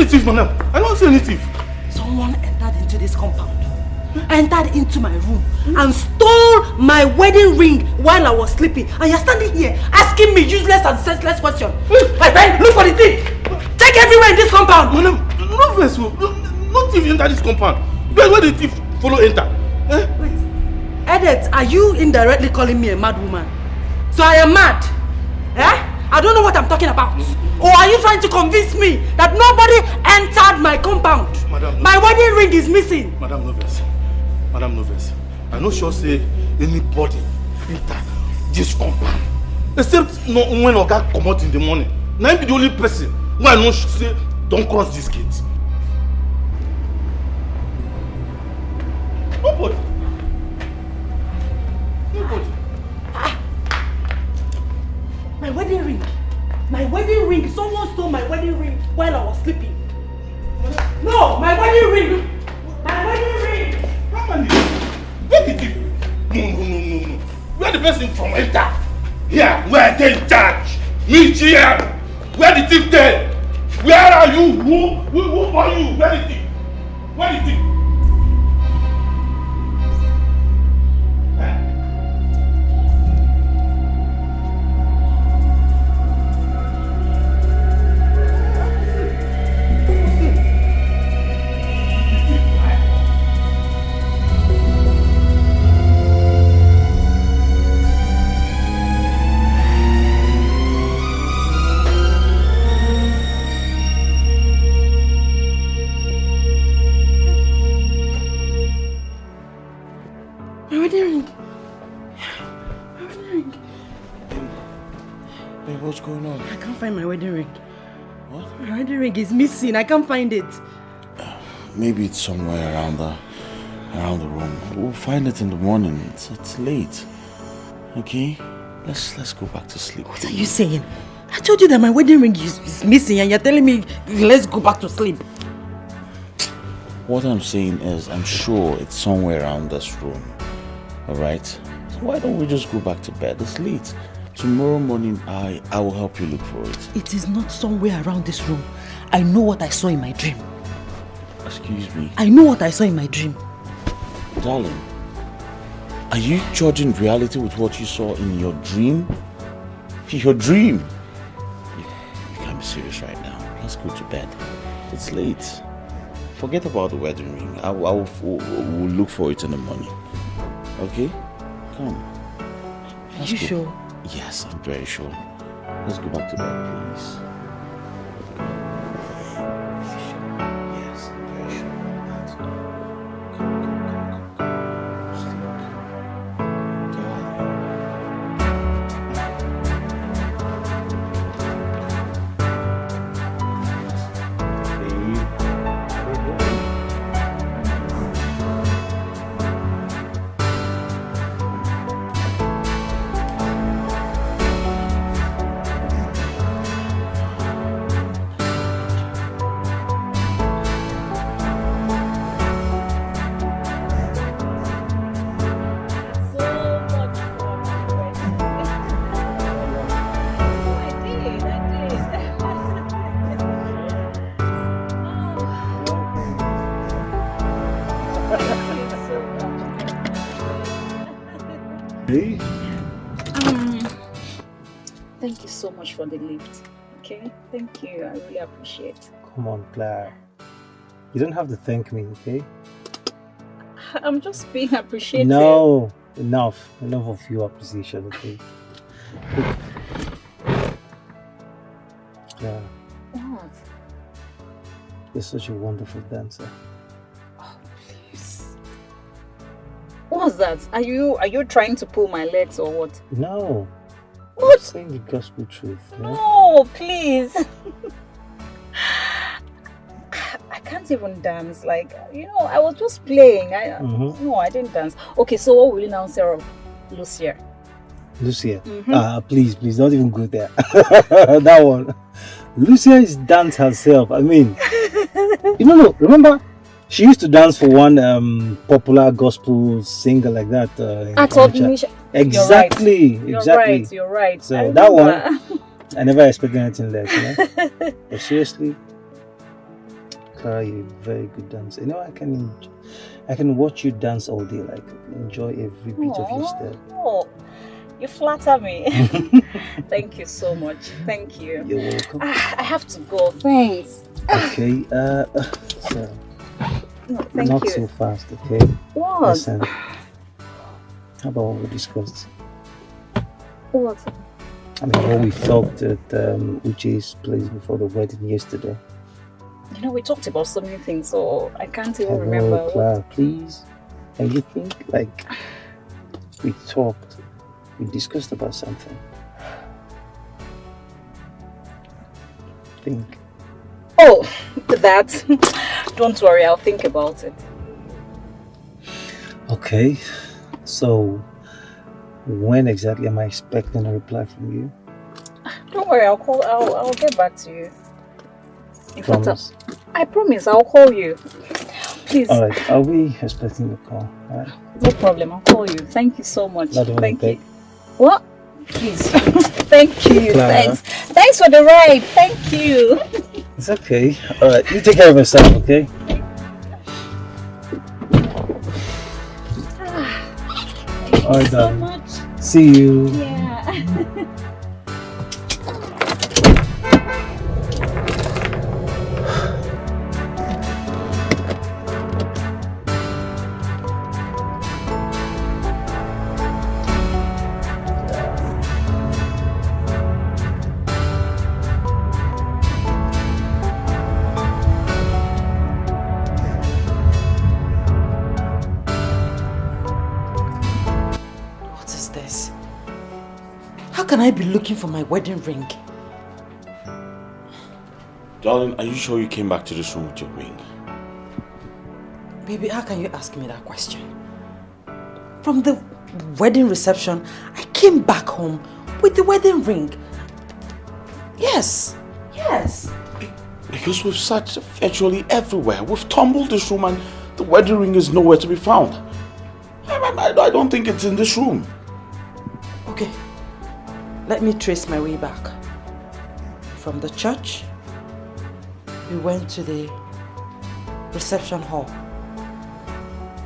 thief, madam. I don't see any thief. Someone entered into this compound, entered into my room, and stole my wedding ring while I was sleeping. And you're standing here asking me useless and senseless questions. My friend, look for the thief. Check everywhere in this compound. Madam, no place. No thief enter this compound. Where the thief follow enter? Wait. Edith, are you indirectly calling me a mad woman? So I am mad? I don't know what I'm talking about. Or are you trying to convince me that nobody entered my compound? Madam, my wedding ring is missing. Madam Noves. Madam Noves. I'm not sure say anybody enter this compound. Except when Oga come out in the morning. Now be the only person who I know say don't cross this gate. Nobody. My wedding ring. My wedding ring. Someone stole my wedding ring while I was sleeping. No, my wedding ring. My wedding ring. Come on, where the thief? No. Where the person from enter? Here, where they in charge? Me here. Where the thief there? Where are you? Who are you? Where the thief? Where the thief? What's going on? I can't find my wedding ring. What? My wedding ring is missing. I can't find it. Maybe it's somewhere around the room. We'll find it in the morning. It's late. Okay? Let's go back to sleep. What are you saying? I told you that my wedding ring is missing and you're telling me let's go back to sleep. What I'm saying is I'm sure it's somewhere around this room. Alright? So why don't we just go back to bed? It's late. Tomorrow morning, I will help you look for it. It is not somewhere around this room. I know what I saw in my dream. Excuse me? I know what I saw in my dream. Darling, are you judging reality with what you saw in your dream? Your dream? You can't be serious right now. Let's go to bed. It's late. Forget about the wedding ring. We'll look for it in the morning. Okay? Come. Are you sure? Yes, I'm very sure. Let's go back to bed, please. Yes, I'm very sure about that. Come. Sleep. Thank you so much for the lift. Okay? Thank you. I really appreciate it. Come on, Claire. You don't have to thank me, okay? I'm just being appreciative. No, enough of your appreciation, okay? Yeah. What? You're such a wonderful dancer. Oh, please. What's that? Are you trying to pull my legs or what? No. What? I'm saying the gospel truth. Yeah? No, please. I can't even dance. Like, I was just playing. No, I didn't dance. Okay, so what will you now say of Lucia? Lucia? Please, don't even go there. That one. Lucia is dance herself. I mean, remember? She used to dance for one popular gospel singer like that. Exactly. You're right. So that one, I never expected anything less. But seriously, Clara, you're a very good dancer. You know, I can watch you dance all day, like enjoy every beat of your step. Oh, you flatter me. Thank you so much. Thank you. You're welcome. I have to go. Thanks. Okay, so No, thank not you. so fast, okay? What? Listen, how about what we discussed? What? I mean, what we talked at Uche's place before the wedding yesterday. You know, we talked about so many things, so I can't even remember. Clara, please. And you think, like, we talked, we discussed about something. Think. Oh, that. Don't worry, I'll think about it. Okay, so when exactly am I expecting a reply from you? Don't worry, I'll get back to you. In fact, Promise? I promise I'll call you. Please. Alright, are we expecting your call? Alright. No problem, I'll call you. Thank you so much. Not even Thank a you. peck? What? Please. Thank you. Clara. Thanks for the ride. Thank you. It's okay. Alright, you take care of yourself, okay? Alright, So darling. much. See you. Yeah. What is this? How can I be looking for my wedding ring? Darling, are you sure you came back to this room with your ring? Baby, how can you ask me that question? From the wedding reception, I came back home with the wedding ring. Yes. Yes. Because we've searched virtually everywhere. We've tumbled this room and the wedding ring is nowhere to be found. I don't think it's in this room. Okay. Let me trace my way back. From the church, we went to the reception hall.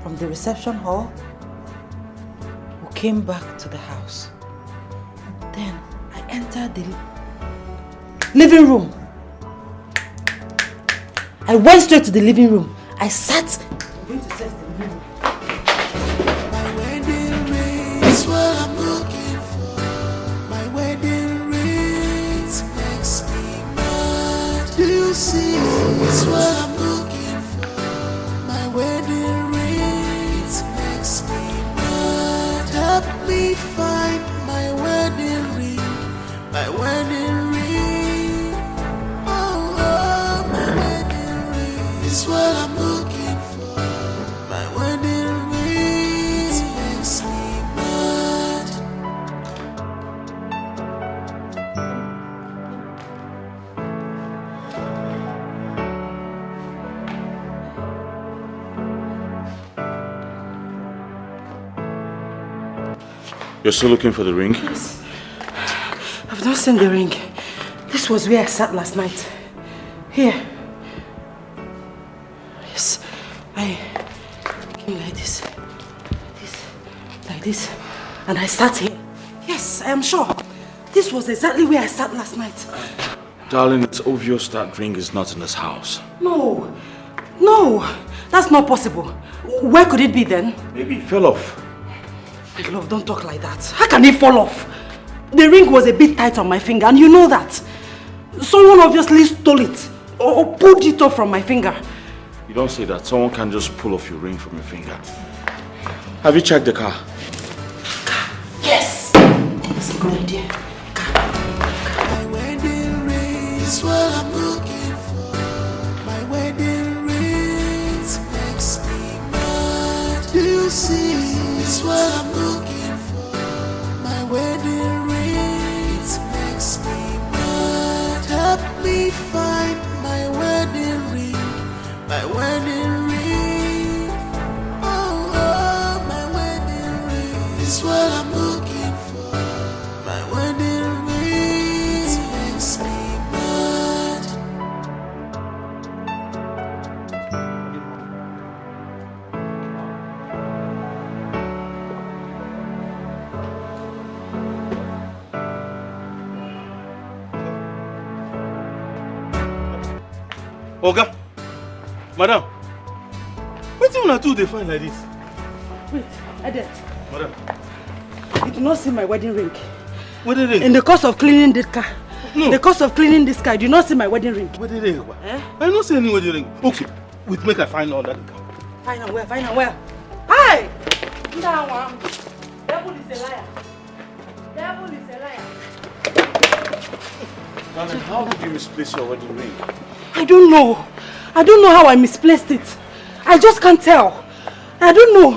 From the reception hall, we came back to the house. Then I entered the living room. I went straight to the living room. I sat. I'm going to search the living room. My wedding ring is what I'm looking for. My wedding ring makes me mad. Do you see? It's what I'm looking for. My wedding ring makes me mad. Help me find my wedding ring. My wedding ring. Oh, oh, my wedding ring is what I'm looking for. My wedding ring makes me mad. You're still looking for the ring? I've not seen the ring. This was where I sat last night. Here. Yes. I came like this. Like this. And I sat here. Yes, I am sure. This was exactly where I sat last night. Darling, it's obvious that ring is not in this house. No. No. That's not possible. Where could it be then? Maybe it fell off. My love, don't talk like that. How can it fall off? The ring was a bit tight on my finger and you know that. Someone obviously stole it or pulled it off from my finger. You don't say that. Someone can just pull off your ring from your finger. Have you checked the car? Yes! That's a good idea. My wedding ring is what I'm looking for. My wedding ring makes me mad. Do you see? It's what I'm looking for. My wedding ring makes me mad. Help me find my wedding ring. My wedding ring. Oh, oh, my wedding ring is what I'm looking for. My wedding ring makes me mad. Oga, madam, what do you want to do they find like this? Wait, Edet. Madam. You do not see my wedding ring. Wedding ring? In the course of cleaning this car. No. In the course of cleaning this car, you do not see my wedding ring. Wedding ring? I don't see any wedding ring. Okay, wait, make I find under the car. Find out where, find out where. Hi! That one. Devil is a liar. Devil is a liar. Darling, how did you misplace your wedding ring? I don't know. I don't know how I misplaced it. I just can't tell. I don't know.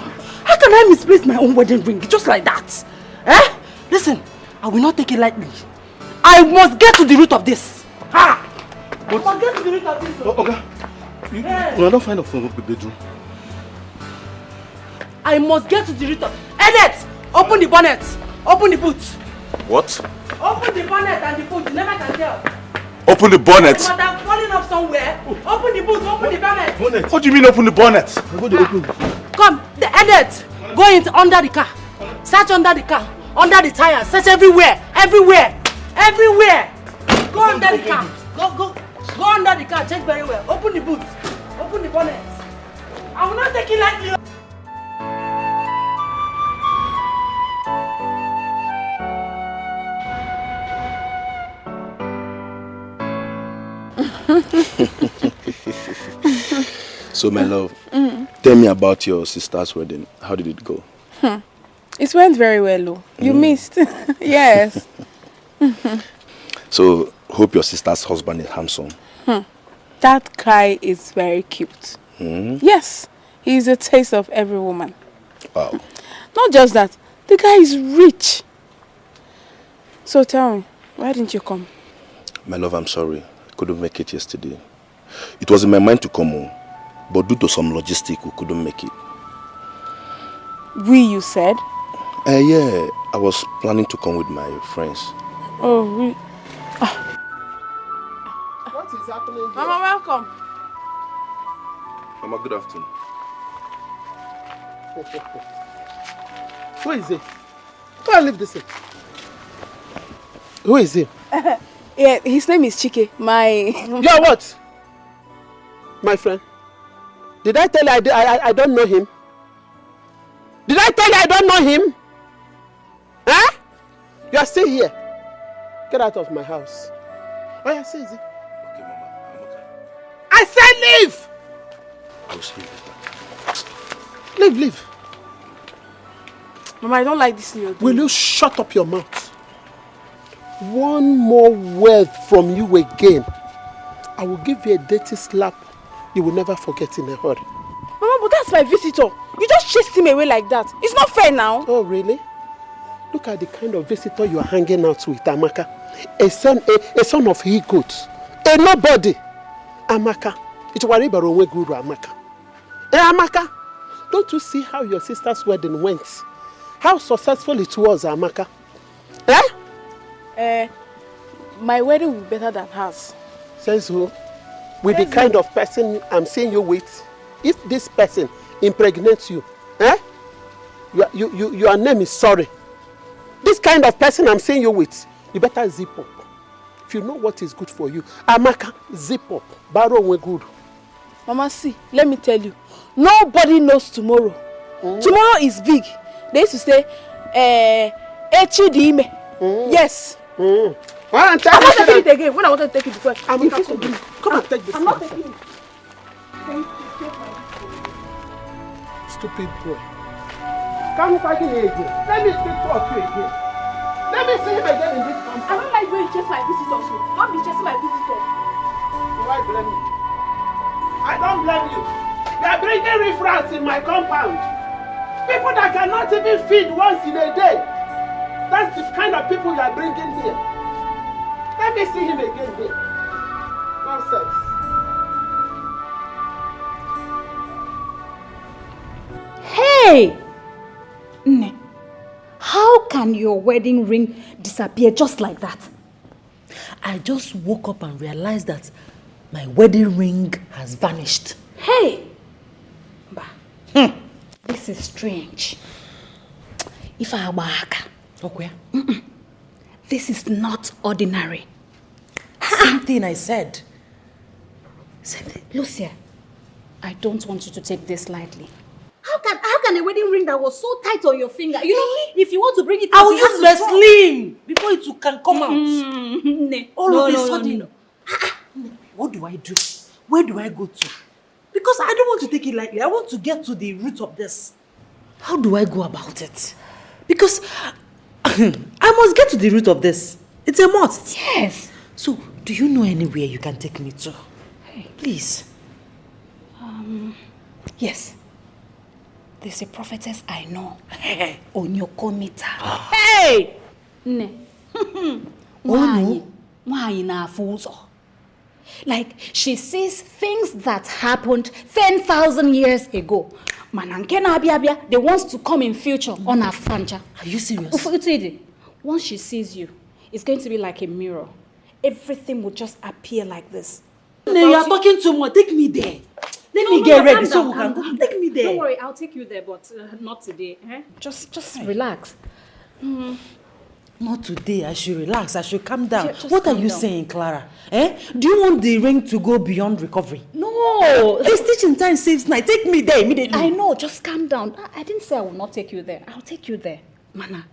How can I misplace my own wedding ring just like that? Eh? Listen, I will not take it lightly. I must get to the root of this. Ha! I must get to the root of this. Okay. You don't find a phone in the bedroom. I must get to the root of it. Edet! Open the bonnet. Open the boot. What? Open the bonnet and the boot. You never can tell. Open the bonnet? But I'm falling off somewhere. Open the boot. Open the bonnet. Bonnet. What do you mean open the bonnet? I'm going to open. Come, the Edet. Go into under the car. Search under the car. Under the tires. Search everywhere. Everywhere. Everywhere. Go under the car. Go under the car. Check very well. Open the boot. Open the bonnet. I will not take it like you. So my love, tell me about your sister's wedding. How did it go? It went very well, Lou. You missed. Yes. So hope your sister's husband is handsome. That guy is very cute. Yes, he's a taste of every woman. Wow. Not just that, the guy is rich. So tell me, why didn't you come? My love, I'm sorry. I couldn't make it yesterday. It was in my mind to come home, but due to some logistics, we couldn't make it. You said? Yeah, I was planning to come with my friends. Oh, we. What is happening here? Mama, welcome. Mama, good afternoon. Who is he? Go and leave this thing. Who is he? Yeah, his name is Chike. You're what? My friend. Did I tell you I don't know him? Did I tell you I don't know him? Huh? You are still here. Get out of my house. Oh, yeah, see, Okay, Mama, I'm okay. I said leave! I will see you later. Leave. Mama, I don't like this you're doing. Will you shut up your mouth? One more word from you again, I will give you a dirty slap you will never forget in a hurry. Mama, but that's my visitor. You just chased him away like that. It's not fair now. Oh, really? Look at the kind of visitor you are hanging out with, Amaka. A son of he-goats. A nobody. Amaka. Ichwaribaronwe guru Amaka. Amaka, don't you see how your sister's wedding went? How successful it was, Amaka? My wedding will be better than hers. Says who? With the kind of person I'm seeing you with, if this person impregnates you, your name is sorry. This kind of person I'm seeing you with, you better zip up. If you know what is good for you, Amaka, zip up. Baro we good. Mama, see, let me tell you, nobody knows tomorrow. Tomorrow is big. They used to say, Echidime. Yes. I'm not taking it again. When I wanted to take it before, come and take this. I'm not taking it. Stupid boy. Come back in here again. Let me speak to you again. Let me see him again in this compound. I don't like when you chase my visitors. Don't be chasing my visitors. Why blame you? I don't blame you. You are bringing riffraffs in my compound. People that cannot even feed once in a day. That's the kind of people you are bringing here. Let me see him again here. Nonsense. Hey! Nne, how can your wedding ring disappear just like that? I just woke up and realized that my wedding ring has vanished. Hey! This is strange. If I were Aka, Okay. this is not ordinary. Same thing I said. Same thing. Lucia, I don't want you to take this lightly. How can a wedding ring that was so tight on your finger, you know, if you want to bring it I out, will use my sling before it can come out. All of a sudden. What do I do? Where do I go to? Because I don't want to take it lightly. I want to get to the root of this. How do I go about it? Because I must get to the root of this. It's a must. Yes. So, do you know anywhere you can take me to? Hey. Please. Yes. There's a prophetess I know. Onyokomita. Hey! Ne. Why na fuzo? Like, she sees things that happened 10,000 years ago. Manankena Abiabia, they want to come in future on her fanja. Are you serious? Once she sees you, it's going to be like a mirror. Everything will just appear like this. No, you are talking too much. Take me there. Let me get ready so we can go. Take me there. Don't worry, I'll take you there, but not today. Eh? Just relax. Not today. I should relax. I should calm down. Just What are calm you down. saying, Clara? Do you want the ring to go beyond recovery? No! A stitch in time saves night. Take me there immediately. I know, just calm down. I didn't say I will not take you there. I'll take you there. Mana,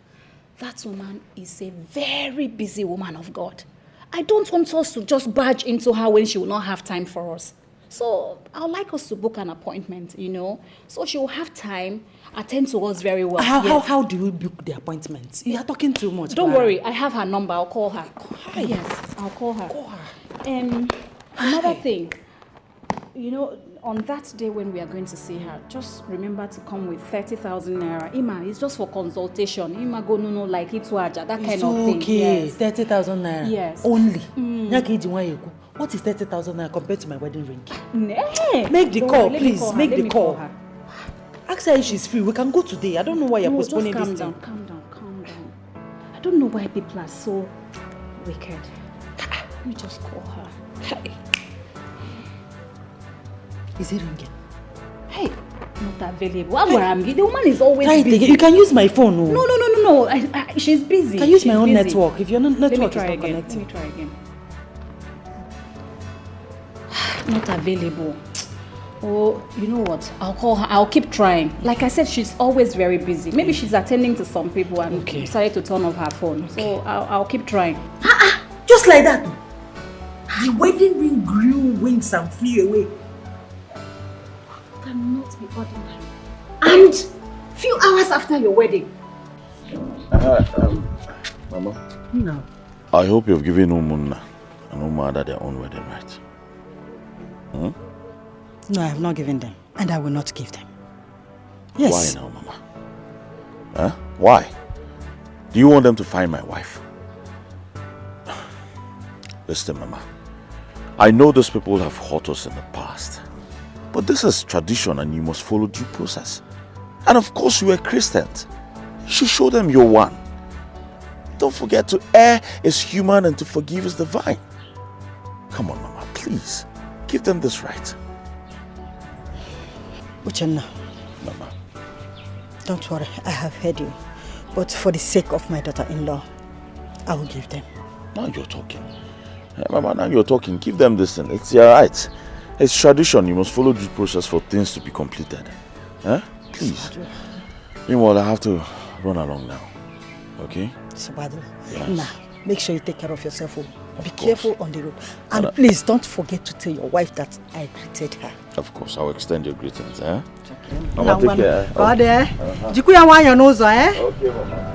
that woman is a very busy woman of God. I don't want us to just barge into her when she will not have time for us. So I would like us to book an appointment, you know, so she will have time, attend to us very well. How do we book the appointment? You are talking too much. Don't Clara. worry, I have her number. I'll call her. Hi. Yes, I'll call her. Call her. Another thing, you know, on that day when we are going to see her, just remember to come with 30,000 naira. Ima, it's just for consultation. Ima go no like it to aja, that kind of thing. Okay, Yes. 30,000 naira. Yes. Only. What is 30,000 naira compared to my wedding ring? Nee. Make the Don't call, worry, let me please. call her. Make Let the me call. her. Ask her if she's free. We can go today. I don't know why you're No, just postponing calm this down, thing. calm down, calm down. I don't know why people are so wicked. Let me just call her. Is it ringing? Hey, not available. The woman is always Try it busy. again. You can use my phone. Oh. No. She's busy. Can use my She's own busy. network. If your network is not Let me connecting. try again. Not available. Oh, you know what? I'll call her. I'll keep trying. Like I said, she's always very busy. Maybe she's attending to some people and decided to turn off her phone. So I'll keep trying. Just like that. The wedding ring grew wings and flew away. Cannot be ordinary. And few hours after your wedding. Mama. No. I hope you've given Umunna and Umada their own wedding right. No, I have not given them. And I will not give them. Yes. Why now, Mama? Huh? Why? Do you want them to find my wife? Listen, Mama. I know those people have hurt us in the past. But this is tradition and you must follow due process. And of course you are Christians. You should show them you're one. Don't forget to err is human and to forgive is divine. Come on, Mama, please. Give them this right. Uchenna, Mama. don't worry. I have heard you. But for the sake of my daughter-in-law, I will give them. Now you're talking. Hey, Mama, now you're talking. Give them this thing. It's your right. It's tradition. You must follow due process for things to be completed. Huh? Please. Meanwhile, I have to run along now. Okay? Sabadu, Yes. now, make sure you take care of yourself. Be careful on the road. And please don't forget to tell your wife that I greeted her. Of course, I'll extend your greetings. Eh? Okay. Mama, take care. God, Jikuya wanya nozo, eh? Okay, Mama.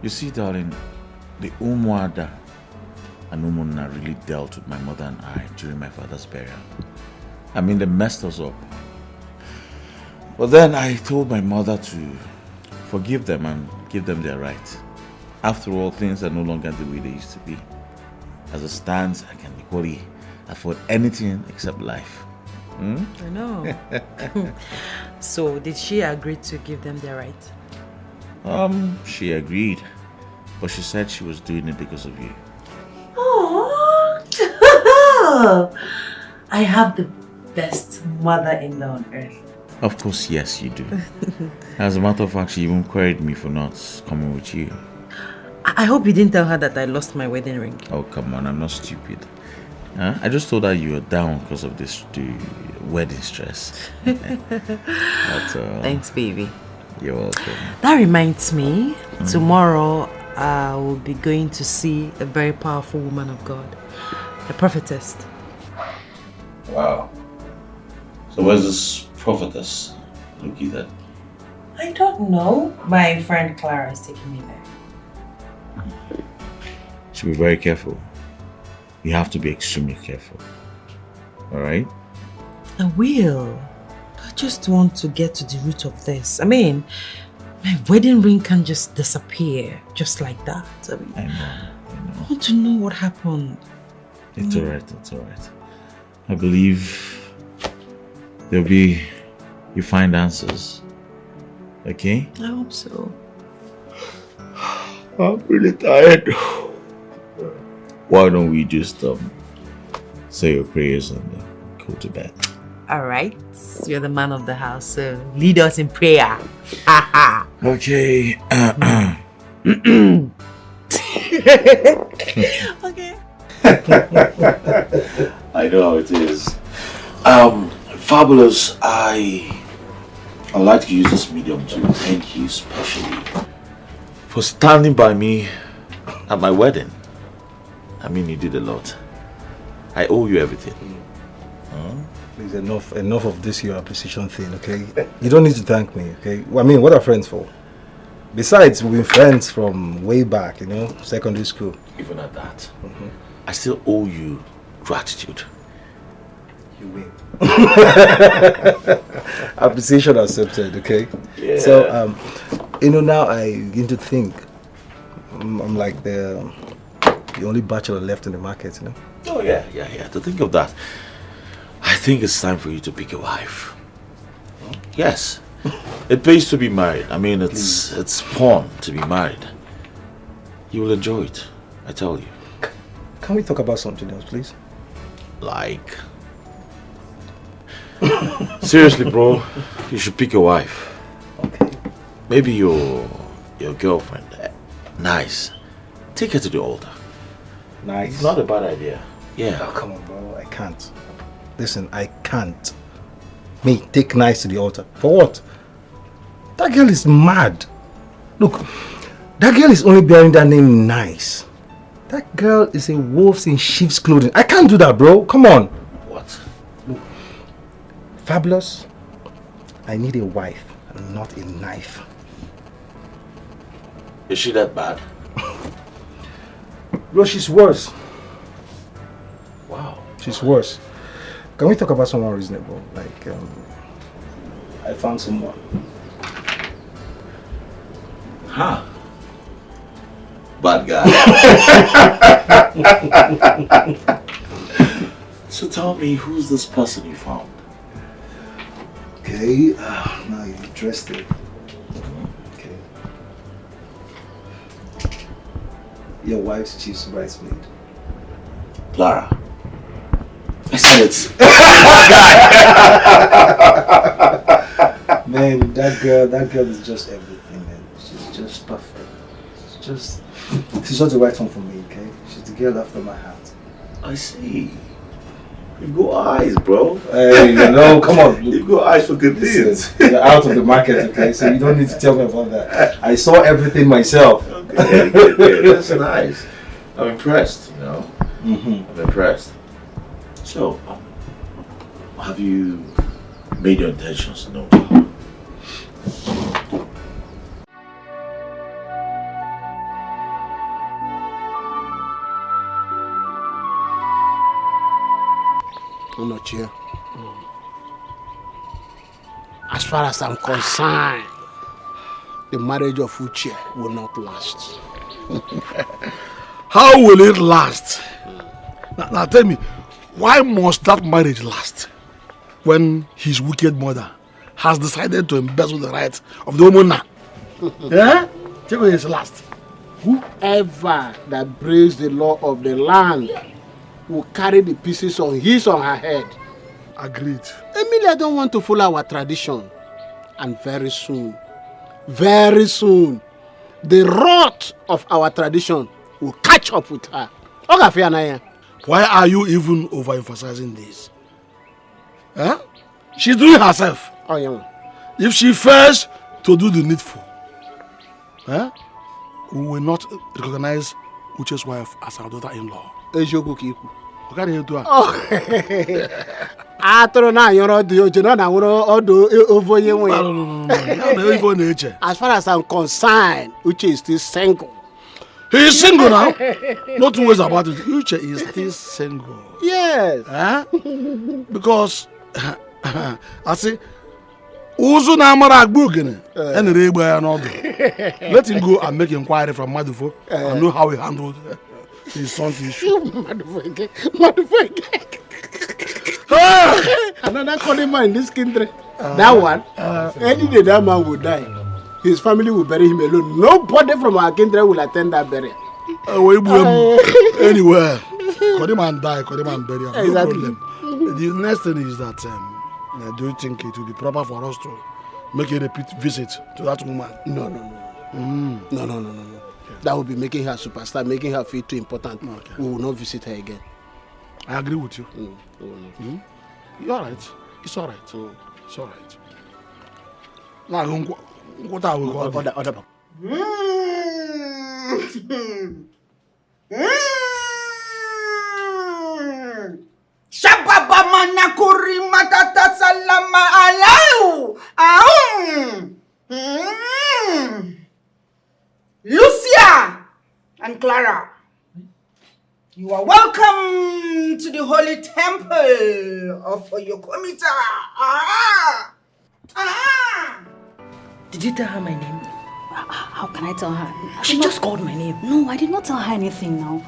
You see, darling, the Umuada and Umunna really dealt with my mother and I during my father's burial. I mean, they messed us up. But then I told my mother to forgive them and give them their rights. After all, things are no longer the way they used to be. As it stands, I can equally afford anything except life. I know. So, did she agree to give them their right? She agreed. But she said she was doing it because of you. Oh, I have the best mother-in-law on earth. Of course, yes, you do. As a matter of fact, she even queried me for not coming with you. I hope you didn't tell her that I lost my wedding ring. Oh, come on, I'm not stupid. Huh? I just told her you were down because of the wedding stress. Thanks, baby. You're welcome. That reminds me, tomorrow I will be going to see a very powerful woman of God, a prophetess. Wow. So where's this prophetess? Look at that. I don't know. My friend Clara is taking me there. Should be very careful. You have to be extremely careful. Alright? I will. I just want to get to the root of this. I mean, my wedding ring can't just disappear just like that. I know. I want to know what happened. It's alright, it's alright. I believe you find answers. Okay? I hope so. I'm really tired. Why don't we just say your prayers and go to bed? Alright. You're the man of the house, so lead us in prayer. Okay. Okay. I know how it is. Fabulous, I'd like to use this medium to thank you especially for standing by me at my wedding. I mean, you did a lot. I owe you everything. Please, enough of this your appreciation thing, okay? You don't need to thank me, okay? I mean, what are friends for? Besides, we've been friends from way back, secondary school. Even at that, I still owe you gratitude. You win. Appreciation accepted, okay? Yeah. So, now I begin to think I'm like the only bachelor left in the market, Oh yeah. To think of that, I think it's time for you to pick a wife. Yes, it pays to be married. I mean, it's fun to be married. You will enjoy it, I tell you. Can we talk about something else, please? Like? Seriously, bro, you should pick a wife. Okay. Maybe your girlfriend. Nice. Take her to the altar. Nice. It's not a bad idea. Yeah. Oh, come on, bro. I can't. Listen, I can't. Me, take Nice to the altar. For what? That girl is mad. Look, that girl is only bearing that name Nice. That girl is a wolf in sheep's clothing. I can't do that, bro. Come on. What? Look, Fabulous, I need a wife and not a knife. Is she that bad? Bro, she's worse. Wow. She's worse. Can we talk about someone reasonable? Like, I found someone. Huh? Bad guy. So tell me, who's this person you found? Okay, now you're interested. Okay. Your wife's chief's bridesmaid. Clara. I said it. Man, that girl is just everything, man. She's just perfect. She's just the right one for me, okay? She's the girl after my heart. I see. You've got eyes, bro. Hey, come on. You've got eyes for good things. You're out of the market, okay? So you don't need to tell me about that. I saw everything myself. Okay, that's nice. I'm impressed, I'm impressed. So, have you made your intentions known? I'm not here. As far as I'm concerned, the marriage of Uche will not last. How will it last? Now tell me, why must that marriage last when his wicked mother has decided to embezzle the rights of the woman now? Yeah? Tell me it's last. Whoever that breaks the law of the land will carry the pieces on his or her head. Agreed. A Emilia don't want to follow our tradition. And very soon, the rot of our tradition will catch up with her. Why are you even overemphasizing this? Huh? She's doing herself. Oh, yeah. If she fails to do the needful, huh? We will not recognize Uche's wife as our daughter-in-law. What can you do? As far as I'm concerned, Uche is still single. He is single now. No two ways about it. Uche is still single. Yes. Huh? Because I say, Uzu na amara agbogene. Let him go and make inquiry from Madufo and know how he handled his son's issue. Madufo. Another Kodima in this country. That one, any day that man will die, his family will bury him alone. Nobody from our country will attend that burial. Anywhere. Kodima and die, Kodima and bury him. No Exactly. problem. The next thing is that do you think it will be proper for us to make a repeat visit to that woman? No. No. That would be making her superstar, making her feel too important. Okay. We will not visit her again. I agree with you. You're all right. It's all right. It's all right. Now, what are we going to do? Shababa manakuri matata salama alau. Lucia and Clara, you are welcome to the holy temple of Oyokomita. Did you tell her my name? How can I tell her? She just called my name. No, I did not tell her anything now.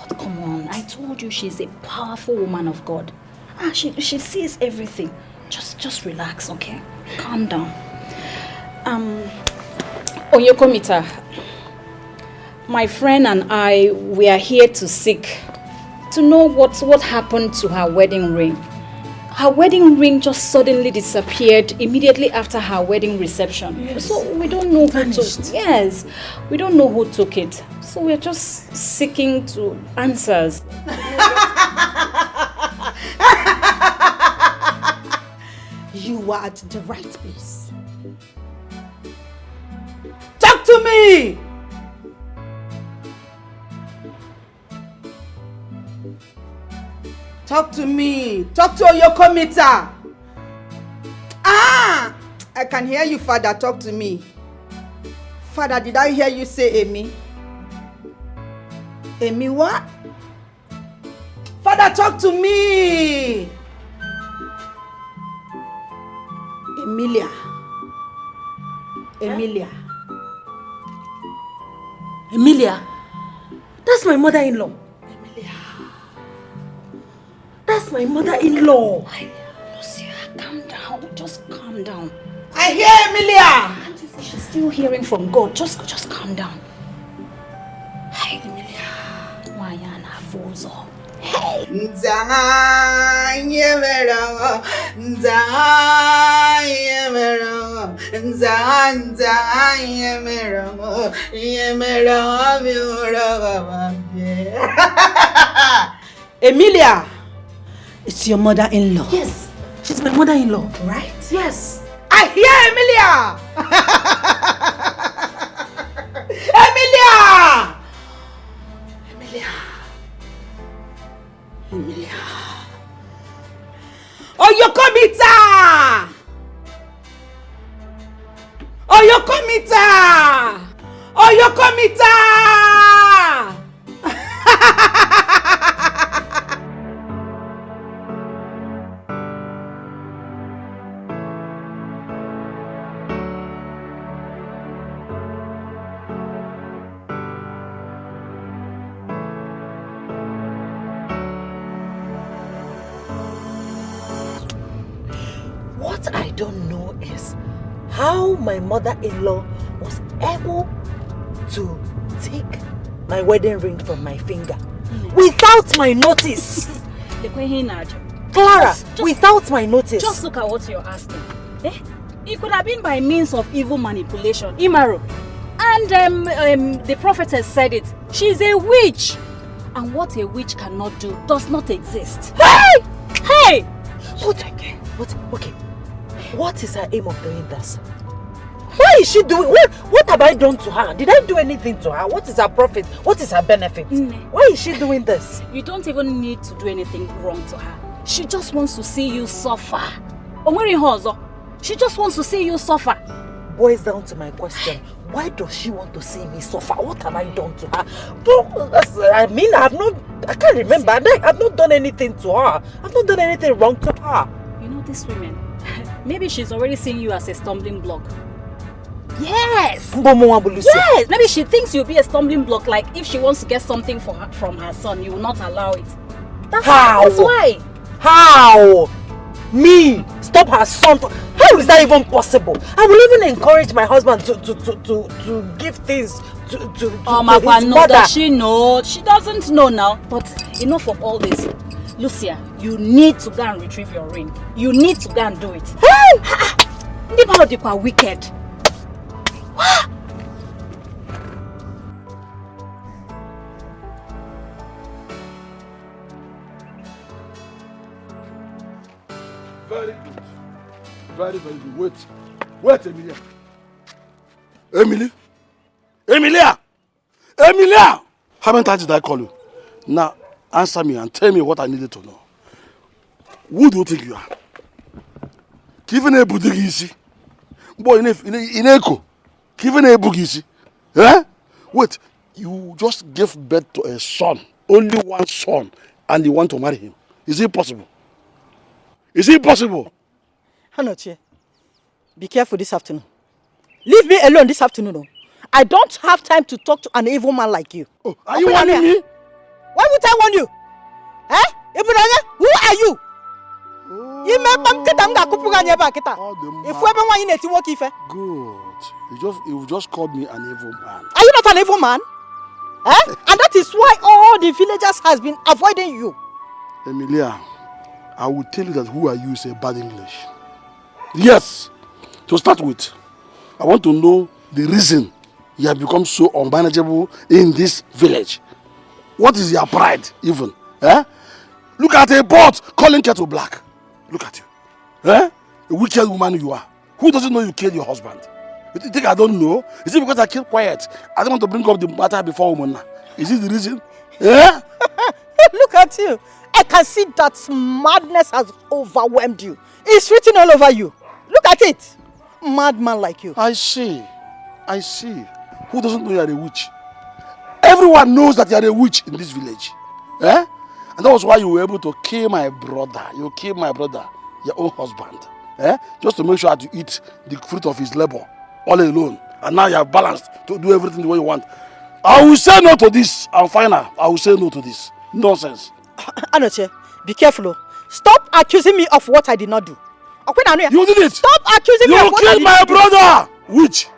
But come on, I told you she's a powerful woman of God. She sees everything. Just relax, okay? Calm down. Oyokomita, my friend and I, we are here to seek to know what happened to her wedding ring. Her wedding ring just suddenly disappeared immediately after her wedding reception. Yes. So we don't know who took. Yes, we don't know who took it. So we're just seeking to answers. You are at the right place. Talk to me! Talk to me. Talk to Oyokomita. I can hear you, Father. Talk to me. Father, did I hear you say Amy? Amy what? Father, talk to me. Emilia. Emilia? That's my mother-in-law. That's my mother-in-law. Lucia, calm down. Just calm down. I hear Emilia. Can't you see she's still hearing from God? Just calm down. Hi, Emilia. Mayana Fozo. Hey. Emilia. It's your mother-in-law. Yes, she's my mother-in-law. Right? Yes. I hear Emilia! Emilia! Oyokomita! What I don't know is how my mother-in-law was able to take my wedding ring from my finger without my notice. Clara, without my notice. Just look at what you're asking. Eh? It could have been by means of evil manipulation. Imaro. And the prophetess said it. She's a witch. And what a witch cannot do does not exist. Hey! Hey! What is her aim of doing this? Why is she doing? What have I done to her? Did I do anything to her? What is her profit? What is her benefit? Why is she doing this? You don't even need to do anything wrong to her. She just wants to see you suffer. She just wants to see you suffer. Boils down to my question. Why does she want to see me suffer? What have I done to her? I can't remember. I've not done anything to her. I've not done anything wrong to her. You know these women, maybe she's already seeing you as a stumbling block. Yes! Yes! Maybe she thinks you'll be a stumbling block, like if she wants to get something from her son, you will not allow it. That's why. How? Me? Stop her son? How is that even possible? I will even encourage my husband to give things to his mother. Does she know? She doesn't know now. But enough of all this. Lucia, you need to go and retrieve your ring. You need to go and do it. Hey! They are wicked. Very good. Very, very good. Wait, Emilia. Emilia! How many times did I call you? Now, answer me and tell me what I needed to know. Who do you think you are? Given a Budigisi. Boy, in Echo. Given a Bugisi. Eh? Wait, you just gave birth to a son. Only one son. And you want to marry him. Is it possible? Is it possible? Hanoche, be careful this afternoon. Leave me alone this afternoon. I don't have time to talk to an evil man like you. Oh, are you warning me? Why would I warn you? Eh? Who are you? Good. You just called me an evil man. Are you not an evil man? Eh? And that is why all the villagers has been avoiding you. Emilia, I will tell you that who are you is a bad English. Yes. To start with, I want to know the reason you have become so unmanageable in this village. What is your pride even? Eh? Look at a pot calling kettle black. Look at you. Eh? A wicked woman you are. Who doesn't know you killed your husband? You think I don't know? Is it because I keep quiet? I don't want to bring up the matter before woman. Is this the reason? Eh? Look at you. I can see that madness has overwhelmed you. It's written all over you. Look at it. Madman like you. I see. Who doesn't know you are a witch? Everyone knows that you are a witch in this village. Eh? And that was why you were able to kill my brother. You killed my brother, your own husband. Eh? Just to make sure to eat the fruit of his labor all alone. And now you have balanced to do everything the way you want. I will say no to this. I'm final. I will say no to this. Nonsense. Anoche, be careful. Stop accusing me of what I did not do. You did it. Stop accusing me of what I did not do. You killed my brother. Witch.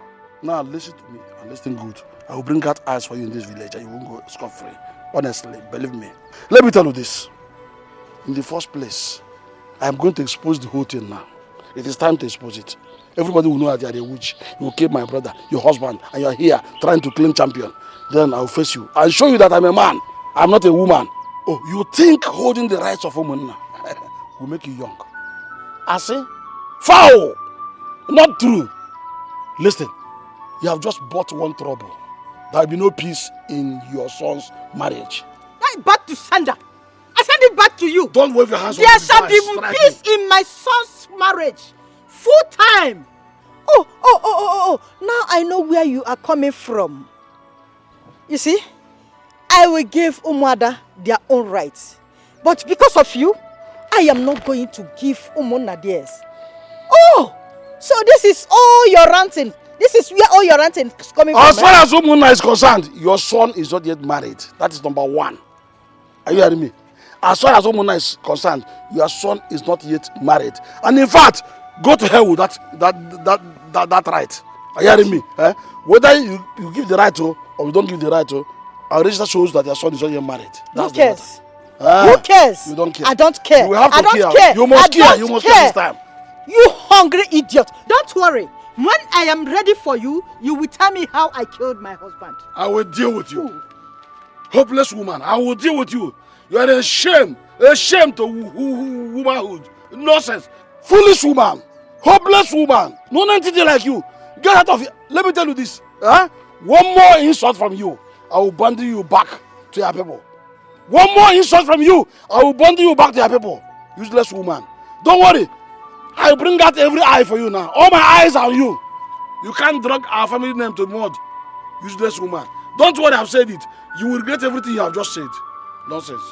Now listen to me and listen good. I will bring out eyes for you in this village and you won't go scot-free. Honestly, believe me. Let me tell you this. In the first place, I am going to expose the whole thing now. It is time to expose it. Everybody will know that you are a witch. You killed my brother, your husband, and you are here trying to claim champion. Then I will face you. I'll show you that I'm a man. I'm not a woman. Oh, you think holding the rights of a woman will make you young? I say, foul! Not true. Listen, you have just bought one trouble. There will be no peace in your son's marriage. Back to sender. I send it back to you. Don't wave your hands. There shall be peace in my son's marriage. Full time. Oh. Now I know where you are coming from. You see, I will give Umwada their own rights. But because of you, I am not going to give Umona theirs. Oh, so this is all your ranting. This is where all your ranting is coming from. As far as Umona is concerned, your son is not yet married. That is number one. Are you hearing me? As far as Umona is concerned, your son is not yet married. And in fact, go to hell with that right. Are you hearing me? Eh? Whether you give the right to or you don't give the right to, our register shows that your son is not yet married. Who cares? Who cares? You don't care. I don't care. You will have to I don't care. care. You must I care. don't You must care. care this time. You hungry idiot. Don't worry. When I am ready for you, you will tell me how I killed my husband. I will deal with you. Hopeless woman, I will deal with you. You are a shame to womanhood. Nonsense. Foolish woman. Hopeless woman. No entity like you. Get out of here. Let me tell you this. One more insult from you, I will bundle you back to your people. One more insult from you, I will bundle you back to your people. Useless woman. Don't worry. I will bring out every eye for you now. All my eyes are on you. You can't drag our family name to mud. Useless woman. Don't worry, I've said it. You will regret everything you have just said. Nonsense.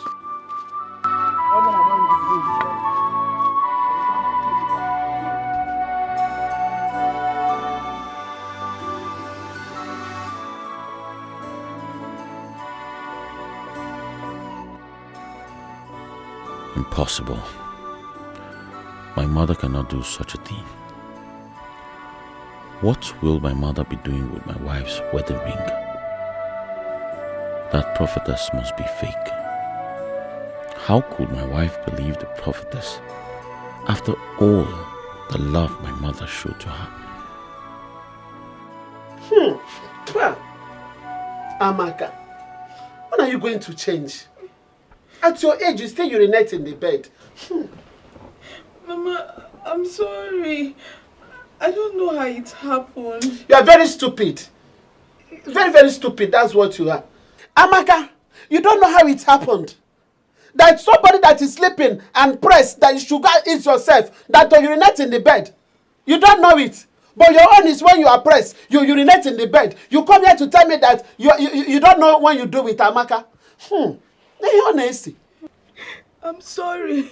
Impossible. My mother cannot do such a thing. What will my mother be doing with my wife's wedding ring? That prophetess must be fake. How could my wife believe the prophetess after all the love my mother showed to her? Well, Amaka, when are you going to change? At your age, you still urinate in the bed. Mama, I'm sorry. I don't know how it happened. You are very stupid. Very, very stupid. That's what you are. Amaka, you don't know how it happened. That somebody that is sleeping and pressed that you should go eat yourself, that you urinate in the bed. You don't know it. But your own is when you are pressed, you urinate in the bed. You come here to tell me that you don't know when you do it, Amaka. Honesty. I'm sorry.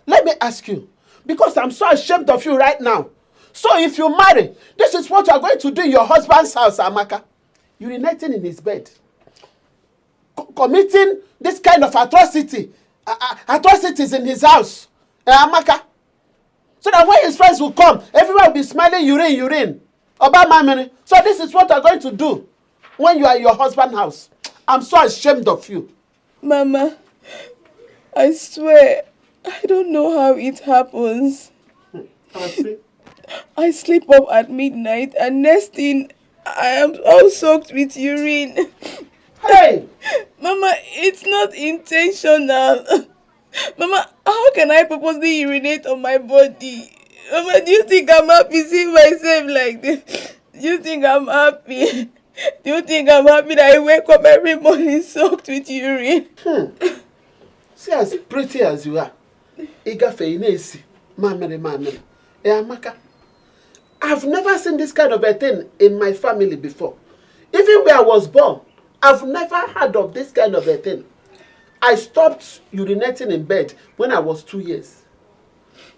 Let me ask you, because I'm so ashamed of you right now. So if you marry, this is what you are going to do in your husband's house, Amaka. Urinating in his bed. Committing this kind of atrocities in his house. Amaka. So that when his friends will come, everyone will be smelling urine. Obama. So this is what you are going to do when you are in your husband's house. I'm so ashamed of you. Mama, I swear, I don't know how it happens. I sleep up at midnight and next thing, I am all soaked with urine. Hey! Mama, it's not intentional. Mama, how can I purposely urinate on my body? Mama, do you think I'm happy seeing myself like this? Do you think I'm happy? Do you think I'm happy that I wake up every morning soaked with urine? See as pretty as you are. Mamere. Amaka, I've never seen this kind of a thing in my family before. Even where I was born, I've never heard of this kind of a thing. I stopped urinating in bed when I was 2 years.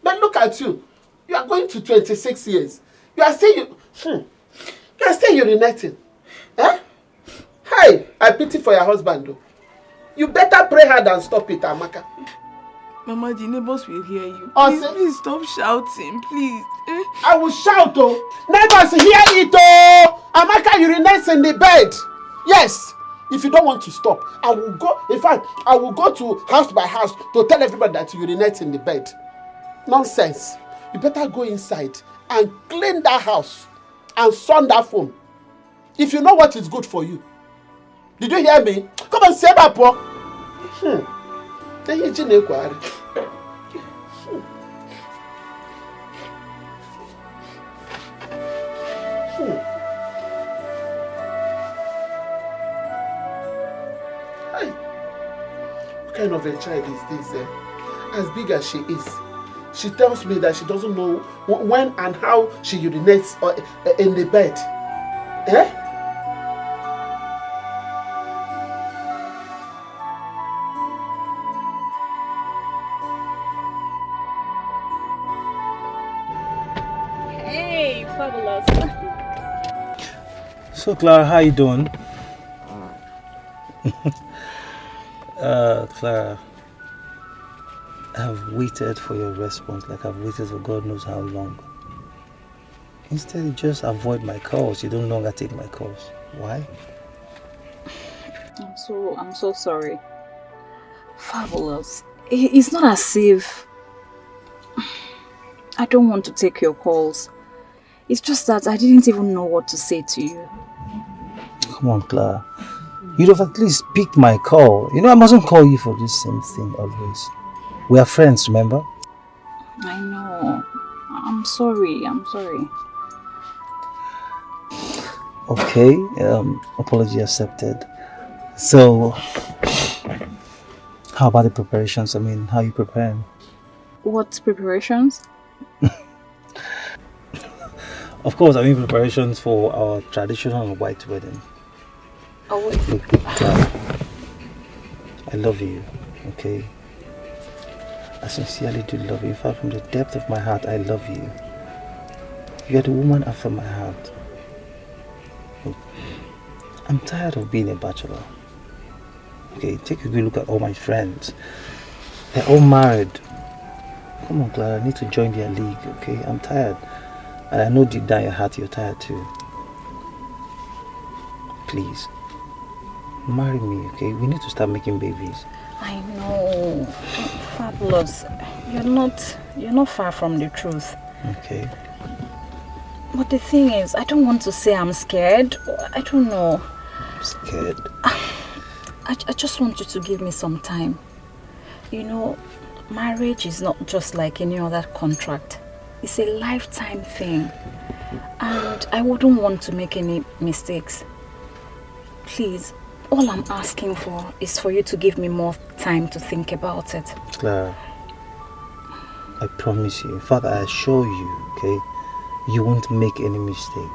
But look at you. You are going to 26 years. You are still urinating. Eh? Hey, I pity for your husband though. You better pray hard and stop it, Amaka. Mama, the neighbors will hear you. Please stop shouting, please. I will shout, oh. Neighbors hear it, oh. Amaka urinates in the bed. Yes. If you don't want to stop, I will go. In fact, I will go to house by house to tell everybody that you urinate in the bed. Nonsense. You better go inside and clean that house and sun that phone. If you know what is good for you. Did you hear me? Come and say that, Paul. What kind of a child is this? As big as she is, she tells me that she doesn't know when and how she urinates in the bed. Eh? Hey, fabulous. So Clara, how you doing? Clara, I've waited for your response like I've waited for God knows how long. Instead, you just avoid my calls. You don't longer take my calls. Why? I'm so sorry. Fabulous. It's not as if I don't want to take your calls. It's just that I didn't even know what to say to you. Come on, Clara. You'd have at least picked my call. You know, I mustn't call you for this same thing always. We are friends, remember? I know. I'm sorry. Okay, apology accepted. So, how about the preparations? I mean, how are you preparing? What preparations? Of course, I mean preparations for our traditional white wedding. Oh, wait. Look, Clara, I love you, okay? I sincerely do love you. In fact, from the depth of my heart, I love you. You're the woman after my heart. Look, I'm tired of being a bachelor. Okay, take a good look at all my friends. They're all married. Come on, Clara, I need to join their league, okay? I'm tired. And I know deep down your heart you're tired too. Please, marry me, okay? We need to start making babies. I know. Fabulous. You're not far from the truth. Okay. But the thing is, I don't want to say I'm scared. I don't know. I'm scared. I just want you to give me some time. You know, marriage is not just like any other contract. It's a lifetime thing. And I wouldn't want to make any mistakes. Please, all I'm asking for is for you to give me more time to think about it. Clara, I promise you, in fact I assure you, okay, you won't make any mistake.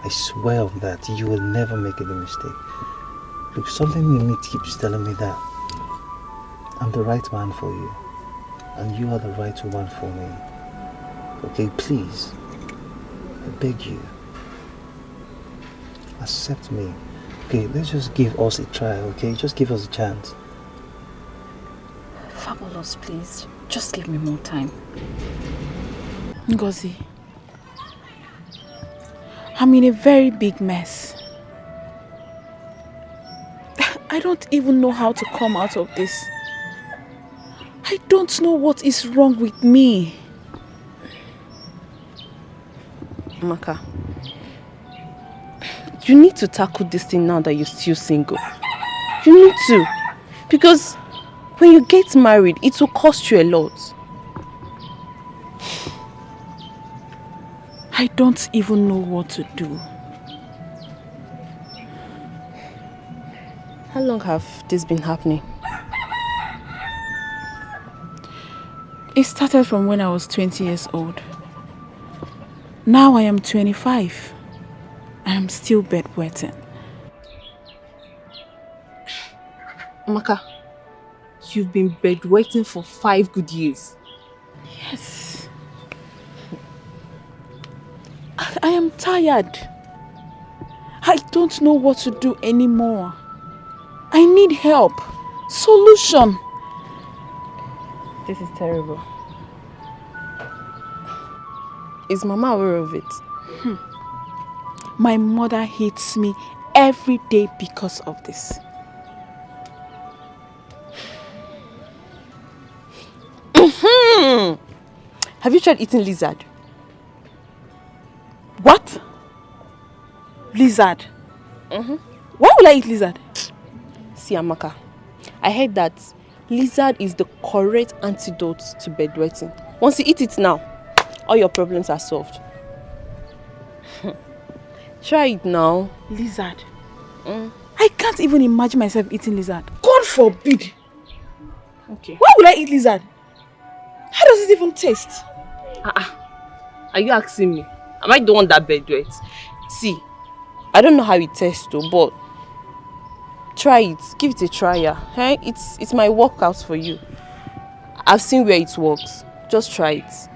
I swear on that, you will never make any mistake. Look, something in me keeps telling me that I'm the right man for you, and you are the right woman for me. Okay, please, I beg you, accept me. Okay, let's just give us a try, okay? Just give us a chance. Fabulous, please. Just give me more time. Ngozi, I'm in a very big mess. I don't even know how to come out of this. I don't know what is wrong with me. Maka, you need to tackle this thing now that you're still single. You need to. Because when you get married, it will cost you a lot. I don't even know what to do. How long have this been happening? It started from when I was 20 years old. Now I am 25. I am still bedwetting. Maka, you've been bedwetting for 5 good years. Yes. I am tired. I don't know what to do anymore. I need help. Solution. This is terrible. Is Mama aware of it? My mother hates me every day because of this. Have you tried eating lizard? What? Lizard? Why will I eat lizard? See, Amaka, I heard that lizard is the correct antidote to bedwetting. Once you eat it now, all your problems are solved. Try it now. Lizard? I can't even imagine myself eating lizard. God forbid. Okay. Why will I eat lizard? How does it even taste? Are you asking me? Am I the one that bedwets? See, I don't know how it tastes though, but try it. Give it a try, yeah. Hey, it's my workout for you. I've seen where it works. Just try it.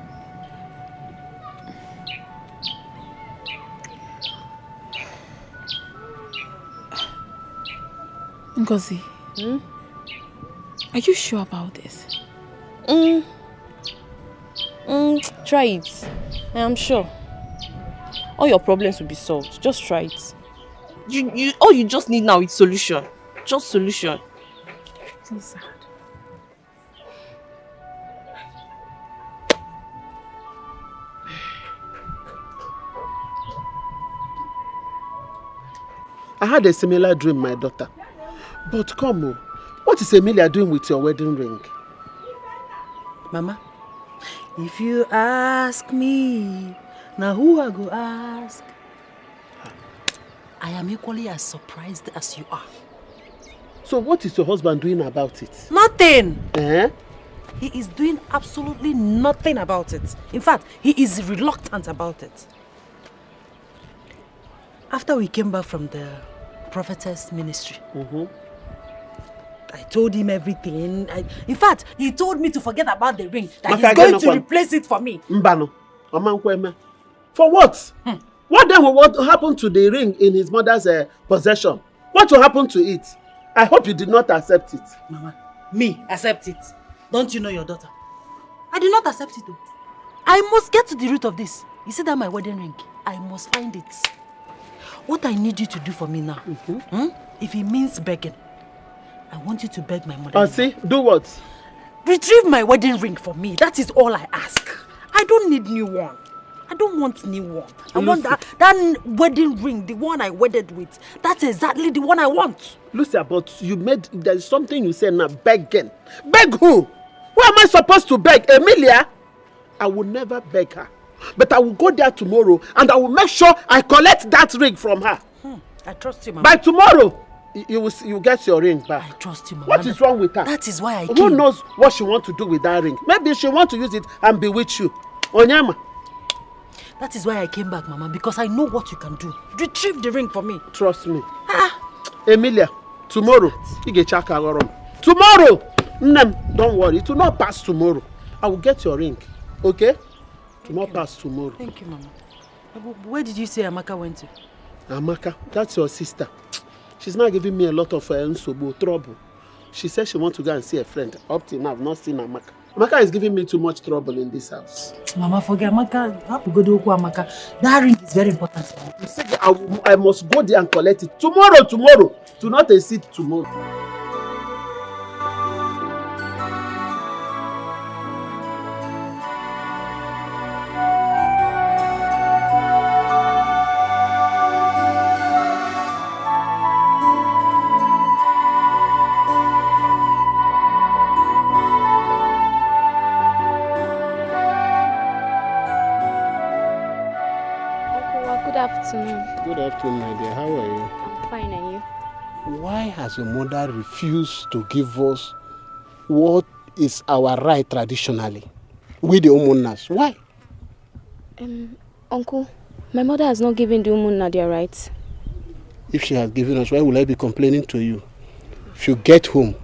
Ngozi, are you sure about this? Try it. I am sure. All your problems will be solved. Just try it. All you just need now is solution. Just solution. so sad. I had a similar dream, my daughter. But come on, what is Emilia doing with your wedding ring? Mama, if you ask me, now who I go ask? I am equally as surprised as you are. So what is your husband doing about it? Nothing. Eh? He is doing absolutely nothing about it. In fact, he is reluctant about it. After we came back from the prophetess ministry, I told him everything. In fact, he told me to forget about the ring, that he's going to replace it for me. Mbano, for what? What then will happen to the ring in his mother's possession? What will happen to it? I hope you did not accept it. Mama, me accept it. Don't you know your daughter? I did not accept it though. I must get to the root of this. You see that my wedding ring? I must find it. What I need you to do for me now, if it means begging, I want you to beg my mother. Oh, see? Do what? Retrieve my wedding ring for me. That is all I ask. I don't need new one. I don't want new one. I want that wedding ring, the one I wedded with. That's exactly the one I want. Lucia, but there's something you say now, begging. Beg who? Who am I supposed to beg? Emilia? I will never beg her. But I will go there tomorrow and I will make sure I collect that ring from her. I trust you, Mama. By tomorrow, you get your ring back. I trust you, Mama. What is wrong with her? That is why I came. Who knows what she wants to do with that ring? Maybe she wants to use it and be with you. Onyama. That is why I came back, Mama, because I know what you can do. Retrieve the ring for me. Trust me. Emilia, tomorrow, you get check tomorrow, don't worry, it will not pass tomorrow. I will get your ring, okay? It will not pass tomorrow. Thank you, Mama. Where did you say Amaka went to? Amaka, that's your sister. She's not giving me a lot of trouble. She said she wants to go and see a friend. Up till now, I've not seen Amaka. Amaka is giving me too much trouble in this house. Mama, forget Amaka. You have to go to Amaka. That ring is very important. You said I must go there and collect it. Tomorrow. Do not exceed tomorrow. Good afternoon, my dear. How are you? I'm fine, and you? Why has your mother refused to give us what is our right traditionally? We the Umunnas. Why? Uncle, my mother has not given the Umunna their rights. If she has given us, why will I be complaining to you? If you get home,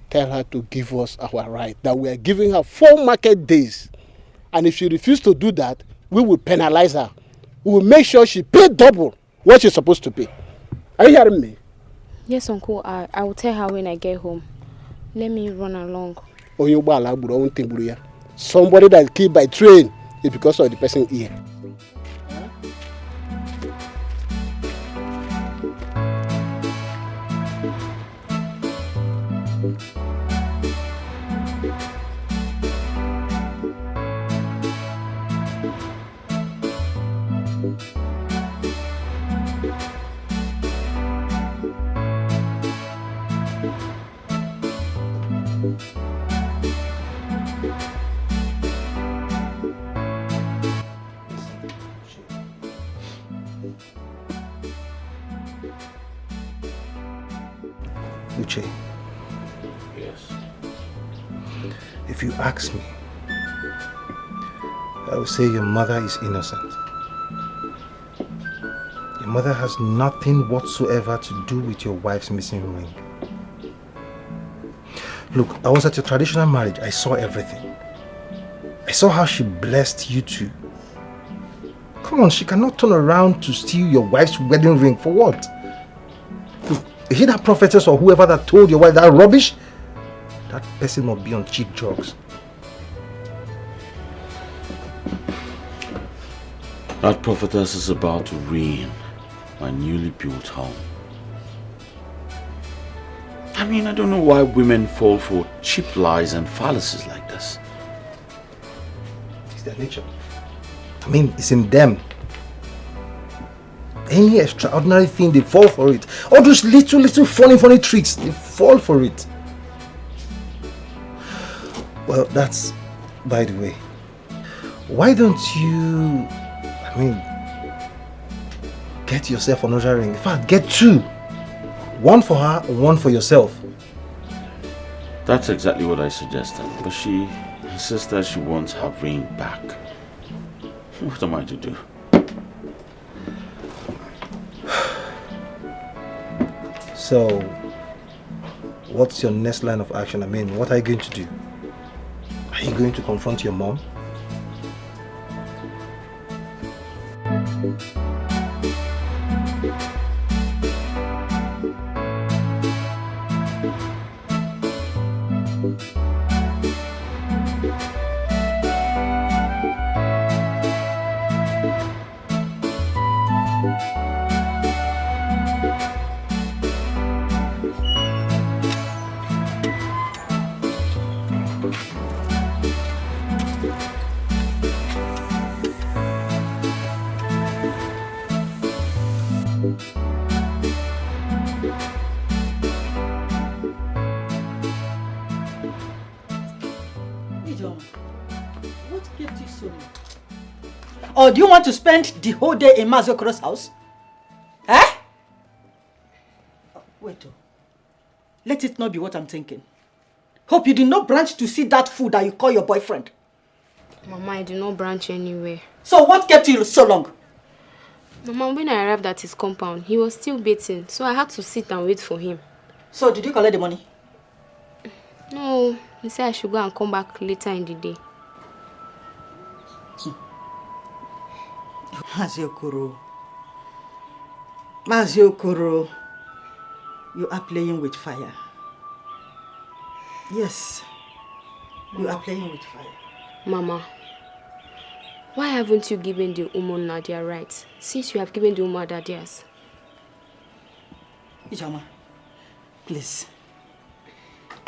tell her to give us our right. That we are giving her 4 market days. And if she refuses to do that, we will penalize her. We will make sure she pays double what she's supposed to pay. Are you hearing me? Yes, Uncle. I will tell her when I get home. Let me run along. Somebody that is killed by train is because of the person here. Uche. Yes. If you ask me, I will say your mother is innocent. Your mother has nothing whatsoever to do with your wife's missing ring. Look, I was at your traditional marriage. I saw everything. I saw how she blessed you two. Come on, she cannot turn around to steal your wife's wedding ring. For what? Is it that prophetess or whoever that told your wife that rubbish? That person must be on cheap drugs. That prophetess is about to ruin my newly built home. I mean, I don't know why women fall for cheap lies and fallacies like this. It's their nature. I mean, it's in them. Any extraordinary thing, they fall for it. All those little funny tricks, they fall for it. Well, that's by the way. Why don't you, get yourself another ring? In fact, get 2. One for her, one for yourself. That's exactly what I suggested. But she insists that she wants her ring back. What am I to do? So, what's your next line of action? What are you going to do? Are you going to confront your mom? Or do you want to spend the whole day in Mazokoro's house? Eh? Wait. Let it not be what I'm thinking. Hope you did not branch to see that fool that you call your boyfriend. Mama, I did not branch anywhere. So what kept you so long? Mama, when I arrived at his compound, he was still bathing, so I had to sit and wait for him. So did you collect the money? No, he said I should go and come back later in the day. Maziokoro, you are playing with fire. Yes, Mama. You are playing with fire. Mama, why haven't you given the Umona their rights, since you have given the Umada theirs? Ijama, please.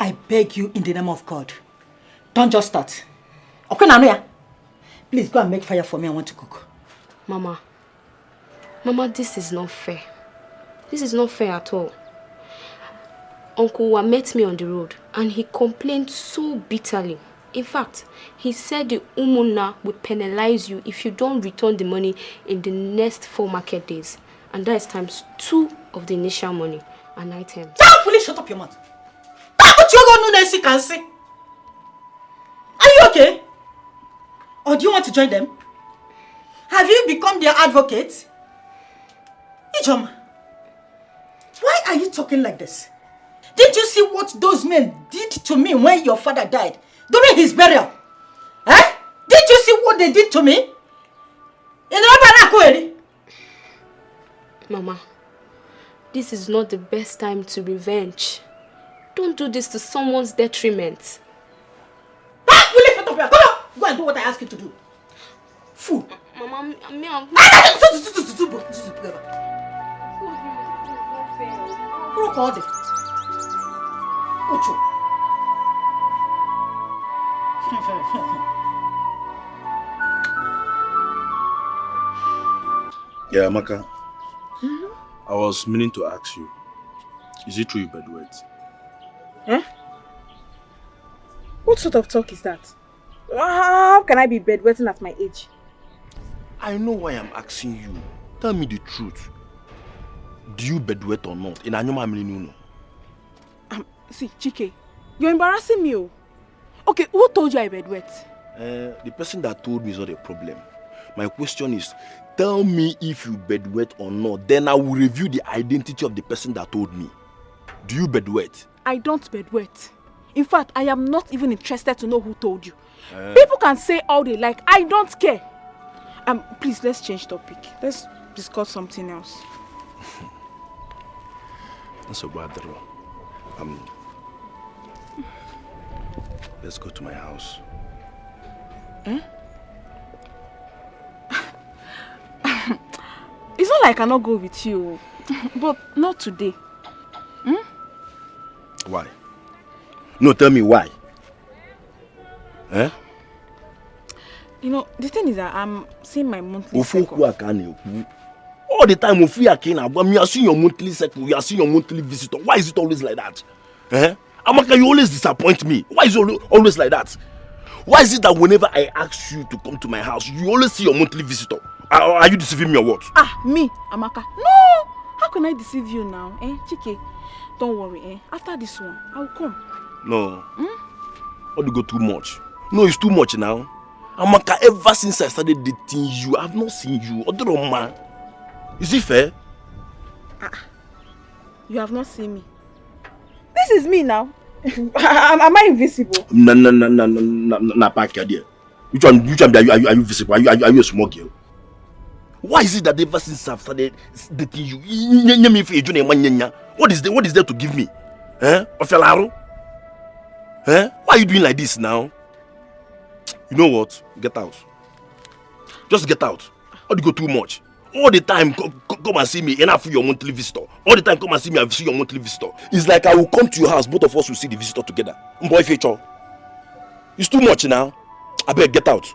I beg you in the name of God. Don't just start. Okay, Nanuya. Please go and make fire for me. I want to cook. Mama, this is not fair. This is not fair at all. Uncle Wa met me on the road and he complained so bitterly. In fact, he said the Umuna would penalize you if you don't return the money in the next 4 market days. And that is times 2 of the initial money and items. Please shut up your mouth. Are you okay? Or do you want to join them? Have you become their advocate? Ijoma, why are you talking like this? Didn't you see what those men did to me when your father died during his burial? Eh? Didn't you see what they did to me? Mama, this is not the best time to revenge. Don't do this to someone's detriment. Come on, go and do what I ask you to do. Fool. Mama, Yeah, Amaka. I was meaning to ask you, is it true you bedwet? Huh? What sort of talk is that? How can I be bedwetting at my age? I know why I'm asking you. Tell me the truth. Do you bedwet or not? In Anyoma Milinuno. See, Chike, you're embarrassing me. Okay, who told you I bedwet? The person that told me is not a problem. My question is, tell me if you bedwet or not. Then I will review the identity of the person that told me. Do you bedwet? I don't bedwet. In fact, I am not even interested to know who told you. People can say all they like. I don't care. Please, let's change topic. Let's discuss something else. That's a bad deal. Let's go to my house. It's not like I cannot go with you, but not today. Why? No, tell me why. Eh? You know, the thing is that I'm seeing my monthly cycle. All the time, you are seeing your monthly cycle, you are seeing your monthly visitor. Why is it always like that? Eh? Amaka, you always disappoint me. Why is it always like that? Why is it that whenever I ask you to come to my house, you always see your monthly visitor? Are you deceiving me or what? Me, Amaka. No! How can I deceive you now? Chike, don't worry. After this one, I will come. No. Or you go too much? No, it's too much now. Amaka, ever since I started dating you, I have not seen you. Odoroma. Is it fair? You have not seen me. This is me now. Am I invisible? No, back here. Which one are you visible? Are you a small girl? Why is it that ever since I've started dating you, what is there to give me? Eh? Ofelaro? Eh? Why are you doing like this now? You know what? Get out. Just get out. Or you go too much. All the time, come and see me, enough for your monthly visitor. All the time, come and see me and see your monthly visitor. It's like I will come to your house, both of us will see the visitor together. Boy, feature. It's too much now. I better get out.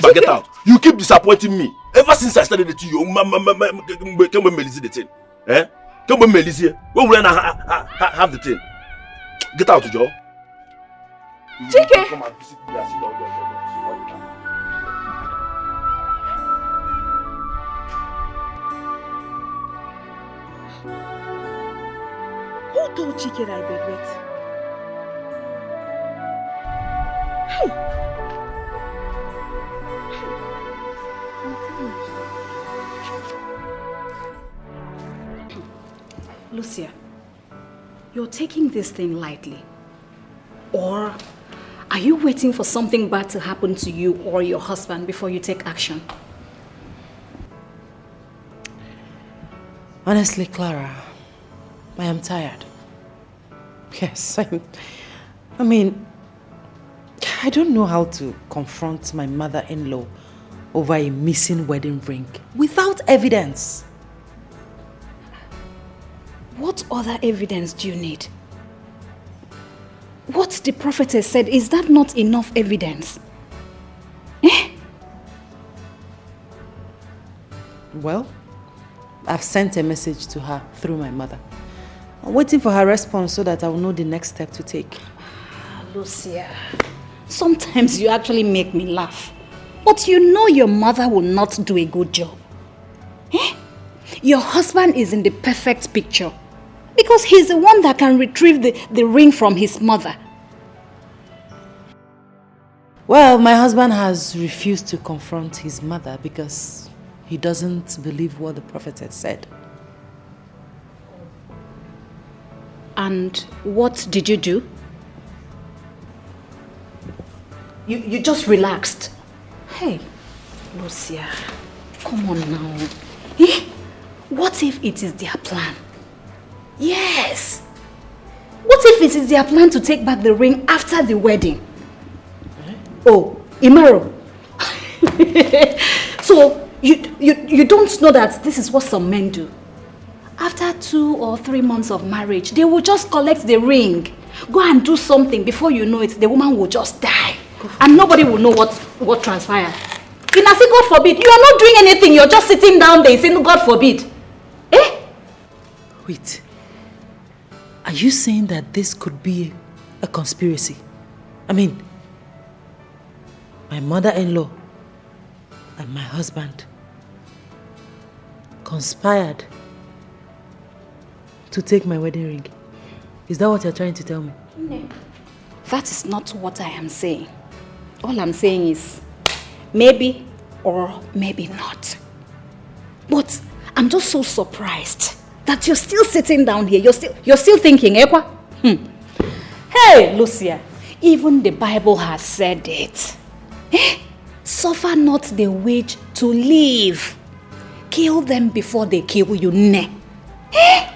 But get out. You keep disappointing me. Ever since I started dating you, can we Melissa the thing? Eh? Can we Melissa? When will I have the thing? Get out, Joe. Chike! Come and visit me and see your Who told Chike that I bedwet? Hey! Lucia, you're taking this thing lightly. Or are you waiting for something bad to happen to you or your husband before you take action? Honestly, Clara, I am tired. Yes, I mean, I don't know how to confront my mother-in-law over a missing wedding ring without evidence. What other evidence do you need? What the prophetess said, is that not enough evidence? Eh? Well, I've sent a message to her through my mother. I'm waiting for her response so that I will know the next step to take. Lucia, sometimes you actually make me laugh. But you know your mother will not do a good job. Eh? Your husband is in the perfect picture. Because he's the one that can retrieve the ring from his mother. Well, my husband has refused to confront his mother because he doesn't believe what the prophet has said. And what did you do? You just relaxed. Hey, Lucia, come on now. Eh? What if it is their plan? Yes. What if it is their plan to take back the ring after the wedding? Oh, Imaro. So you don't know that this is what some men do. After 2 or 3 months of marriage, they will just collect the ring. Go and do something. Before you know it, the woman will just die. And nobody will know what transpired. Inasi, God forbid. You are not doing anything. You're just sitting down there saying, God forbid. Eh? Wait. Are you saying that this could be a conspiracy? I mean, my mother-in-law and my husband conspired to take my wedding ring. Is that what you're trying to tell me? No. That is not what I am saying. All I'm saying is maybe or maybe not. But I'm just so surprised that you're still sitting down here. You're still thinking, Ekwa? Hey, Lucia, even the Bible has said it. Eh? Suffer not the witch to live. Kill them before they kill you. Ne. Eh?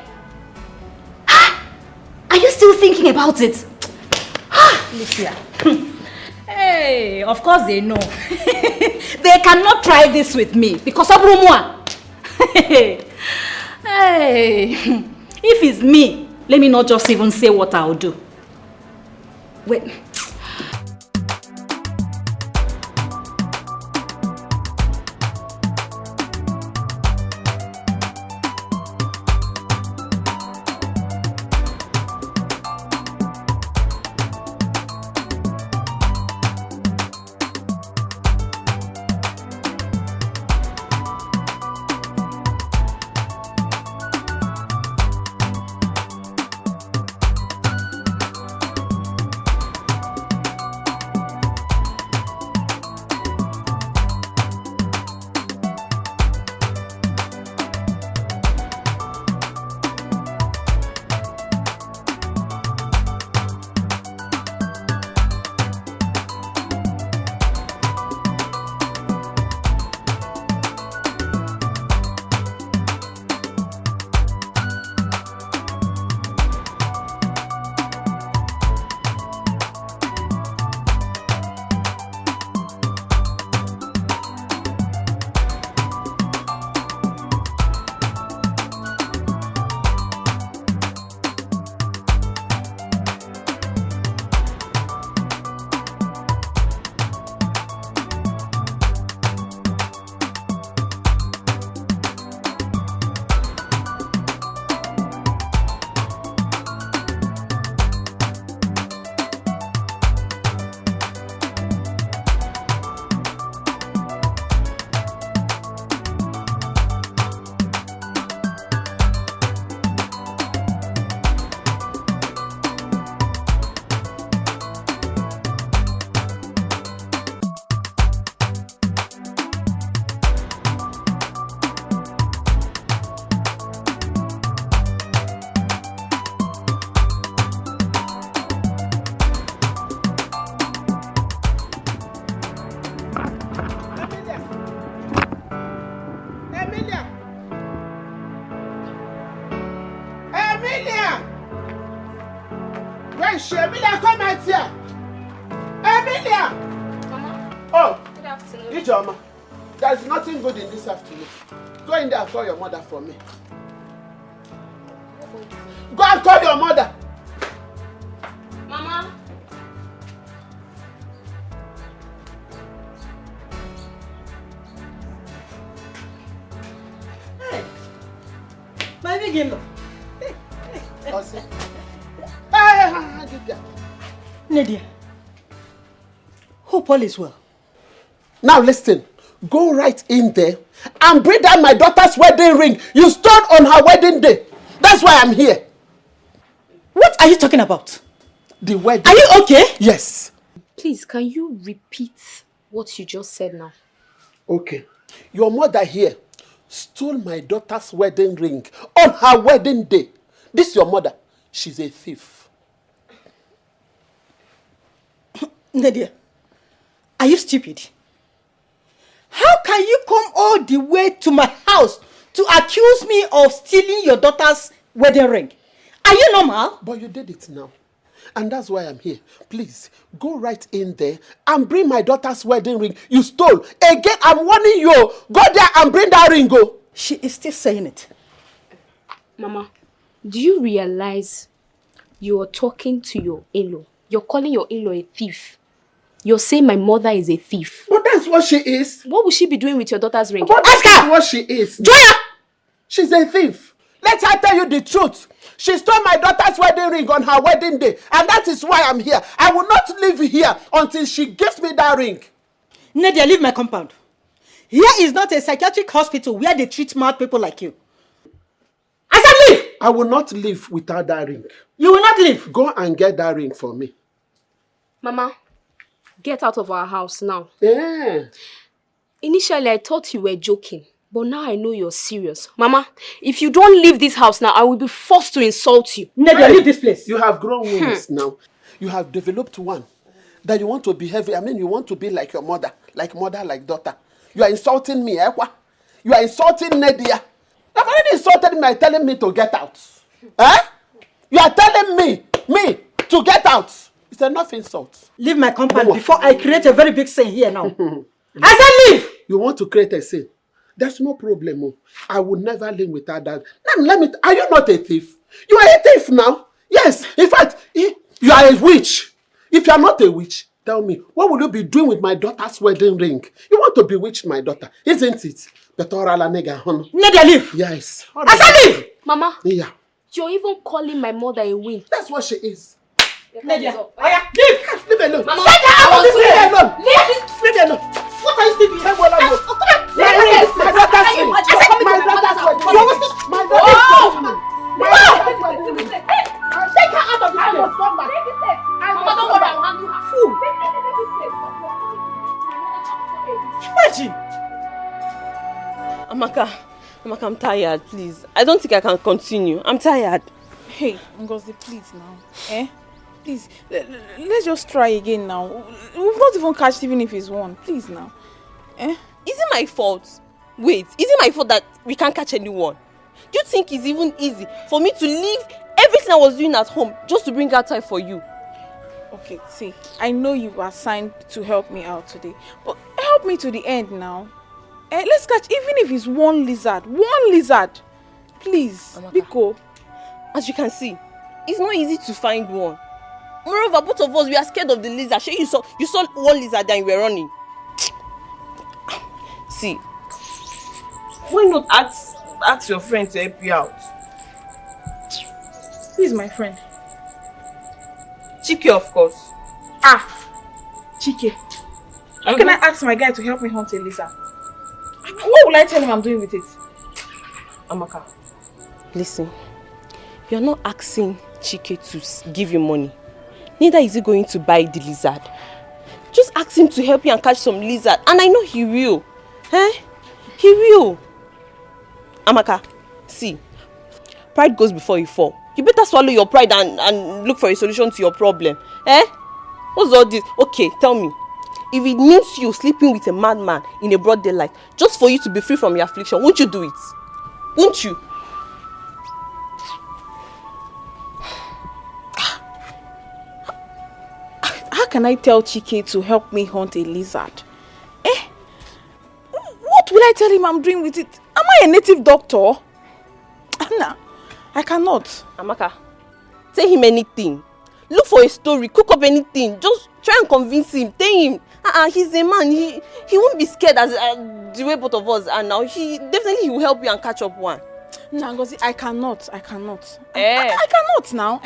Are you still thinking about it? Lucia. Hey, of course they know. They cannot try this with me because of Rumwa. Hey, if it's me, Let me not just even say what I'll do. Wait. Emilia, come out here. Emilia! Mama. Oh. Good afternoon. Ijoma, there's nothing good in this afternoon. Go in there and call your mother for me. Go and call your mother. Mama. Hey. My big in-law. Nadia, hope all is well. Now listen, go right in there and bring down my daughter's wedding ring you stole on her wedding day. That's why I'm here. What are you talking about? The wedding. Are you okay? Yes. Please, can you repeat what you just said now? Okay. Your mother here stole my daughter's wedding ring on her wedding day. This your mother. She's a thief. Nadia, are you stupid? How can you come all the way to my house to accuse me of stealing your daughter's wedding ring? Are you normal? But you did it now. And that's why I'm here. Please, go right in there and bring my daughter's wedding ring you stole. Again, I'm warning you. Go there and bring that ring. Go. She is still saying it. Mama, do you realize you are talking to your in-law? You're calling your in-law a thief. You're saying my mother is a thief. But that's what she is. What will she be doing with your daughter's ring? But ask her what she is. Joya! She's a thief. Let her tell you the truth. She stole my daughter's wedding ring on her wedding day. And that is why I'm here. I will not leave here until she gives me that ring. Nadia, leave my compound. Here is not a psychiatric hospital where they treat mad people like you. I said leave! I will not leave without that ring. You will not leave. Go and get that ring for me. Mama, get out of our house now. Yeah. Initially, I thought you were joking. But now I know you're serious. Mama, if you don't leave this house now, I will be forced to insult you. Nadia, leave this place. You have grown wings now. You have developed one. That you want to behave, you want to be like your mother. Like mother, like daughter. You are insulting me, eh? You are insulting Nadia. You've already insulted me by telling me to get out. Eh? You are telling me to get out. It's enough insult. Leave my compound before I create a very big scene here now. I said leave! You want to create a scene? There's no problem. I will never live without that. Now, are you not a thief? You are a thief now. Yes, in fact, you are a witch. If you are not a witch, tell me, what will you be doing with my daughter's wedding ring? You want to bewitch my daughter, isn't it? But oral nigga, honey. Nadia, leave. Yes. I said leave. Mama. Yeah. You're even calling my mother a witch. That's what she is. Nadia, leave. Leave alone. Mama, Send her out of this leave room. alone. Leave alone. What are you still doing? My daughter's ring. My daughter's wedding. My daughter's wedding. Take her out of this place. Mama, don't worry, I'll handle her. Fool. Imagine. Amaka, I'm tired, please. I don't think I can continue. I'm tired. Hey, Ngozi, please now. Please, let's just try again now. We've not even catched even if it's one. Please now. Is it my fault? Wait, is it my fault that we can't catch anyone? Do you think it's even easy for me to leave everything I was doing at home just to bring out time for you? Okay, see, I know you were assigned to help me out today, but help me to the end now. Let's catch even if it's one lizard. One lizard. Please, Biko. As you can see, it's not easy to find one. Moreover, both of us, we are scared of the lizard. You saw one lizard and you were running. See, why not ask your friend to help you out? Who is my friend? Chike, of course. Chike. How can I ask my guy to help me hunt a lizard? What will I tell him I'm doing with it? Amaka, listen. You're not asking Chike to give you money. Neither is he going to buy the lizard. Just ask him to help you and catch some lizard. And I know he will. He will. Amaka, see. Pride goes before you fall. You better swallow your pride and look for a solution to your problem. What's all this? Okay, tell me. If it means you sleeping with a madman in a broad daylight, just for you to be free from your affliction, won't you do it? Won't you? How can I tell Chike to help me hunt a lizard? What will I tell him I'm doing with it? Am I a native doctor? Anna, I cannot. Amaka, tell him anything. Look for a story, cook up anything. Just try and convince him. Tell him. He's a man. He won't be scared as the way both of us are now. He will help you and catch up one. Ngozi, I cannot. I cannot now.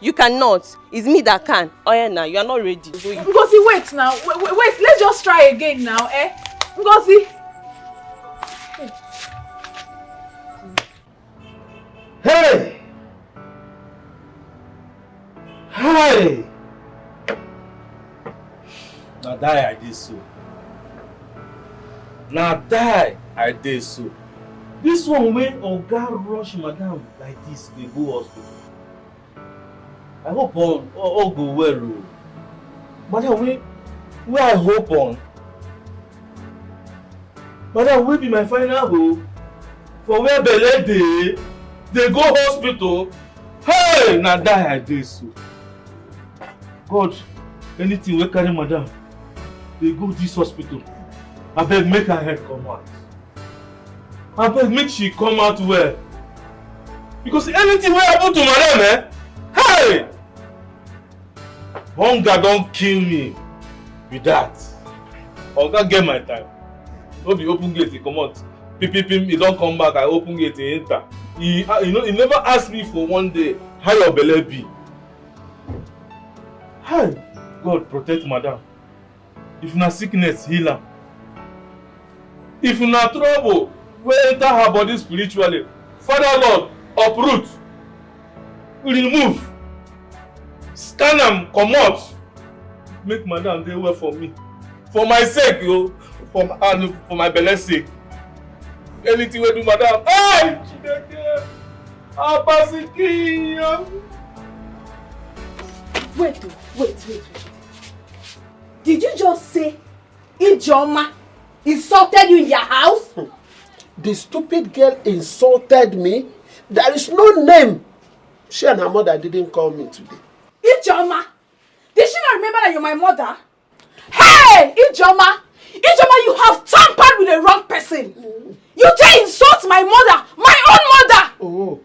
You cannot. It's me that can. Oh yeah, now you are not ready. Ngozi, wait now. Wait. Let's just try again now. Ngozi. Hey! Hey! Now die I did so. This one when Oga rush madam like this, they go hospital. I hope all go well. Madam, where I hope on. Madam, will be my final hope. For where belle they go hospital. Hey! Now die I did so. God, anything we carry madam, they go this hospital. I beg make her head come out. I beg make she come out well. Because anything will happen to madam, hey! Hunger don't kill me. With that, Oga get my time. No be open gate, he come out. He don't come back, I open gate, he enter. He never asked me for one day how your belly be. Hey, God protect madam. If na sickness, heal her. If na trouble, we enter her body spiritually. Father Lord, uproot, remove, scan am, comot. Make madam dey well for me. For my sake, for my belly sake. Anything we do, madam. Hey! Chineke! Abasiki! Wait. Did you just say Ijoma insulted you in your house? The stupid girl insulted me. There is no name. She and her mother didn't call me today. Ijoma? Did she not remember that you're my mother? Hey, Ijoma! Ijoma, you have tampered with the wrong person. You dare insult my mother, my own mother. Oh.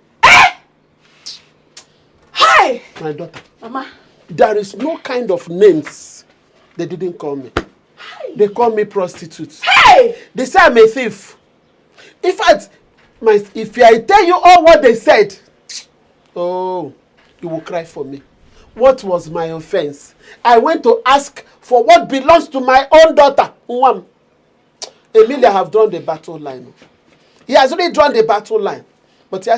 My daughter. Mama. There is no kind of names they didn't call me. Hey. They call me prostitute. Hey! They say I'm a thief. In fact, if I tell you all what they said, oh, you will cry for me. What was my offense? I went to ask for what belongs to my own daughter. Emilia have drawn the battle line. He has already drawn the battle line. But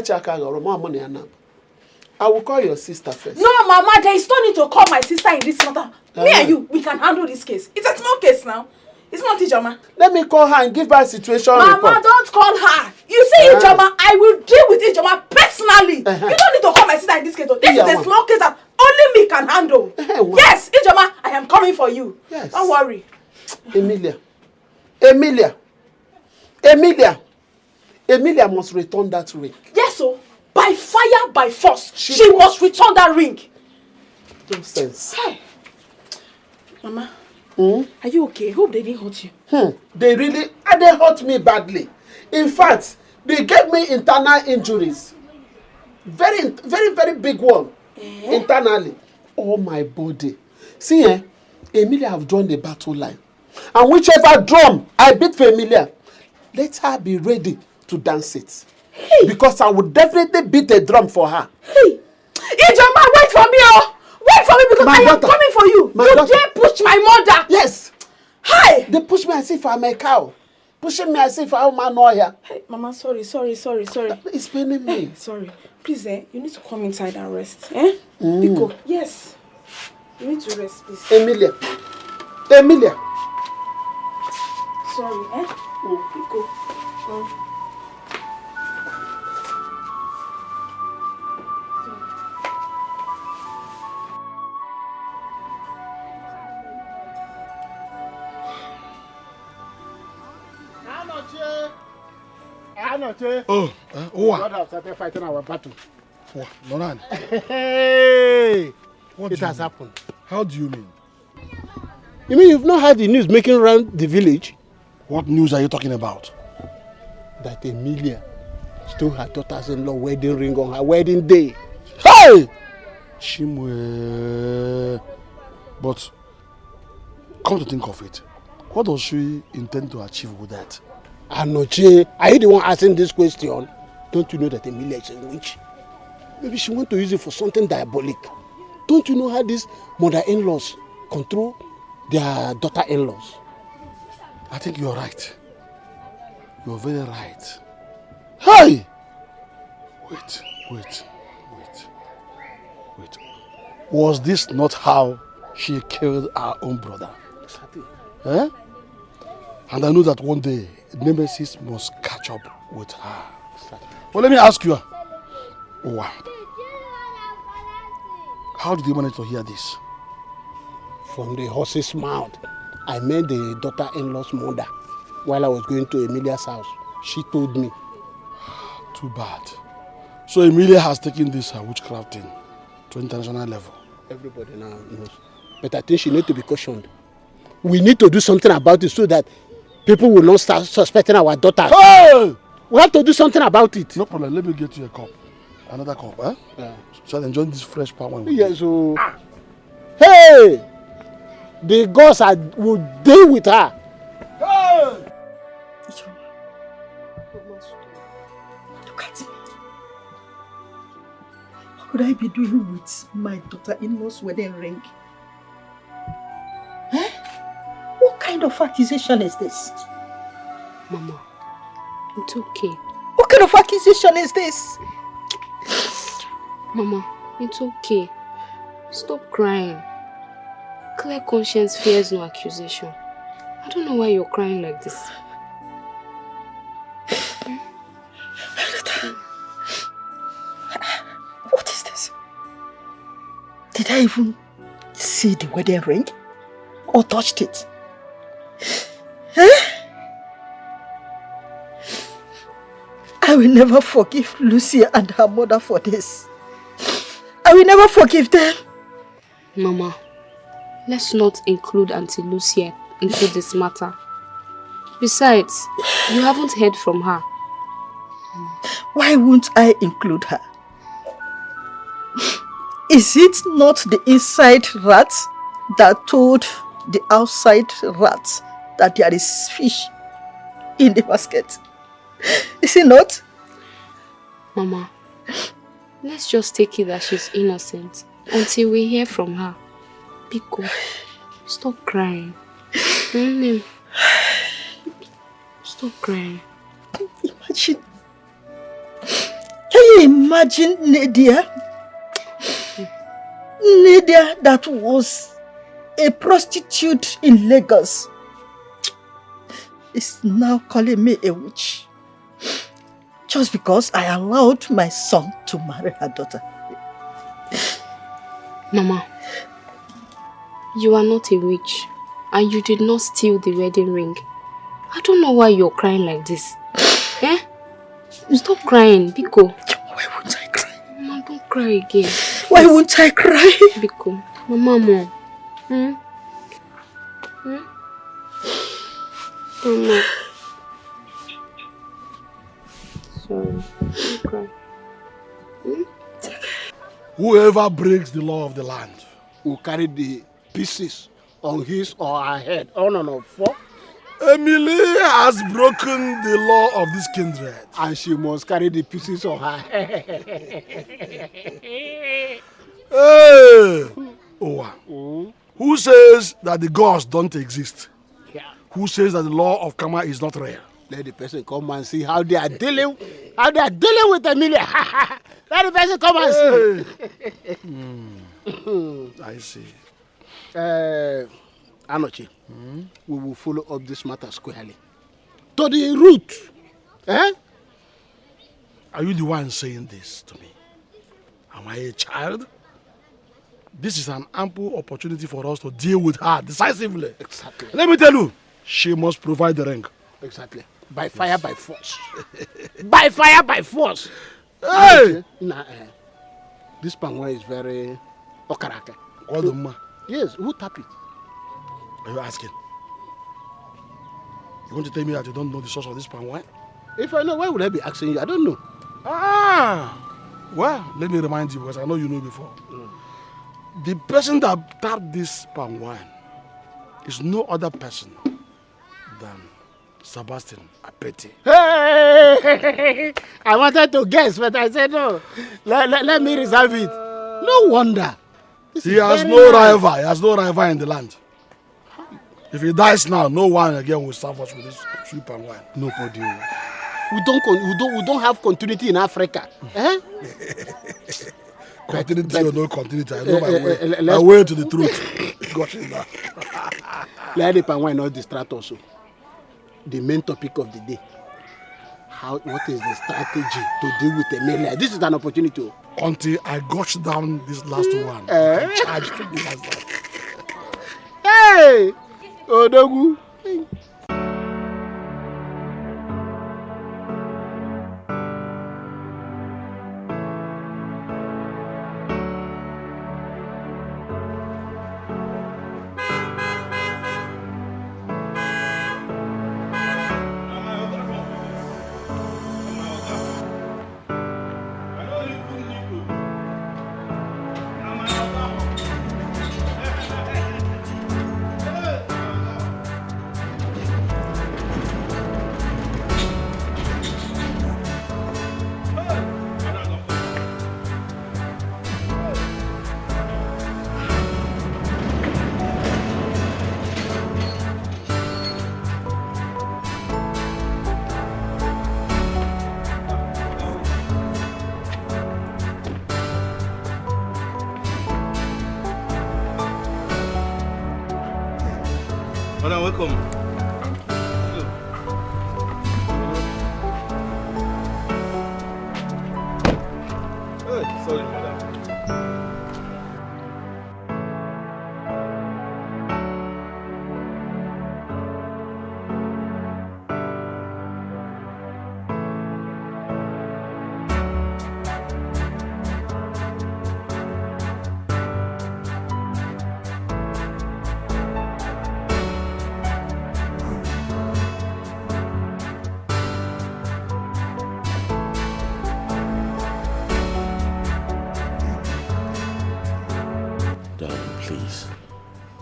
I will call your sister first. No, Mama, there is no need to call my sister in this matter. Me and you, we can handle this case. It's a small case now. It's not Ijoma. Let me call her and give her a situation report. Mama, don't call her. You see Ijoma, I will deal with Ijoma personally. You don't need to call my sister in this case. This is a small case that only me can handle. Yes, Ijoma, I am coming for you. Yes. Don't worry. Emilia must return that ring. Yes, so by fire, by force, she must return that ring. Nonsense. Hey. Mama, are you okay? I hope they didn't hurt you. They hurt me badly. In fact, they gave me internal injuries. Very, very, very big one. Internally. All my body. See, Emilia have drawn the battle line. And whichever drum I beat for Emilia, let her be ready to dance it. Hey. Because I would definitely beat a drum for her. Hey, Ijoma, wait for me, oh! Wait for me because I am coming for you. You dare push my mother? Yes. Hey! They push me as if I'm a cow. Pushing me as if I'm a lawyer. Hey, Mama, sorry. It's paining me. Hey, sorry. Please, you need to come inside and rest. Pico, yes. You need to rest, please. Emilia. Sorry, Pico. Oh, God have started fighting our battle. Noran. Hey! What it has happened. How do you mean? You mean you've not heard the news making around the village? What news are you talking about? That Emilia stole her daughter's-in-law wedding ring on her wedding day. Hey! Chimwe. But, come to think of it, what does she intend to achieve with that? Anoche, are you the one asking this question? Don't you know that Emilia is a witch? Maybe she wants to use it for something diabolic. Don't you know how these mother-in-laws control their daughter-in-laws? I think you're right. You're very right. Hey! Wait. Was this not how she killed her own brother? Exactly. Eh? And I know that one day, Nemesis must catch up with her. Exactly. Well, let me ask you. How did you manage to hear this? From the horse's mouth. I met the daughter-in-law's mother while I was going to Emilia's house. She told me. Too bad. So Emilia has taken this witchcrafting to international level. Everybody now knows. But I think she needs to be cautioned. We need to do something about it so that people will not start suspecting our daughter. Hey! We have to do something about it. No problem. Let me get you a cup. Another cup, eh? Yeah. So I enjoy this fresh palm wine. Yes, so... Hey! The gods will deal with her. Hey! Look at me. What could I be doing with my daughter-in-law's wedding ring? What kind of accusation is this? Mama, it's okay. What kind of accusation is this? Mama, it's okay. Stop crying. Clear conscience fears no accusation. I don't know why you're crying like this. What is this? Did I even see the wedding ring? Or touched it? I will never forgive Lucia and her mother for this. I will never forgive them. Mama, let's not include Auntie Lucia into this matter. Besides, you haven't heard from her. Why won't I include her? Is it not the inside rat that told the outside rat that there is fish in the basket? Is it not? Mama, let's just take it that she's innocent until we hear from her. Biko, stop crying. Stop crying. Imagine. Can you imagine Nadia? Nadia that was a prostitute in Lagos is now calling me a witch. Just because I allowed my son to marry her daughter. Mama, you are not a witch and you did not steal the wedding ring. I don't know why you're crying like this. Eh? Stop crying, Biko. Why won't I cry? Mama, don't cry again. Why won't I cry? Biko, Mama. Mama. Sorry. Don't cry. Whoever breaks the law of the land will carry the pieces on his or her head. Oh, no, 4. Emily has broken the law of this kindred. And she must carry the pieces on her head. Hey! Who says that the gods don't exist? Yeah. Who says that the law of karma is not real? Let the person come and see how they are dealing with Emilia. Let the person come and see. I see. Anochi, we will follow up this matter squarely. To the root. Eh? Are you the one saying this to me? Am I a child? This is an ample opportunity for us to deal with her decisively. Exactly. Let me tell you, she must provide the ring. Exactly. By fire, by force. By fire, by force. Hey! This pangwa is very okarake. Yes, who tap it? Are you asking? You want to tell me that you don't know the source of this palm wine? If I know, why would I be asking you? I don't know. Well, let me remind you, because I know you know before. The person that tapped this palm wine is no other person than Sebastian Apeti. Hey! I wanted to guess, but I said no. Let me reserve it. No wonder. He has no rival. He has no rival in the land. If he dies now, no one again will serve us with this sweet palm wine. Nobody. We don't have continuity in Africa. Eh? Continuity or no continuity, I know my way. My way to the truth. Gosh, Let the palm wine not distract also. The main topic of the day. What is the strategy to deal with Emilia? This is an opportunity. Until I gush down this last one. Charge to the last one. Hey! Odogu.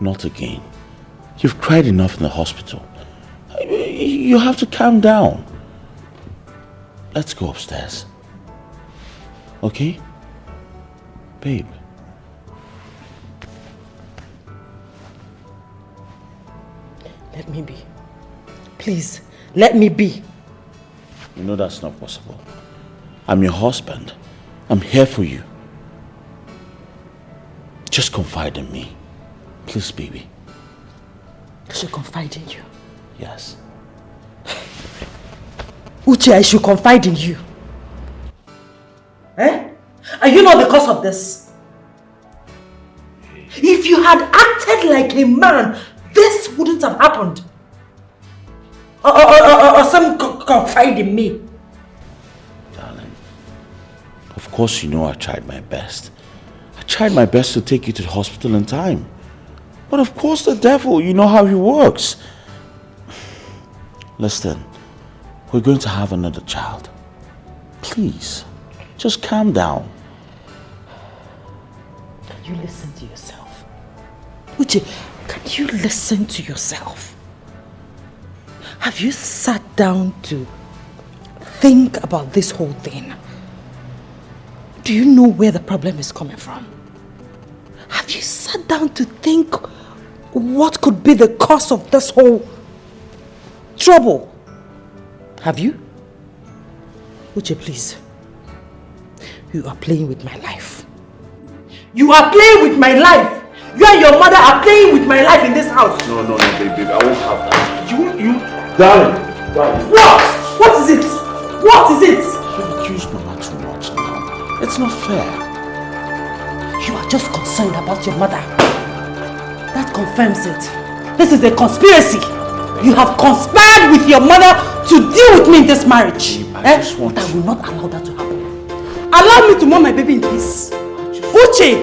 Not again. You've cried enough in the hospital. You have to calm down. Let's go upstairs. Okay? Babe. Let me be. Please, let me be. You know that's not possible. I'm your husband. I'm here for you. Just confide in me. Please, baby. I should confide in you. Yes. Uche, I should confide in you. Eh? Are you not the cause of this? If you had acted like a man, this wouldn't have happened. Or some confide in me. Darling, of course you know I tried my best. I tried my best to take you to the hospital in time. But of course the devil, you know how he works. Listen, we're going to have another child. Please, just calm down. Can you listen to yourself? Uche, can you listen to yourself? Have you sat down to think about this whole thing? Do you know where the problem is coming from? Have you sat down to think what could be the cause of this whole trouble? Have you? Uche, please. You are playing with my life. You are playing with my life. You and your mother are playing with my life in this house. No, baby, I won't have that. You, darling. What? What is it? What is it? You accuse Mama too much now. It's not fair. You are just concerned about your mother. That confirms it. This is a conspiracy. You have conspired with your mother to deal with me in this marriage. I just want but I will not allow that to happen. Allow me to mourn my baby in peace. Uche,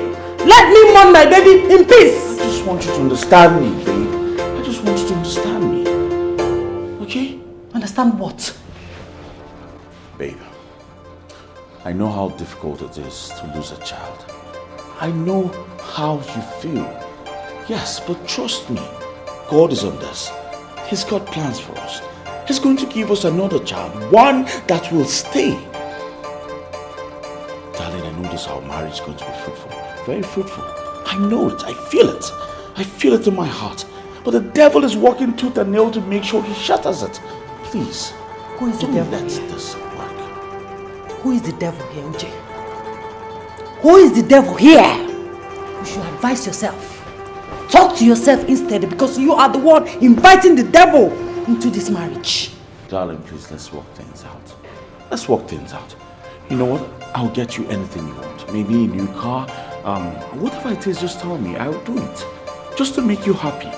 let me mourn my baby in peace. I just want you to understand me, babe. I just want you to understand me. Okay? Understand what? Babe, I know how difficult it is to lose a child. I know how you feel. Yes, but trust me, God is on this. He's got plans for us. He's going to give us another child, one that will stay. Darling, I know this our marriage is going to be fruitful. Very fruitful. I know it. I feel it. I feel it in my heart. But the devil is working tooth and nail to make sure he shatters it. Please. Who is the devil? Let this work. Who is the devil here, Uche? Who is the devil here? You should advise yourself. Talk to yourself instead, because you are the one inviting the devil into this marriage. Darling, please, let's work things out. Let's work things out. You know what? I'll get you anything you want. Maybe a new car. Whatever it is, just tell me. I'll do it. Just to make you happy.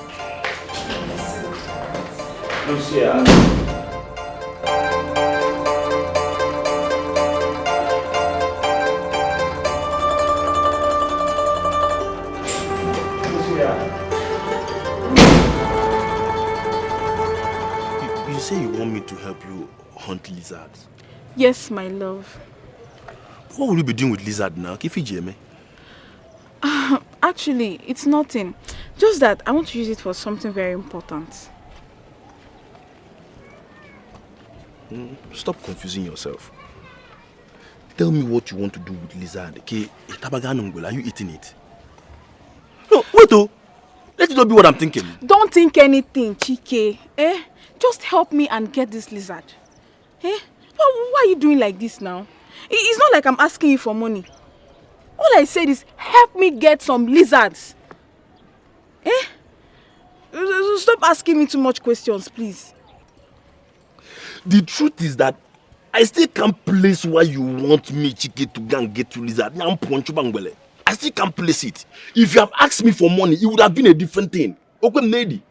Lucia. You say you want me to help you hunt lizards? Yes, my love. What will you be doing with lizard now? Eve-Chizzy? Actually, it's nothing. Just that I want to use it for something very important. Stop confusing yourself. Tell me what you want to do with lizard. Okay, are you eating it? No, wait oh. Let it not be what I'm thinking. Don't think anything, Chike. Eh? Just help me and get this lizard. Eh? Why are you doing like this now? It's not like I'm asking you for money. All I said is help me get some lizards. Eh? Stop asking me too much questions, please. The truth is that I still can't place why you want me, Chike, to go and get you lizard. I still can't place it. If you have asked me for money, it would have been a different thing. Okay, Nady,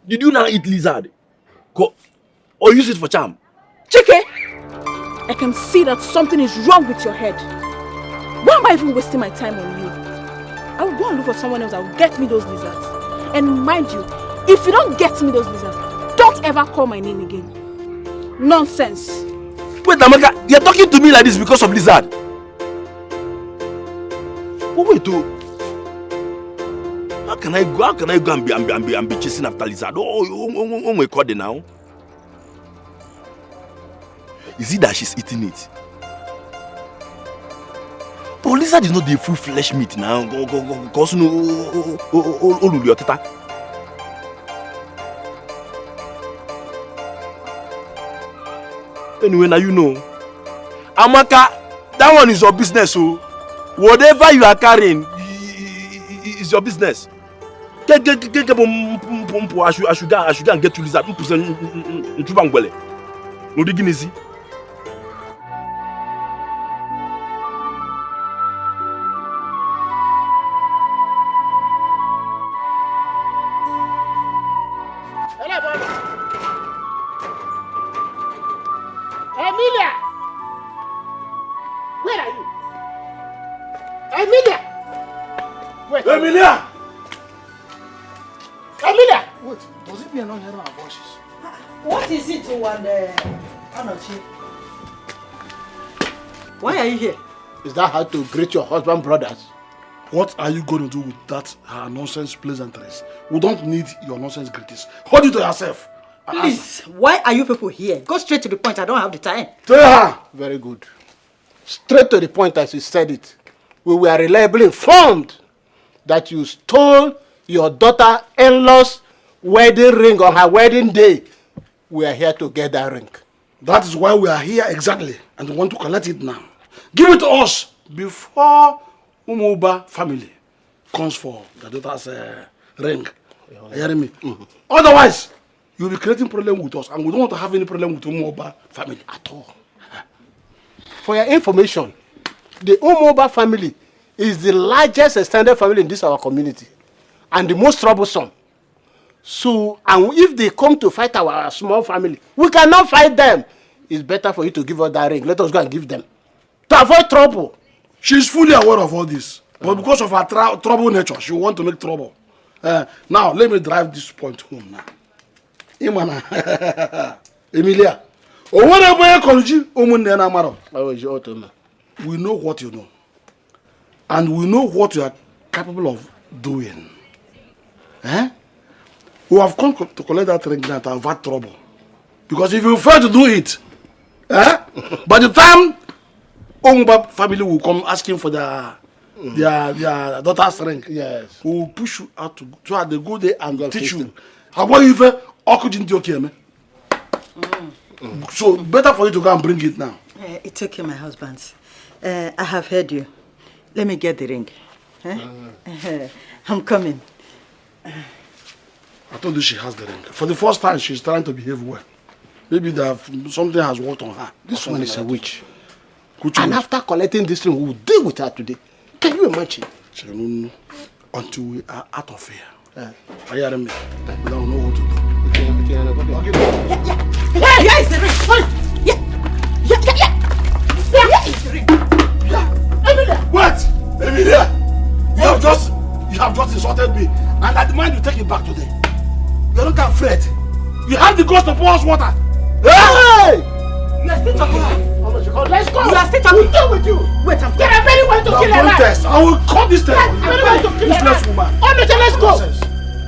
did you now eat lizard? Or use it for charm? Chike, I can see that something is wrong with your head. Why am I even wasting my time on you? I will go and look for someone else that will get me those lizards. And mind you, if you don't get me those lizards, don't ever call my name again. Nonsense. Wait, Amaka, you're talking to me like this because of lizard? Oh, wait, oh. can I go and be chasing after lizard? Oh my God now. Is it that she's eating it? But lizard is not the full flesh meat now. Cause no anyway, now you know. Amaka, that one is your business, so whatever you are carrying is your business. I should get to lizard. No digging easy. Emilia! Where are you? Emilia! Wait. Emilia! Emilia! Wait, does it mean I'm not hearing our voices? What is it, Alichi? Why are you here? Is that how to greet your husband, brothers? What are you going to do with that nonsense pleasantries? We don't need your nonsense greetings. Hold it to yourself. Please, why are you people here? Go straight to the point. I don't have the time. Very good. Straight to the point as you said it. We were reliably informed that you stole your daughter-in-law's wedding ring on her wedding day. We are here to get that ring. That is why we are here exactly, and we want to collect it now. Give it to us before Umuba family comes for the daughter's ring. You hear me? Otherwise, you'll be creating problem with us, and we don't want to have any problem with Umuba family at all. For your information, the Umuba family is the largest extended family in this our community, and the most troublesome. So, and if they come to fight our small family, we cannot fight them. It's better for you to give us that ring. Let us go and give them. To avoid trouble. She's fully aware of all this. But because of her trouble nature, she want to make trouble. Now, let me drive this point home now. Imana. Emilia. We know what you know. And we know what you are capable of doing. We have come to collect that ring now to avoid trouble. Because if you fail to do it, by the time Omba family will come asking for their daughter's ring, yes, we will push you out to so they go there and teach you. How about if so better for you to go and bring it now. It's okay, my husband. I have heard you. Let me get the ring. I'm coming. I told you she has the ring. For the first time, she's trying to behave well. Maybe something has worked on her. This one is a witch. And after collecting this ring, we will deal with her today. Can you imagine? Until we are out of here. Are you hearing me? We don't know what to do. Here is the ring. Here is the ring. Emilia! What? Emilia! You have just insulted me. And I demand you take it back today. You're not afraid. You have the guts to pour us water. Hey! You are still talking. Let's go. You are still talking. We'll deal with you. Wait, I'm There are many ways to kill a man. I will cut this test. Useless woman. Let's go.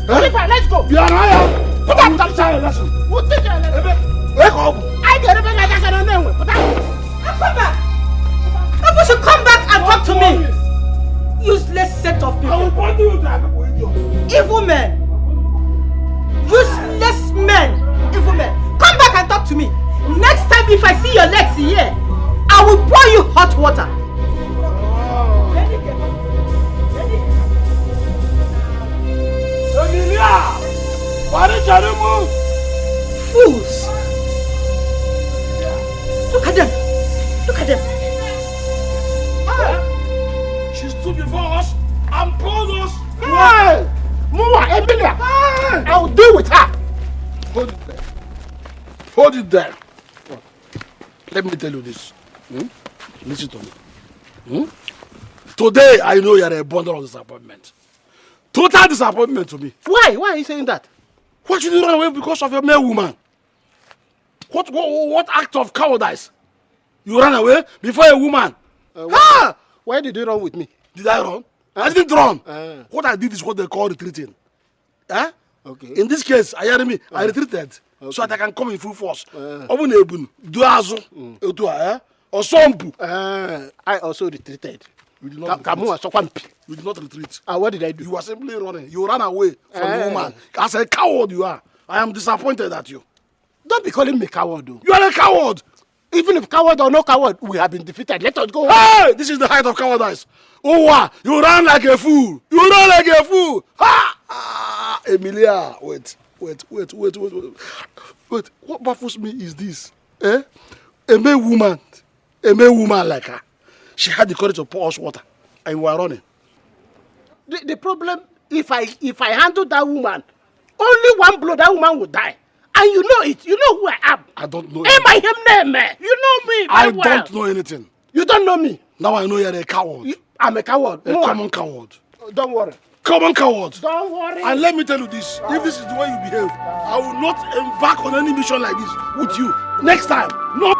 Let's go. You are not. Put up some time. We'll take your lesson. Wake up. I get it back. I can't know. Put up. Come back. You should come back and talk to me. Useless set of people. I will point you to evil men. Useless men. Evil men. Come back and talk to me. Next time if I see your legs here, I will pour you hot water. Fools. Look at them. Look at them. She stood before us and poured us. Hey! Mama, Emilia! I'll deal with her. Hold it there. Hold it there. Let me tell you this. Listen to me. Today, I know you are a bundle of disappointment. Total disappointment to me. Why? Why are you saying that? Why should you run away because of a male woman? What act of cowardice? You ran away before a woman. Why did you run with me? Did I run? I didn't run. What I did is what they call retreating. Eh? Okay. In this case, I hear me. I retreated so that I can come in full force. Open ebun, do azu, or sompu. I also retreated. You did not retreat. You did not retreat. What did I do? You were simply running. You ran away from the woman. As a coward you are. I am disappointed at you. Don't be calling me coward, though. You are a coward. Even if coward or no coward, we have been defeated. Let us go. Hey, this is the height of cowardice. Oh, wow. You ran like a fool. You ran like a fool. Ha! Ah, Emilia, wait. What baffles me is this. A male woman like her, she had the courage to pour us water, and we were running. The problem, if I handle that woman, only one blow, that woman will die. And you know it. You know who I am. I don't know. Am I him name? You know me very well. I don't know anything. You don't know me. Now I know you're a coward. I'm a coward. A common coward. Don't worry. Common coward. Don't worry. And let me tell you this. If this is the way you behave, I will not embark on any mission like this with you. Next time. No.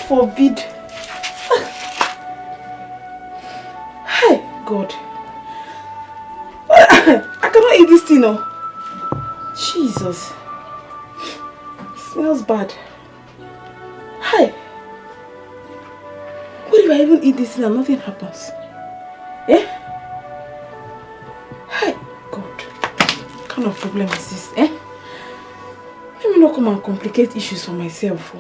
Forbid. Hey, God. I cannot eat this thing, no. Jesus. It smells bad. Hey. What if I even eat this thing and nothing happens? Eh? Hey, God. What kind of problem is this, eh? Let me not come and complicate issues for myself.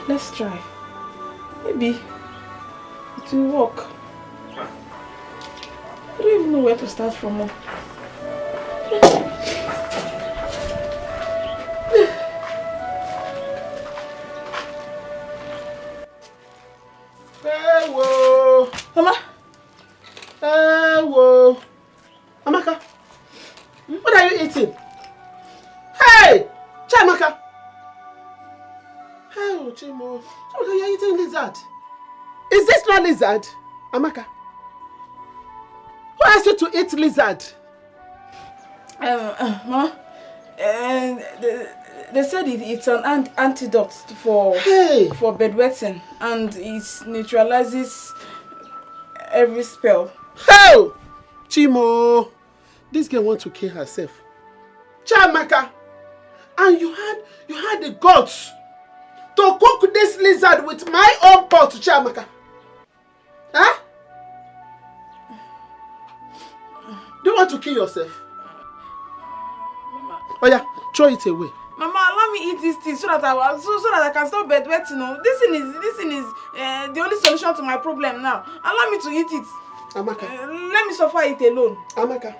Let's try. Maybe it will work. I don't even know where to start from. Hello. Mama. Hello. Amaka. What are you eating? Hey! Chamaka. Oh, Chimo. Chamaka, you're eating lizard. Is this not lizard? Amaka. Who asked you to eat lizard? Ma, they said it's an antidote for bedwetting, and it neutralizes every spell. Oh, Chimo, this girl wants to kill herself. Chamaka, and you had the guts to cook this lizard with my own pot, Chamaka. Huh? Do you want to kill yourself? Oh yeah, throw it away. Mama, allow me eat this thing so that I can stop bedwetting. This thing is the only solution to my problem now. Allow me to eat it. Amaka, let me suffer it alone. Amaka,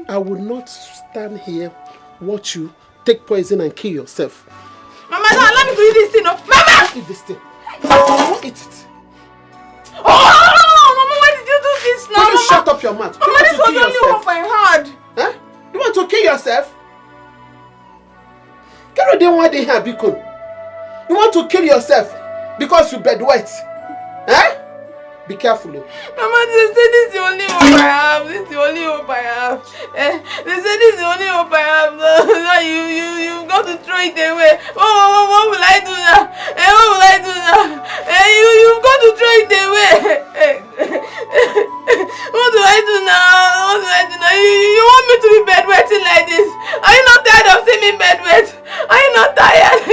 I will not stand here, watch you take poison and kill yourself. Mama, no, allow me to eat this thing. No. Mama! Eat this thing. Don't eat it. Oh, Mama, why did you do this now? Will you shut up your mouth? Mama, this was only what I had. Huh? You want to kill yourself? You want to kill yourself because you bedwet? Eh? Be careful. Mama, they say this is the only hope I have. This is the only hope I have. They say this is the only hope I have. No, you've got to throw it away. What will I do now? What will I do now? You've got to throw it away. What do I do now? What do I do now? You want me to be bedwetting like this? Are you not tired of seeing me bedwet? Are you not tired?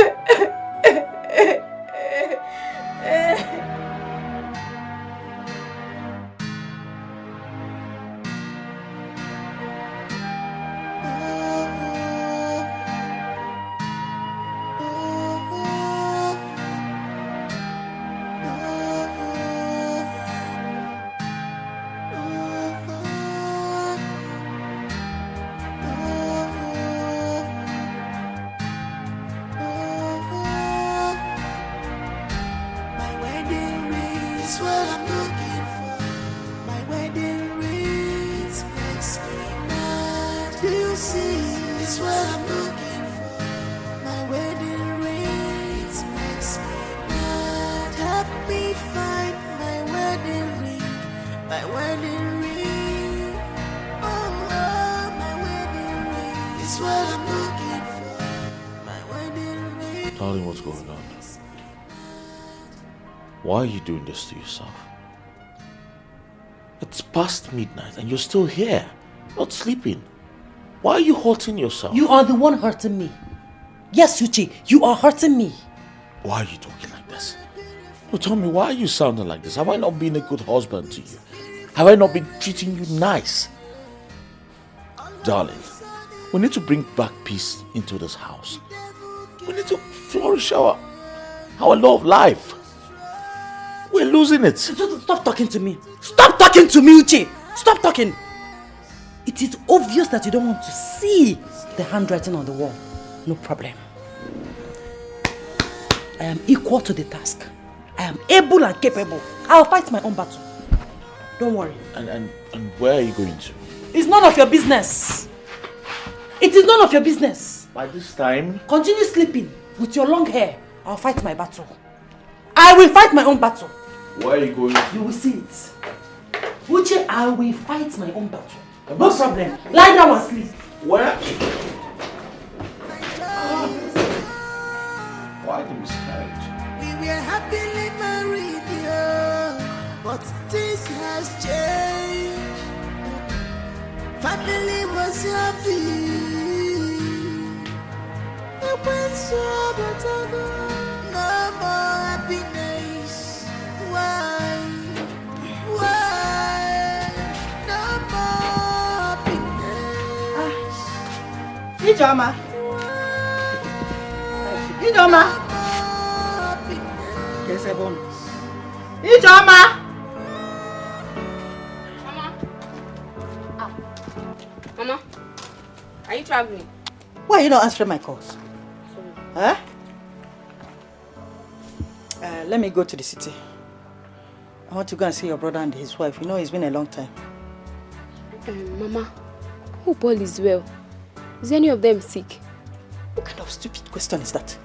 Darling, what's going on? Why are you doing this to yourself? It's past midnight and you're still here, not sleeping. Why are you hurting yourself? You are the one hurting me. Yes, Uche, you are hurting me. Why are you talking like this? No, tell me, why are you sounding like this? Have I not been a good husband to you? Have I not been treating you nice? Darling, we need to bring back peace into this house. We need to flourish our love life. We're losing it. Stop talking to me. Stop talking to me, Uche. Stop talking. It is obvious that you don't want to see the handwriting on the wall. No problem. I am equal to the task. I am able and capable. I'll fight my own battle. Don't worry. And where are you going to? It's none of your business. It is none of your business. By this time... Continue sleeping with your long hair. I'll fight my battle. I will fight my own battle. Where are you going to? You will see it. Uche, I will fight my own battle. No problem. Lie down and sleep. Where? Why the miscarriage? We were happily married, yeah, but this has changed. Family was happy. It went so better. No more happiness. Why? No more happiness. Ijoma. Ijoma. Yes, Ebon. Ijoma. Mama, are you traveling? Why are you not answering my calls? Huh? Let me go to the city. I want to go and see your brother and his wife. You know, it's been a long time. Mama, hope all is well. Is any of them sick? What kind of stupid question is that?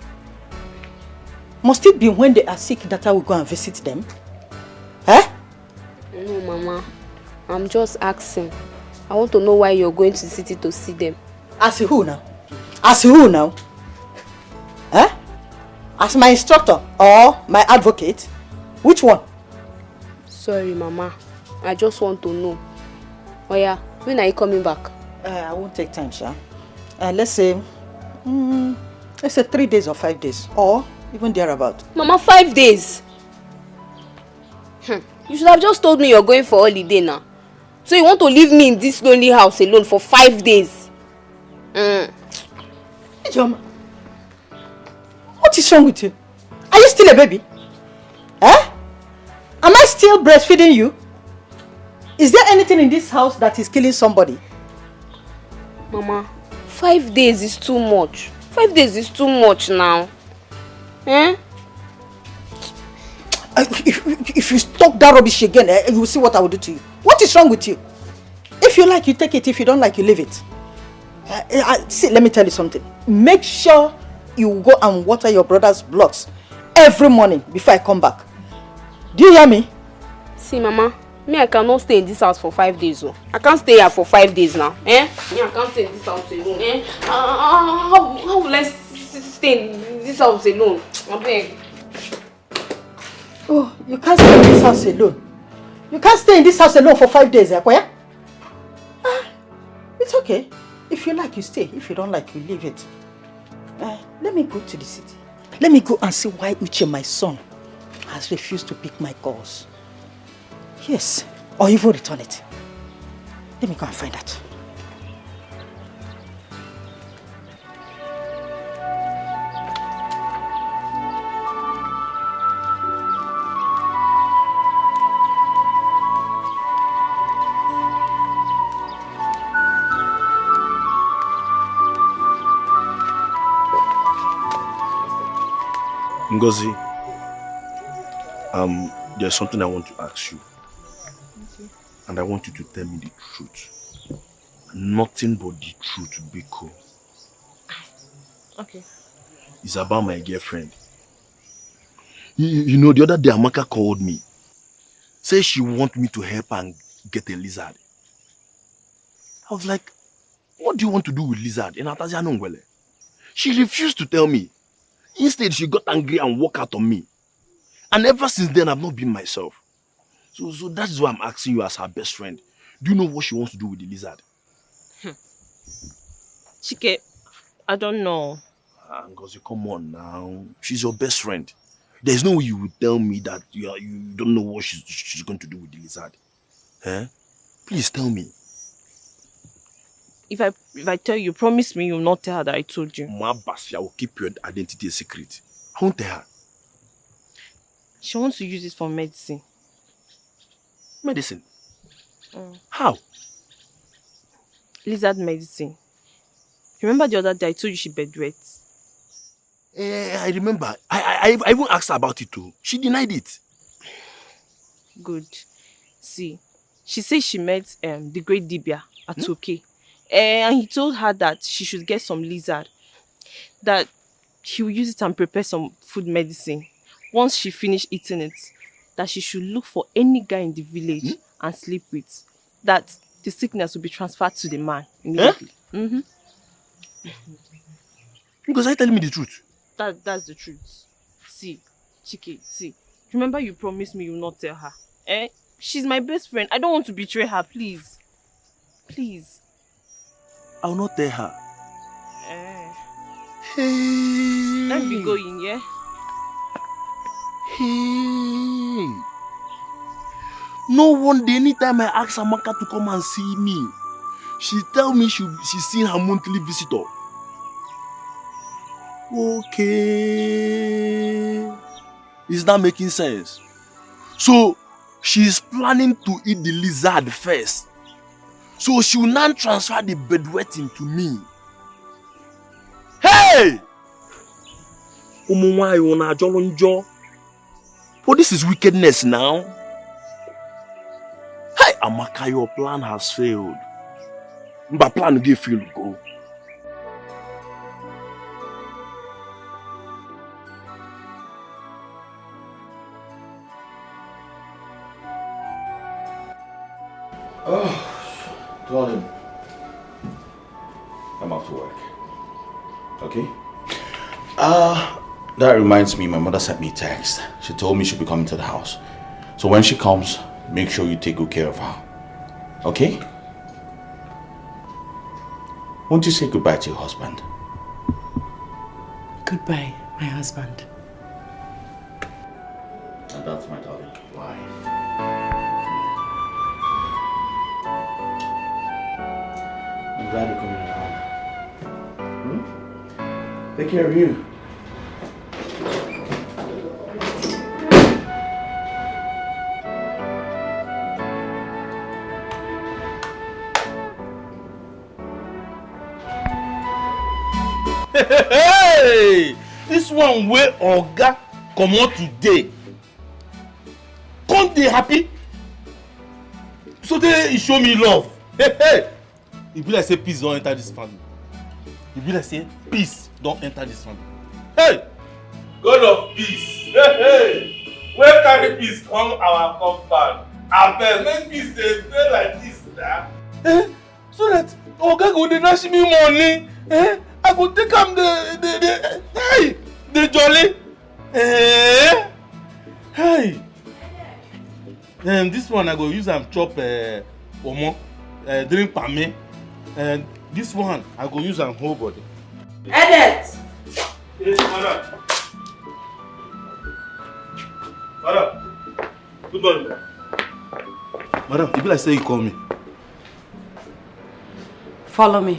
Must it be when they are sick that I will go and visit them? Huh? No, Mama. I'm just asking. I want to know why you're going to the city to see them. As who now? As who now? Huh? As my instructor or my advocate? Which one? Sorry, Mama. I just want to know. Oh yeah, when are you coming back? I won't take time, sir. Let's say 3 days or 5 days. Or even thereabout. Mama, 5 days? You should have just told me you're going for holiday now. So you want to leave me in this lonely house alone for 5 days? Ijoma, what is wrong with you? Are you still a baby? Am I still breastfeeding you? Is there anything in this house that is killing somebody? Mama, 5 days is too much. 5 days is too much now. If you talk that rubbish again, you will see what I will do to you. What is wrong with you? If you like, you take it. If you don't like, you leave it. See, let me tell you something. Make sure you go and water your brother's blocks every morning before I come back. Do you hear me? See, Mama, me, I cannot stay in this house for 5 days. Oh. I can't stay here for 5 days now. Eh? Me, I can't stay in this house alone. Eh? How will I stay in this house alone? I beg. Oh, you can't stay in this house alone. You can't stay in this house alone for 5 days, Akoya? It's okay. If you like, you stay. If you don't like, you leave it. Let me go to the city. Let me go and see why Uche, my son, has refused to pick my calls. Yes, or even return it. Let me go and find out. Ngozi, there's something I want to ask you. Okay. And I want you to tell me the truth. Nothing but the truth, Biko. Okay. It's about my girlfriend. You know, the other day Amaka called me. Said she wants me to help her and get a lizard. I was like, what do you want to do with lizard? She refused to tell me. Instead, she got angry and walked out on me. And ever since then, I've not been myself. So that's why I'm asking you as her best friend. Do you know what she wants to do with the lizard? Chike, I don't know. Ngozi, come on now. She's your best friend. There's no way you would tell me that you don't know what she's going to do with the lizard. Eh? Please tell me. If I tell you, promise me you will not tell her that I told you. I will keep your identity a secret. I won't tell her. She wants to use it for medicine. Medicine? How? Lizard medicine. Remember the other day I told you she bedwet? I remember. I even asked her about it too. She denied it. Good. See, she says she met the great Dibia at OK. And he told her that she should get some lizard. That he will use it and prepare some food medicine. Once she finished eating it, that she should look for any guy in the village and sleep with. That the sickness will be transferred to the man immediately. Because are you telling me the truth? That's the truth. See, Chike, see. Remember you promised me you will not tell her. She's my best friend. I don't want to betray her, please. Please. I will not tell her. Hey. Let me be going, yeah? Hey. No one day, anytime I ask Amaka to come and see me, she tell me she's seen her monthly visitor. Okay. Is that making sense? So, she's planning to eat the lizard first. So she will now transfer the bedwetting to me. Hey! Oh, this is wickedness now. Hey, Amaka, your plan has failed. But plan to give you go. Oh, darling, I'm off to work. Okay? That reminds me, my mother sent me a text. She told me she'll be coming to the house. So when she comes, make sure you take good care of her. Okay? Won't you say goodbye to your husband? Goodbye, my husband. And that's my darling. Why? I'm glad you're coming around. Take care of you. Hey! This one way Oga come out today. Can't they happy? So they show me love. Hey! It be like say peace don't enter this family. It be like say peace don't enter this family. Hey! God of peace. Hey! Where carry peace come our compound? Abeg, make me stay like this now. So that Oga go dey dash me money. I go take am the jolly. Hey. This one I go use am chop omo, drink pame. And this one I go use am whole body. Edit. Yes, madam. Madam. Good morning. Madam, it be like say you call me. Follow me.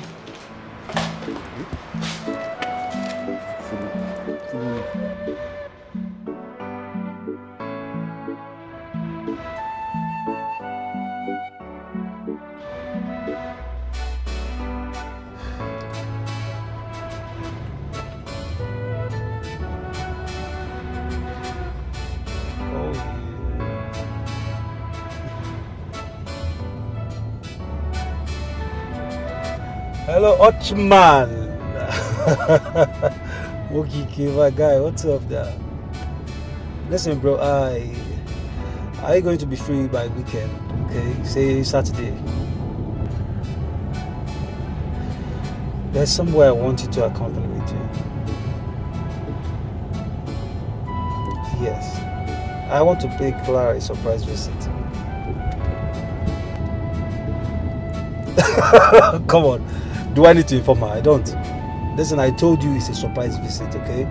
Hello, Ochman. Okay, my guy, what's up there? Listen, bro, are you going to be free by weekend? Okay, say Saturday. There's somewhere I want you to accompany me to. Yes, I want to pay Clara a surprise visit. Come on. Do I need to inform her? I don't. Listen, I told you it's a surprise visit, okay?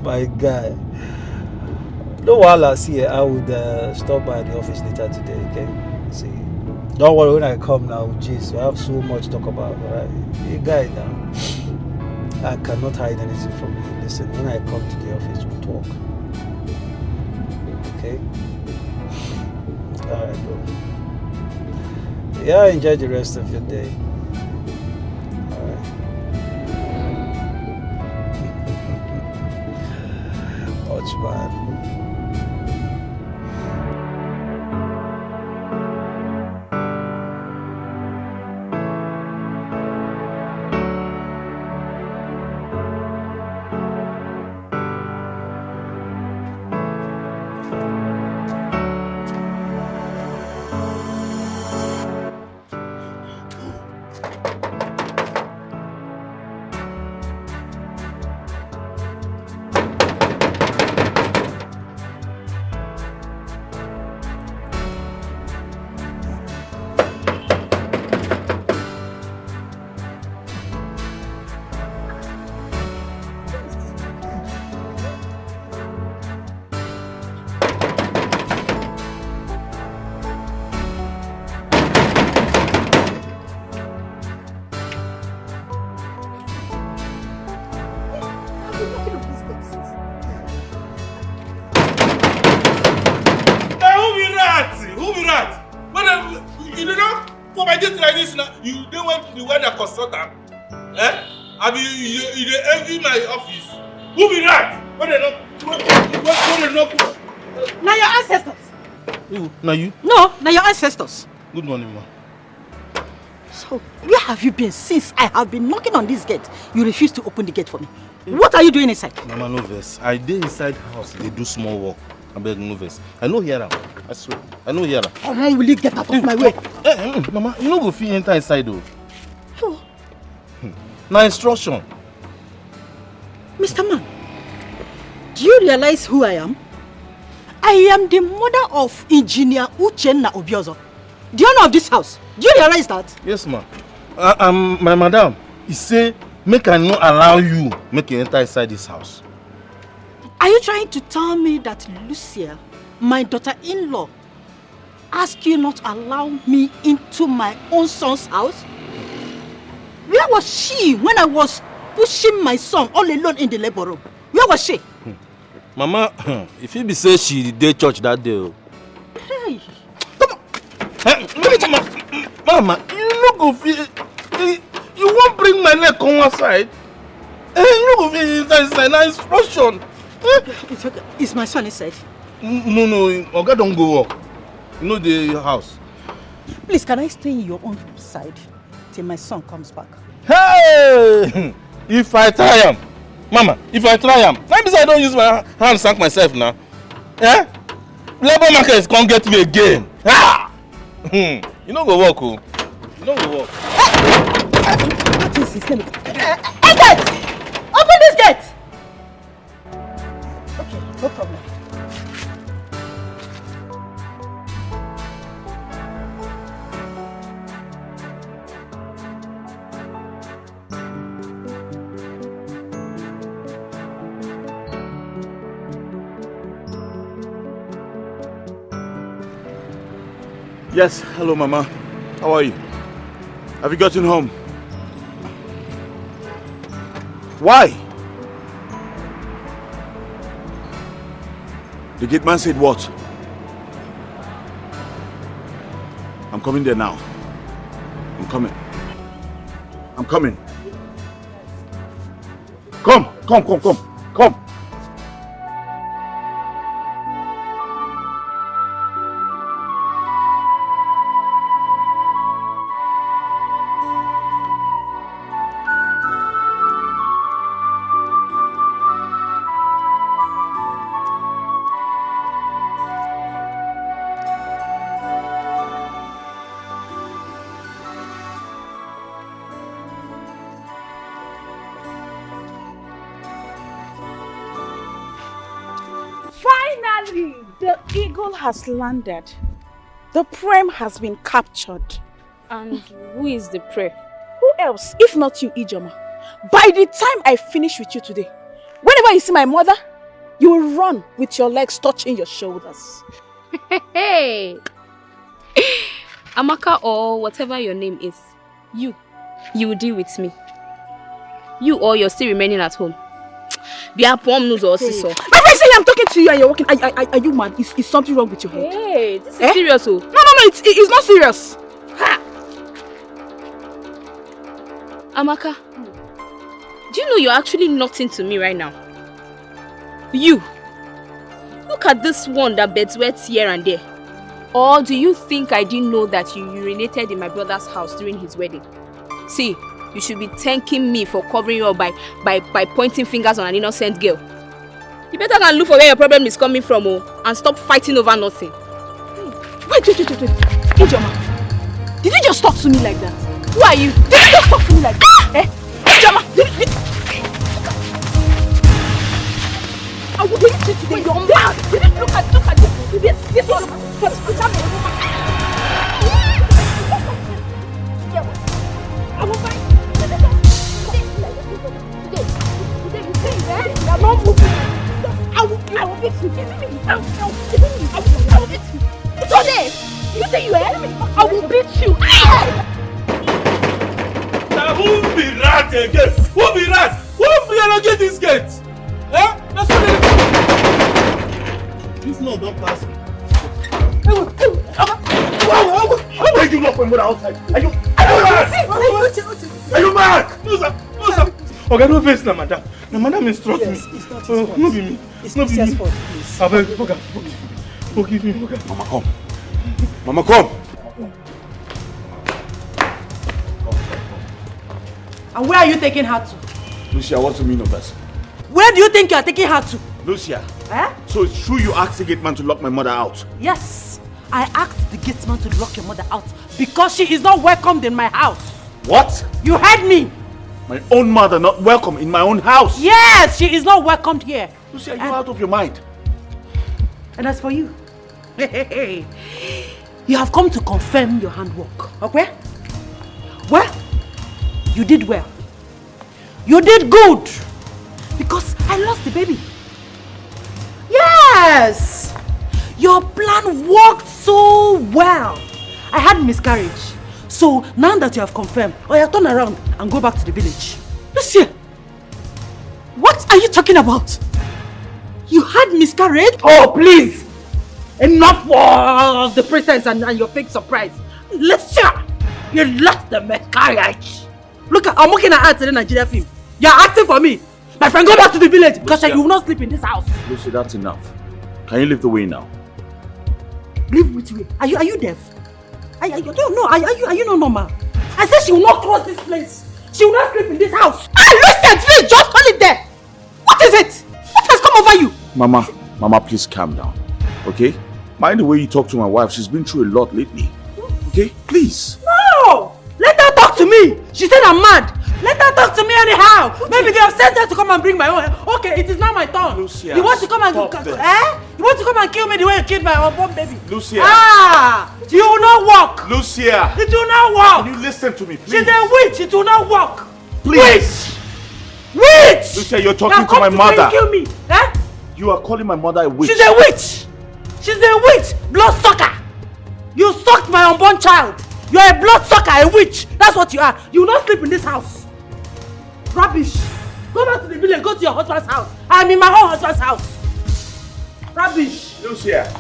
My guy. No wahala, see, I would stop by the office later today, okay? See, don't worry when I come now, jeez, we have so much to talk about, alright? You guy now, I cannot hide anything from you. Listen, when I come to the office, we'll talk. Okay? Alright, bro. Yeah, enjoy the rest of your day. Alright. Watch, man. You don't want to be weather consultant. I mean, you envy my office. Who be that? What they not? Now your ancestors. Who? Now you? No, now your ancestors. Good morning, ma. So, where have you been since I have been knocking on this gate? You refuse to open the gate for me. What are you doing inside? Mama, no verse. I did inside house. They do small work. I beg no verse. I know here. I swear. I know here. How long will you get out of my way? Mama, you no go fit enter inside though. Oh. Now instruction. Mr. Man, do you realize who I am? I am the mother of Engineer Uchenna Obiozo, the owner of this house. Do you realize that? Yes, ma. My madam, he say, make I not allow you make you enter inside this house. Are you trying to tell me that Lucia, my daughter-in-law, asked you not to allow me into my own son's house? Where was she when I was pushing my son all alone in the labor room? Where was she? Mama, if you be say she did church that day. Hey. Come on. Mama, you no go feel. You won't bring my leg on one side. You no go feel inside. Now instruction. It's okay. Is my son inside? No. Oga don't go up. You know the house. Please, can I stay in your own side till my son comes back? Hey! If I try him, Mama, if I try him, let me say I don't use my hand to sank myself now. Eh? Labor markets can't get me again. Ah! You don't go work, oh. You don't go work. What is this? Let me... Gate! Open this gate! Okay, no problem. Yes, hello Mama. How are you? Have you gotten home? Why? The gate man said what? I'm coming there now. I'm coming. I'm coming. Come. Finally, the eagle has landed. The prey has been captured. And who is the prey? Who else, if not you, Ijoma? By the time I finish with you today, whenever you see my mother, you will run with your legs touching your shoulders. Hey! Amaka, or whatever your name is, you will deal with me. You or you're still remaining at home. Be a palm news or sister. My friend say I'm talking to you and you're walking. Are you mad? Is something wrong with your head? Hey, this is serious. Oh. No, it's not serious. Ha! Amaka, do you know you're actually nothing to me right now? You. Look at this one that beds wets here and there. Or do you think I didn't know that you urinated in my brother's house during his wedding? See, you should be thanking me for covering you up by pointing fingers on an innocent girl. You better go and look for where your problem is coming from, oh, and stop fighting over nothing. Wait. Ijoma, did you just talk to me like that? Who are you? Did you just talk to me like that? Eh? Ijoma, I will hit you today. You're mad. Look at this. This one. I will find. I will beat you. I will beat you. Today, you say you are enemy. I will beat you. Now who be rat again? Who be rat? Who be allocate this gate? Eh? That's what it is. This no don't pass me. How did you lock my mother outside? Are you mad? No, sir. Okay, no face now, madam. The madam instructs me. It's not his fault. No be me. It's not his fault, please. Forgive me. Mama, come. Mama, come. And where are you taking her to? Lucia, what's the meaning of this? Where do you think you are taking her to? Lucia. Eh? So it's true you asked the gate man to lock my mother out? Yes. I asked the gate man to lock your mother out because she is not welcomed in my house. What? You heard me. My own mother not welcome in my own house? Yes, she is not welcomed here. Lucia, you're out of your mind. And as for you, you have come to confirm your handwork, okay? Well, you did well. You did good. Because I lost the baby. Yes! Your plan worked so well. I had miscarriage. So now that you have confirmed, turn around and go back to the village. Lucia, what are you talking about? You had miscarriage? Oh, please! Enough of the pretense and your fake surprise. Lucia, you lost the miscarriage. Look, I'm looking at the Nigerian film. You're acting for me. My friend, go back to the village because you will not sleep in this house. Lucy, that's enough. Can you leave the way now? Leave which way? Are you deaf? I don't know. Are you not normal? I said she will not cross this place. She will not sleep in this house. Listen, please, just hold it there. What is it? What has come over you? Mama, please calm down. Okay? Mind the way you talk to my wife. She's been through a lot lately. Okay? Please. No! Let her talk to me! She said I'm mad! Let her talk to me anyhow! Maybe they have sent her to come and bring my own. Okay, it is now my turn. Lucia, you want to come and You want to come and kill me the way you killed my unborn baby? Lucia. You will not walk! Lucia! It will not walk! Can you listen to me, please? She's a witch! It will not walk! Please! Witch! Lucia, you're talking to my mother. Kill me. You are calling my mother a witch. She's a witch! She's a witch! Blood sucker! You sucked my unborn child! You're a blood sucker, a witch! That's what you are! You will not sleep in this house! Rubbish! Go back to the village, go to your husband's house! I'm in my own husband's house! Rubbish! Lucia!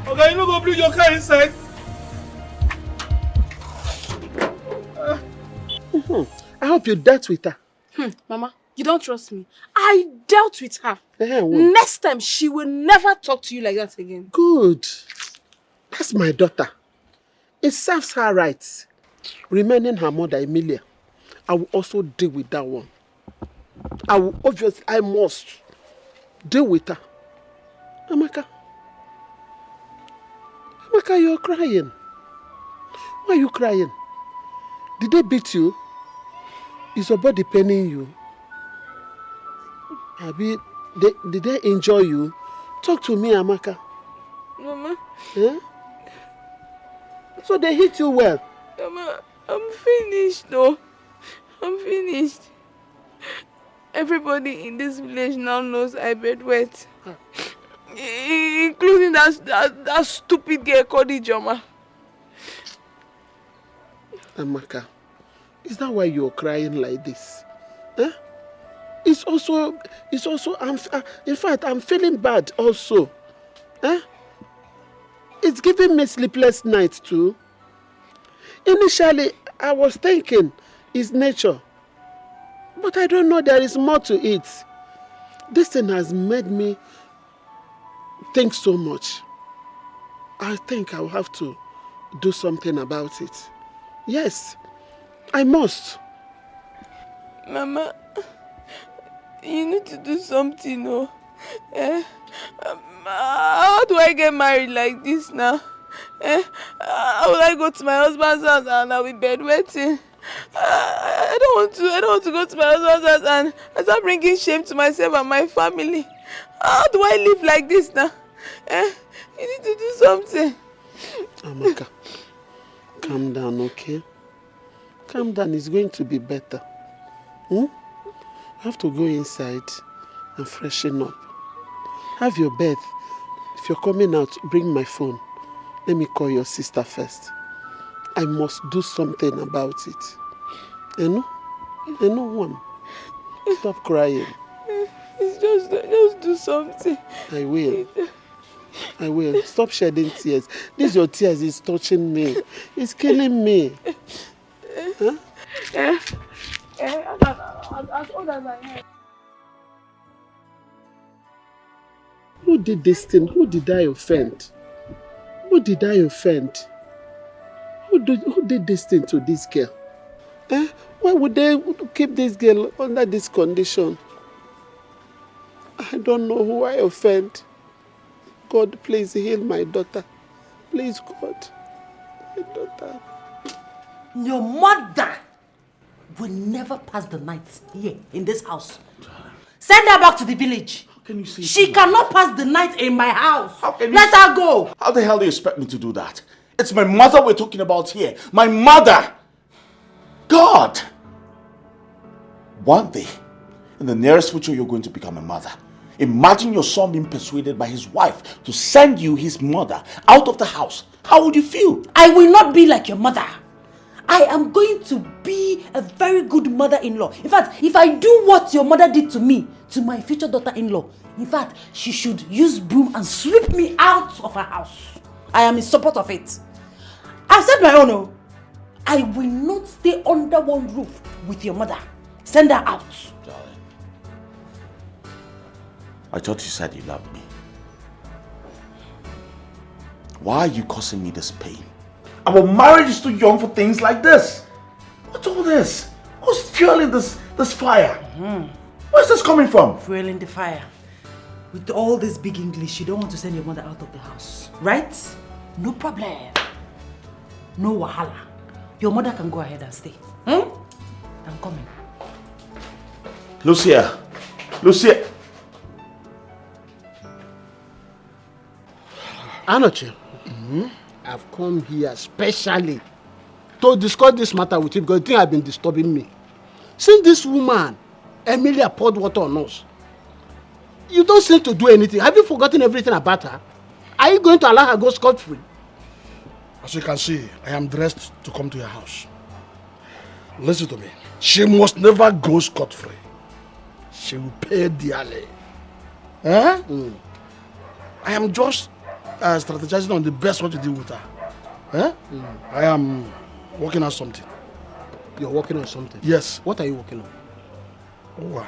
Okay, you no go bring your car inside. I hope you dealt with her. Mama, you don't trust me. I dealt with her. Next time, she will never talk to you like that again. Good. That's my daughter. It serves her right. Remaining her mother, Emilia, I will also deal with that one. I must deal with her. Amaka, you're crying. Why are you crying? Did they beat you? Is your body paining you? Did they injure you? Talk to me, Amaka. Mama. Yeah? So they hit you well? Mama, I'm finished though. I'm finished. Everybody in this village now knows I bed wet. Including that stupid girl called Ijoma. Amaka, is that why you're crying like this? Huh? It's also, in fact, I'm feeling bad also. Huh? It's giving me sleepless nights too. Initially, I was thinking it's nature. But I don't know, there is more to it. This thing has made me think so much. I think I'll have to do something about it. Yes, I must. Mama, you need to do something, no? How do I get married like this now? How will I go to my husband's house and I'll be bedwetting? I don't want to go to my husband's house and start bringing shame to myself and my family. How do I live like this now? You need to do something. Amaka, calm down, okay? Calm down, it's going to be better. You have to go inside and freshen up. Have your bath. If you're coming out, bring my phone. Let me call your sister first. I must do something about it. You know one. Stop crying. Just do something. I will. Stop shedding tears. This your tears is touching me. It's killing me. Huh? As old as I am. Who did this thing? Who did I offend? Who did I offend? Who did this thing to this girl? Why would they keep this girl under this condition? I don't know who I offend. God, please heal my daughter. Please, God. My daughter. Your mother will never pass the night here in this house. Send her back to the village. How can you say she cannot pass the night in my house. Let her go. How the hell do you expect me to do that? It's my mother we're talking about here. My mother! God! One day, in the nearest future, you're going to become a mother. Imagine your son being persuaded by his wife to send you his mother out of the house. How would you feel? I will not be like your mother. I am going to be a very good mother-in-law. In fact, if I do what your mother did to me, to my future daughter-in-law, in fact, she should use broom and sweep me out of her house. I am in support of it. I've said my own. I will not stay under one roof with your mother. Send her out. Darling, I thought you said you loved me. Why are you causing me this pain? Our marriage is too young for things like this. What's all this? Who's fueling this fire? Where's this coming from? Fueling the fire. With all this big English, you don't want to send your mother out of the house, right? No problem. No wahala. Your mother can go ahead and stay. I'm coming. Lucia! Lucia! Alichi, I've come here specially to discuss this matter with you because you think I've been disturbing me. Since this woman, Emilia, poured water on us, you don't seem to do anything. Have you forgotten everything about her? Are you going to allow her go scot-free? As you can see, I am dressed to come to your house. Listen to me. She must never go scot-free. She will pay dearly. Huh? I am just strategizing on the best way to deal with her. Huh? I am working on something. You're working on something? Yes. What are you working on? Oh,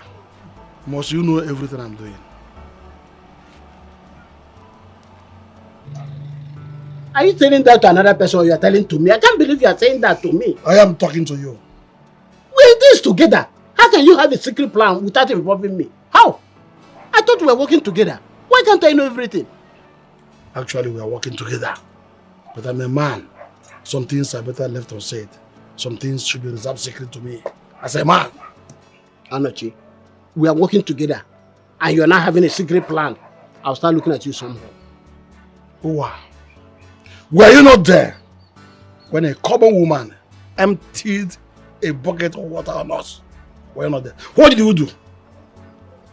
must you know everything I'm doing? Are you telling that to another person or you are telling to me? I can't believe you are saying that to me. I am talking to you. We're in this together. How can you have a secret plan without involving me? How? I thought we were working together. Why can't I know everything? Actually, we are working together. But I'm a man. Some things are better left unsaid. Some things should be reserved secret to me. As a man. Alichi, we are working together. And you're not having a secret plan. I'll start looking at you somehow. Wow. Were you not there when a common woman emptied a bucket of water on us? Were you not there? What did you do?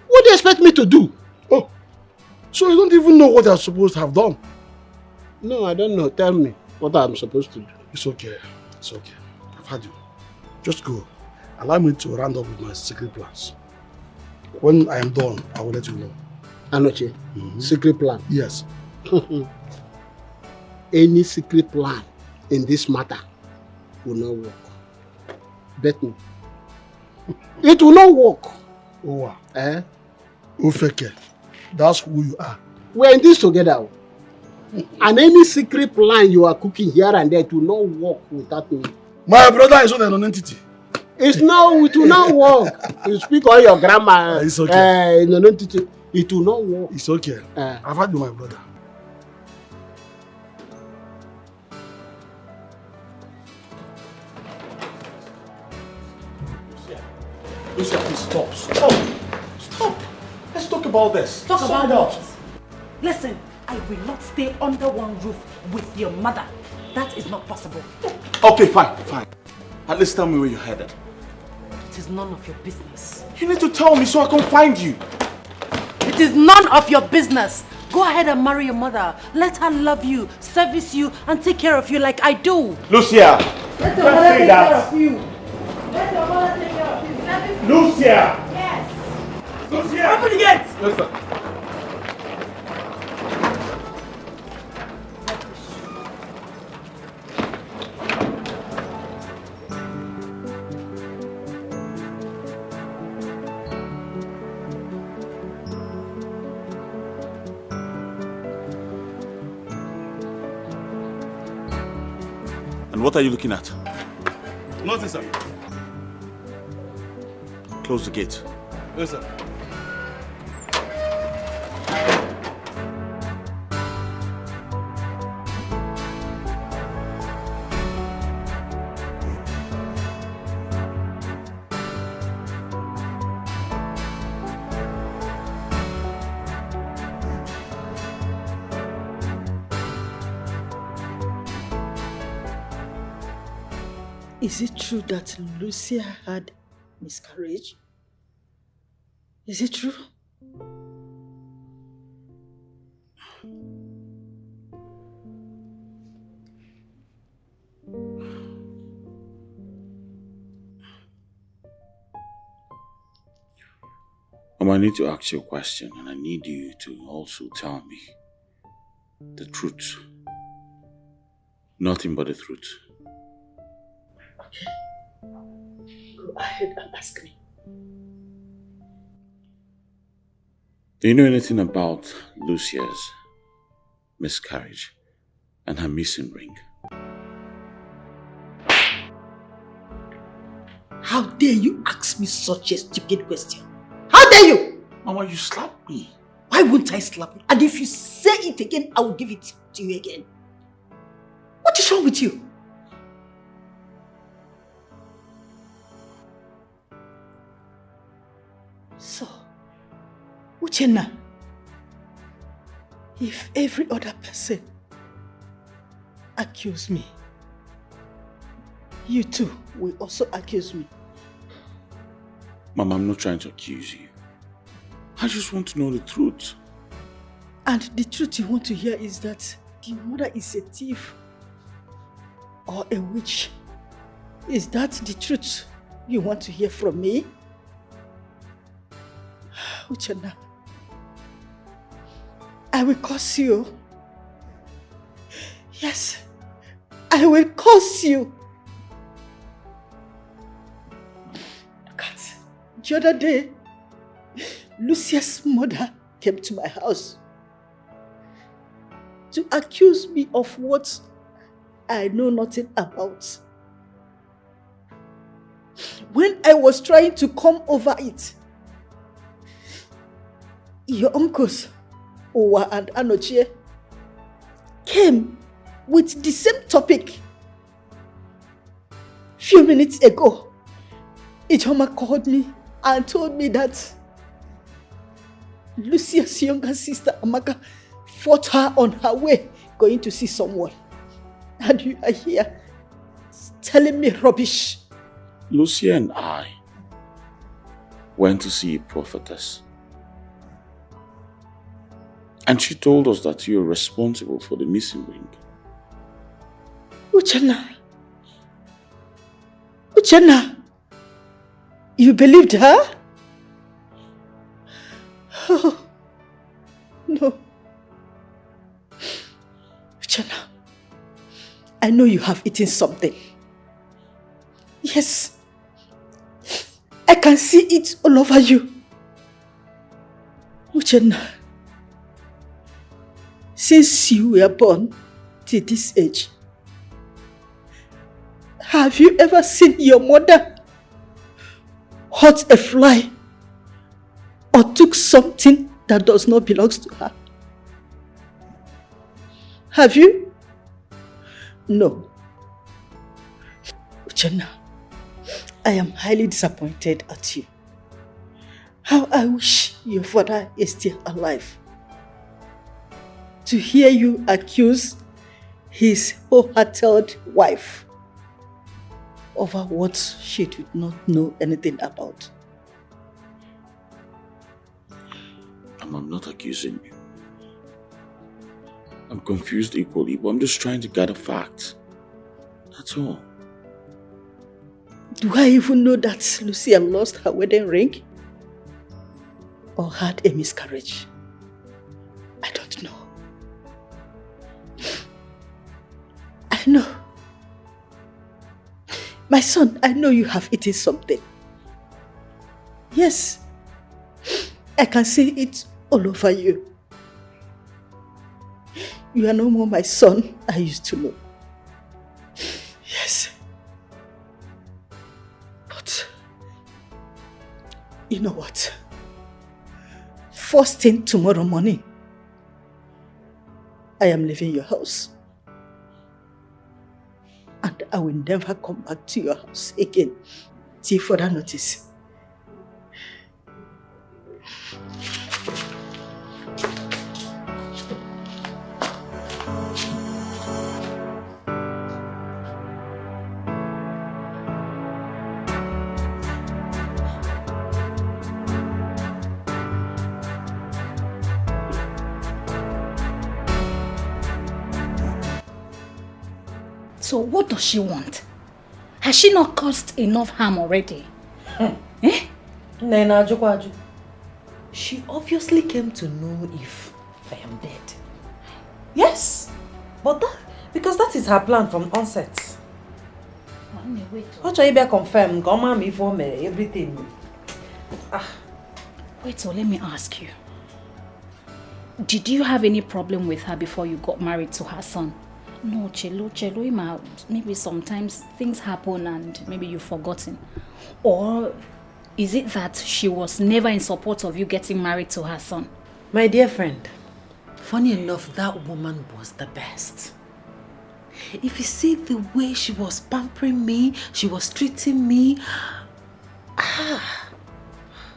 What do you expect me to do? Oh, so you don't even know what you're supposed to have done? No, I don't know. Tell me what I'm supposed to do. It's okay. It's okay. I've had you. Just go. Allow me to round up with my secret plans. When I am done, I will let you know. Anoche, secret plan? Yes. Any secret plan in this matter will not work. Bet me. It will not work. Oh, Ufeke, that's who you are. We're in this together. And any secret plan you are cooking here and there, it will not work without me. My brother is not an entity. It will not work. You speak all your grammar. It's okay. In an entity, it will not work. It's okay. I've had you, my brother. Lucia, please stop. Stop. Let's talk about this. Talk about what? Listen, I will not stay under one roof with your mother. That is not possible. Okay, fine. At least tell me where you're headed. It is none of your business. You need to tell me so I can find you. It is none of your business. Go ahead and marry your mother. Let her love you, service you, and take care of you like I do. Lucia! Let your mother take care of you. Let your mother take care of you. Lucia! Yes. Lucia! Open the gate. Yes, sir. And what are you looking at? Nothing, sir. Close the gate. Yes, sir. Is it true that Lucia had miscarriage? Is it true? I need to ask you a question, and I need you to also tell me the truth. Nothing but the truth. Okay. Go ahead and ask me. Do you know anything about Lucia's miscarriage and her missing ring? How dare you ask me such a stupid question? How dare you? Mama, you slapped me. Why Why won't I slap you? And if you say it again, I will give it to you again. What is wrong with you? So, Uchenna, if every other person accuse me, you too will also accuse me. Mama, I'm not trying to accuse you. I just want to know the truth. And the truth you want to hear is that the mother is a thief or a witch. Is that the truth you want to hear from me? Uchenna, I will curse you. Yes, I will curse you. Look at the other day, Lucia's mother came to my house to accuse me of what I know nothing about. When I was trying to come over it, your uncles, Owa and Anochie, came with the same topic. Few minutes ago, Ijoma called me and told me that Lucia's younger sister, Amaka, fought her on her way going to see someone. And you are here telling me rubbish. Lucia and I went to see a prophetess. And she told us that you're responsible for the missing ring. Uchenna, you believed her? Oh, no. Uchenna, I know you have eaten something. Yes, I can see it all over you. Uchenna, since you were born to this age, have you ever seen your mother hurt a fly or took something that does not belong to her? Have you? No. Uchenna, I am highly disappointed at you. How I wish your father is still alive to hear you accuse his wholehearted wife over what she did not know anything about. I'm not accusing you. I'm confused equally, but I'm just trying to gather facts. That's all. Do I even know that Lucia lost her wedding ring? Or had a miscarriage? I don't know. I know. My son, I know you have eaten something. Yes. I can see it all over you. You are no more my son I used to know. Yes. But, you know what? First thing tomorrow morning, I am leaving your house. And I will never come back to your house again till further notice. So what does she want? Has she not caused enough harm already? Eh? Nena Ajukwaju. She obviously came to know if I am dead. Yes, but because that is her plan from onset. What shall you confirm? Come before me, everything. Wait, so let me ask you. Did you have any problem with her before you got married to her son? No, Chelo, maybe sometimes things happen and maybe you've forgotten. Or is it that she was never in support of you getting married to her son? My dear friend, funny enough, that woman was the best. If you see the way she was pampering me, she was treating me.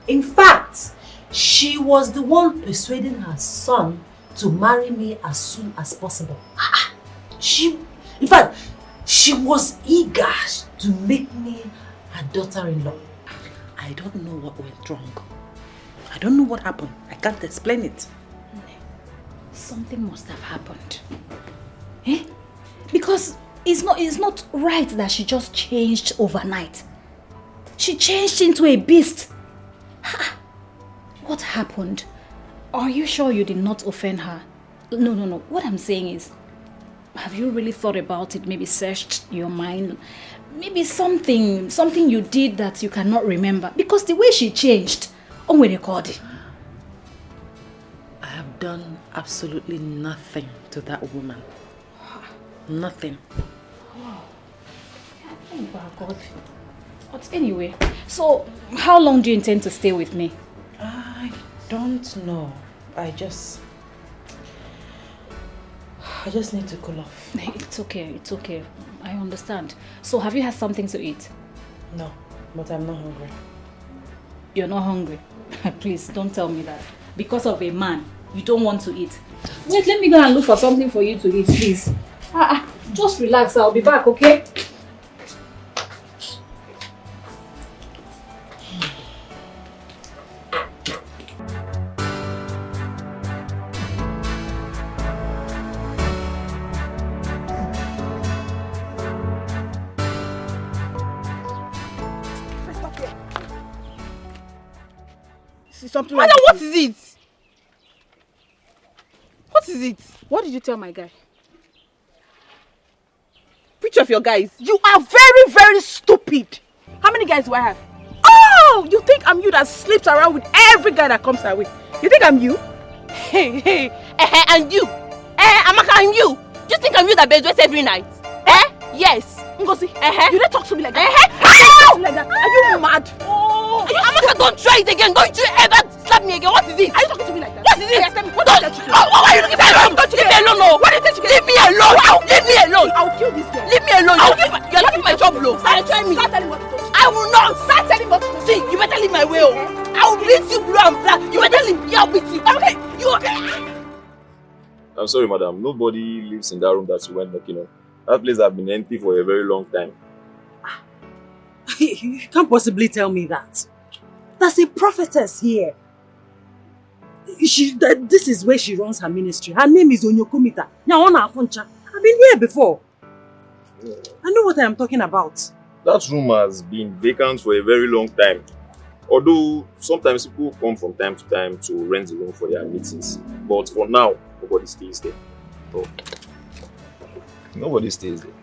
In fact, she was the one persuading her son to marry me as soon as possible. In fact, she was eager to make me her daughter-in-law. I don't know what went wrong. I don't know what happened. I can't explain it. Something must have happened. Eh? Because it's not right that she just changed overnight. She changed into a beast. What happened? Are you sure you did not offend her? No. What I'm saying is, have you really thought about it? Maybe searched your mind? Maybe something you did that you cannot remember? Because the way she changed, I have done absolutely nothing to that woman. Nothing. Oh my God. But anyway, so how long do you intend to stay with me? I don't know. I just need to cool off. It's okay. I understand. So have you had something to eat? No, but I'm not hungry. You're not hungry? Please, don't tell me that. Because of a man, you don't want to eat. Wait, let me go and look for something for you to eat, please. Just relax, I'll be back, okay? Something Madam, what is it? What is it? What did you tell my guy? Which of your guys? You are very, very stupid. How many guys do I have? Oh, you think I'm you that sleeps around with every guy that comes our way? You think I'm you? Hey, and you? Amaka, and you? Do you think I'm you that beds every night? Yes. Ngozi, you don't talk to me like that. Are you mad? Oh, Amaka, don't try it again. Don't you ever slap me again. What is it? Are you talking to me like that? What is it? Tell me, what did you do? Why are you looking at me? Leave me alone, no. What did you do? Leave me alone. Leave me alone. I'll kill this girl. Leave me alone. You're looking my job low. Start telling me. Start telling what to do. I will not. Start telling what to do. See, you better leave my way. I will beat you blue and black. You better leave me. I'll beat you. Okay. You okay? I'm sorry, madam. Nobody lives in that room that you went knocking on. That place has been empty for a very long time. You can't possibly tell me that. There's a prophetess here. This is where she runs her ministry. Her name is Onyokomita. I've been here before. I know what I am talking about. That room has been vacant for a very long time. Although sometimes people come from time to time to rent the room for their meetings. But for now, nobody stays there. So, nobody stays there.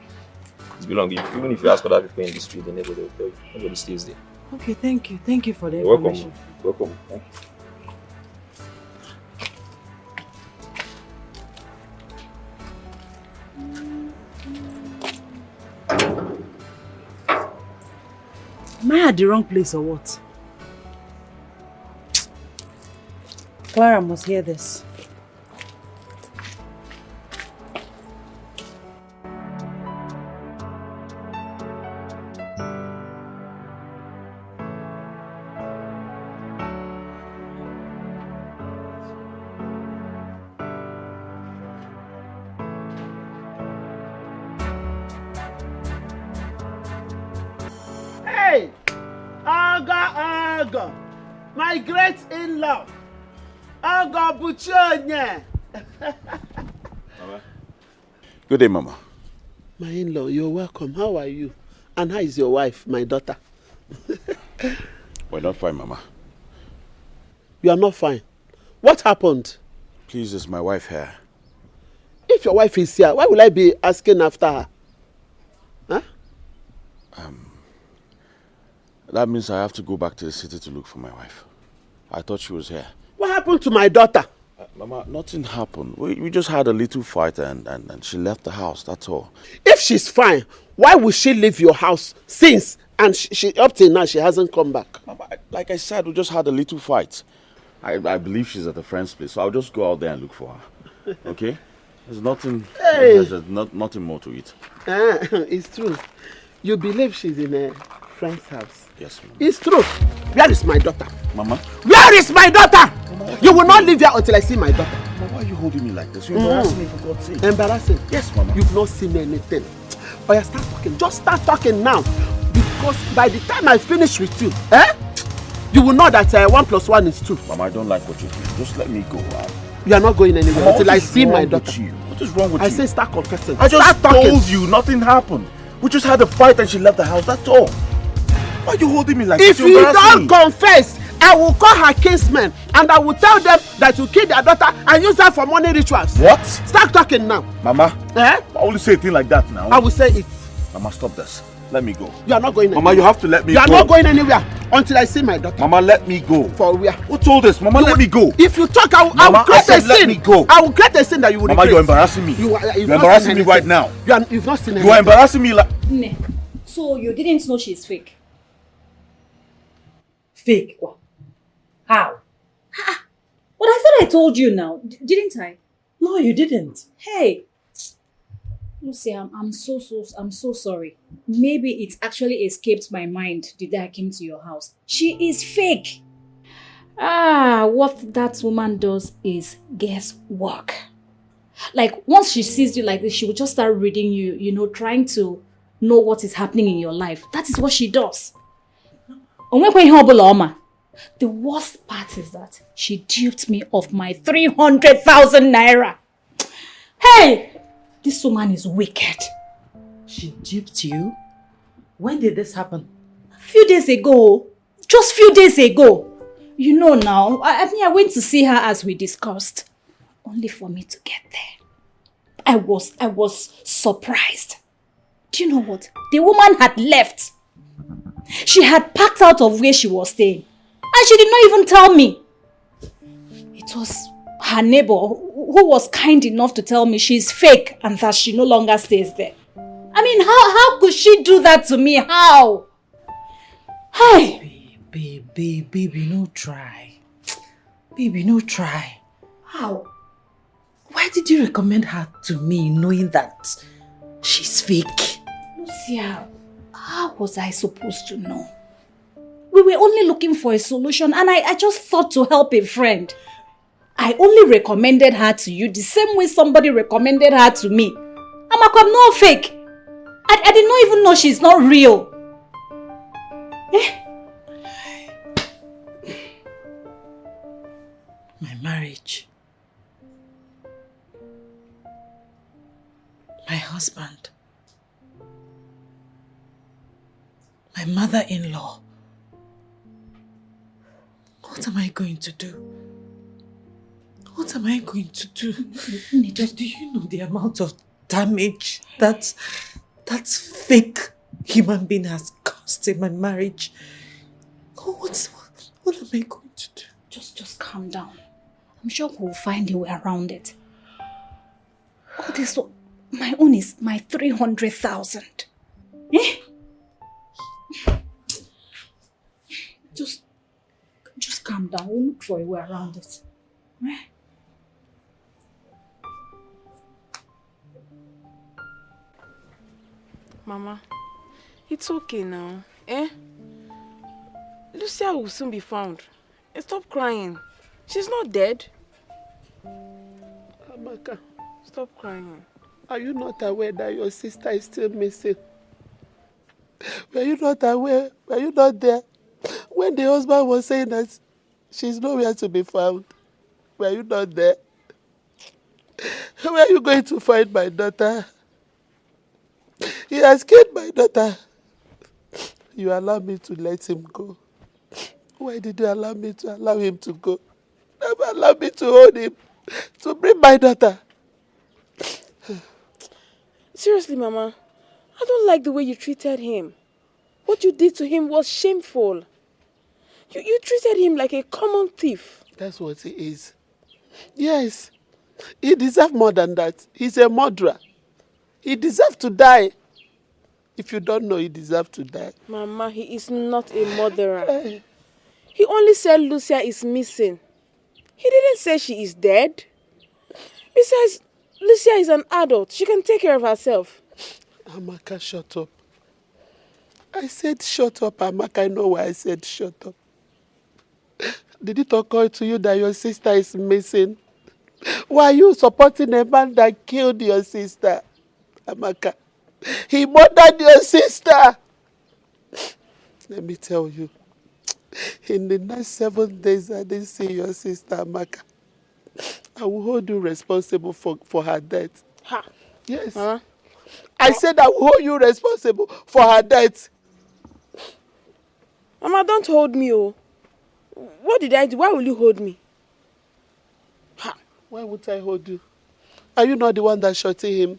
It's belonging. Even if you ask other people in the street, they never will tell you. Nobody stays there. Okay, thank you. Thank you for the You're information. welcome. Thank you. Am I at the wrong place or what? Clara must hear this. Oga, my great in-law. Oga Buchonye. Good day, Mama. My in-law, you're welcome. How are you? And how is your wife, my daughter? We're not fine, Mama. You are not fine. What happened? Please, is my wife here? If your wife is here, why will I be asking after her? Huh? That means I have to go back to the city to look for my wife. I thought she was here. What happened to my daughter? Mama, nothing happened. We just had a little fight and she left the house, that's all. If she's fine, why would she leave your house since? And she up till now, she hasn't come back. Mama, like I said, we just had a little fight. I believe she's at a friend's place, so I'll just go out there and look for her. Okay? There's nothing. Hey. There's nothing more to it. It's true. You believe she's in a friend's house? Yes, Mama. It's true. Where is my daughter? Mama? Where is my daughter? Mama, you will not leave here until I see my daughter. Mama, why are you holding me like this? You're embarrassing me, for God's sake. Embarrassing? Yes, Mama. You've not seen anything. Oh, yeah, start talking. Just start talking now. Because by the time I finish with you, you will know that 1 + 1 is 2. Mama, I don't like what you're doing. Just let me go. You are not going anywhere Mama, until I see my daughter. What is wrong with you? I say start confessing. I just start talking. told you nothing happened. We just had a fight and she left the house, that's all. Why are you holding me like this? If you don't confess, I will call her kinsmen and I will tell them that you killed their daughter and use her for money rituals. What? Start talking now. Mama, I only say a thing like that now. I will say it. Mama, stop this. Let me go. You are not going anywhere. Mama, you have to let me go. You are not going anywhere until I see my daughter. Mama, let me go. For where? Who told this? Mama, let me go. If you talk, I will create a scene. Let me go. I will create a scene that you will Mama, regret. you're embarrassing me. You're embarrassing me right now. You've not seen anything. You are embarrassing me like... So you didn't know she's fake? Fake? How? But I thought I told you now, didn't I? No, you didn't. Hey, Lucy, I'm so sorry. Maybe it actually escaped my mind the day I came to your house. She is fake. What that woman does is guesswork. Like, once she sees you like this, she will just start reading you, trying to know what is happening in your life. That is what she does. The worst part is that she duped me of my 300,000 naira. Hey! This woman is wicked. She duped you? When did this happen? A few days ago. Just few days ago. You know now, I went to see her as we discussed. Only for me to get there. I was surprised. Do you know what? The woman had left. She had packed out of where she was staying. And she did not even tell me. It was her neighbor who was kind enough to tell me she's fake and that she no longer stays there. I mean, how could she do that to me? How? Hi. Baby, no try. Baby, no try. How? Why did you recommend her to me knowing that she's fake? Lucia, how was I supposed to know? We were only looking for a solution and I just thought to help a friend. I only recommended her to you the same way somebody recommended her to me. I'm not fake. I did not even know she's not real. My marriage. My husband. My mother-in-law. What am I going to do? What am I going to do? Do you know the amount of damage that fake human being has caused in my marriage? What am I going to do? Just calm down. I'm sure we'll find a way around it. All this, my own is my 300,000. Just calm down. We'll look for a way around it. Mama, it's okay now, Lucia will soon be found. Stop crying. She's not dead. Amaka, stop crying. Are you not aware that your sister is still missing? Were you not aware? Were you not there when the husband was saying that she's nowhere to be found? Were you not there? Where are you going to find my daughter? He has killed my daughter. You allowed me to let him go. Why did you allow me to allow him to go? Never allow me to hold him, to bring my daughter. Seriously, Mama, I don't like the way you treated him. What you did to him was shameful. You treated him like a common thief. That's what he is. Yes, he deserves more than that. He's a murderer. He deserves to die. If you don't know, he deserves to die. Mama, he is not a murderer. He only said Lucia is missing. He didn't say she is dead. Besides, Lucia is an adult. She can take care of herself. Amaka, shut up. I said shut up, Amaka. I know why I said shut up. Did it occur to you that your sister is missing? Why are you supporting a man that killed your sister? Amaka, he murdered your sister. Let me tell you, in the next 7 days I didn't see your sister, Amaka. I will hold you responsible for her death. Ha. Yes. I said I will hold you responsible for her death. Mama, don't hold me, oh. What did I do? Why will you hold me? Ha. Why would I hold you? Are you not the one that shot him?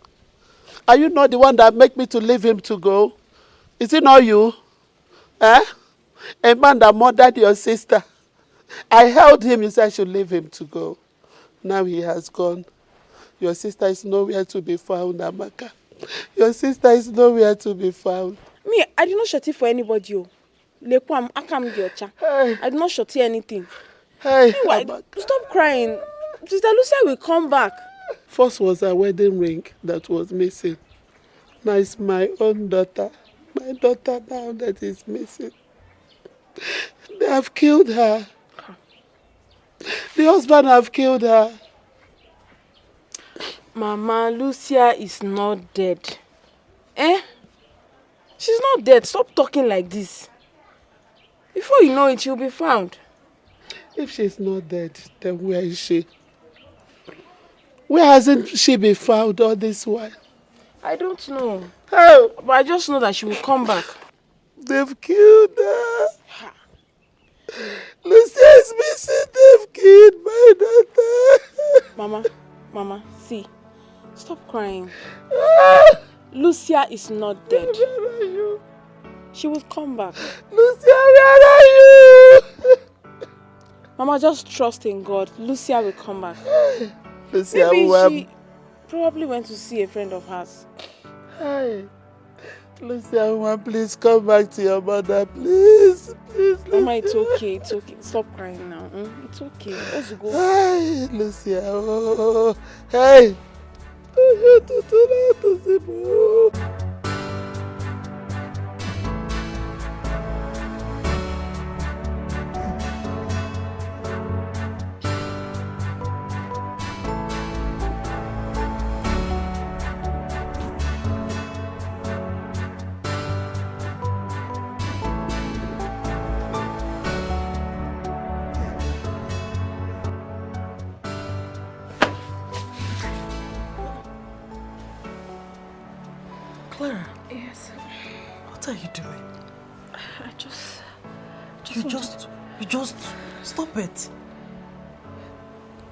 Are you not the one that make me to leave him to go? Is it not you? Eh? A man that murdered your sister. I held him, you said I should leave him to go. Now he has gone. Your sister is nowhere to be found, Amaka. Your sister is nowhere to be found. Me, I did not shot it for anybody, oh. I did not shot anything. Hey, anyway, stop crying. Sister Lucia will come back. First was her wedding ring that was missing. Now it's my own daughter. My daughter now that is missing. They have killed her. The husband have killed her. Mama, Lucia is not dead. Eh? She's not dead. Stop talking like this. Before you know it, she'll be found. If she's not dead, then where is she? Where hasn't she been found all this while? I don't know. How? But I just know that she will come back. They've killed her. Lucia is missing. They've killed my daughter. Mama, see. Stop crying. Lucia is not dead. Where are you? She will come back. Lucia, where are you? Mama, just trust in God. Lucia will come back. Lucia, maybe she probably went to see a friend of hers. Hi. Lucia, please come back to your mother, please. Please, Mama, it's okay. It's okay. Stop crying now. It's okay. Let's go. Hi, Lucia. Oh, hey. Clara. Yes. What are you doing? I just You just stop it.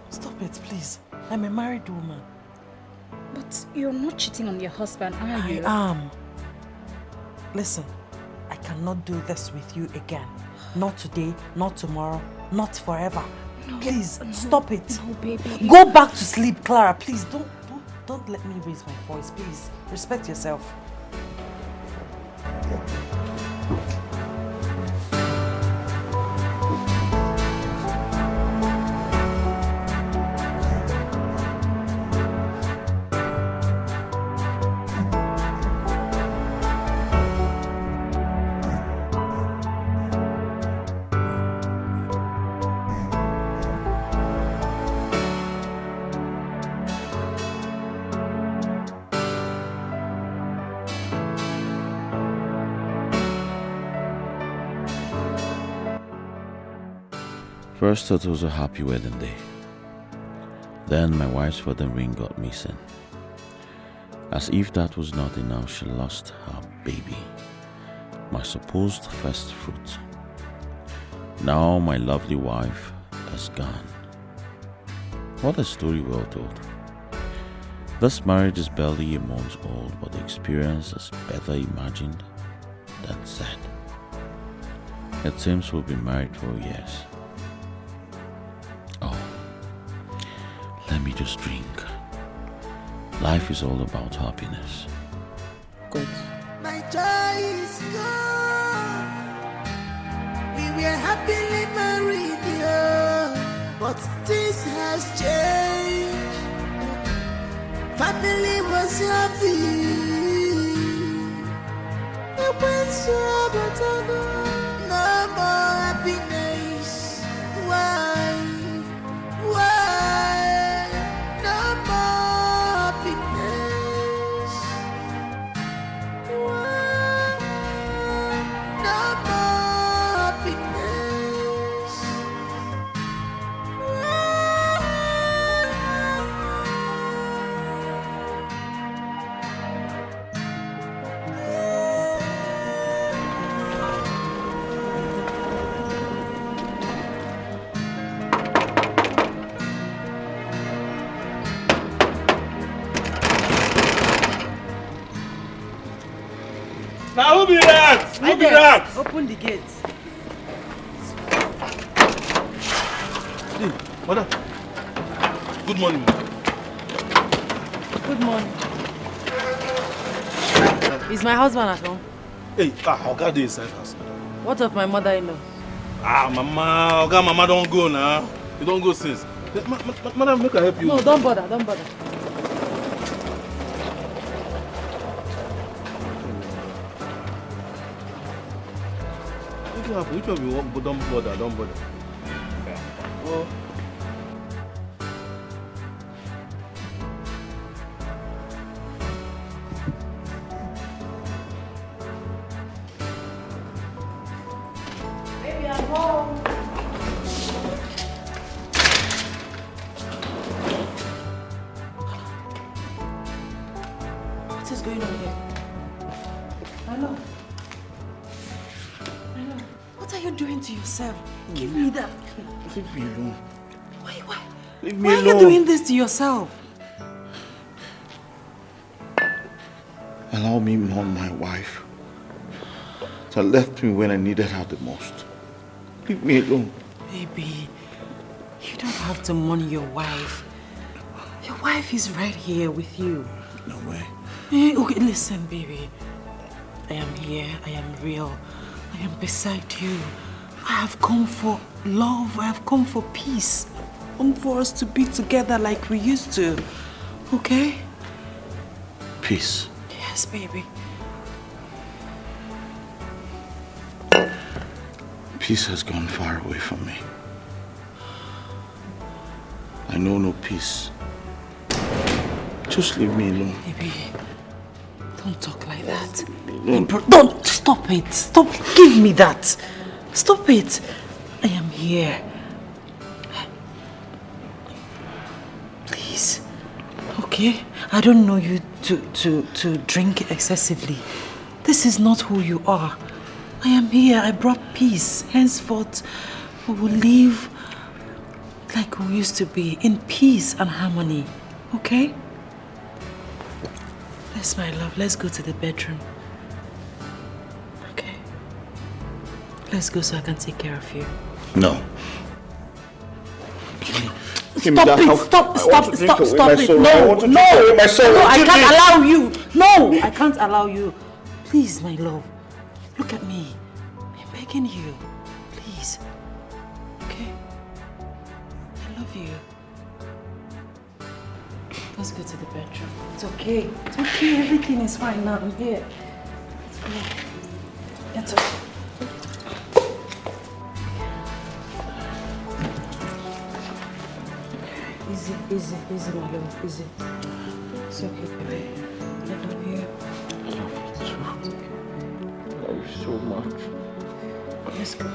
Stop it, please. I'm a married woman. But you're not cheating on your husband, are you? I am. Listen, I cannot do this with you again. Not today, not tomorrow, not forever. No, please, stop it. No, baby. Go back to sleep, Clara. Please, don't let me raise my voice. Please, respect yourself. First, it was a happy wedding day. Then my wife's wedding ring got missing. As if that was not enough, she lost her baby, my supposed first fruit. Now my lovely wife is gone. What a story well told. This marriage is barely a month old, but the experience is better imagined than said. It seems we've been married for years. Oh, let me just drink. Life is all about happiness. Good. My joy is gone. We were happily married, yeah. but things has changed. Family was happy. It went so but no more happiness. Why? No more happiness. Why? No more happiness. Now who be that? Who be that? Open the gate. Hey, mother. Good morning. Good morning. Is my husband at home? Hey, Oga dey inside house. What of my mother-in-law? Mama, Oga, Mama don't go now. You don't go since. Madam, make I help you. No, don't bother, don't bother. Which one you want? Don't bother, don't bother. Oh. Baby, I'm home. What is going on here? Hello. What are you doing to yourself? Give me that. Leave me alone. Leave me Why alone. are you doing this to yourself? Allow me mourn my wife that left me when I needed her the most. Leave me alone. Baby, you don't have to mourn your wife. Your wife is right here with you. No way. Okay, listen, baby. I am here. I am real. I am beside you. I have come for love. I have come for peace. I've come for us to be together like we used to. Okay? Peace. Yes, baby. Peace has gone far away from me. I know no peace. Just leave me alone. Baby, don't talk like that. Don't, stop it. Stop, give me that. Stop it. I am here. Please. Okay? I don't know you to drink excessively. This is not who you are. I am here. I brought peace. Henceforth, we will live like we used to be, in peace and harmony. Okay? Yes, my love. Let's go to the bedroom. Okay? Let's go so I can take care of you. No. Stop it. No, I can't allow you. No, I can't allow you. Please, my love. Look at me. I'm begging you. Please. Okay? I love you. Let's go to the bedroom. It's okay. It's okay. Everything is fine now. I'm here. Let's go. It's okay. Easy, my love. Easy. It's okay, baby. I love you. I love you too. I love you so much. Let's go.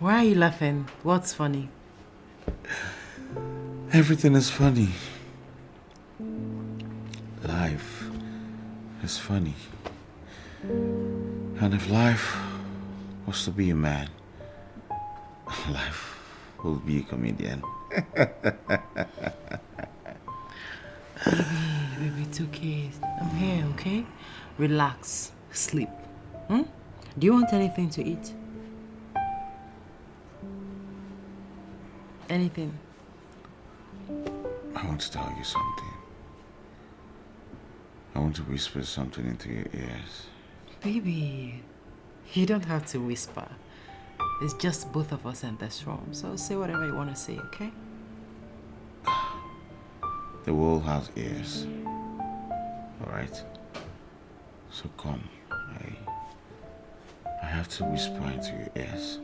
Why are you laughing? What's funny? Everything is funny. Life is funny. And if life was to be a man, life will be a comedian. Baby, it's okay. I'm here, okay? Relax. Sleep. Do you want anything to eat? Anything? I want to tell you something. I want to whisper something into your ears. Baby, you don't have to whisper. It's just both of us in this room. So say whatever you want to say, okay? The world has ears. Alright? So come. I have to whisper into your ears.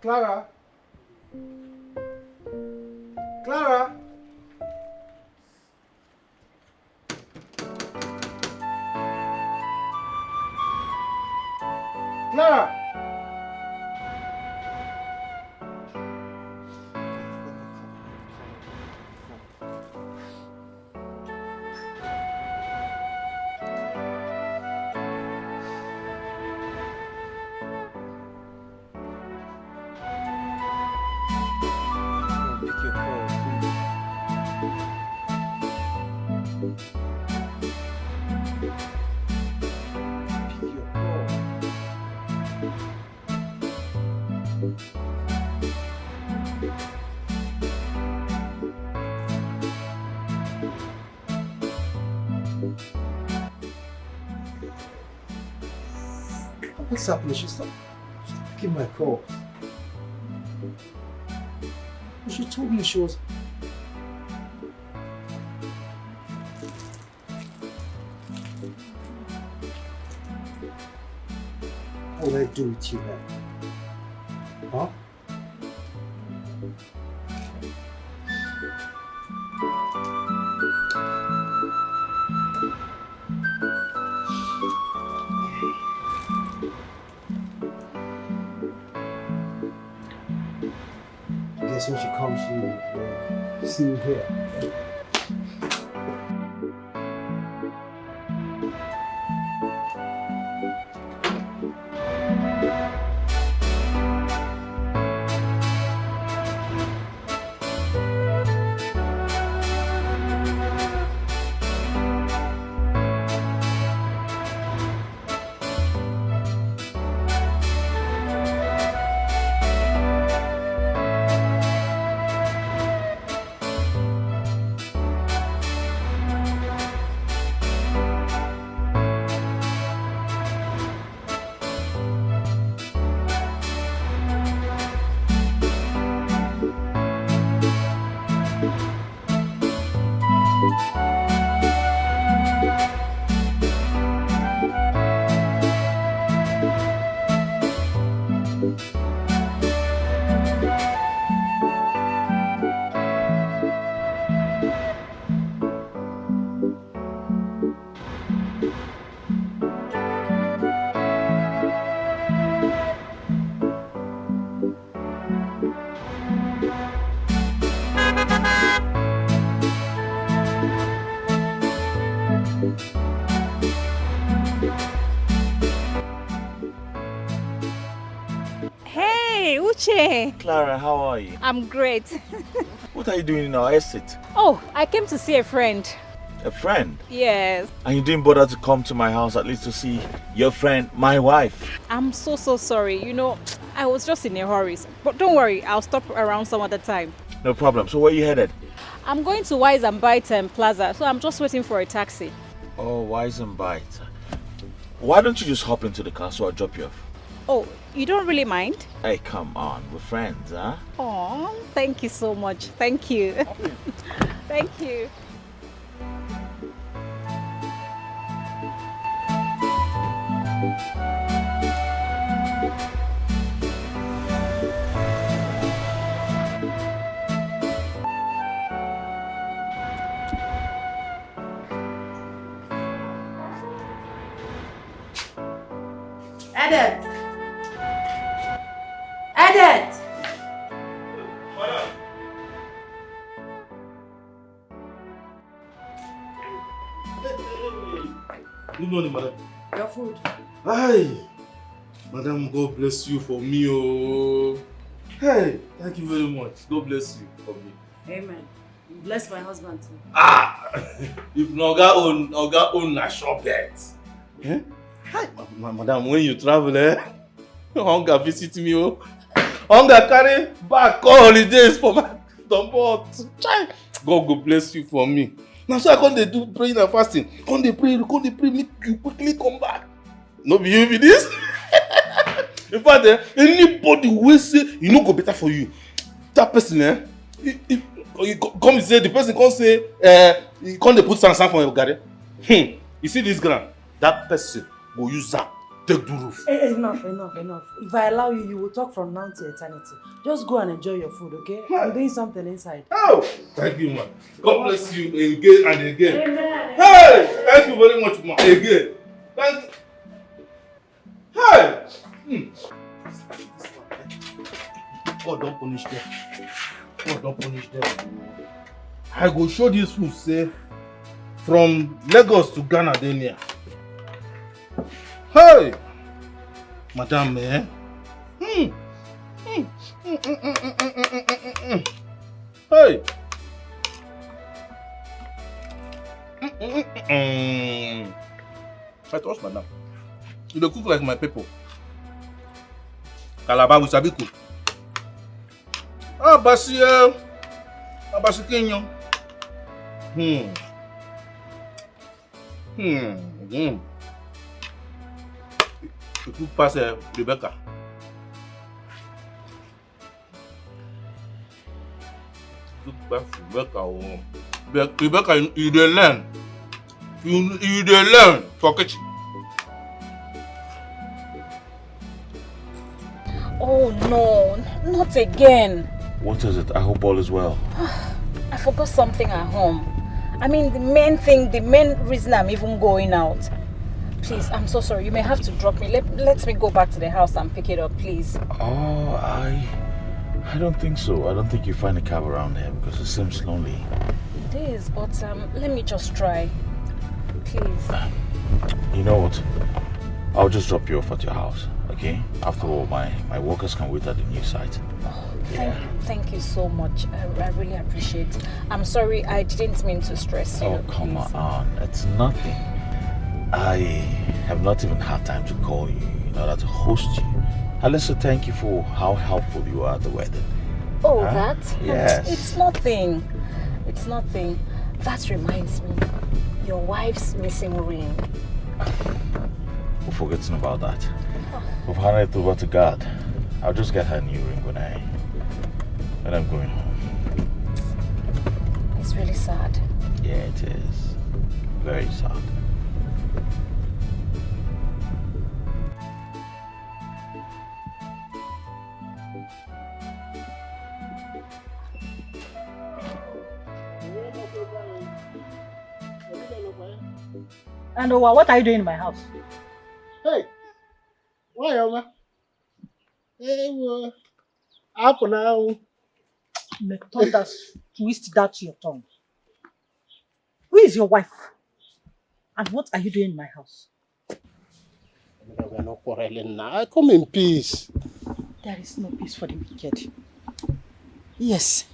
Clara? Clara? Clara? What's happening? She's not picking my call. She told me she was... What will I do with you then? Huh? Guess when she comes, she will see you here. Clara, how are you? I'm great. What are you doing in our estate? Oh, I came to see a friend. A friend? Yes. And you didn't bother to come to my house at least to see your friend, my wife? I'm so sorry. You know, I was just in a hurry. But don't worry, I'll stop around some other time. No problem. So where are you headed? I'm going to Wise and Bite Plaza, so I'm just waiting for a taxi. Oh, Wise and Bite. Why don't you just hop into the car so I'll drop you off? Oh, you don't really mind? Hey, come on. We're friends, huh? Oh, thank you so much. Thank you. Thank you. Edith! Edith! Good morning, madam. Your food. Hi. Madam, God bless you for me. Oh. Hey, thank you very much. God bless you for me. Amen. Bless my husband too. If Oga own na sure bet. Eh? Hi, madam, when you travel, hunger visit me, oh. Hunger carry back all holidays for my support. God go bless you for me. Now so I can't do praying and fasting. Can't they pray, make you quickly come back. No be you be this. In fact, anybody will say you no go better for you. That person, come say the person can't say you can't put sand for your garden. You see this ground? That person will use that take the roof. Enough. If I allow you, you will talk from now to eternity. Just go and enjoy your food, okay? I'm doing something inside. Oh, thank you, man. God bless you again and again. Amen. Hey, thank you very much, man. Again. Thank you. Hey. God don't punish them. God don't punish them. I go show this food, say, from Lagos to Ghana, then here. Hey, madam, eh? Hey. I trust madam. You don't cook like my people. Calabar with sabi cook. Abasi Kenyo. You cook past Rebecca. Cook past Rebecca. Rebecca, you dey learn. You dey learn for kitchen. Oh no, not again. What is it? I hope all is well. I forgot something at home. I mean, the main reason I'm even going out. Please, I'm so sorry. You may have to drop me. Let me go back to the house and pick it up, please. Oh, I don't think so. I don't think you find a cab around here because it seems lonely. It is, but let me just try. Please. You know what? I'll just drop you off at your house, okay? After all, my workers can wait at the new site. Thank you so much. I really appreciate it. I'm sorry, I didn't mean to stress you. Oh, come on. It's nothing. I have not even had time to call you in order to host you. I'd like to thank you for how helpful you are at the wedding. Oh, that? Yes. It's nothing. It's nothing. That reminds me. Your wife's missing ring. We're forgetting about that. We've handed it over to God. I'll just get her a new ring when I'm going home. It's really sad. Yeah, it is. Very sad. And what are you doing in my house? Hey, why am I? Hey, up now. May thunder twist that your tongue. Who is your wife? And what are you doing in my house? We're not quarreling now. Come in peace. There is no peace for the wicked. Yes.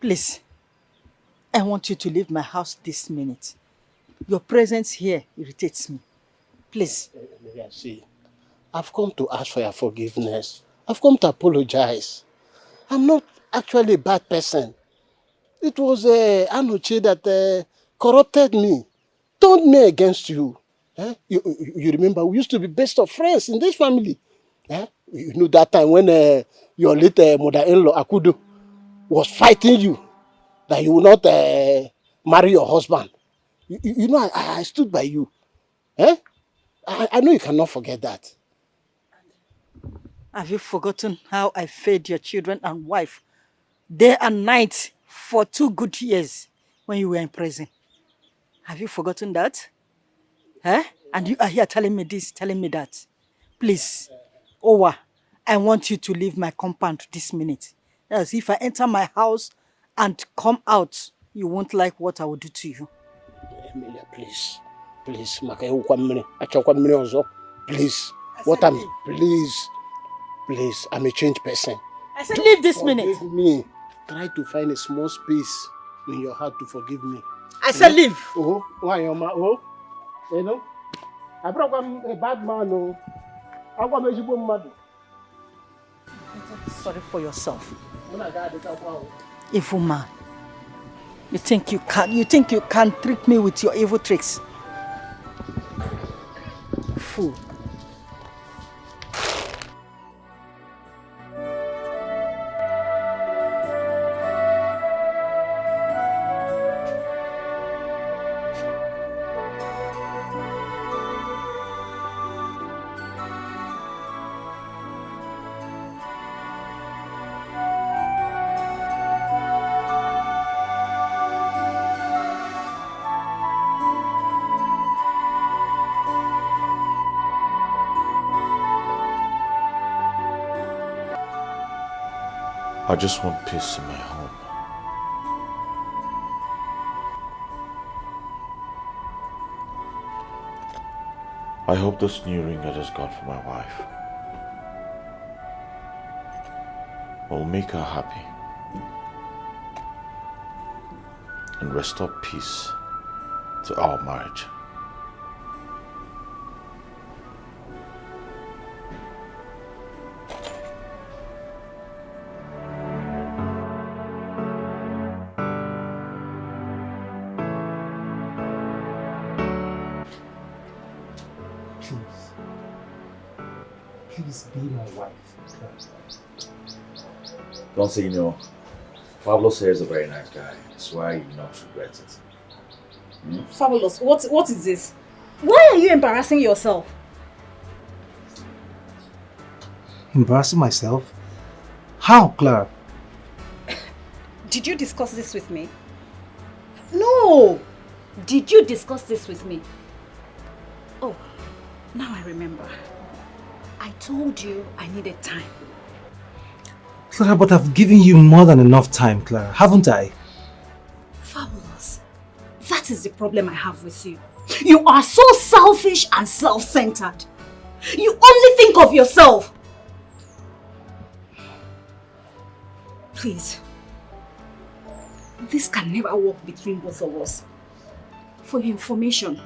Please, I want you to leave my house this minute. Your presence here irritates me. Please. See, I've come to ask for your forgiveness. I've come to apologize. I'm not actually a bad person. It was Alichi that corrupted me, turned me against you. You remember, we used to be best of friends in this family. You know that time when your late mother-in-law, Akudo, was fighting you, that you will not marry your husband. You know, I stood by you. I know you cannot forget that. Have you forgotten how I fed your children and wife day and night for 2 good years when you were in prison? Have you forgotten that? And you are here telling me this, telling me that. Please, Owa, I want you to leave my compound this minute. Else, if I enter my house and come out, you won't like what I will do to you. Emilia, please. Please, please. Please, I'm a changed person. I said leave this minute. Forgive me. Try to find a small space in your heart to forgive me. I said leave. Oh, why, Oma? Oh, you know? I brought a bad man. Oh, I want to be mad. Sorry for yourself. Evil man. You think you can trick me with your evil tricks? Fool. I just want peace in my home. I hope this new ring I just got for my wife will make her happy and restore peace to our marriage. Please be my wife. Don't say no. Fabulous here is a very nice guy. That's why you not regret it. Fabulous, what is this? Why are you embarrassing yourself? Embarrassing myself? How, Clara? Did you discuss this with me? No! Did you discuss this with me? Oh, now I remember. I told you I needed time. Clara, but I've given you more than enough time, Clara, haven't I? Fabulous. That is the problem I have with you. You are so selfish and self-centered. You only think of yourself. Please. This can never work between both of us. For your information,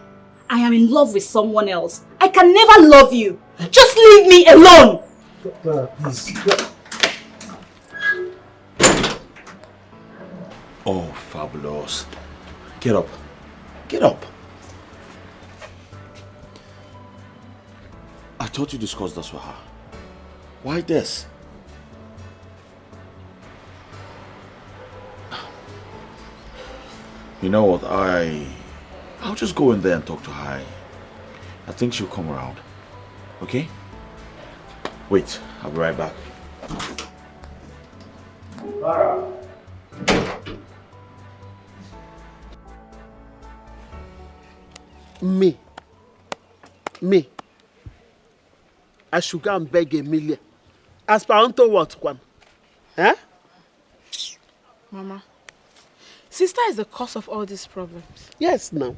I am in love with someone else. I can never love you. Just leave me alone. Clara, please. Oh, Fabulous. Get up. Get up. I thought you discussed this with her. Why this? You know what? I'll just go in there and talk to her. I think she'll come around. Okay? Wait, I'll be right back. Clara. Me. I should go and beg Emilia. As per unto what, Kwan? Eh? Mama, sister is the cause of all these problems. Yes, now.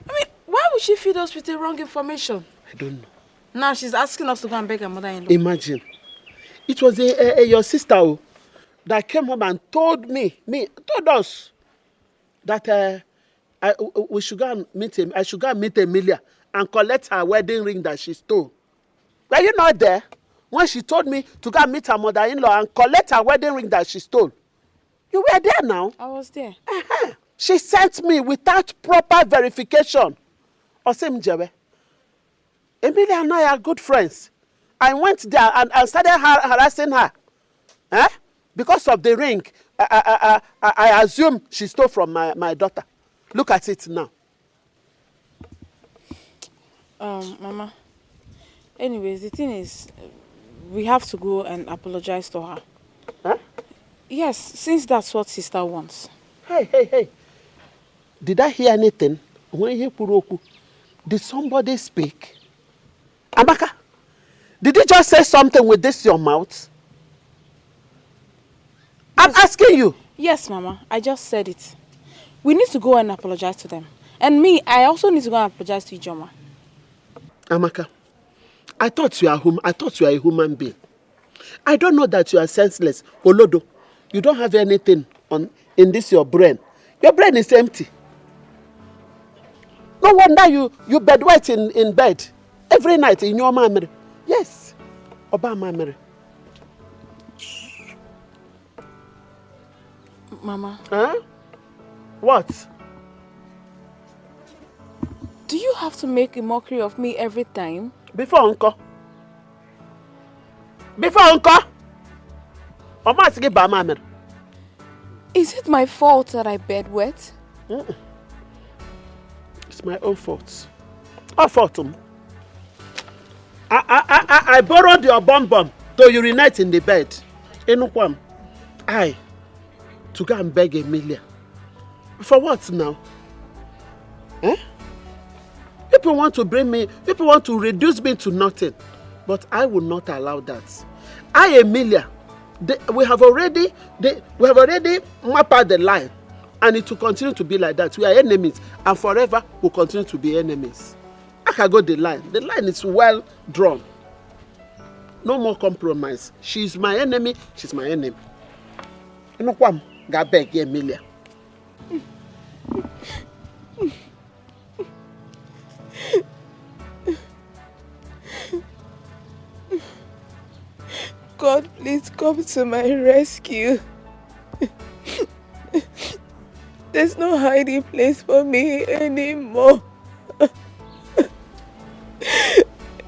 I mean, why would she feed us with the wrong information? I don't know. Now she's asking us to go and beg her mother-in-law. Imagine. It was your sister that came home and told us that we should go and meet him. I should go and meet Emilia and collect her wedding ring that she stole. Were you not there when she told me to go and meet her mother-in-law and collect her wedding ring that she stole? You were there now. I was there. She sent me without proper verification. Osim Jewe, Emilia and I are good friends. I went there and started harassing her. Eh? Because of the ring, I assume she stole from my daughter. Look at it now. Mama. Anyways, the thing is, we have to go and apologize to her. Huh? Yes, since that's what sister wants. Hey. Did I hear anything? Did somebody speak? Amaka, did you just say something with this your mouth? I'm asking you. Yes, Mama, I just said it. We need to go and apologize to them. And me, I also need to go and apologize to Ijoma. Amaka, I thought you are a human being. I don't know that you are senseless. Olodo, you don't have anything in this your brain. Your brain is empty. No wonder you bedwet in bed every night in your memory. Yes, Oba memory. Mama. Huh? What? Do you have to make a mockery of me every time? Before Uncle. Is it my fault that I bedwet? It's my own fault. Our fault. I borrowed your bum to urinate in the bed. To go and beg Emilia. For what now? Eh? People want to reduce me to nothing. But I will not allow that. Emilia, we have already mapped out the line. And it will continue to be like that. We are enemies. And forever we'll continue to be enemies. I can go the line. The line is well drawn. No more compromise. She's my enemy. She's my enemy. You know what? Go beg Emilia. God, please come to my rescue. There's no hiding place for me anymore.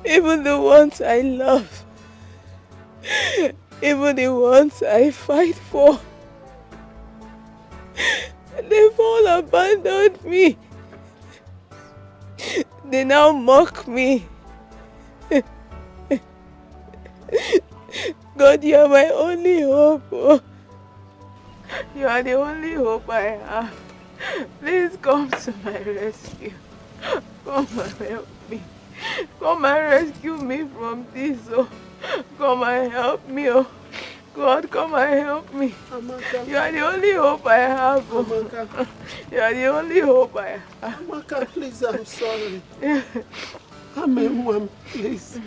Even the ones I love, even the ones I fight for, they've all abandoned me. They now mock me. God, you are my only hope. Oh. You are the only hope I have. Please come to my rescue. Come and help me. Come and rescue me from this. Oh. Come and help me. Oh. God, come and help me. Amaka. You are the only hope I have. Oh. Amaka. You are the only hope I have. Amaka, please, I'm sorry. I'm a woman, please.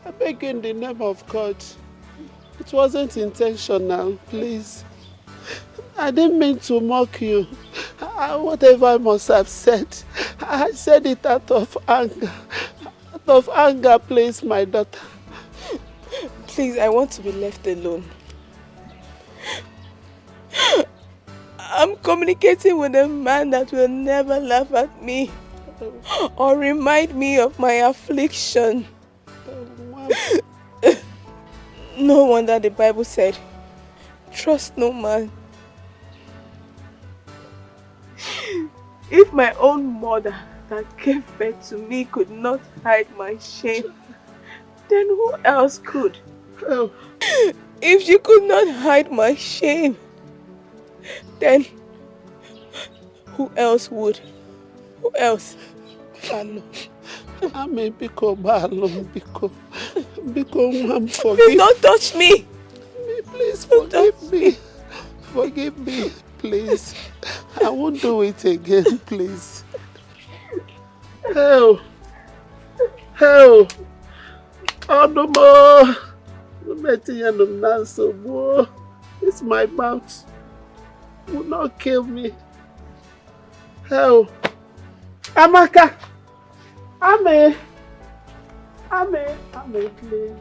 I beg you in the name of God. It wasn't intentional, please. I didn't mean to mock you. Whatever I must have said, I said it out of anger. Out of anger, please, my daughter. Please, I want to be left alone. I'm communicating with a man that will never laugh at me or remind me of my affliction. No wonder the Bible said, trust no man. If my own mother that gave birth to me could not hide my shame, then who else could? Oh. If she could not hide my shame, then who else would? Who else? Ame biko balum biko mom, forgive. Please don't touch me. Please forgive me. Forgive me, please. I won't do it again, please. Hell. Oh no more. It's my mouth. Will not kill me. Hell. Amaka. Ame, please.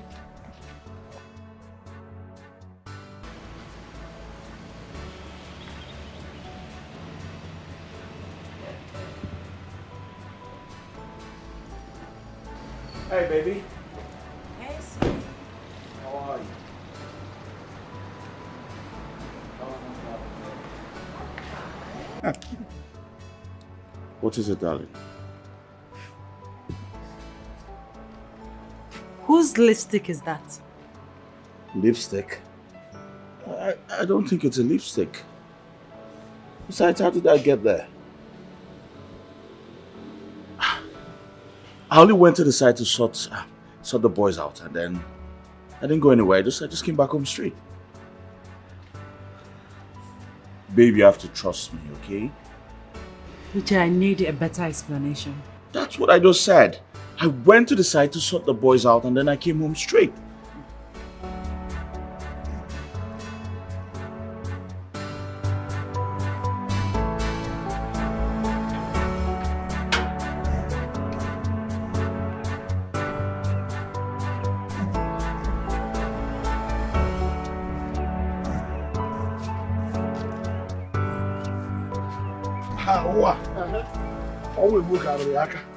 Hey, baby. Hey, sweetie. How are you? What is it, darling? Whose lipstick is that? Lipstick? I don't think it's a lipstick. Besides, how did I get there? I only went to the side to sort the boys out, and then I didn't go anywhere. I just came back home straight. Babe, you have to trust me, okay? Uche, I need a better explanation. That's what I just said. I went to the side to sort the boys out, and then I came home straight.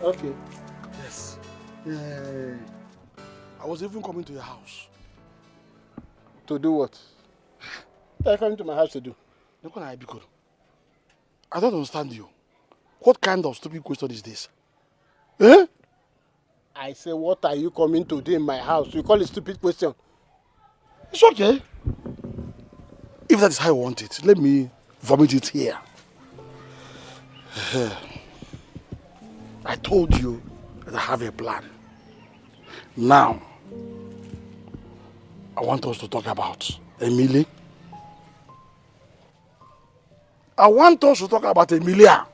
Okay. Yes. I was even coming to your house. To do what? What are you coming to my house to do? I don't understand you. What kind of stupid question is this? Eh? I say, what are you coming to do in my house? You call it stupid question. It's okay. If that is how you want it, let me vomit it here. I told you that I have a plan. Now, I want us to talk about Emily. I want us to talk about Emilia.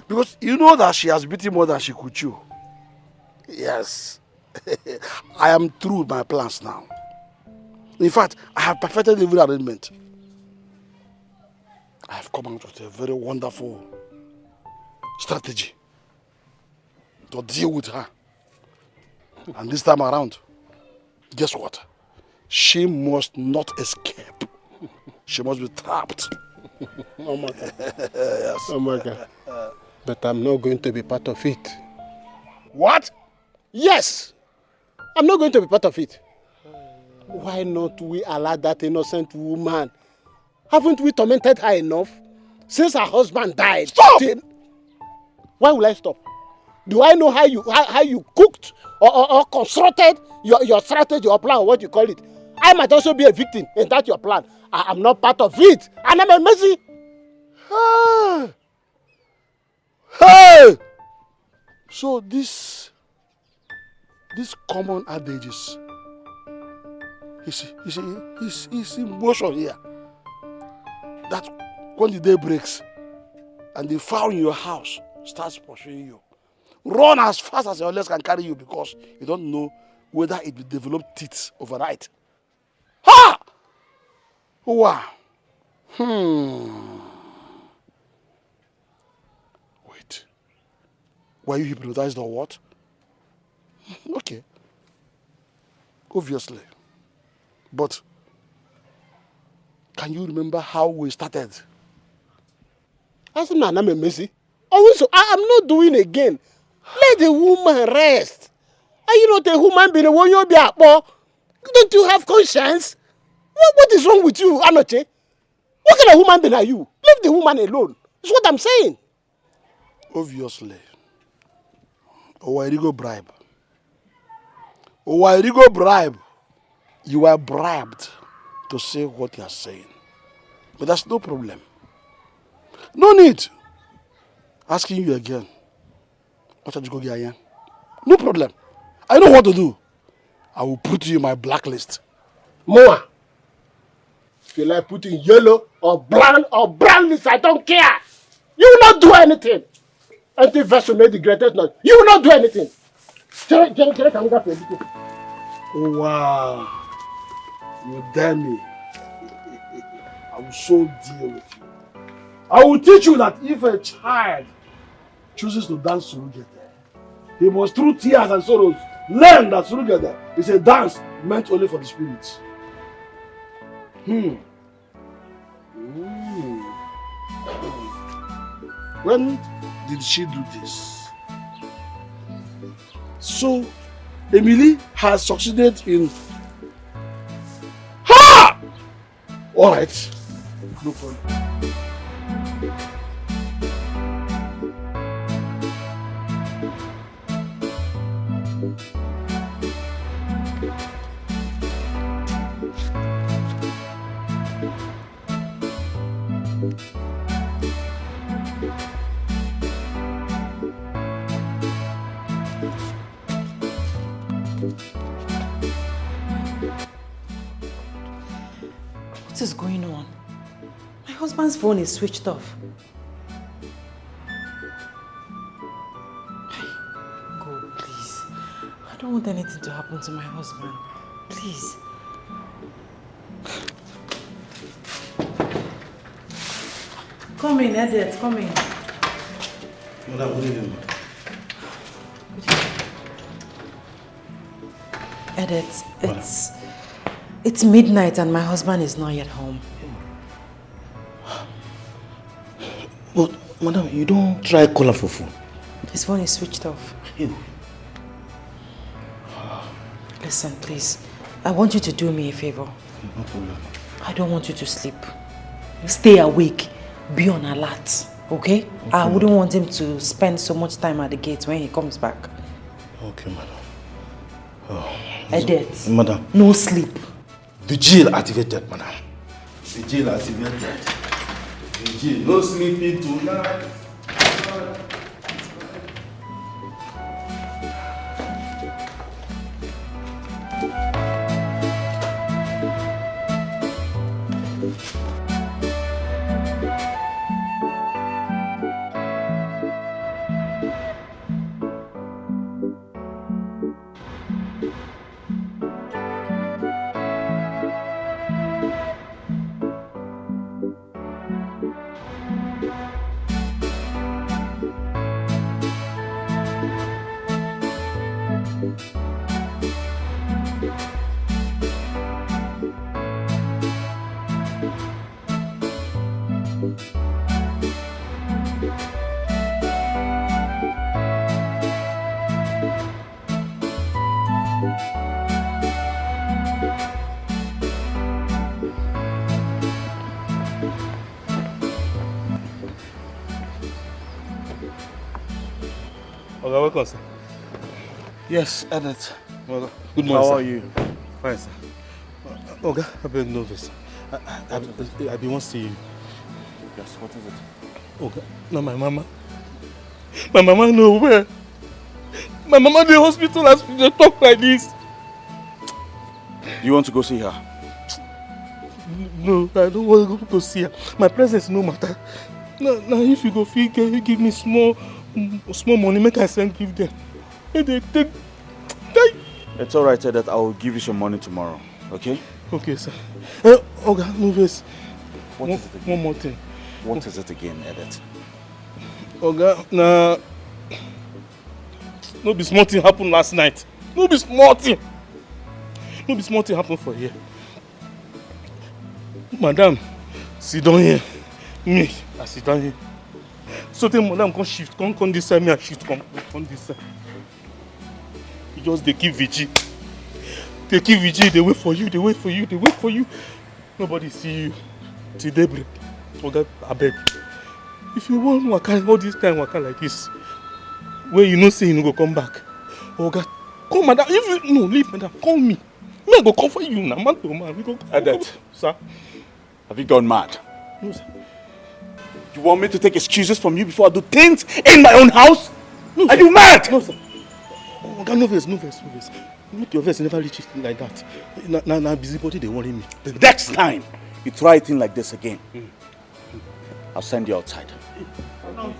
Because you know that she has beaten more than she could chew. Yes. I am through with my plans now. In fact, I have perfected every arrangement. I have come out with a very wonderful strategy to deal with her. And this time around, guess what? She must not escape. She must be trapped. Oh my God. Yes. Oh my God. But I'm not going to be part of it. What? Yes! I'm not going to be part of it. Why not we allow that innocent woman? Haven't we tormented her enough? Since her husband died. Stop! Why will I stop? Do I know how you cooked or constructed your strategy or plan, or what you call it? I might also be a victim in that your plan. I'm not part of it. And I'm a mercy. Hey! So this common adages is in motion here. That when the day breaks and the fowl in your house starts pursuing you, run as fast as your legs can carry you, because you don't know whether it will develop teeth overnight. Ha! Wow. Wait. Were you hypnotized or what? Okay. Obviously. But can you remember how we started? I'm a mercy. Also, I'm not doing again. Let the woman rest. Are you not a human being? Don't you have conscience? What is wrong with you, Anoche? What kind of human being are you? Leave the woman alone. That's what I'm saying. Obviously. Owairigo bribe. Owairigo bribe. You are bribed to say what you are saying. But that's no problem. No need. Asking you again. No problem. I know what to do. I will put you in my blacklist. Moa. If you like putting yellow or brown list, I don't care. You will not do anything. Anti-version made the greatest noise. You will not do anything. Oh, wow. You dare me. I will so deal with you. I will teach you that if a child chooses to dance surugede, he must, through tears and sorrows, learn that surugede is a dance meant only for the spirits. When did she do this? So, Emily has succeeded in... Ha! Alright. No problem. What is going on? My husband's phone is switched off. God, please. I don't want anything to happen to my husband. Please. Come in, Edith, come in. Madam, good evening. Edith, it's midnight and my husband is not yet home. But, madam, you don't try calling for phone. His phone is switched off. Listen, please. I want you to do me a favor. No problem. I don't want you to sleep. Stay awake. Be on alert. Okay? I wouldn't want him to spend so much time at the gate when he comes back. Okay, madam. Oh, Edith. Madam. No sleep. Vigil activated, madam. Vigil activated. Vigil. No sleeping tonight. Okay, welcome, sir. Yes, Edith. Well, good morning, How sir. are you? Fine, sir. Okay, I've been nervous. I been want to see you. Yes, what is it? Okay, now my mama. My mama nowhere. My mama in the hospital as they talk like this. You want to go see her? No, I don't want to go to see her. My presence no matter. Now if you go feel, give me small money, make I send give them. They take. It's alright, that I will give you some money tomorrow, okay? Okay, sir. Okay, no vex. What is it again? One more thing. What is it again, Edith? Okay, nah. No be small thing happened last night. No be small thing. No be small thing happened for here. Madam, sit down here. Me, I sit down here. So then madam come shift, come this side, me I shift, come this side. You just they keep vigil. They keep vigil, they wait for you, they wait for you, they wait for you. Nobody see you till daybreak. Okay, I beg. If you want waka, all this kind waka like this, where you know say you no go come back. Okay, come madam, if you no leave madam, call me. Me I go come for you now, man to man. We go. Edith, sir. Have you gone mad? No, sir. You want me to take excuses from you before I do things in my own house? No, Are you mad? No, sir. Okay, no verse. Look, your verse never reaches like that. Now busybody, they worry me. The next time you try a thing like this again, I'll send you outside. No,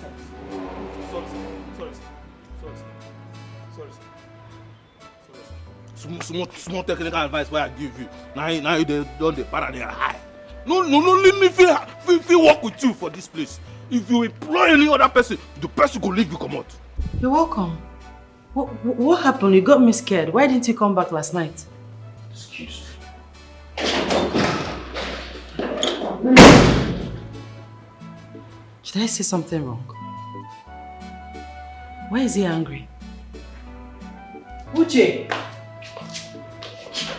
sorry. Small technical advice where I give you. Now you don't the para they are high. No, leave me feel work with you for this place. If you employ any other person, the person will leave you come out. You're welcome. What happened? You got me scared. Why didn't you come back last night? Excuse me. Did I say something wrong? Why is he angry? Uche!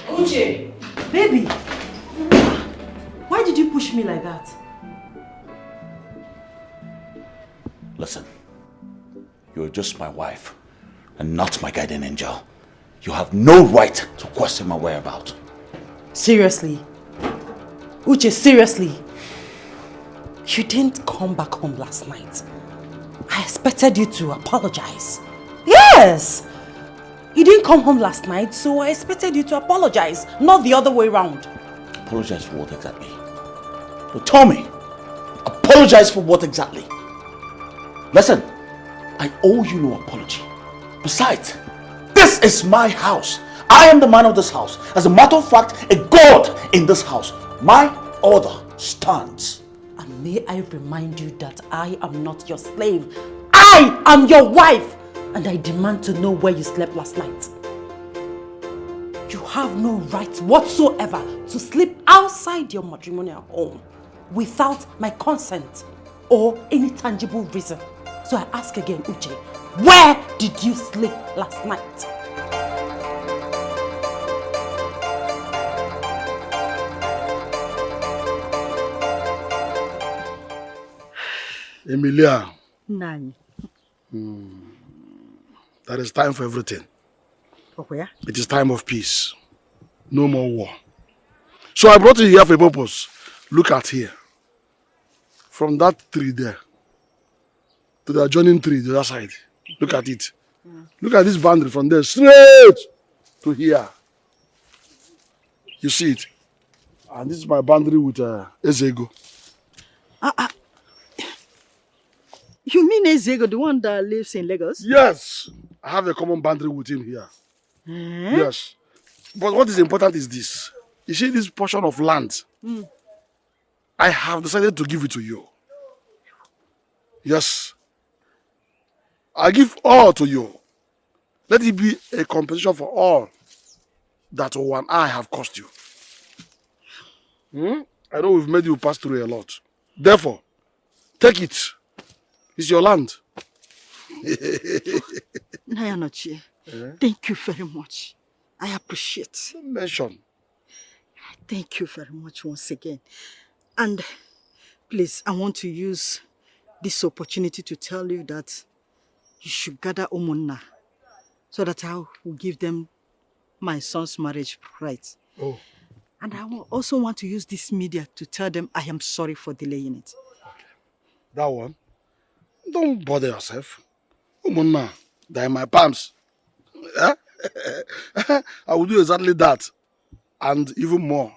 Uche! Baby! Why did you push me like that? Listen, you're just my wife and not my guardian angel. You have no right to question my whereabouts. Seriously? Uche, seriously? You didn't come back home last night. I expected you to apologize. Yes! You didn't come home last night, so I expected you to apologize, not the other way around. Apologize for what exactly? So tell me, apologize for what exactly? Listen, I owe you no apology. Besides, this is my house. I am the man of this house. As a matter of fact, a god in this house. My order stands. And may I remind you that I am not your slave. I am your wife! And I demand to know where you slept last night. You have no right whatsoever to sleep outside your matrimonial home without my consent or any tangible reason. So I ask again, Uche, where did you sleep last night? Emilia. Nani. There is time for everything. For where? It is time of peace. No more war. So I brought you here for a purpose. Look at here. From that tree there to the adjoining tree the other side. Look at it. Look at this boundary from there straight to here. You see it? And this is my boundary with Ezego. You mean Ezego, the one that lives in Lagos? Yes. I have a common boundary with him here. Yes. But what is important is this. You see this portion of land? I have decided to give it to you. Yes. I give all to you. Let it be a compensation for all that one I have cost you. I know we've made you pass through a lot. Therefore, take it. It's your land. Nayanochi, thank you very much. I appreciate. Don't mention. Thank you very much once again. And please, I want to use this opportunity to tell you that you should gather Omonna so that I will give them my son's marriage rights. Oh. And I will also want to use this media to tell them I am sorry for delaying it. That one? Don't bother yourself. Omonna, they're in my palms. I will do exactly that and even more.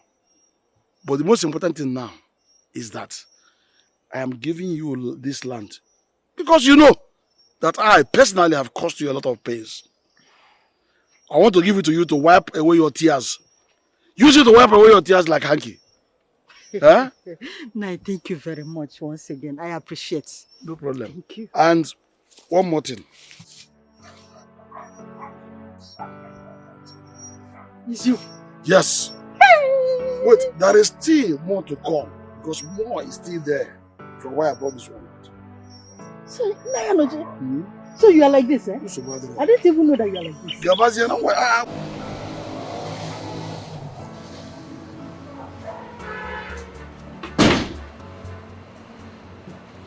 But the most important thing now is that I am giving you this land because you know that I personally have cost you a lot of pains. I want to give it to you to wipe away your tears. Use it to wipe away your tears like hanky. Huh? No, thank you very much once again. I appreciate. No problem. Thank you. And one more thing. It's you. Yes. Hey! Wait, there is still more to come because more is still there from where I brought this one out. So, so you are like this, eh? I didn't even know that you are like this.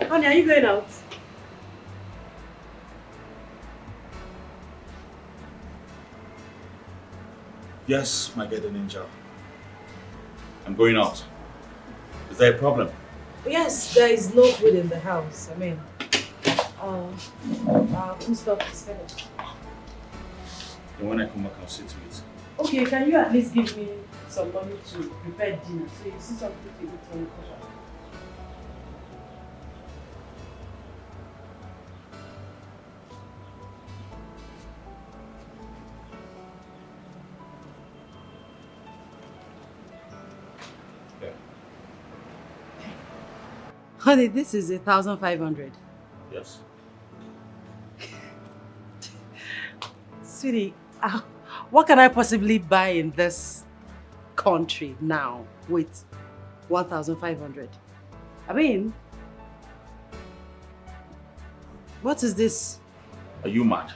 Honey, are you going out? Yes, my guardian angel. I'm going out. Is there a problem? Yes, there is no food in the house. I mean, food stuff is finished. And when I come back, I'll see to it. Okay, can you at least give me some money to prepare dinner so you see something to eat when you come back? Honey, this is 1,500. Yes. Sweetie, what can I possibly buy in this country now with 1,500? I mean, what is this? Are you mad?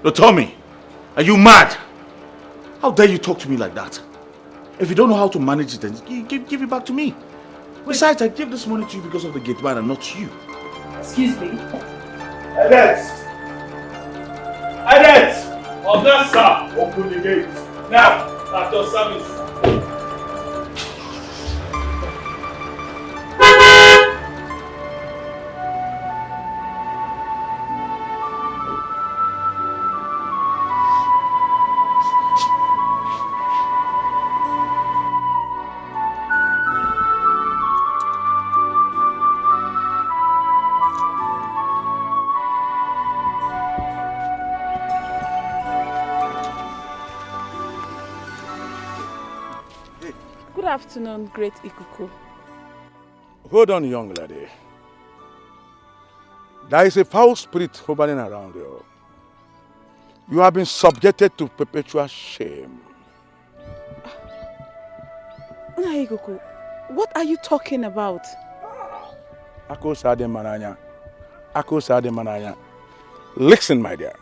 No, tell me, Are you mad? How dare you talk to me like that? If you don't know how to manage it, then give it back to me. Besides, I gave this money to you because of the gate man and not you. Excuse me. Adet! Adet! Oga, sir, open the gate. Now, at your service. Good afternoon, great Ikuku. Hold on, young lady. There is a foul spirit hovering around you. You have been subjected to perpetual shame. Ikuku, what are you talking about? Ako sade mananya. Ako sade mananya. Listen, my dear.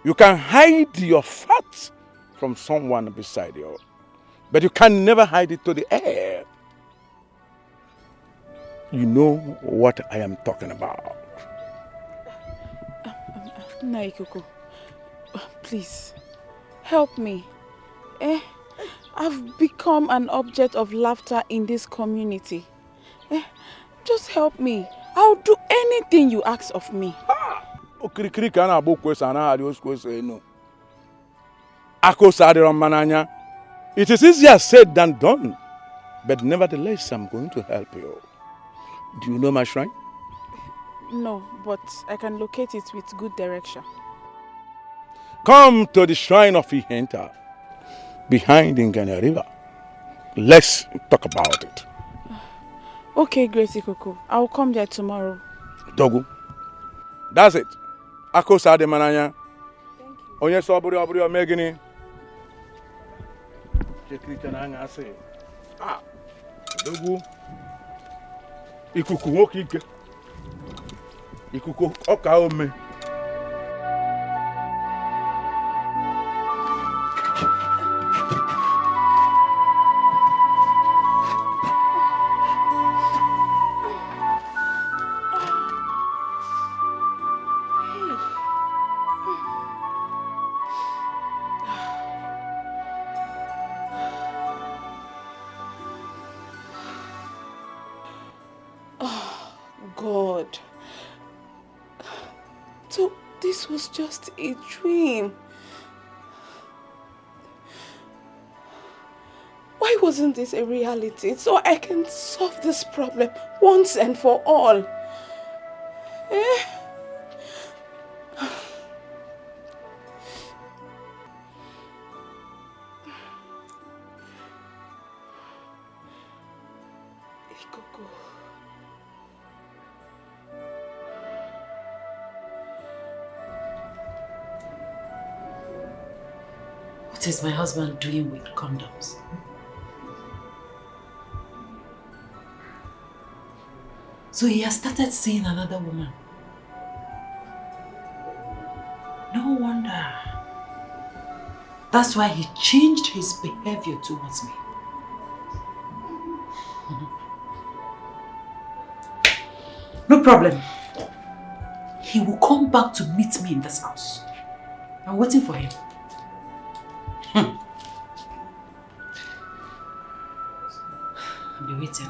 You can hide your fat from someone beside you, but you can never hide it to the air. You know what I am talking about. Ikuku, please, help me. I've become an object of laughter in this community. Just help me. I'll do anything you ask of me. It is easier said than done, but nevertheless, I'm going to help you. Do you know my shrine? No, but I can locate it with good direction. Come to the shrine of Ihenta, behind Nganya River. Let's talk about it. Okay, great Ikuku. I'll come there tomorrow. Dogu. That's it. Ako sa de mananya. Onye so oburi omegini. Chekrita na nga ase. Dogu. Ikuku nwoke ike. Ikuku ọka ome. God. So this was just a dream. Why wasn't this a reality? So I can solve this problem once and for all. What is my husband doing with condoms? So he has started seeing another woman. No wonder. That's why he changed his behavior towards me. No problem. He will come back to meet me in this house. I'm waiting for him. I'll be waiting.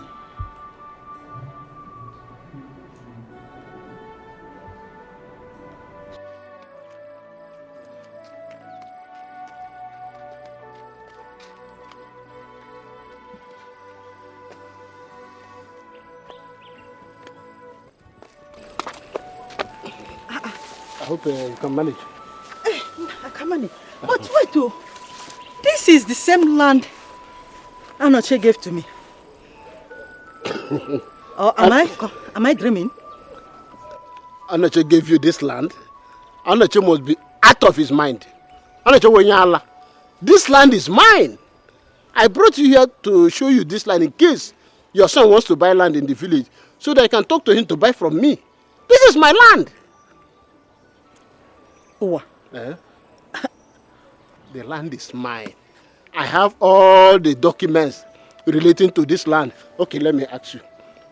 I hope you can manage. I can manage. But wait, oh. This is the same land Anoche gave to me. Or am I dreaming? Anoche gave you this land. Anoche must be out of his mind. Anoche Wenyala. This land is mine. I brought you here to show you this land in case your son wants to buy land in the village so that I can talk to him to buy from me. This is my land. Owa. The land is mine. I have all the documents relating to this land. Okay, let me ask you.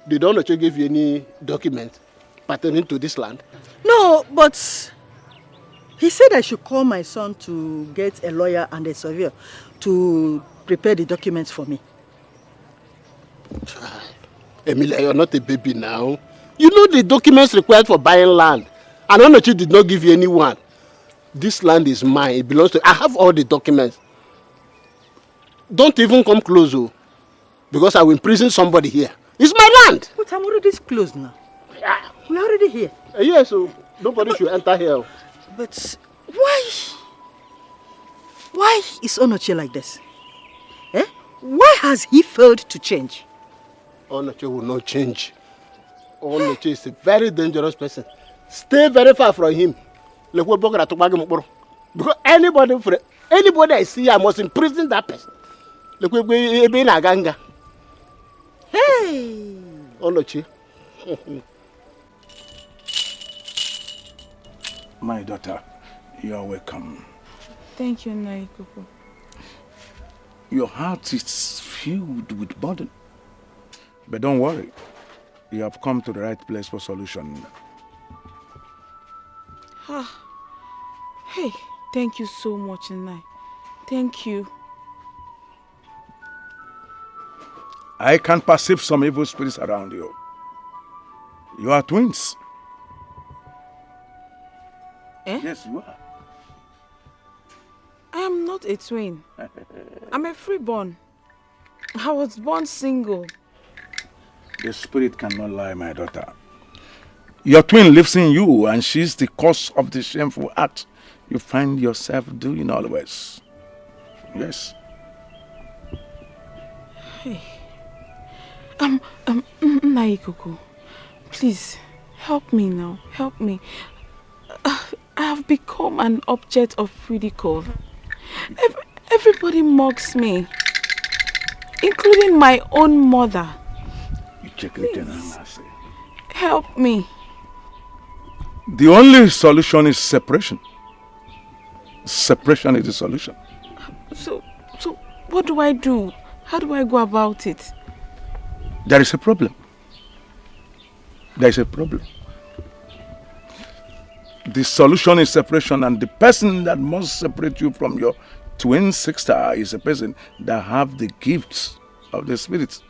Did Onoche give you any documents pertaining to this land? No, but he said I should call my son to get a lawyer and a surveyor to prepare the documents for me. Emilia, you're not a baby now. You know the documents required for buying land. And Onoche did not give you anyone. This land is mine. It belongs to... I have all the documents. Don't even come close, oh, because I will imprison somebody here. It's my land. But I'm already close now. We're already here. Yes, so nobody should enter here. But why? Why is Onoche like this? Eh? Why has he failed to change? Onoche will not change. Onoche is a very dangerous person. Stay very far from him. Because anybody I see, I must imprison that person. Hey! Onoche. My daughter, you are welcome. Thank you, Naikoko. Your heart is filled with burden. But don't worry. You have come to the right place for solution. Hey, thank you so much, Nai. Thank you. I can perceive some evil spirits around you. You are twins. Eh? Yes, you are. I am not a twin. I'm a freeborn. I was born single. The spirit cannot lie, my daughter. Your twin lives in you, and she's the cause of the shameful act you find yourself doing always. Yes. Hey. Naikoko, please, help me now. Help me. I have become an object of ridicule. Everybody mocks me, including my own mother. Please, help me. The only solution is separation. Separation is the solution. So what do I do? How do I go about it? There is a problem. There is a problem. The solution is separation, and the person that must separate you from your twin sister is a person that have the gifts of the Spirit,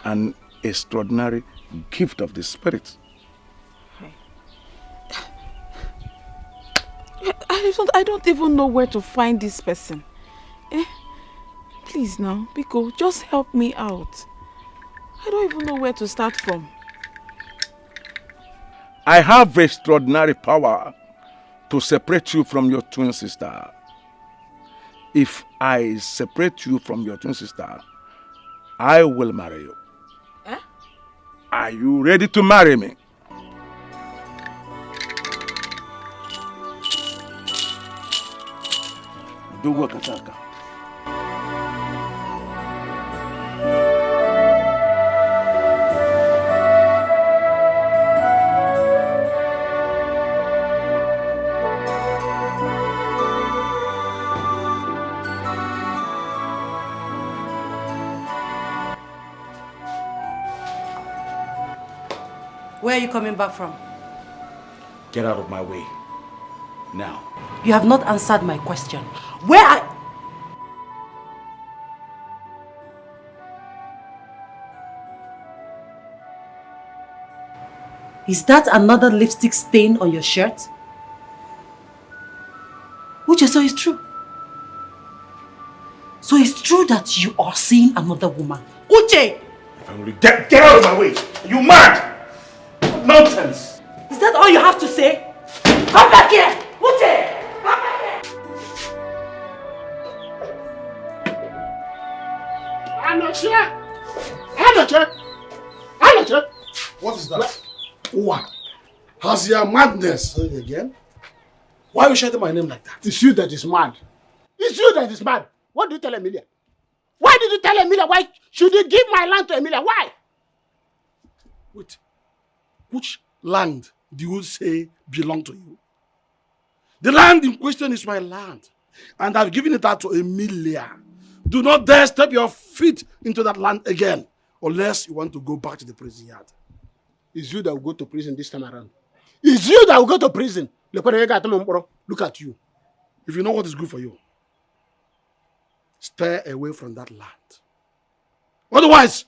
an extraordinary gift of the Spirit. I don't even know where to find this person. Please now, Biko, just help me out. I don't even know where to start from. I have extraordinary power to separate you from your twin sister. If I separate you from your twin sister, I will marry you. Are you ready to marry me? Do work, Ataka. Where are you coming back from? Get out of my way. Now. You have not answered my question. Where are... Is that another lipstick stain on your shirt? Which so is true. So it's true that you are seeing another woman. Uche! Get out of my way! You mad? Nonsense! Is that all you have to say? Come back here! Uche! Come back here! Alichi! What is that? What? Has your madness again? Why are you shouting my name like that? It's you that is mad. It's you that is mad. What do you tell Emilia? Why did you tell Emilia? Why should you give my land to Emilia? Why? Wait. Which land do you say belong to you? The land in question is my land. And I've given it out to Emilia. Do not dare step your feet into that land again, unless you want to go back to the prison yard. It's you that will go to prison this time around. It's you that will go to prison. Look at you. If you know what is good for you, stay away from that land. Otherwise,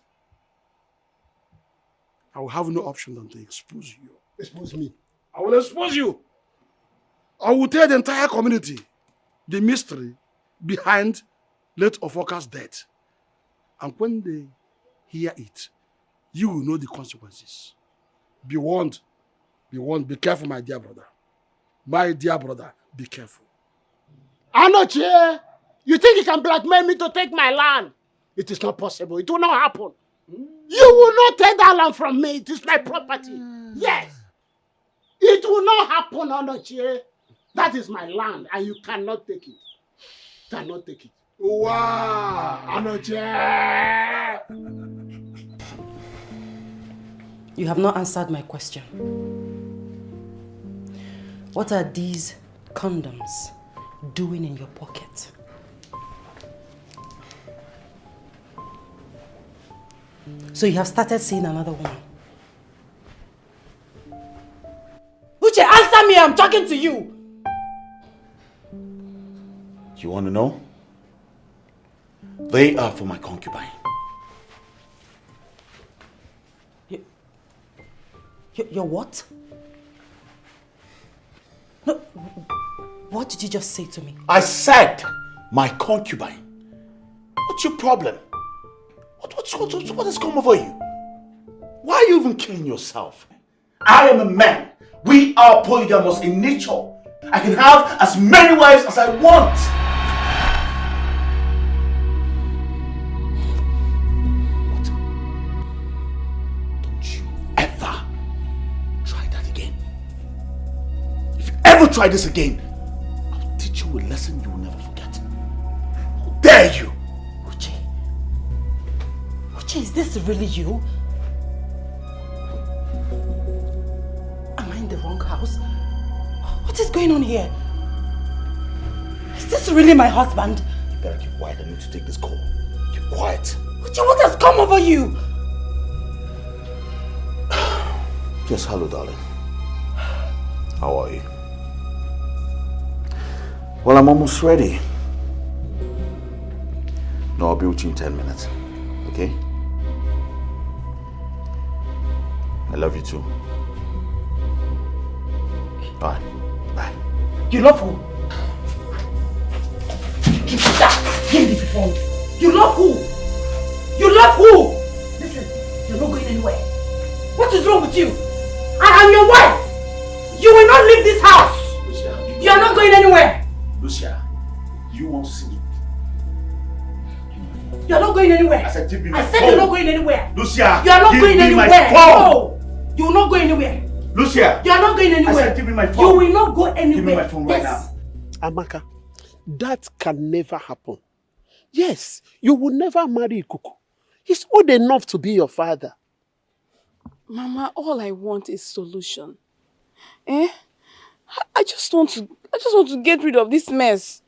I will have no option than to expose you. Expose me. I will expose you. I will tell the entire community the mystery behind late Ofoka's death. And when they hear it, you will know the consequences. Be warned. Be warned. Be careful, my dear brother. My dear brother, be careful. Anoche, you think you can blackmail me to take my land? It is not possible. It will not happen. You will not take that land from me. It is my property. Yes. It will not happen, Anoche. That is my land and you cannot take it. Cannot take it. Wow, Anoche. You have not answered my question. What are these condoms doing in your pocket? So you have started seeing another woman. Uche, answer me, I'm talking to you. You want to know? They are for my concubine. Your what? No, what did you just say to me? I said my concubine. What's your problem? What has come over you? Why are you even killing yourself? I am a man. We are polygamous in nature. I can have as many wives as I want. What? Don't you ever try that again. If you ever try this again, I'll teach you a lesson you will never forget. How dare you? Is this really you? Am I in the wrong house? What is going on here? Is this really my husband? You better keep quiet. I need to take this call. Keep quiet. What has come over you? Yes, hello, darling. How are you? Well, I'm almost ready. No, I'll be with you in 10 minutes. Okay? I love you too. Alright, bye. You love who? Give me that. Give me the phone. You love who? You love who? Listen, you're not going anywhere. What is wrong with you? I am your wife. You will not leave this house. Lucia. You are not going anywhere. Lucia, you want to see me? You are not going anywhere. I said, give me my phone. I said you're not going anywhere. Lucia, you are not going anywhere. No. You will not go anywhere. Lucia! You are not going anywhere. I said, give me my phone. You will not go anywhere. Give me my phone right now. Amaka, that can never happen. Yes, you will never marry Ikuku. He's old enough to be your father. Mama, all I want is solution. I just want to get rid of this mess.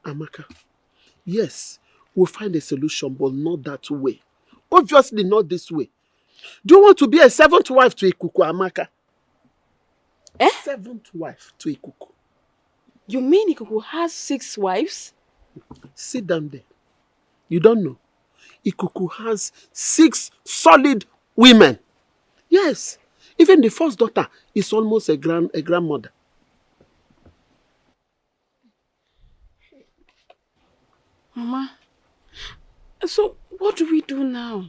Amaka, yes, we'll find a solution, but not that way. Obviously not this way. Do you want to be a seventh wife to Ikuku, Amaka? Seventh wife to Ikuku. You mean Ikuku has 6 wives? Sit down there. You don't know. Ikuku has 6 solid women. Yes. Even the first daughter is almost a grandmother. Mama, so what do we do now?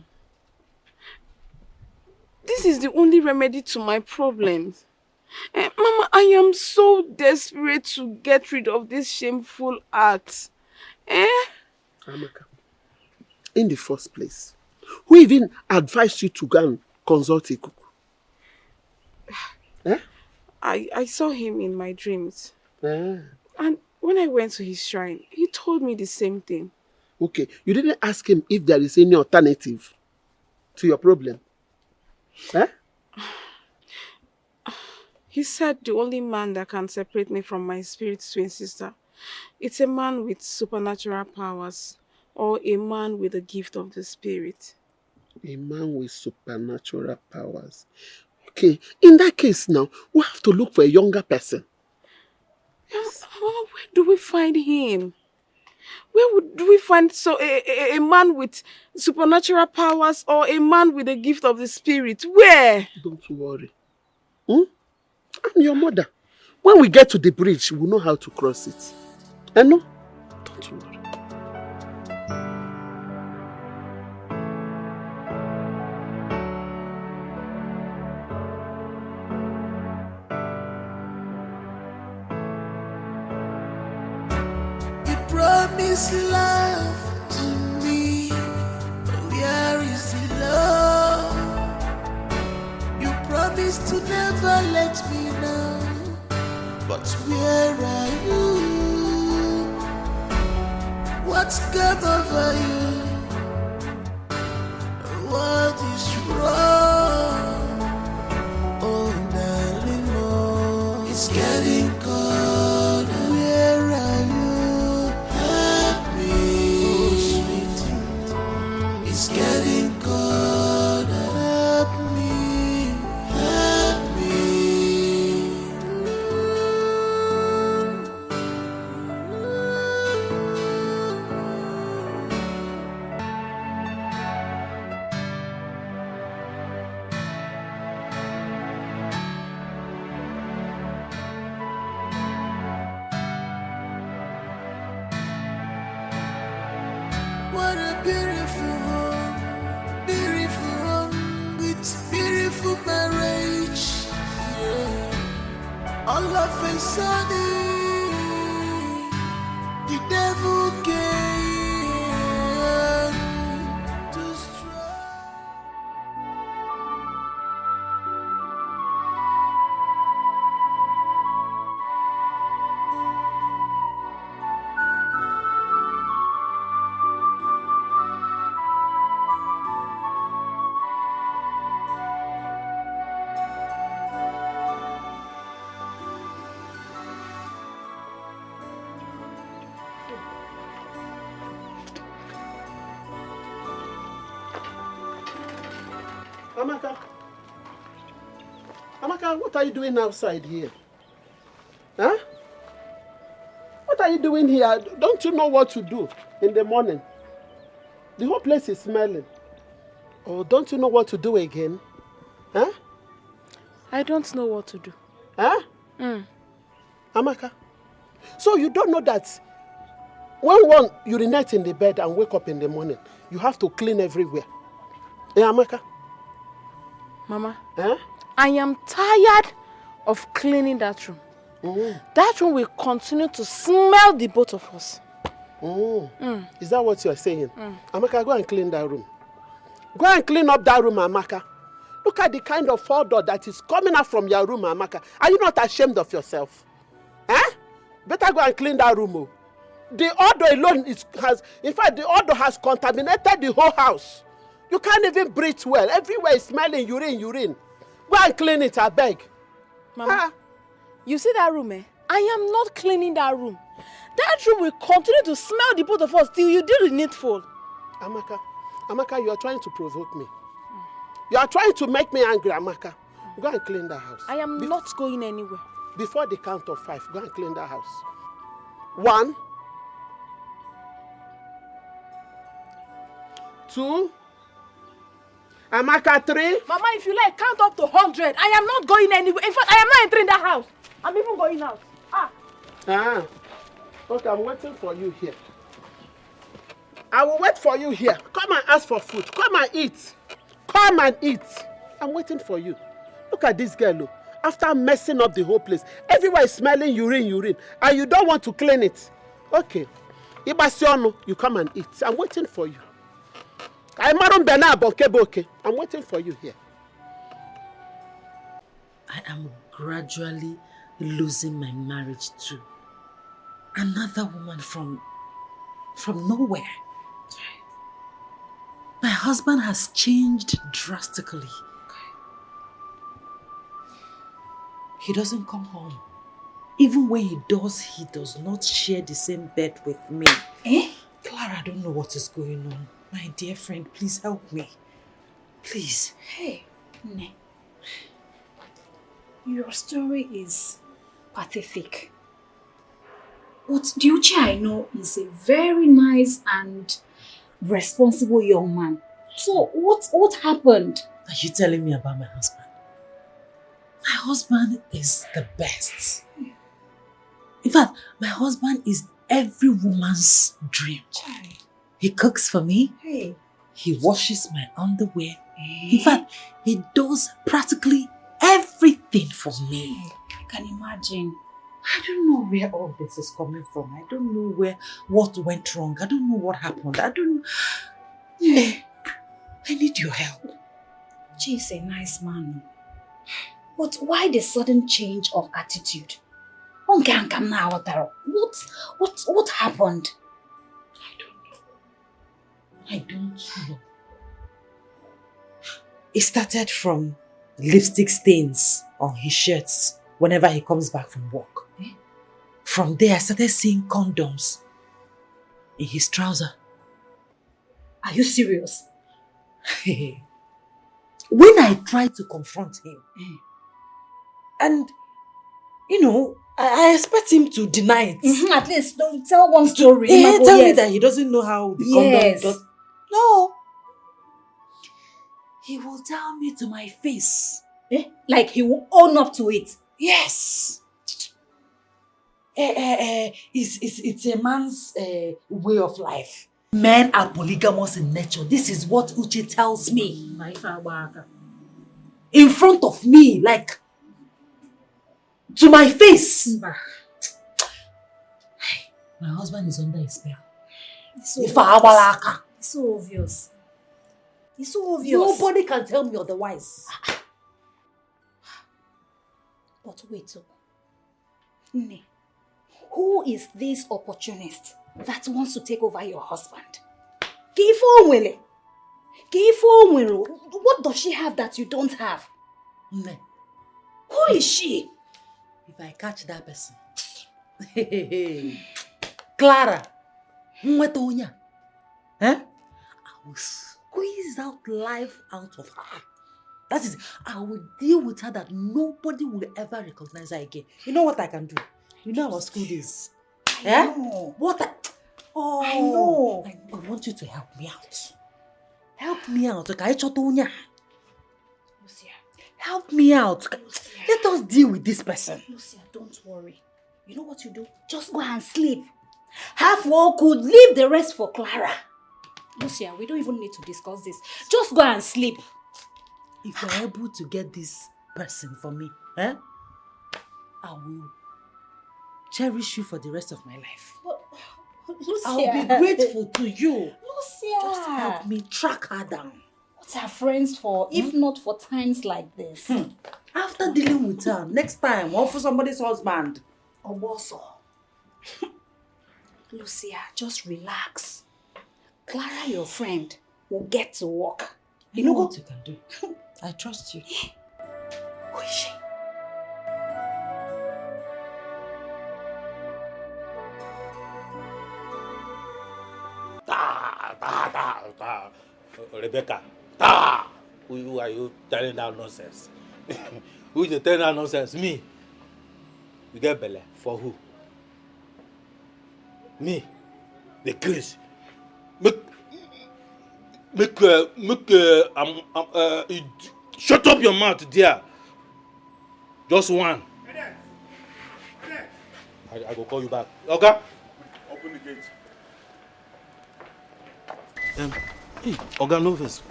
This is the only remedy to my problems. Mama, I am so desperate to get rid of this shameful act. Amaka, in the first place, who even advised you to go and consult Ikuku? I saw him in my dreams. And when I went to his shrine, he told me the same thing. Okay, you didn't ask him if there is any alternative to your problem? He said the only man that can separate me from my spirit twin sister It's a man with supernatural powers or a man with the gift of the spirit. A man with supernatural powers. Okay, in that case now, we have to look for a younger person. Yes. Where do we find him? Do we find a man with supernatural powers or a man with the gift of the spirit? Where? Don't worry. I'm your mother. When we get to the bridge, we'll know how to cross it. I know. Don't worry. Promise love to me, where is the love? You promised to never let me know, but where are you? What's come over you? What is wrong? Oh, darling, oh, it's getting cold. Where are you? It's getting cold. Help me, help me. What a beautiful home, beautiful home with beautiful marriage. Yeah. All of a sudden, the devil came to strike. Amaka. Amaka, what are you doing outside here? Huh? What are you doing here? Don't you know what to do in the morning? The whole place is smelling. Oh, don't you know what to do again? Huh? I don't know what to do. Huh? Amaka, so you don't know that when one urinates in the bed and wake up in the morning, you have to clean everywhere. Eh, Amaka? Mama, Huh? I am tired of cleaning that room. That room will continue to smell the both of us. Is that what you are saying? Amaka, go and clean that room. Go and clean up that room, Amaka. Look at the kind of odor that is coming out from your room, Amaka. Are you not ashamed of yourself? Eh? Better go and clean that room. Oh. The odor alone the odor has contaminated the whole house. You can't even breathe well. Everywhere is smelling urine. Go and clean it, I beg. Mama, you see that room, eh? I am not cleaning that room. That room will continue to smell the both of us till you do the needful. Amaka, you are trying to provoke me. You are trying to make me angry, Amaka. Go and clean that house. I am not going anywhere. Before the count of 5, go and clean that house. 1, 2, Amaka, 3. Mama, if you like, count up to 100. I am not going anywhere. In fact, I am not entering that house. I'm even going out. Okay, I'm waiting for you here. I will wait for you here. Come and ask for food. Come and eat. Come and eat. I'm waiting for you. Look at this girl. Look. After messing up the whole place, everywhere is smelling urine. And you don't want to clean it. Okay. Ibasiono, you come and eat. I'm waiting for you. I'm waiting for you here. I am gradually losing my marriage to another woman from nowhere. My husband has changed drastically. He doesn't come home. Even when he does not share the same bed with me. Eh? Clara, I don't know what is going on. My dear friend, please help me. Please. Hey, Ne. Your story is pathetic. But the Uche I know is a very nice and responsible young man. So what happened? Are you telling me about my husband? My husband is the best. In fact, my husband is every woman's dream. He cooks for me. Hey. He washes my underwear. In fact, he does practically everything for me. I can imagine. I don't know where all this is coming from. I don't know what went wrong. I don't know what happened. I don't... I need your help. She's a nice man. But why the sudden change of attitude? What happened? I don't know. It started from lipstick stains on his shirts whenever he comes back from work. From there, I started seeing condoms in his trouser. Are you serious? When I tried to confront him, and I expect him to deny it. At least don't tell one story. Tell me that he doesn't know how the condom does. No. He will tell me to my face. Like he will own up to it. Yes. It's a man's way of life. Men are polygamous in nature. This is what Uche tells me. In front of me, like to my face. My husband is under a spell. It's so obvious. It's so obvious. Nobody can tell me otherwise. But wait, Ne, who is this opportunist that wants to take over your husband? What does she have that you don't have? Ne. Who is she? If I catch that person, Clara, I will squeeze out life out of her. That is, I will deal with her that nobody will ever recognize her again. You know what I can do? You know our school days. I know. I know. I want you to help me out. Help me out. Okay? Lucia. Help me out. Let us deal with this person. Lucia, don't worry. You know what you do? Just go and sleep. Half work could leave the rest for Clara. Lucia, we don't even need to discuss this. Just go and sleep. If you're able to get this person for me, I will cherish you for the rest of my life. But, Lucia. I'll be grateful to you. Lucia. Just help me track her down. What are friends for, if not for times like this? After dealing with her, next time, or for somebody's husband. Oboso. Lucia, just relax. Clara, your friend, will get to work. You know what you can do. I trust you. Who is she? Rebecca, who are you telling that nonsense? Who is telling that nonsense? Me. You get belly for who? Me. The Chris. Shut up your mouth, dear. Just one. I will call you back. Okay? Open the gate. Hey, Oga, no this.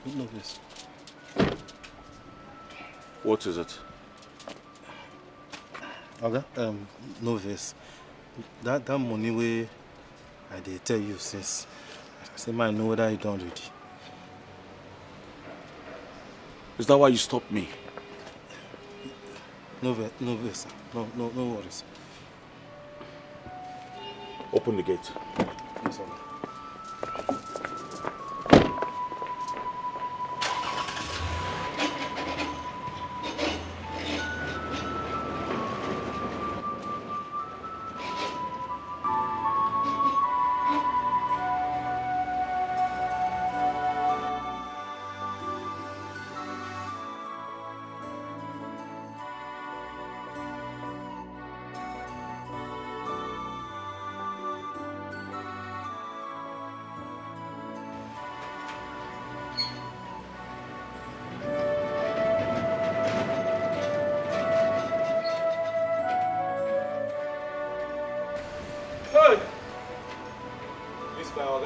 No this. What is it? Oga, no this. That money way I did tell you since. I say, man, know whether you done already. Is that why you stopped me? No this. No worries. Open the gate. Yes, Oga.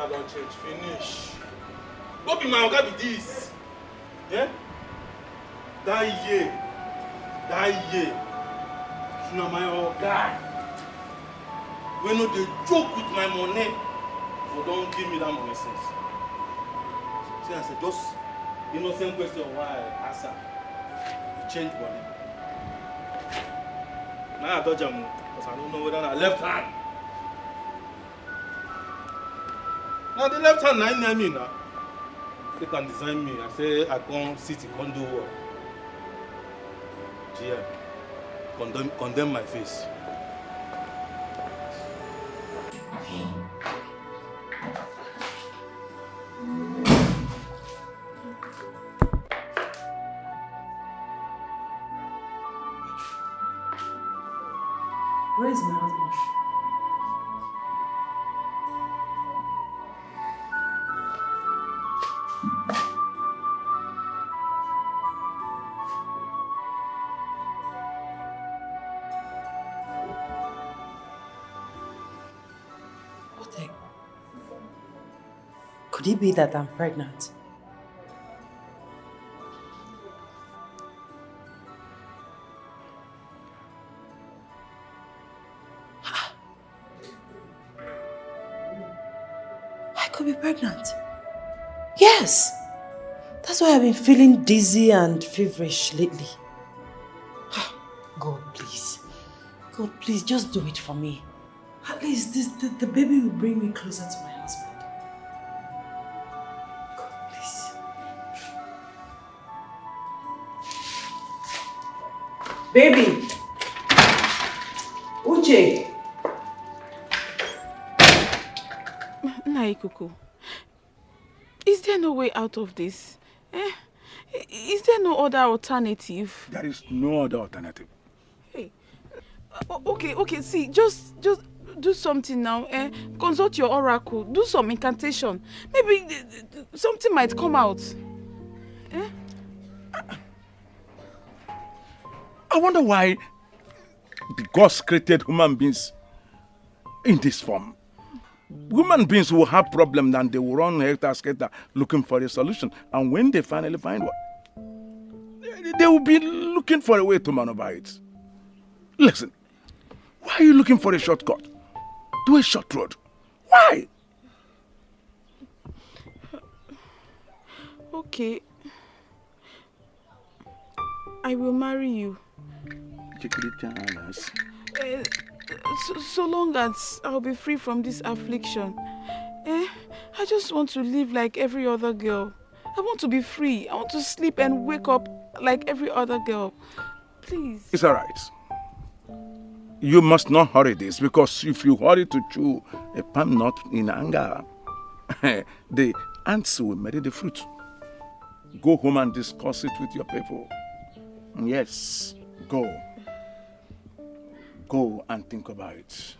Oga don't change. Finish. Don't be my Oga be this. Yeah? That year. Now my Oga. When no they joke with my money, so don't give me that money since. See, I said just innocent question why I answer. You change money. Now I dodge them because I don't know whether I left hand. Now the left hand na me now. They can design me. I say I can't sit in condo work. GM, condemn my face. Where is my husband? Could it be that I'm pregnant? I could be pregnant. Yes! That's why I've been feeling dizzy and feverish lately. God, please. God, please, just do it for me. At least the baby will bring me closer to my husband. Baby! Uche! Naikuku, is there no way out of this? Is there no other alternative? There is no other alternative. Hey, okay, see, just do something now. Consult your oracle, do some incantation. Maybe something might come out. I wonder why the gods created human beings in this form. Human beings will have problems and they will run helter-skelter looking for a solution. And when they finally find one, they will be looking for a way to maneuver it. Listen, why are you looking for a shortcut? Do a short road. Why? Okay. I will marry you. So long as I'll be free from this affliction. I just want to live like every other girl. I want to be free. I want to sleep and wake up like every other girl. Please. It's all right. You must not hurry this, because if you hurry to chew a palm nut in anger, the ants will marry the fruit. Go home and discuss it with your people. Yes, go. Go and think about it.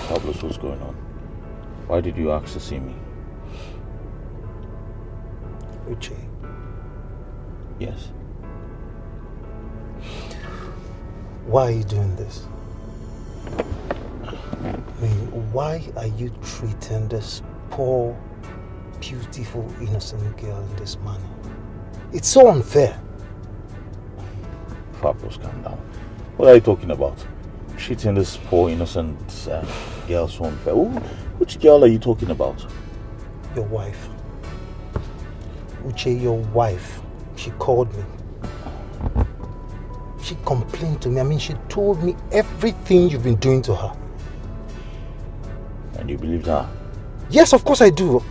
Pablos, what's going on? Why did you ask to see me? Uche. Yes? Why are you doing this? I mean, why are you treating this poor, beautiful, innocent girl in this manner? It's so unfair. Pablos, calm down. What are you talking about? Treating this poor, innocent girl so unfair. Which girl are you talking about? Your wife. Uche, your wife. She called me. She complained to me. I mean, she told me everything you've been doing to her. And you believed her? Yes, of course I do.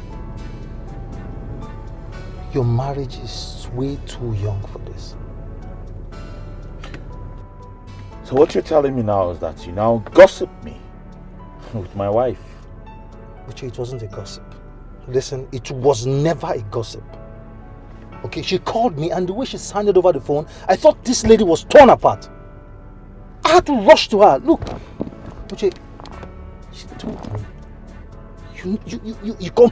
Your marriage is way too young for this. So what you're telling me now is that you now gossip me with my wife. Uche, it wasn't a gossip. Listen, it was never a gossip. Okay, she called me and the way she sounded over the phone, I thought this lady was torn apart. I had to rush to her. Look, Uche, she told me, you come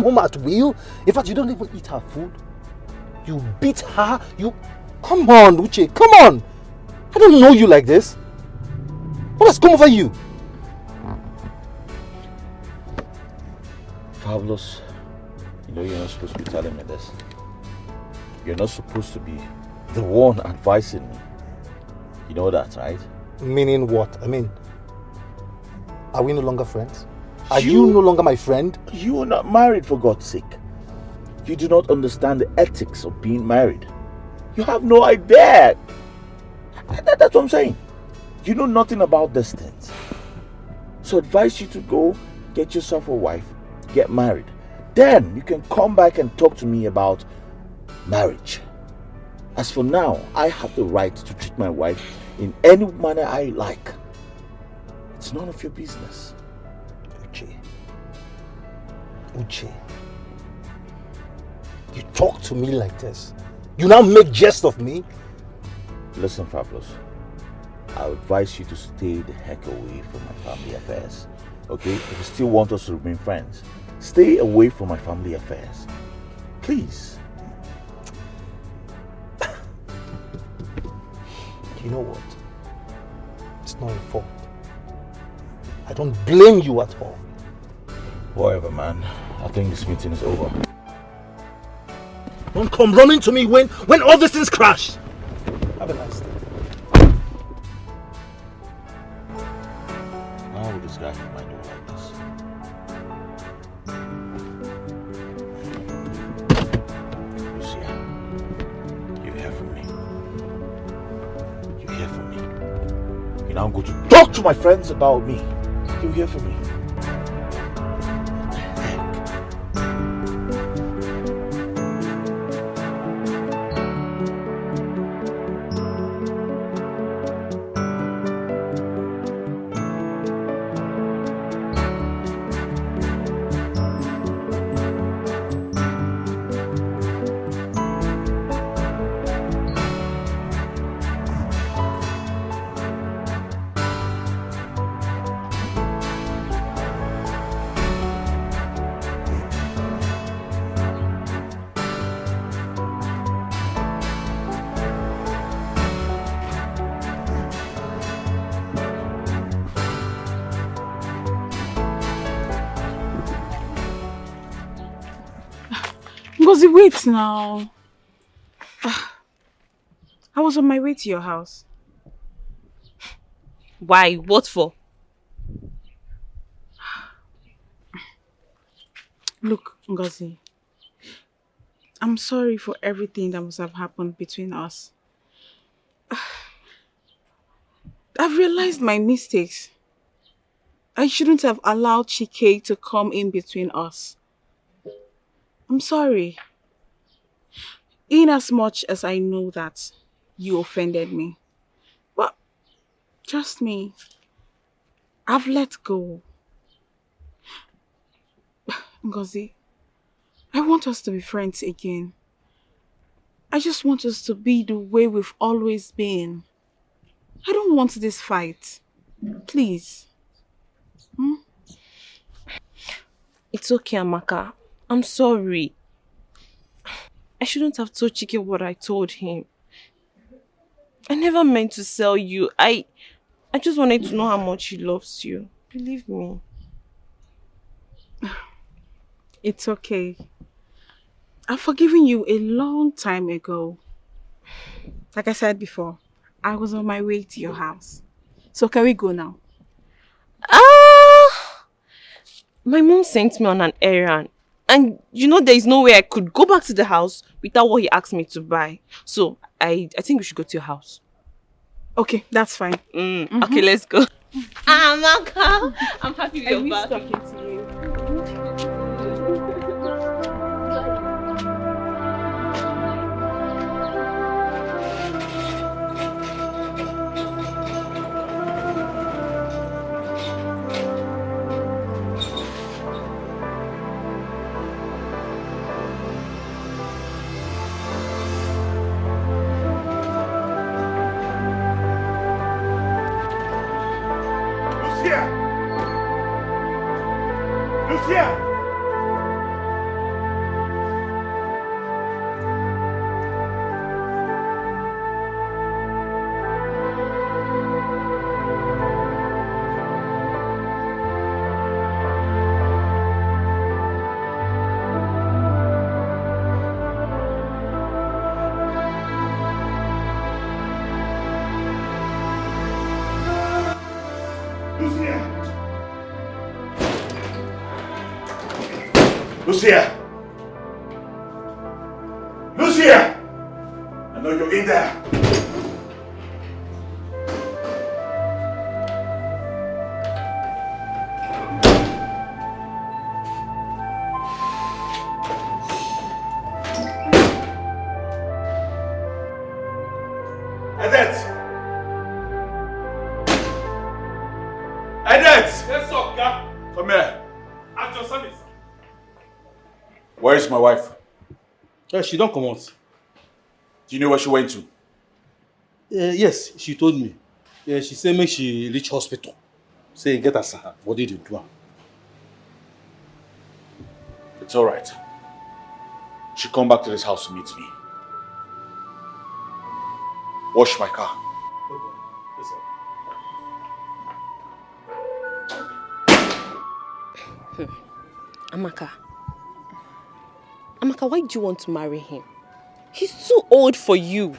home at will. In fact, you don't even eat her food. You beat her. Come on, Uche, come on. I don't know you like this. What has come over you? Fabulous, you know you're not supposed to be telling me this. You're not supposed to be the one advising me. You know that, right? Meaning what? I mean, are we no longer friends? Are you no longer my friend? You are not married, for God's sake. You do not understand the ethics of being married. You have no idea. That's what I'm saying. You know nothing about these things. So I advise you to go get yourself a wife, get married. Then you can come back and talk to me about marriage. As for now, I have the right to treat my wife in any manner I like. It's none of your business. Uche, you talk to me like this. You now make jest of me. Listen, Fabulous, I advise you to stay the heck away from my family affairs. Okay? If you still want us to remain friends, stay away from my family affairs. Please. You know what? It's not your fault. I don't blame you at all. Whatever, man. I think this meeting is over. Don't come running to me when all these things crash. Have a nice day. How would this guy hit my door like this? Lucia, you hear from me. You hear from me. You now go to talk to my friends about me. You hear from me. Ngozi, wait now. I was on my way to your house. Why? What for? Look, Ngozi, I'm sorry for everything that must have happened between us. I've realized my mistakes. I shouldn't have allowed Chike to come in between us. I'm sorry. In as much as I know that you offended me. But trust me, I've let go. Ngozi, I want us to be friends again. I just want us to be the way we've always been. I don't want this fight. Please. It's okay, Amaka. I'm sorry. I shouldn't have told Chike what I told him. I never meant to sell you. I just wanted to know how much he loves you. Believe me. It's okay. I've forgiven you a long time ago. Like I said before, I was on my way to your house. So can we go now? My mom sent me on an errand. And you know there is no way I could go back to the house without what he asked me to buy. So I think we should go to your house. Okay, that's fine. Okay, let's go. Amaka, I'm happy you're back. Talking to you. Lucia! Lucia! Lucia! Lucia! I know you're in there. Edith! Edith! Yes, sir. Come here. At your service. Where is my wife? She don't come out. Do you know where she went to? Yes, she told me. She said make she reach hospital. Say get her body to do. It's alright. She come back to this house to meet me. Wash my car. Amaka. Amaka, why do you want to marry him? He's too old for you.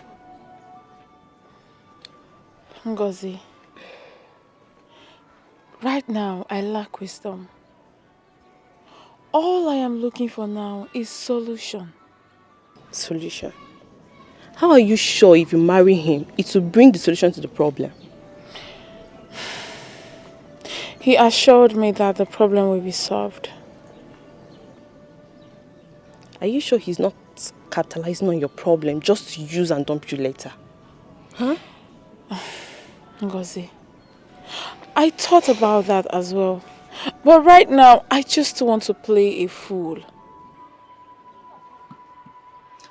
Ngozi, right now I lack wisdom. All I am looking for now is solution. Solution? How are you sure if you marry him, it will bring the solution to the problem? He assured me that the problem will be solved. Are you sure he's not capitalizing on your problem just to use and dump you later? Huh? Ngozi, I thought about that as well. But right now, I just want to play a fool.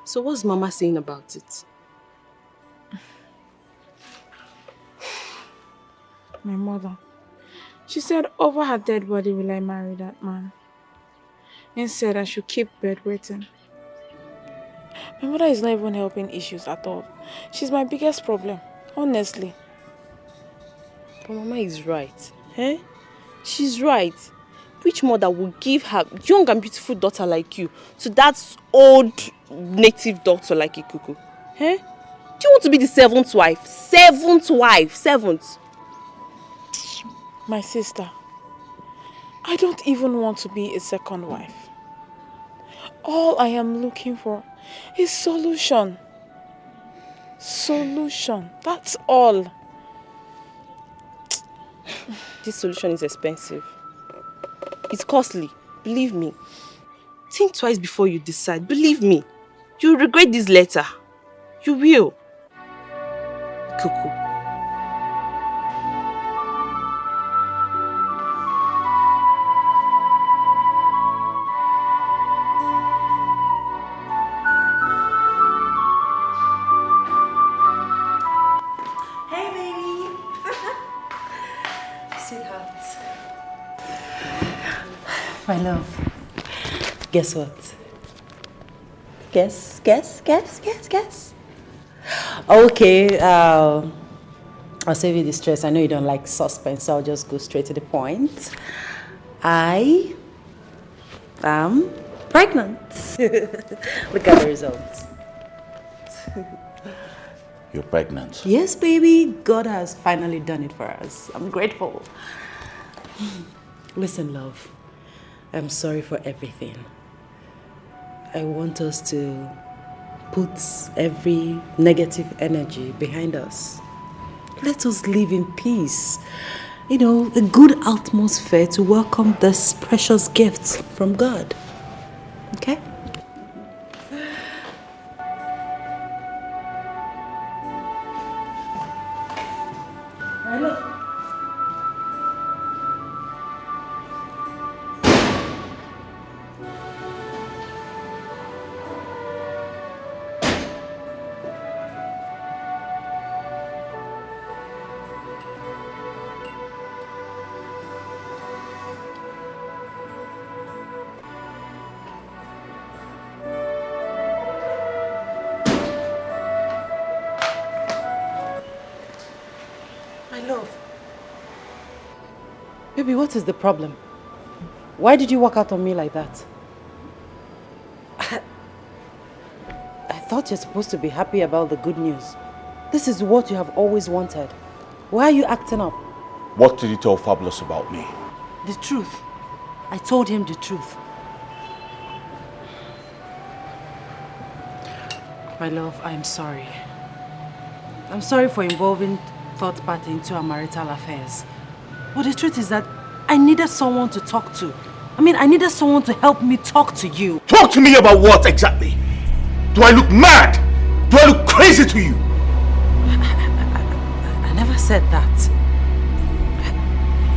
So what's Mama saying about it? My mother. She said over her dead body will I marry that man. Instead, I should keep bedwetting. My mother is not even helping issues at all. She's my biggest problem, honestly. But Mama is right. Eh? She's right. Which mother will give her young and beautiful daughter like you to that old native doctor like Ikuku? Eh? Do you want to be the seventh wife? Seventh wife! Seventh! My sister, I don't even want to be a second wife. All I am looking for is solution. Solution. That's all. This solution is expensive. It's costly. Believe me. Think twice before you decide. Believe me. You'll regret this letter. You will. Cuckoo. My love, guess what? Guess. Okay, I'll save you the stress. I know you don't like suspense, so I'll just go straight to the point. I am pregnant. Look at the results. You're pregnant? Yes, baby. God has finally done it for us. I'm grateful. Listen, love. I'm sorry for everything. I want us to put every negative energy behind us. Let us live in peace. You know, a good atmosphere to welcome this precious gift from God. Okay? Baby, what is the problem? Why did you walk out on me like that? I thought you're supposed to be happy about the good news. This is what you have always wanted. Why are you acting up? What did you tell Fabulous about me? The truth. I told him the truth. My love, I'm sorry. I'm sorry for involving third party into our marital affairs. But the truth is that I needed someone to talk to. I mean, I needed someone to help me talk to you. Talk to me about what exactly? Do I look mad? Do I look crazy to you? I never said that.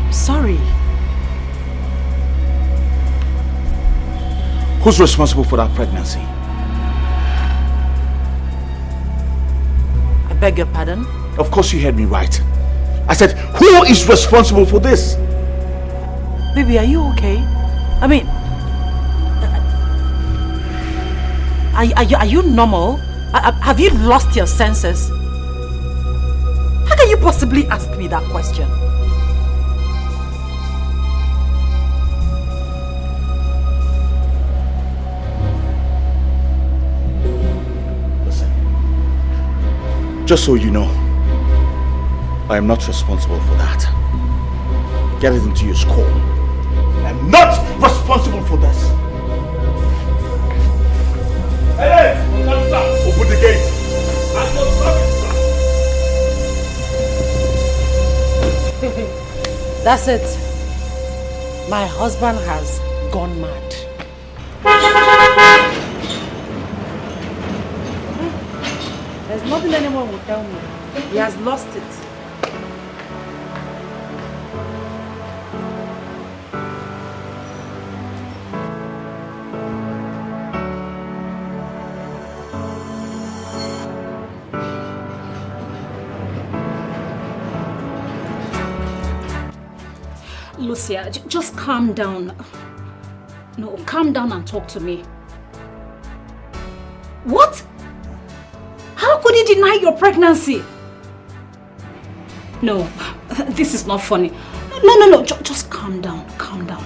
I'm sorry. Who's responsible for that pregnancy? I beg your pardon? Of course you heard me right. I said, who is responsible for this? Baby, are you okay? I mean, are you normal? Have you lost your senses? How can you possibly ask me that question? Listen, just so you know, I am not responsible for that. Get it into your skull. I'm not responsible for this. Hey, open the gate. That's it. My husband has gone mad. There's nothing anyone will tell me. He has lost it. Lucia, just calm down. No, calm down and talk to me. What? How could he deny your pregnancy? No, this is not funny. No, just calm down, calm down.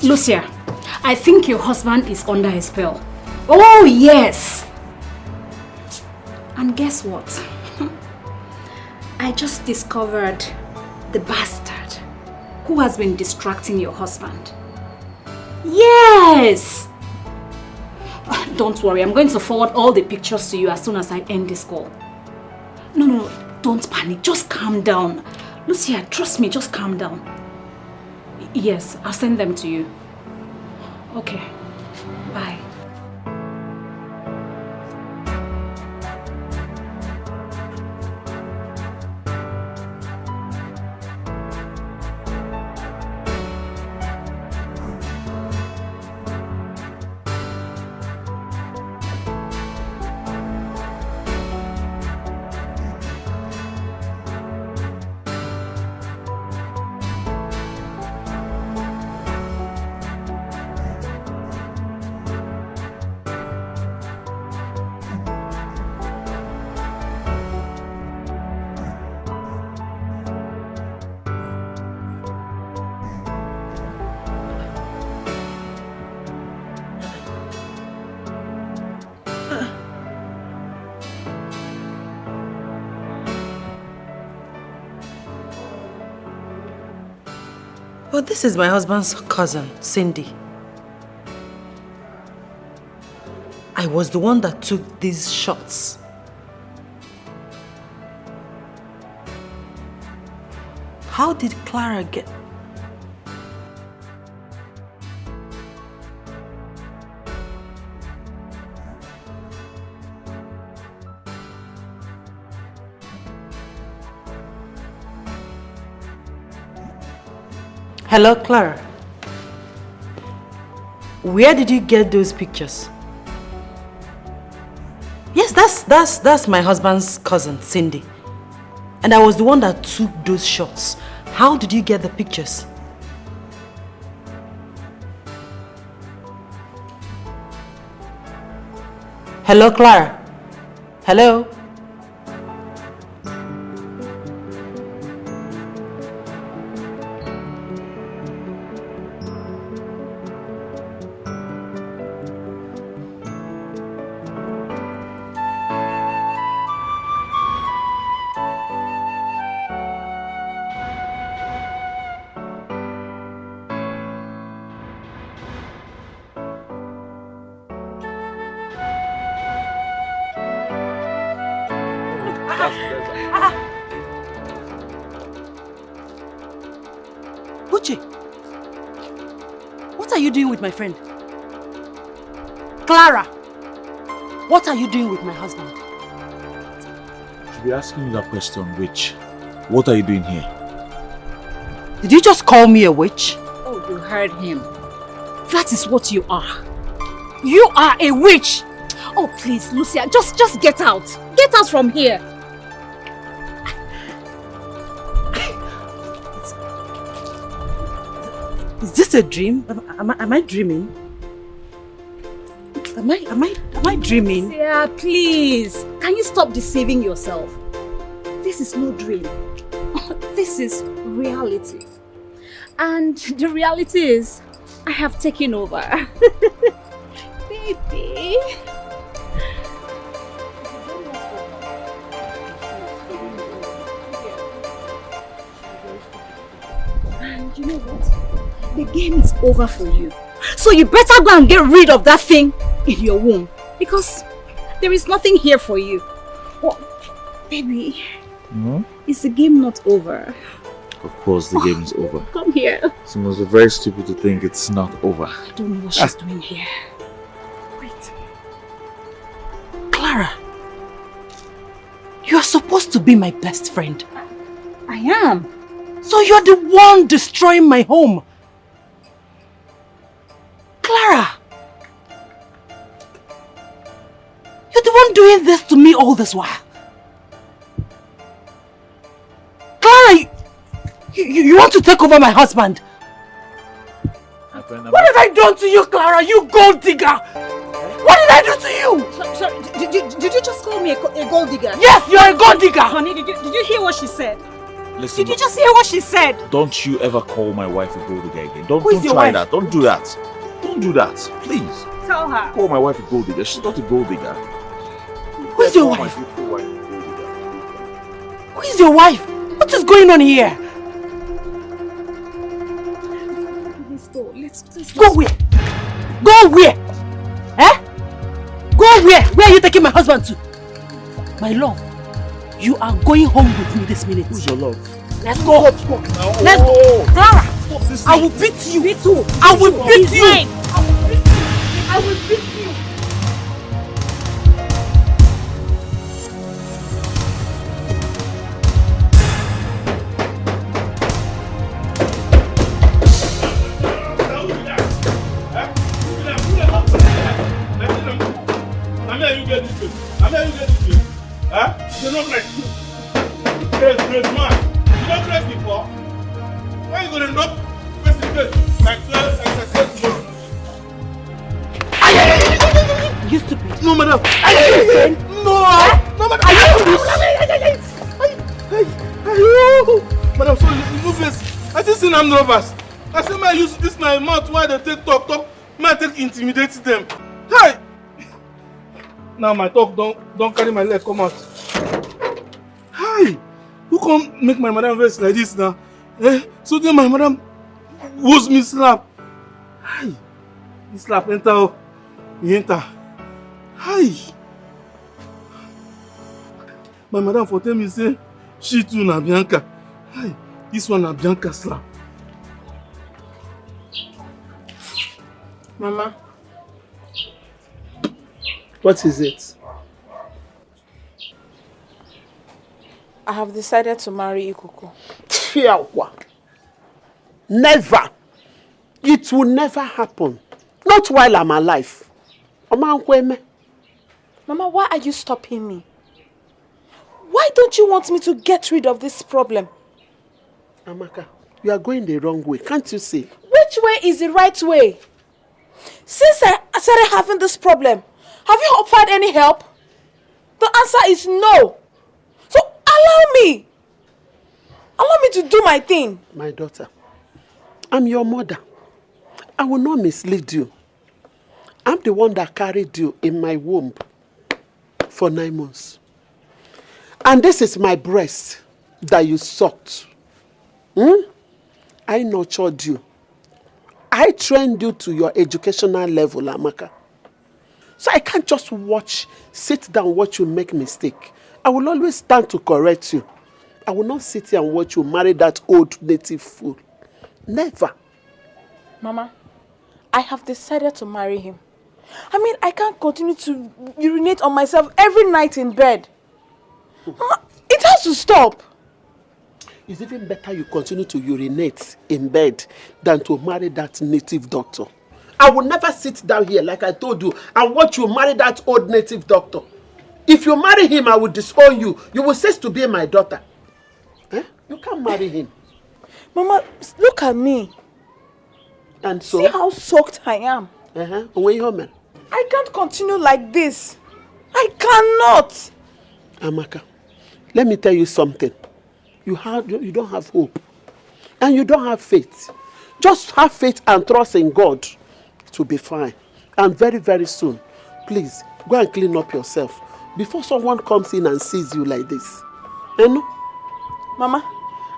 Lucia, I think your husband is under a spell. Oh, yes. And guess what? I just discovered the bastard who has been distracting your husband. Yes! Don't worry, I'm going to forward all the pictures to you as soon as I end this call. No, don't panic, just calm down. Lucia, trust me, just calm down. Yes, I'll send them to you. Okay, bye. But this is my husband's cousin, Cindy. I was the one that took these shots. How did Clara get... Hello, Clara. Where did you get those pictures? Yes, that's my husband's cousin, Cindy. And I was the one that took those shots. How did you get the pictures? Hello, Clara. Hello? Uche, what are you doing with my friend? Clara, what are you doing with my husband? I should be asking you that question, witch. What are you doing here? Did you just call me a witch? Oh, you heard him. That is what you are. You are a witch. Oh, please, Lucia, just get out. Get out from here. Is this a dream? Am I dreaming? Am I dreaming? Lucia, please. Can you stop deceiving yourself? This is no dream. This is reality. And the reality is, I have taken over. Baby. And you know what? The game is over for you. So you better go and get rid of that thing in your womb. Because there is nothing here for you. Oh, baby. Is the game not over? Of course the game is over. Come here. She must be very stupid to think it's not over. I don't know what she's doing here. Wait. Clara, you are supposed to be my best friend. I am. So you're the one destroying my home. Clara, you're the one doing this to me all this while. Clara, you want to take over my husband? What did I do to you, Clara? You gold digger! What did I do to you? Sorry, did you just call me a gold digger? Yes, you're a gold digger! Honey, did you hear what she said? Listen, Did you just hear what she said? don't you ever call my wife a gold digger again. Don't Who is your try wife? that. Don't do that. Don't do that. Please. Tell her. Call my wife a gold digger. She's not a gold digger. Who is your wife? Who is your wife? What is going on here? Let's go. Let's go where? Go where? Eh? Go where? Where are you taking my husband to? My love, you are going home with me this minute. Who's your love? Let's go. Let's go. Clara, I will beat you. Beat who? I will beat you. I will beat you. You stupid. No, madam. Are you insane? No, no, madam. Are you Madam, sorry, move this. I just seen armed robbers. I say, man, use this my mouth while they take talk. Man, take intimidate them. Hey! Now my talk don't carry my leg, come out. Hi! Who come make my madam vex like this now? So then my madam was me slap. Hi! He slap enter. He enter. Hi! My madam for tell me say she too na Bianca. Hi! This one na Bianca slap. Mama. What is it? I have decided to marry Ikuku. Never. It will never happen. Not while I'm alive. Mama, why are you stopping me? Why don't you want me to get rid of this problem? Amaka, you are going the wrong way. Can't you see? Which way is the right way? Since I started having this problem, have you offered any help? The answer is no. So allow me. Allow me to do my thing. My daughter, I'm your mother. I will not mislead you. I'm the one that carried you in my womb for 9 months. And this is my breast that you sucked. I nurtured you. I trained you to your educational level, Amaka. So I can't just sit down, watch you make mistake. I will always stand to correct you. I will not sit here and watch you marry that old native fool. Never. Mama, I have decided to marry him. I mean, I can't continue to urinate on myself every night in bed. Mama, it has to stop. It's even better you continue to urinate in bed than to marry that native doctor. I will never sit down here, like I told you, and watch you marry that old native doctor. If you marry him, I will disown you. You will cease to be my daughter. Eh? You can't marry him. Mama, look at me. And so? See how soaked I am. I can't continue like this. I cannot. Amaka, let me tell you something. You don't have hope. And you don't have faith. Just have faith and trust in God. It will be fine. And very, very soon, please, go and clean up yourself before someone comes in and sees you like this. You know? Mama,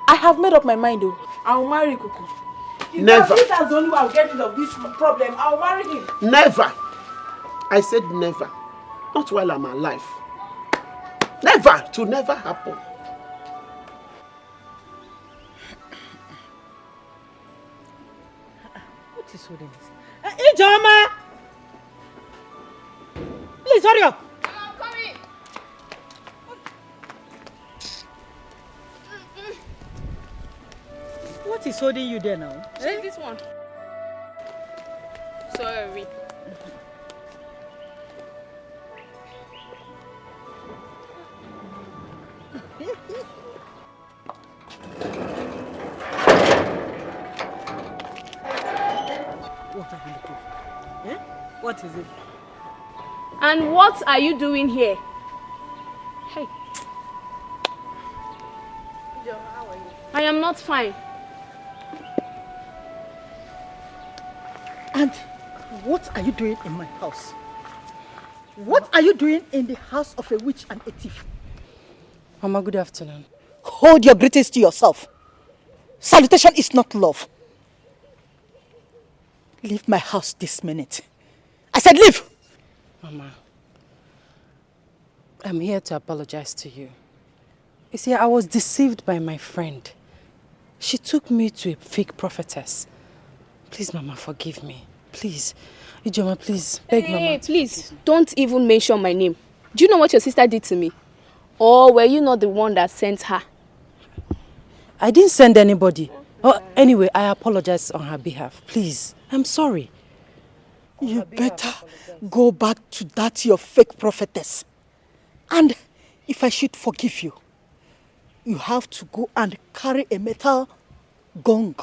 I have made up my mind though. I will marry Kuku. Never. If that's the only way I'll get rid of this problem, I'll marry him. Never. I said never. Not while I'm alive. Never. To never happen. What is holding this? Ijoma! Please hurry up. I'm coming. What is holding you there now? Check this one. Sorry. What are you looking for? Eh? What is it? And what are you doing here? Hey. I am not fine. And what are you doing in my house? What are you doing in the house of a witch and a thief? Mama, good afternoon. Hold your greetings to yourself. Salutation is not love. Leave my house this minute. I said leave! Mama, I'm here to apologize to you. You see, I was deceived by my friend. She took me to a fake prophetess. Please, Mama, forgive me. Please. Ijoma, please. Beg Mama. Hey, please, don't even mention my name. Do you know what your sister did to me? Or were you not the one that sent her? I didn't send anybody. Oh, anyway, I apologize on her behalf. Please, I'm sorry. You better go back to that your fake prophetess. And if I should forgive you, you have to go and carry a metal gong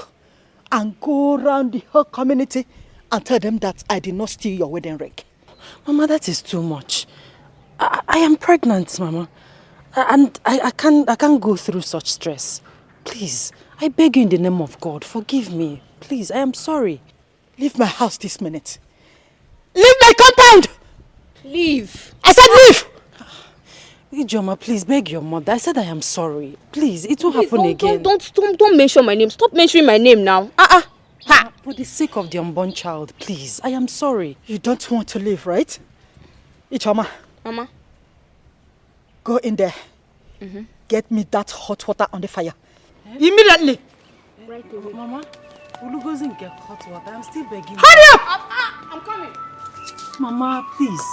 and go around the whole community and tell them that I did not steal your wedding ring. Mama, that is too much. I am pregnant, Mama. And I can't go through such stress. Please, I beg you in the name of God, forgive me. Please, I am sorry. Leave my house this minute. Leave my compound! Leave. I said leave! Ijoma, please beg your mother. I said I am sorry. Please, it won't happen again. Don't mention my name. Stop mentioning my name now. Ha! For the sake of the unborn child, please. I am sorry. You don't want to leave, right? Ijoma. Mama. Go in there. Get me that hot water on the fire. Immediately! Right away. Mama, Ulu doesn't get hot water. I'm still begging. Hurry up! I'm coming. Mama, please.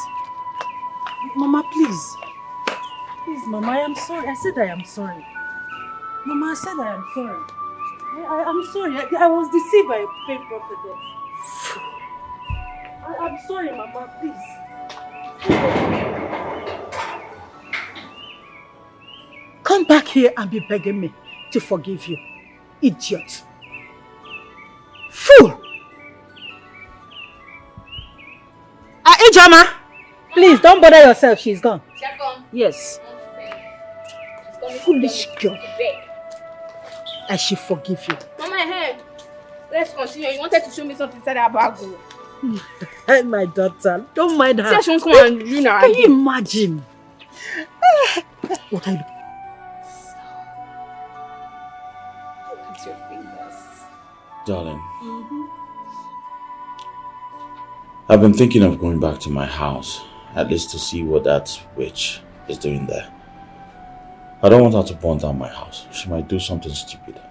Mama, please. Please, Mama, I am sorry. I said I am sorry. Mama, I said I am sorry. I'm sorry. I was deceived by a fake prophetess. I'm sorry, Mama, please. Come back here and be begging me to forgive you. Idiot. Fool! Ijoma! Please, don't bother yourself. She's gone. She's gone? Yes. Foolish girl. I should forgive you. Mama, hey. Let's continue. You wanted to show me something inside that bag. Hey, my daughter. Don't mind her. See, she won't come and you now. Can you imagine? What are you doing? Your fingers. Darling, I've been thinking of going back to my house, at least to see what that witch is doing there. I don't want her to burn down my house. She might do something stupid.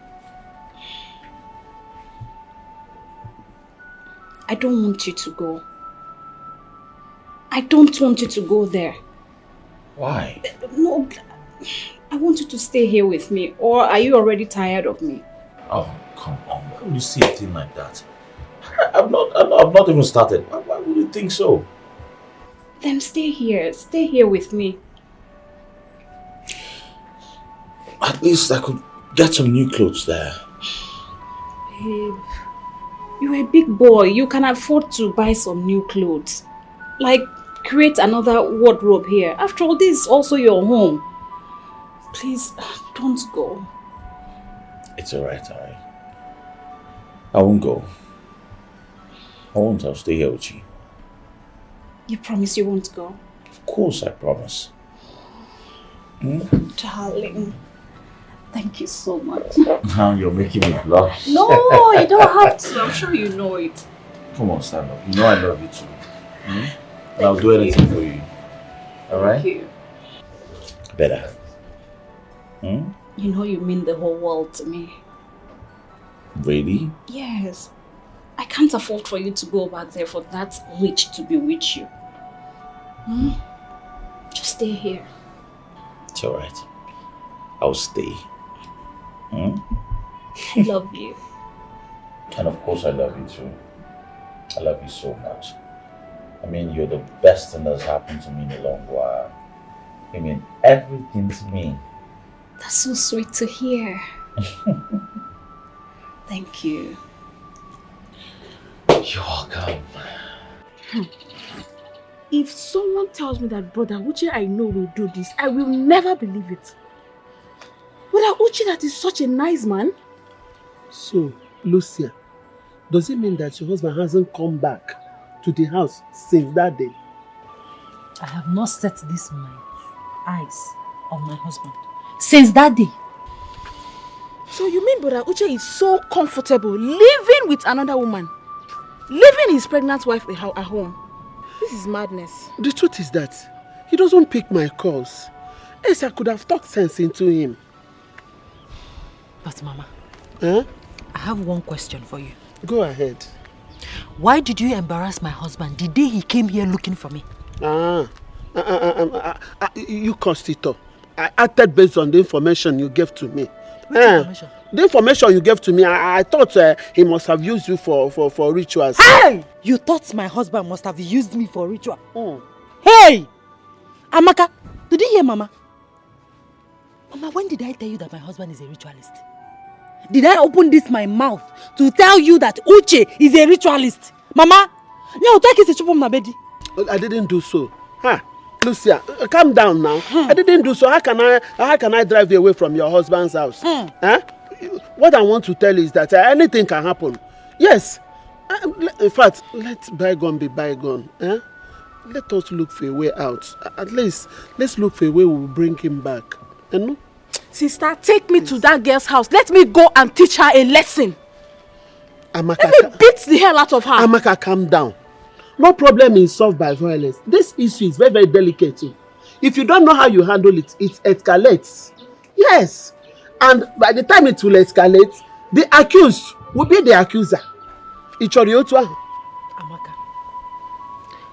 I don't want you to go. I don't want you to go there. Why? No, I want you to stay here with me. Or are you already tired of me? Oh, come on. Why would you say a thing like that? I've not even started. Why would you think so? Then stay here. Stay here with me. At least I could get some new clothes there. Babe, you're a big boy. You can afford to buy some new clothes. Like, create another wardrobe here. After all, this is also your home. Please, don't go. It's alright. I won't go. I'll stay here with you. You promise you won't go? Of course, I promise. Darling, thank you so much. Now you're making me blush. No, you don't have to. I'm sure you know it. Come on, stand up. You know I love you too. And I'll do anything for you. Alright? Thank you. Better. You know you mean the whole world to me. Really? Yes. I can't afford for you to go back there for that witch to bewitch you. Just stay here. It's alright. I'll stay. I love you. And of course I love you too. I love you so much. I mean, you're the best thing that's happened to me in a long while. I mean, everything to me. That's so sweet to hear. Thank you. You're welcome. If someone tells me that Brother Uche I know will do this, I will never believe it. Brother Uche that is such a nice man. So, Lucia, does it mean that your husband hasn't come back to the house since that day? I have not set this my eyes on my husband since that day. So you mean Brother Uche is so comfortable living with another woman? Leaving his pregnant wife at home? This is madness. The truth is that he doesn't pick my calls. Else I could have talked sense into him. But Mama, I have one question for you. Go ahead. Why did you embarrass my husband the day he came here looking for me? You caused it up. I acted based on the information you gave to me. Information? The information you gave to me, I thought he must have used you for rituals. Hey! You thought my husband must have used me for ritual? Hey! Amaka, did you hear Mama? Mama, when did I tell you that my husband is a ritualist? Did I open this my mouth to tell you that Uche is a ritualist? Mama, I didn't do so. Lucia, calm down now. I didn't do so. How can I drive you away from your husband's house? What I want to tell you is that anything can happen. Yes. In fact, let bygone be bygone. Let us look for a way out. At least, let's look for a way we will bring him back. You know? Sister, take me to that girl's house. Let me go and teach her a lesson. Amaka, let me beat the hell out of her. Amaka, calm down. No problem is solved by violence. This issue is very, very delicate. If you don't know how you handle it, it escalates. Yes. And by the time it will escalate, the accused will be the accuser. Amaka,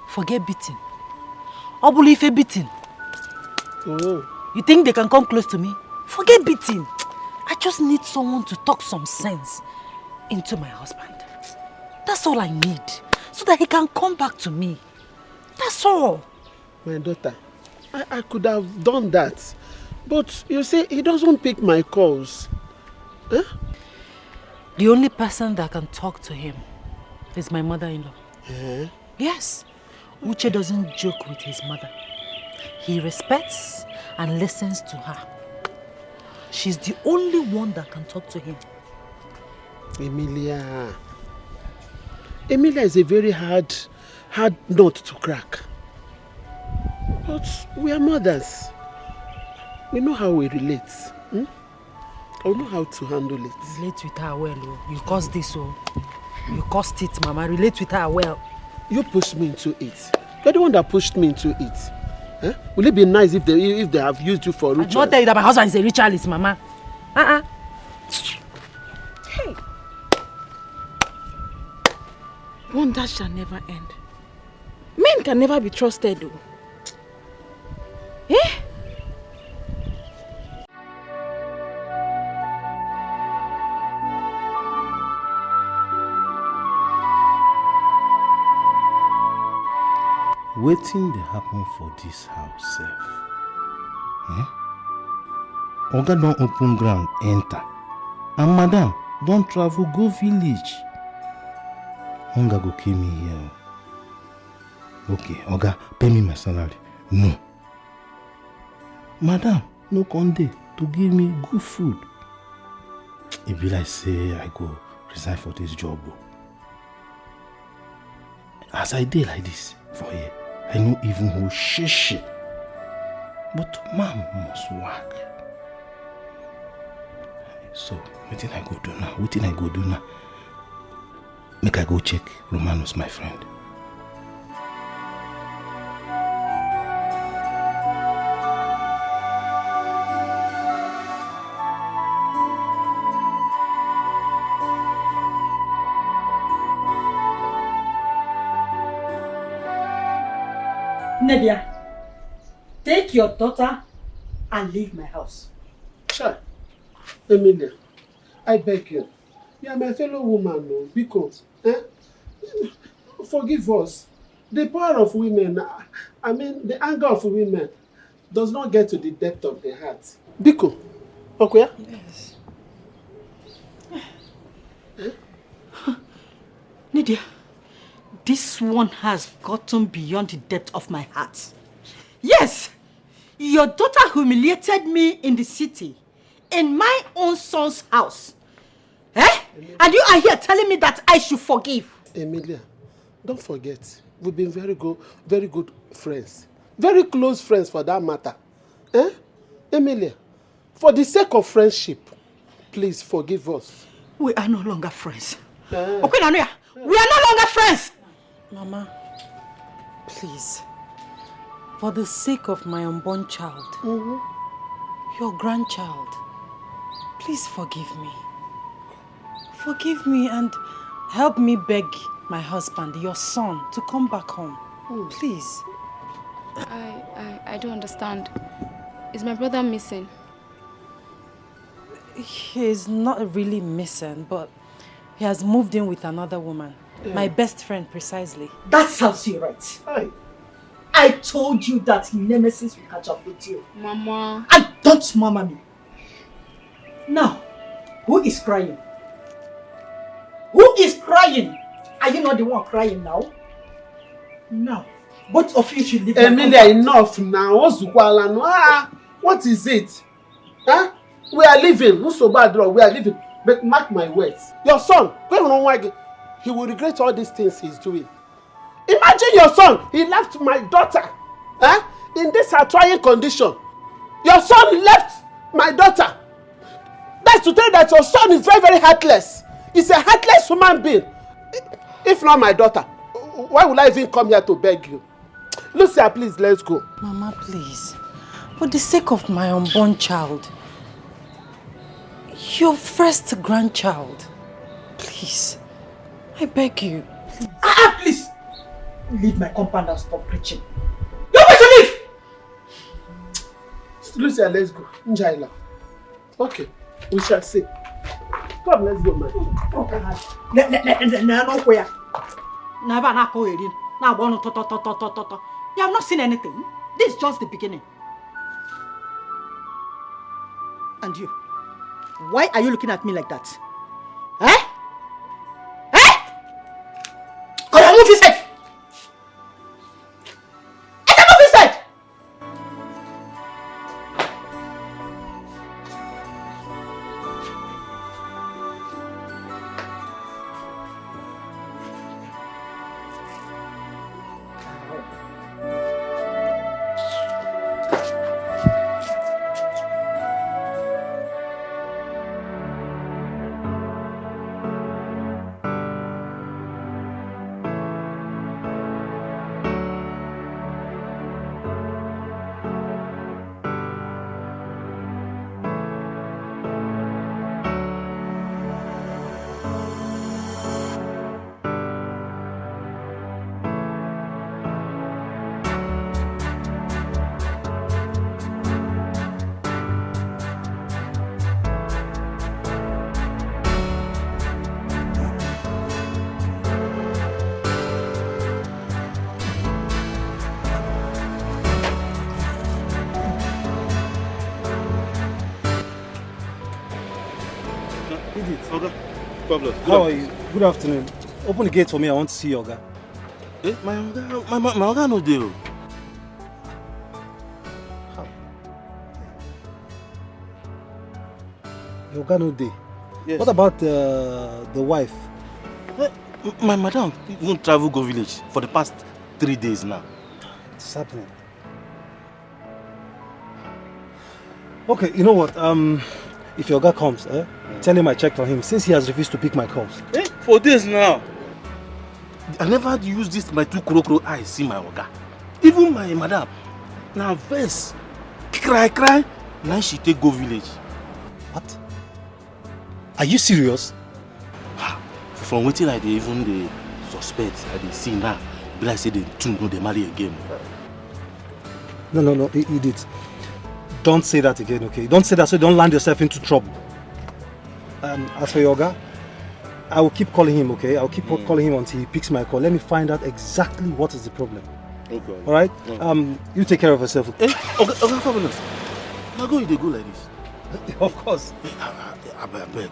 forget beating. Obulife beating. You think they can come close to me? Forget beating. I just need someone to talk some sense into my husband. That's all I need. So that he can come back to me. That's all. My daughter, I could have done that. But you see, he doesn't pick my calls. The only person that can talk to him is my mother-in-law. Yes. Uche doesn't joke with his mother. He respects and listens to her. She's the only one that can talk to him. Emilia is a very hard nut to crack. But we are mothers. We know how we relate. I know how to handle it. Relate with her well. You caused this, you caused it, Mama. Relate with her well. You pushed me into it. You're the one that pushed me into it. Will it be nice if they have used you for ritual? I don't tell you that my husband is a ritualist, Mama. Hey. Wonders shall never end. Men can never be trusted though. Eh? Wetin dey happen for this house sef? Oga don open ground enter and madam don travel go village. Hunger go kill me here. Okay, Oga, pay me my salary. No. Madam no come dey to give me good food. E be like say I go resign for this job. As I dey like this for here, I no even hold shishi. But man must work. So, wetin I go do now? Wetin I go do now? Make I go check Romanus, my friend. Nadia, take your daughter and leave my house. Sure. Emilia, I beg you. You are my fellow woman, no? Because, forgive us. The power of women, I mean, the anger of women does not get to the depth of the heart. Biko, okay? Yes. Nadia, this one has gotten beyond the depth of my heart. Yes, your daughter humiliated me in the city, in my own son's house. And you are here telling me that I should forgive. Emilia, don't forget, we've been very good friends. Very close friends for that matter. Emilia, for the sake of friendship, please forgive us. We are no longer friends. Okay, Nanuya, we are no longer friends. Mama, please, for the sake of my unborn child, your grandchild, please forgive me. Forgive me and help me beg my husband, your son, to come back home. Please. I don't understand. Is my brother missing? He's not really missing, but he has moved in with another woman. My best friend, precisely. That sounds you right. I told you that Nemesis will catch up with you. Mama. And don't mama me. Now, who is crying? Who is crying? Are you not the one crying now? Now, both of you should leave. Emilia, enough now. What is it? We are leaving. We are leaving. But mark my words. Your son, he will regret all these things he's doing. Imagine your son, he left my daughter in this her trying condition. Your son left my daughter. That's to tell you that your son is very, very heartless. He's a heartless human being. If not my daughter, why would I even come here to beg you? Lucia, please, let's go. Mama, please. For the sake of my unborn child. Your first grandchild. Please. I beg you. Please. Leave my compound and stop preaching. You want me to leave? Lucia, let's go. Njaila. Okay. We shall see. Come, let's go, man. You have not seen anything. This is just the beginning. And you, why are you looking at me like that? Come on, move inside. Move inside. Pablo. How are you? Good afternoon. Open the gate for me. I want to see Oga. Eh, my Oga no dey. Your Oga no dey. Yes. What about the wife? My madam won't travel go village for the past 3 days now. What's happening? Okay, you know what? If your Oga comes, tell him I checked on him since he has refused to pick my calls. For days now. I never use this my 2 crow eyes see my Oga. Even my madam. Now verse. Cry. Now she take go village. What? Are you serious? From waiting like they even they suspect that they see now. Be like say they two know they marry again. No, idiot. Don't say that again, okay? Don't say that so you don't land yourself into trouble. As for Yoga, I will keep calling him, okay? I'll keep calling him until he picks my call. Let me find out exactly what is the problem. Okay. Alright? You take care of yourself. Okay, Fabulous. Now go like this. Of course. I beg.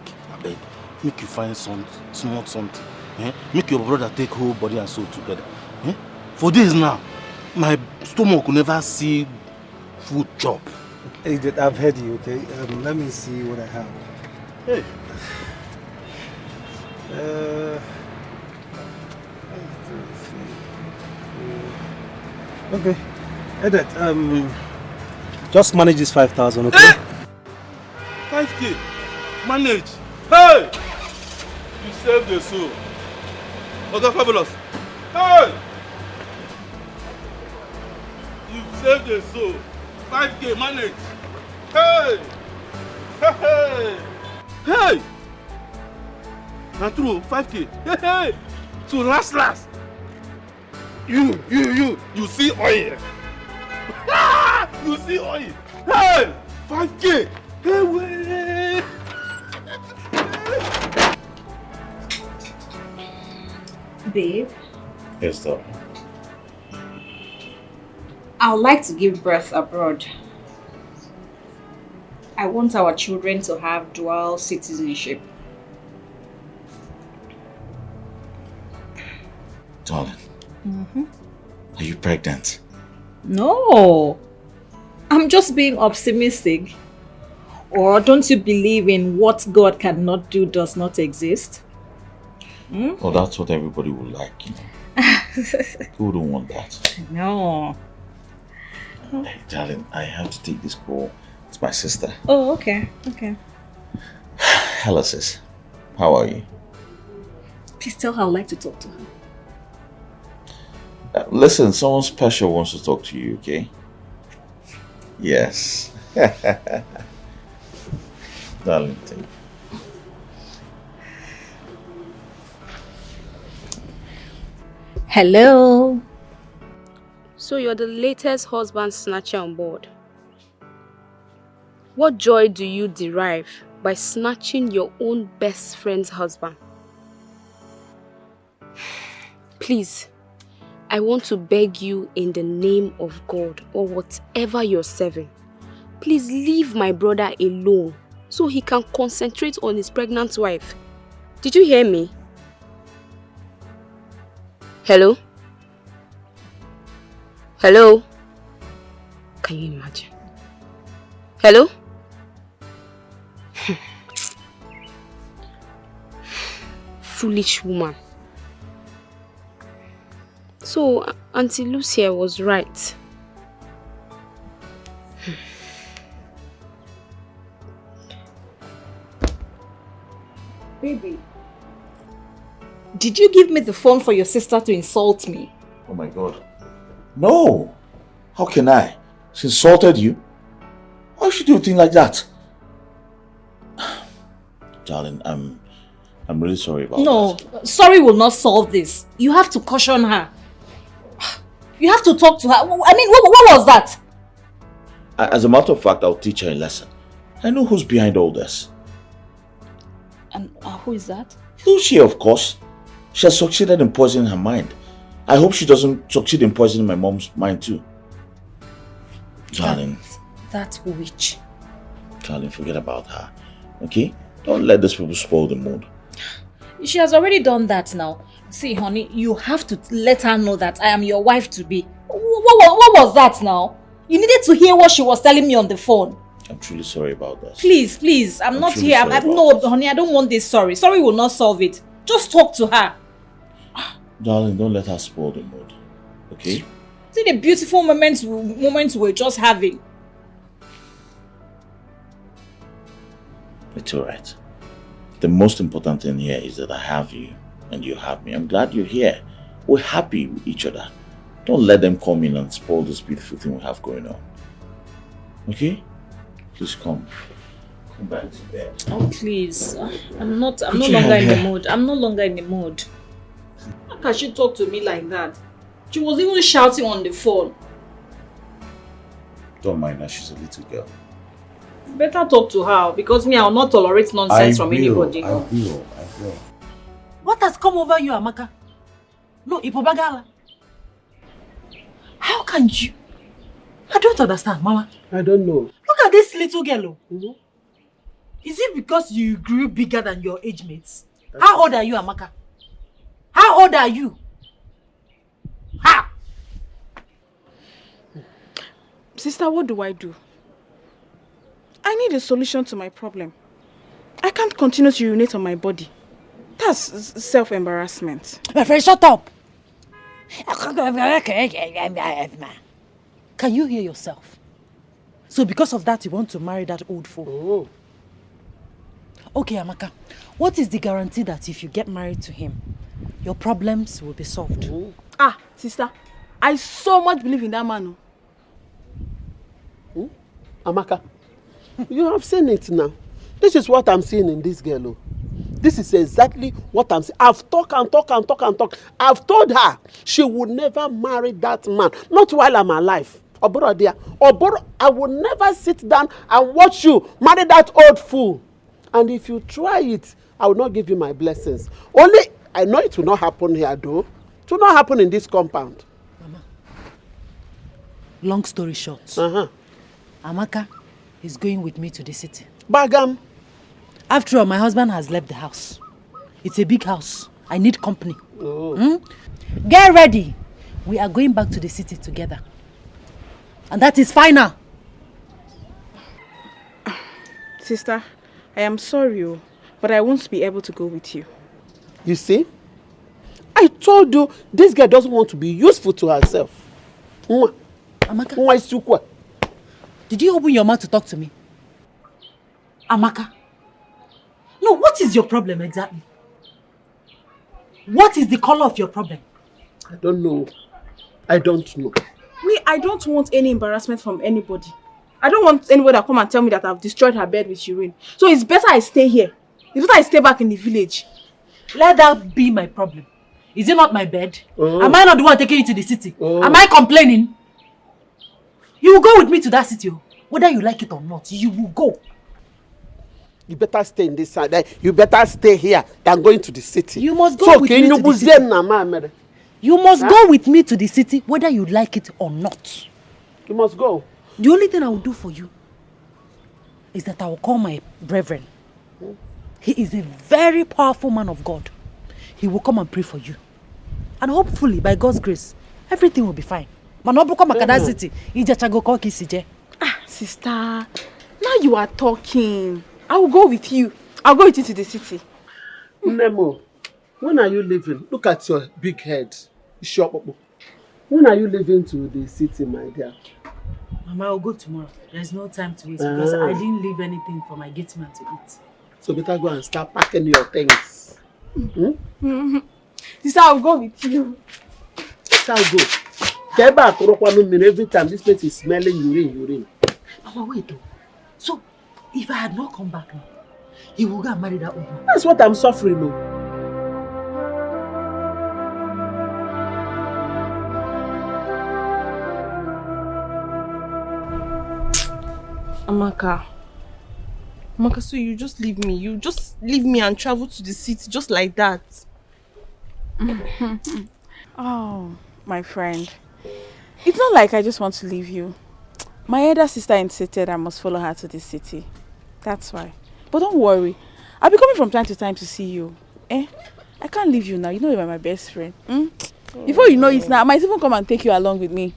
Make you find something. Make your brother take whole body and soul together. For days now, my stomach will never see food chop. Idiot, I've heard you, okay? Let me see what I have. Hey. Okay. Edit, just manage this 5,000, okay? 5K. Manage. Hey! You saved the soul. Okay, Fabulous. Hey! You saved the soul. 5K, manage. Hey! Hey! Now true, 5K. Hey! So last. You see oil. You see oil. Hey! 5K. Hey, wait. Babe. Yes, sir. I would like to give birth abroad. I want our children to have dual citizenship. Darling, are you pregnant? No. I'm just being optimistic. Or don't you believe in what God cannot do does not exist? Well, that's what everybody would like, you know. Who don't want that? No. Hey, darling, I have to take this call. It's my sister. Oh, okay. Hello, sis. How are you? Please tell her I'd like to talk to her. Listen, someone special wants to talk to you, okay? Yes. Darling, take it. Hello. So you're the latest husband snatcher on board. What joy do you derive by snatching your own best friend's husband? Please, I want to beg you in the name of God or whatever you're serving. Please leave my brother alone so he can concentrate on his pregnant wife. Did you hear me? Hello? Hello? Can you imagine? Hello? Foolish woman. So, Auntie Lucia was right. Baby, did you give me the phone for your sister to insult me? Oh my God. No! How can I? She insulted you? Why should you do a thing like that? Darling, I'm really sorry about that. No, sorry will not solve this. You have to caution her. You have to talk to her. I mean, what was that? As a matter of fact, I'll teach her a lesson. I know who's behind all this. And who is that? Lucia, of course. She has succeeded in poisoning her mind. I hope she doesn't succeed in poisoning my mom's mind too. Darling. That witch. Darling, forget about her. Okay? Don't let these people spoil the mood. She has already done that now. See, honey, you have to let her know that I am your wife-to-be. What was that now? You needed to hear what she was telling me on the phone. I'm truly sorry about that. Please, I'm not here. No, honey, I don't want this sorry. Sorry will not solve it. Just talk to her. Darling, don't let her spoil the mood. Okay? See the beautiful moments we're just having. It's alright. The most important thing here is that I have you and you have me. I'm glad you're here. We're happy with each other. Don't let them come in and spoil this beautiful thing we have going on. Okay? Please come. Come back to bed. Oh please. I'm no longer in the mood. I'm no longer in the mood. How can she talk to me like that? She was even shouting on the phone. Don't mind her, she's a little girl. Better talk to her because me, I will not tolerate nonsense from anybody. I will. What has come over you, Amaka? No, Ipobagala. How can you? I don't understand, Mama. I don't know. Look at this little girl. Is it because you grew bigger than your age mates? How old are you, Amaka? How old are you? How? Sister, what do I do? I need a solution to my problem. I can't continue to urinate on my body. That's self-embarrassment. My friend, shut up! Can you hear yourself? So because of that, you want to marry that old fool? Okay, Amaka. What is the guarantee that if you get married to him, your problems will be solved? Ah, sister, I so much believe in that man. Amaka, you have seen it now. This is what I'm seeing in this girl. This is exactly what I'm saying. I've talked. I've told her she would never marry that man. Not while I'm alive. Oboro dear. Oboro, I will never sit down and watch you marry that old fool. And if you try it, I will not give you my blessings. Only, I know it will not happen here though. It will not happen in this compound. Mama, long story short, Amaka is going with me to the city. Bagam. After all, my husband has left the house. It's a big house. I need company. Get ready. We are going back to the city together. And that is final. Sister, I am sorry, but I won't be able to go with you. You see? I told you this girl doesn't want to be useful to herself. Amaka, did you open your mouth to talk to me? Amaka. No, what is your problem exactly? What is the color of your problem? I don't know. I don't know. Me, I don't want any embarrassment from anybody. I don't want anybody to come and tell me that I've destroyed her bed with urine. So it's better I stay here. It's better I stay back in the village. Let that be my problem. Is it not my bed? Am I not the one taking you to the city? Am I complaining? You will go with me to that city. Whether you like it or not, you will go. You better stay in this side. You better stay here than going to the city. You must go with me to the city. You must go with me to the city, whether you like it or not. You must go. The only thing I will do for you is that I will call my brethren. He is a very powerful man of God. He will come and pray for you. And hopefully, by God's grace, everything will be fine. City. Ah, sister, now you are talking. I will go with you. I'll go with you to the city. Nemo, when are you leaving? Look at your big head. When are you leaving to the city, my dear? Mama, I'll go tomorrow. There's no time to waste because I didn't leave anything for my gate man to eat. So better go and start packing your things. Sister, I'll go with you. I'll go. Get back every time this place is smelling urine. Mama, wait though. So, if I had not come back now, he would go and marry that old man. That's what I'm suffering though. Amaka, so you just leave me. You just leave me and travel to the city just like that. Oh, my friend. It's not like I just want to leave you. My elder sister insisted I must follow her to the city. That's why. But don't worry. I'll be coming from time to time to see you. I can't leave you now. You know you are my best friend. Before you know it now, I might even come and take you along with me.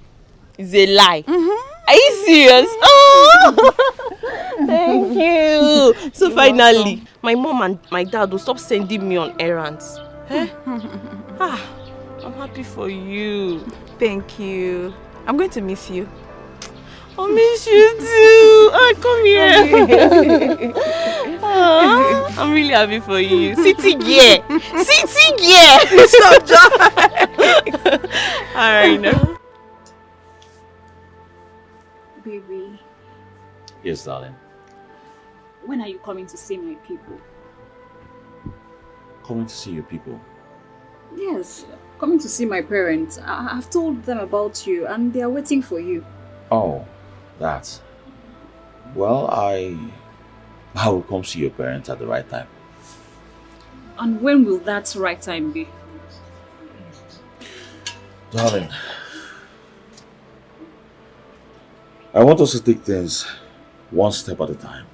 It's a lie. Are you serious? Oh, thank you. So finally, my mom and my dad will stop sending me on errands. I'm happy for you. Thank you. I'm going to miss you. I miss you too. Come here. I'm really happy for you. City gear. City gear. Stop, John. Alright, now. Baby, Yes, darling. when are you coming to see my people? Coming to see your people. Yes, coming to see my parents. I've told them about you and they are waiting for you. Oh, that. Well, I will come see your parents at the right time. And when will that right time be? Darling, I want us to take things one step at a time.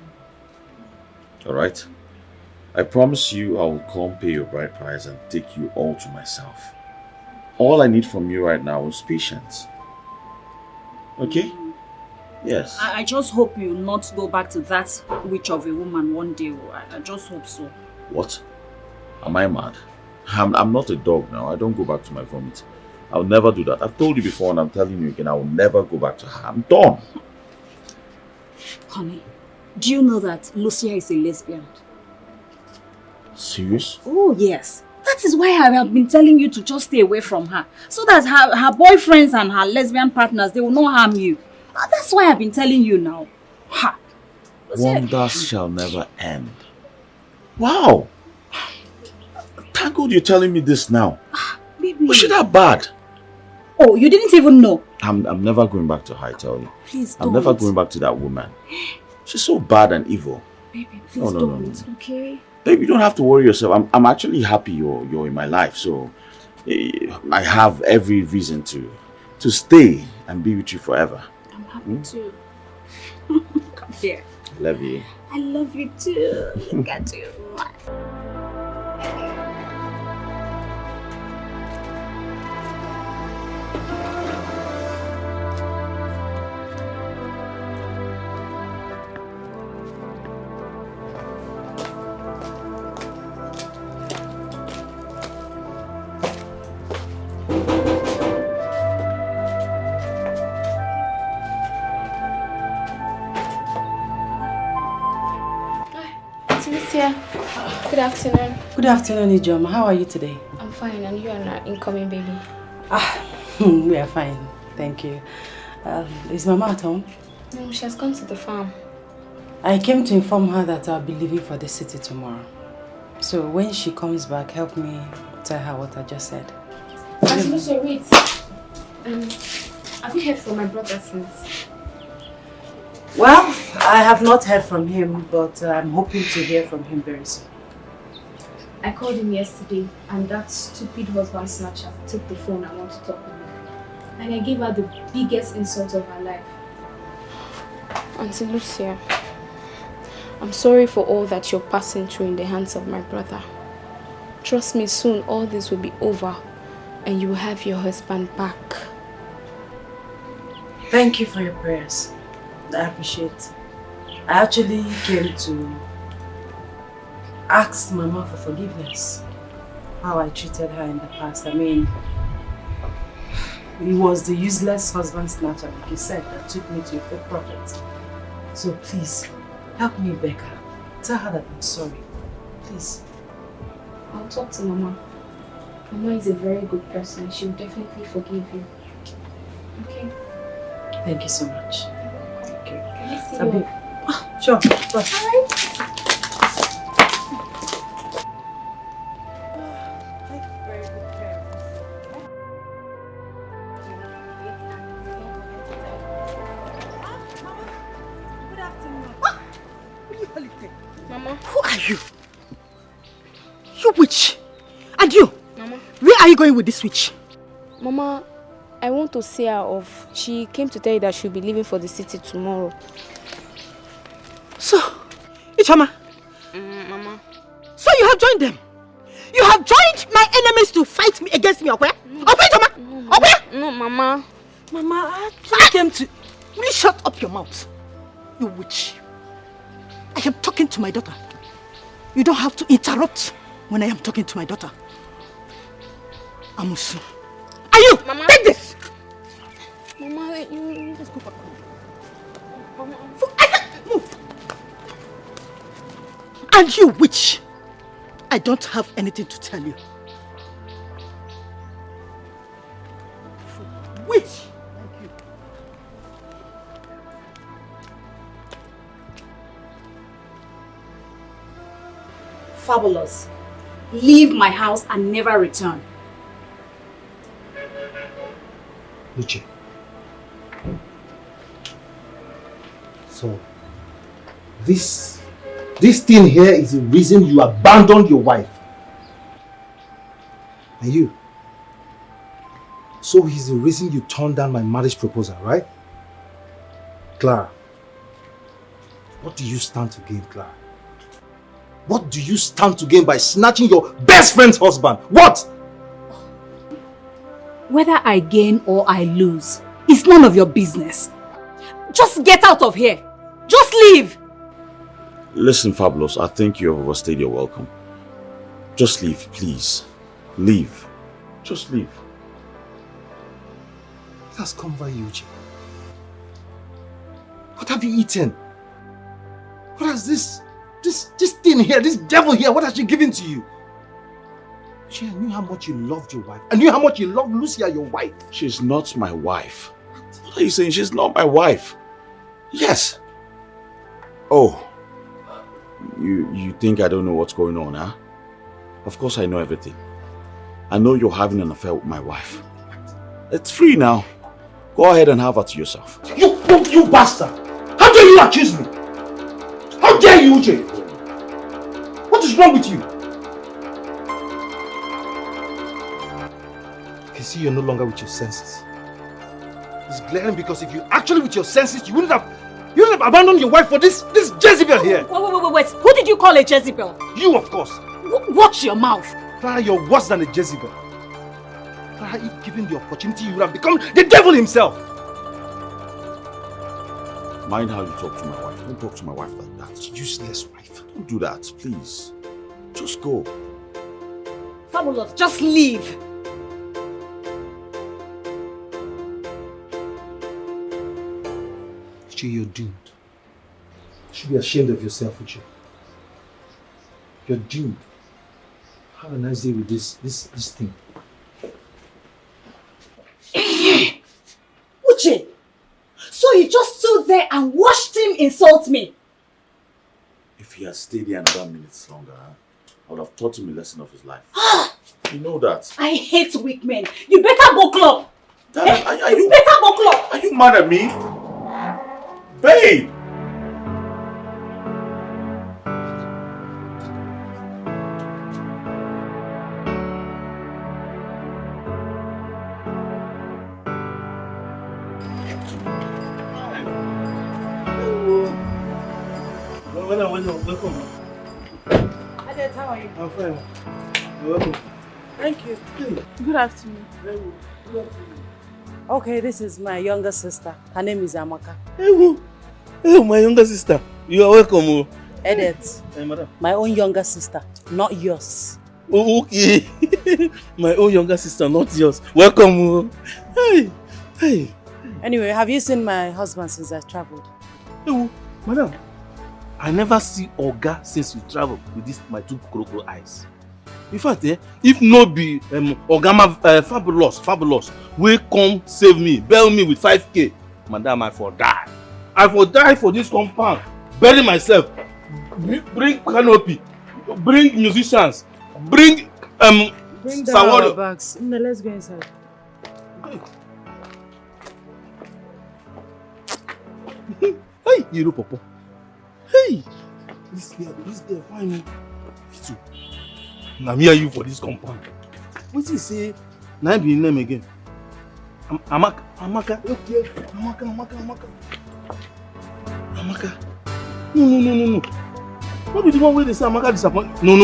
Alright? I promise you I will come pay your bride price and take you all to myself. All I need from you right now is patience. Okay? Yes. I just hope you will not go back to that witch of a woman one day. I just hope so. What? Am I mad? I'm not a dog now. I don't go back to my vomit. I'll never do that. I've told you before and I'm telling you again, I will never go back to her. I'm done. Honey, do you know that Lucia is a lesbian? Serious? Oh, yes. That is why I have been telling you to just stay away from her. So that her boyfriends and her lesbian partners, they will not harm you. That's why I've been telling you now. Ha! Wonders shall never end. Wow! Thank God you're telling me this now. Baby. Was she that bad? Oh, you didn't even know? I'm never going back to her, I tell you. Please I'm don't. never going back to that woman. She's so bad and evil. Baby, please don't, okay? Babe, you don't have to worry yourself. I'm actually happy you're in my life, so I have every reason to stay and be with you forever. I'm happy too. Come here. I love you. I love you too. Look at you. Good afternoon. Good afternoon, Ijoma. How are you today? I'm fine, and you are an incoming baby. We are fine. Thank you. Is Mama at home? No, she has gone to the farm. I came to inform her that I'll be leaving for the city tomorrow. So when she comes back, help me tell her what I just said. Alichi, wait. Have you heard from my brother since? Well, I have not heard from him, but I'm hoping to hear from him very soon. I called him yesterday, and that stupid husband snatcher took the phone and wanted to talk with me. And I gave her the biggest insult of her life. Auntie Lucia, I'm sorry for all that you're passing through in the hands of my brother. Trust me, soon all this will be over, and you will have your husband back. Thank you for your prayers. I appreciate. I actually came to ask Mama for forgiveness. How I treated her in the past. I mean, it was the useless husband snatcher, like you said, that took me to a fake prophet. So please, help me beg her. Tell her that I'm sorry. Please. I'll talk to Mama. Mama is a very good person. She'll definitely forgive you. Okay? Thank you so much. Thank you. Can I see you? Sure. Alright. Mama. Who are you? You witch. And you? Mama. Where are you going with this witch? Mama, I want to see her off. She came to tell you that she'll be leaving for the city tomorrow. So, Ichoma. Mama. So you have joined them? You have joined my enemies to fight me against me, okay? No, Mama. Mama, I actually came to... Will you shut up your mouth? You witch. I am talking to my daughter. You don't have to interrupt when I am talking to my daughter. Amusu. Are you? Mama. Take this! Mama, you just go back. Mama. Move! And you witch! I don't have anything to tell you. Witch! Thank you. Fabulous. Leave my house and never return. Luchi. So, this thing here is the reason you abandoned your wife. And you. So he's the reason you turned down my marriage proposal, right? Clara. What do you stand to gain, Clara? What do you stand to gain by snatching your best friend's husband? What? Whether I gain or I lose, it's none of your business. Just get out of here. Just leave. Listen, Fabulous, I think you have overstayed your welcome. Just leave, please. Leave. Just leave. What has come over you, Uche? What have you eaten? What has this thing here, this devil here, what has she given to you? Uche, I knew how much you loved your wife. I knew how much you loved Lucia, your wife. She's not my wife. What are you saying? She's not my wife. Yes. Oh. You think I don't know what's going on, huh? Of course I know everything. I know you're having an affair with my wife. It's free now. Go ahead and have her to yourself. You bastard! How dare you accuse me? How dare you, Uche? What is wrong with you? I can see you're no longer with your senses. It's glaring because if you actually with your senses, you wouldn't have abandoned your wife for this Jezebel here. Wait. Who did you call a Jezebel? You, of course. Watch your mouth. Clara, you're worse than a Jezebel. Clara, if given the opportunity, you would have become the devil himself. Mind how you talk to my wife. Don't talk to my wife like that. Useless wife. Don't do that, please. Just go. Fabulous, just leave. Uche, you're doomed. You should be ashamed of yourself, Uche. You're doomed. Have a nice day with this thing. Uche, so you just stood there and watched him insult me? If he had stayed here another minute longer, I would have taught him a lesson of his life. You know that. I hate weak men. You better buckle up. Darling, you better buckle up. Are you mad at me? Babe! Welcome. Adet, how are you? I'm fine. You're welcome. Thank you. Good afternoon. Good afternoon. Okay, this is my younger sister. Her name is Amaka. Hey, my younger sister. You are welcome. Edet. Hey, madam. My own younger sister, not yours. Oh, okay. My own younger sister, not yours. Welcome. Hey. Anyway, have you seen my husband since I traveled? Hey, madam. I never see Oga since you travel with this my two crocodile eyes. In fact, if no be Ogama fabulous, will come save me, bail me with 5K, madam, I for die. I for die for this compound, bury myself, bring canopy, bring musicians, bring down our bags. No, let's go inside. Hey, you know, Papa. Hey, this girl, find me. too. I'm here you for this compound. What you say? Now be name again. Amaka. Okay. Amaka. No. What be the one where they say Amaka disappoint? No.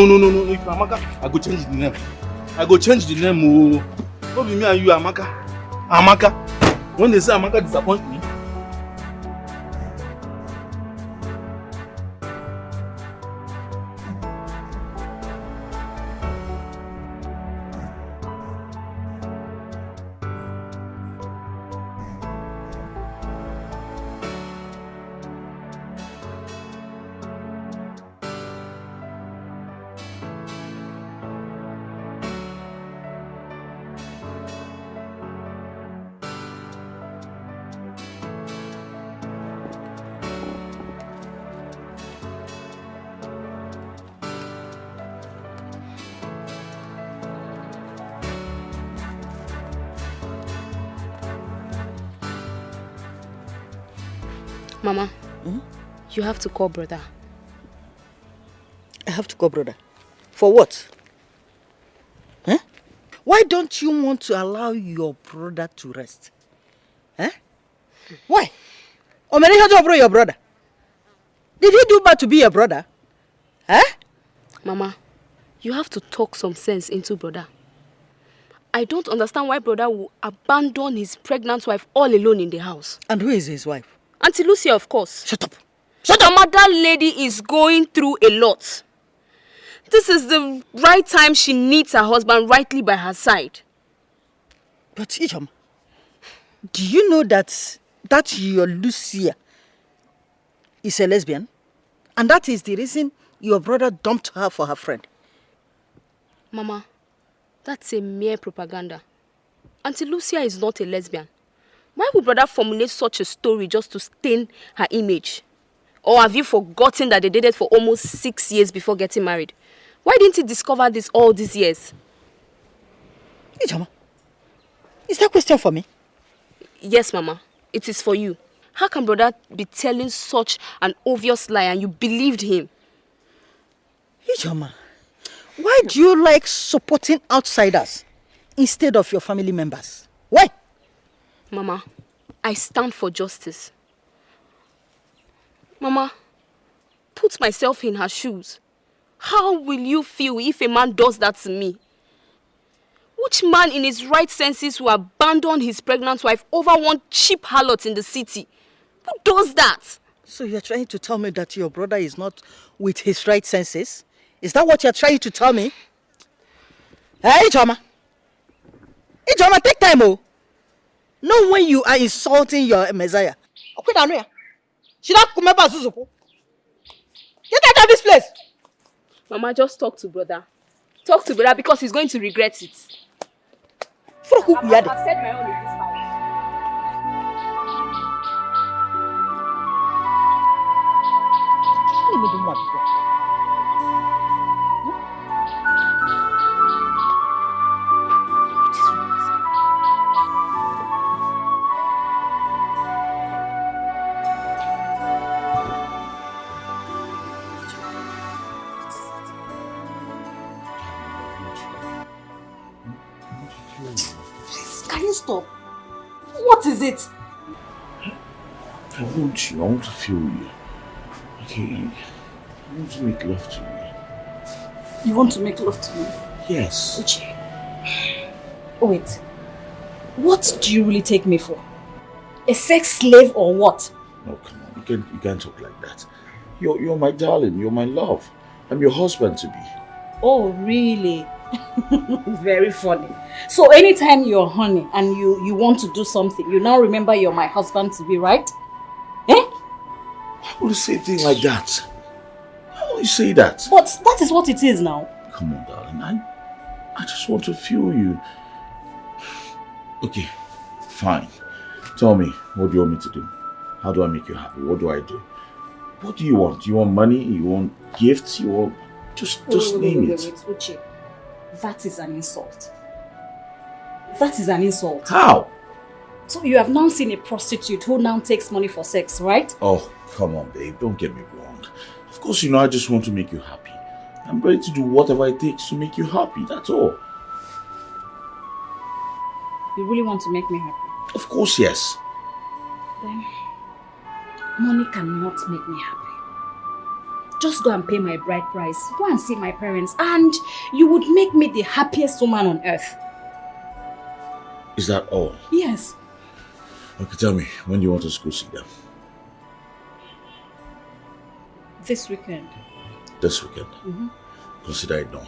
If Amaka, I go change the name. I go change the name. Oh. What be me and you, Amaka? Amaka. When they say Amaka disappoint me. Mama, you have to call brother. I have to call brother. For what? Huh? Why don't you want to allow your brother to rest? Huh? Why? Your brother? Did he do bad to be your brother? Huh? Mama, you have to talk some sense into brother. I don't understand why brother will abandon his pregnant wife all alone in the house. And who is his wife? Auntie Lucia, of course. Shut up. Shut up. Mama, that lady is going through a lot. This is the right time she needs her husband rightly by her side. But Ijom, do you know that your Lucia is a lesbian? And that is the reason your brother dumped her for her friend? Mama, that's a mere propaganda. Auntie Lucia is not a lesbian. Why would brother formulate such a story just to stain her image? Or have you forgotten that they dated for almost 6 years before getting married? Why didn't he discover this all these years? Ijoma, is that a question for me? Yes, Mama. It is for you. How can brother be telling such an obvious lie and you believed him? Ijoma, why do you like supporting outsiders instead of your family members? Why? Mama, I stand for justice. Mama, put myself in her shoes. How will you feel if a man does that to me? Which man in his right senses will abandon his pregnant wife over one cheap harlot in the city? Who does that? So you're trying to tell me that your brother is not with his right senses? Is that what you're trying to tell me? Hey, Ijoma. Ijoma, take time, oh. Not when you are insulting your Messiah. Get out of this place. Mama, just talk to brother. Talk to brother because he's going to regret it. I've said my own in this house. Can you stop? What is it? I want to feel you. Okay, I want to make love to you. You want to make love to me? Yes. Uche. Oh, wait. What do you really take me for? A sex slave or what? No, come on. You can't talk like that. You're my darling. You're my love. I'm your husband to be. Oh, really? Very funny. So anytime you're honey and you want to do something, you now remember you're my husband to be, right? Eh? Why would you say a thing like that? Why would you say that? But that is what it is now. Come on, darling. I just want to feel you. Okay, fine. Tell me, what do you want me to do? How do I make you happy? What do I do? What do you want? You want money? You want gifts? You want... Just name it. Wait, Uche. That is an insult. That is an insult. How? So you have now seen a prostitute who now takes money for sex, right? Oh, come on, babe. Don't get me wrong. Of course, I just want to make you happy. I'm ready to do whatever it takes to make you happy. That's all. You really want to make me happy? Of course, yes. Then, money cannot make me happy. Just go and pay my bride price. Go and see my parents and you would make me the happiest woman on earth. Is that all? Yes. Okay, tell me, when do you want us to go see them? This weekend. This weekend? Consider it done.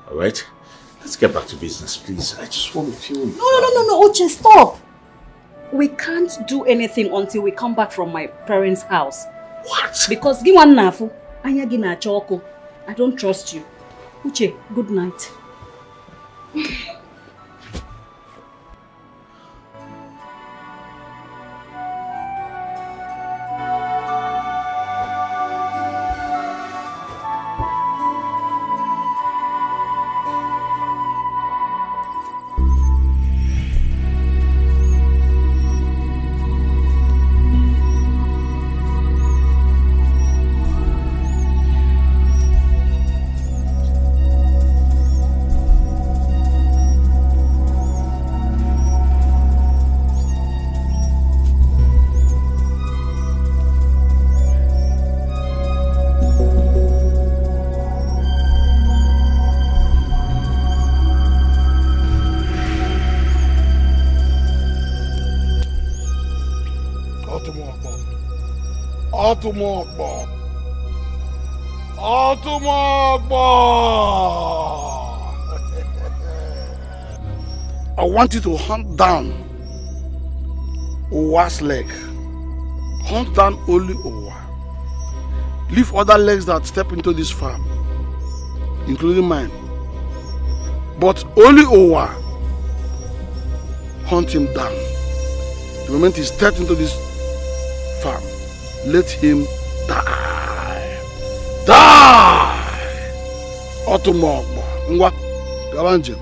Alright? Let's get back to business, please. I just want to feel... No, Uche, stop! We can't do anything until we come back from my parents' house. What? Because I don't trust you. Uche, good night. I want you to hunt down Owa's leg. Hunt down only Owa. Leave other legs that step into this farm, including mine. But only Owa. Hunt him down. The moment he steps into this farm, let him die. Die! Otumogbo. Ngwa. Gabanjin.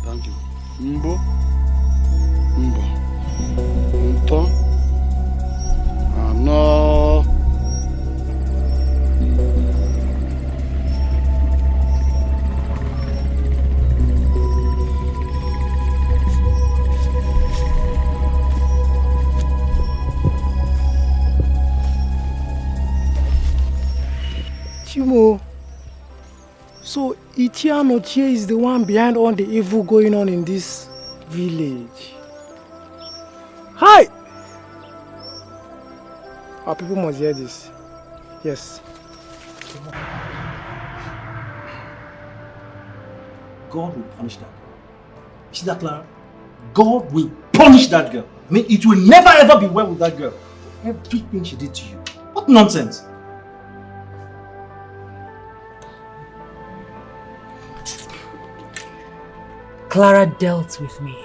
Thank you. Mbo. Nto. Ano. Chimo, so Ichianochie is the one behind all the evil going on in this village. Hi! Our people must hear this. Yes. God will punish that girl. You see that, Clara? God will punish that girl. I mean, it will never ever be well with that girl. Everything she did to you. What nonsense! Clara dealt with me.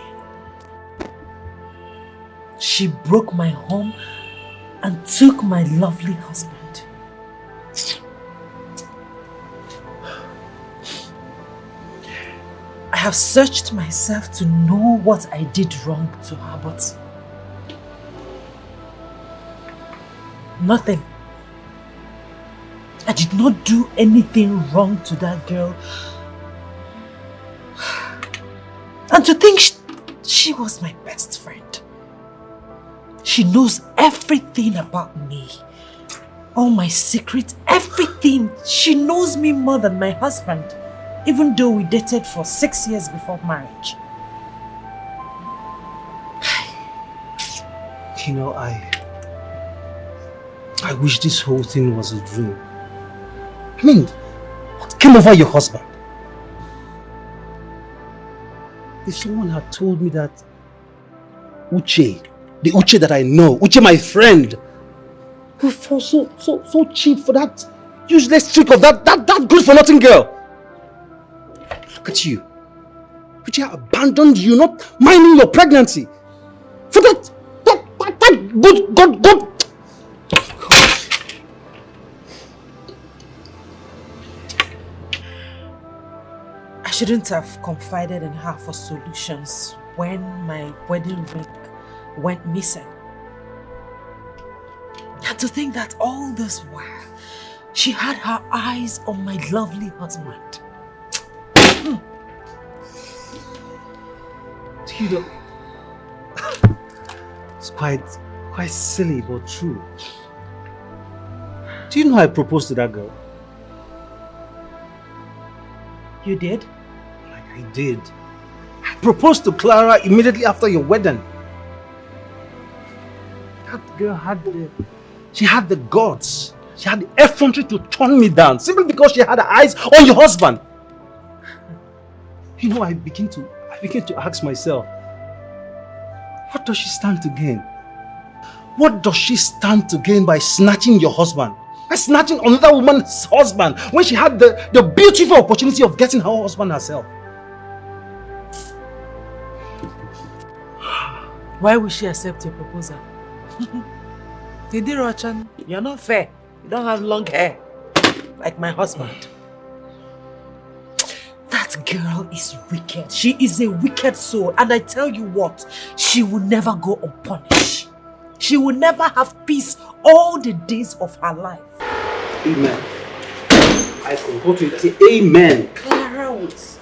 She broke my home and took my lovely husband. I have searched myself to know what I did wrong to her, but nothing. I did not do anything wrong to that girl. And to think she was my best friend. She knows everything about me. All my secrets, everything. She knows me more than my husband. Even though we dated for 6 years before marriage. You know, I wish this whole thing was a dream. I mean, what came over your husband? If someone had told me that Uche, the Uche that I know, Uche my friend, would fall so cheap for that useless trick of that good for nothing girl. Look at you. Uche abandoned you, not minding your pregnancy. For that good God. I shouldn't have confided in her for solutions when my wedding ring went missing. And to think that all this while, she had her eyes on my lovely husband. You know, it's quite silly but true. Do you know I proposed to that girl? You did? I did. I proposed to Clara immediately after your wedding. That girl had the guts. She had the effrontery to turn me down simply because she had her eyes on your husband. You know, I begin to ask myself, what does she stand to gain? What does she stand to gain by snatching your husband? By snatching another woman's husband when she had the beautiful opportunity of getting her husband herself? Why would she accept your proposal? Didi Rochan, you're not fair. You don't have long hair like my husband. That girl is wicked. She is a wicked soul. And I tell you what, she will never go unpunished. She will never have peace all the days of her life. Amen. I concur to it. Say amen. Clara Woods.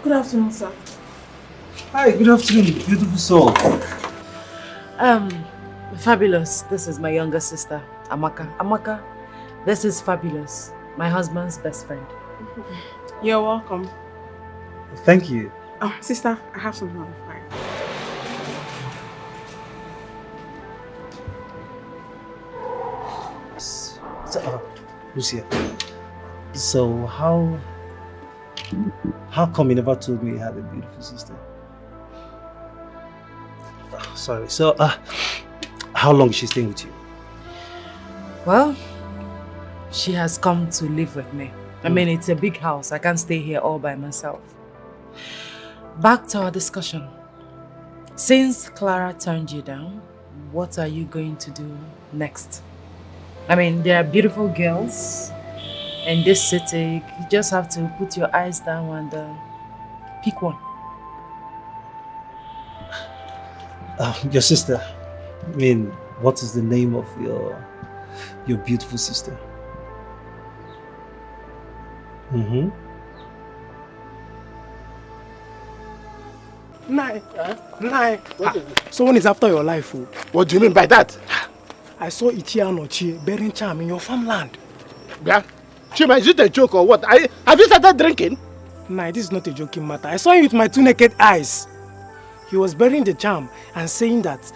Good afternoon, sir. Hi, good afternoon, beautiful soul. Fabulous. This is my younger sister, Amaka. Amaka, this is Fabulous, my husband's best friend. You're welcome. Thank you. Oh, sister, I have something on the fire. So, Lucia, so how come you never told me you had a beautiful sister? Oh, sorry. So, how long is she staying with you? Well, she has come to live with me. I mean, it's a big house. I can't stay here all by myself. Back to our discussion. Since Clara turned you down, what are you going to do next? I mean, there are beautiful girls in this city. You just have to put your eyes down and pick one. Your sister. I mean, what is the name of your beautiful sister? Mm-hmm. Nai. Someone is after your life. Oh. What do you mean by that? I saw Ichia Nochi bearing charm in your farmland. Yeah? Chima, is it a joke or what? Have you started drinking? Nah, this is not a joking matter. I saw him with my 2 naked eyes. He was burying the charm and saying that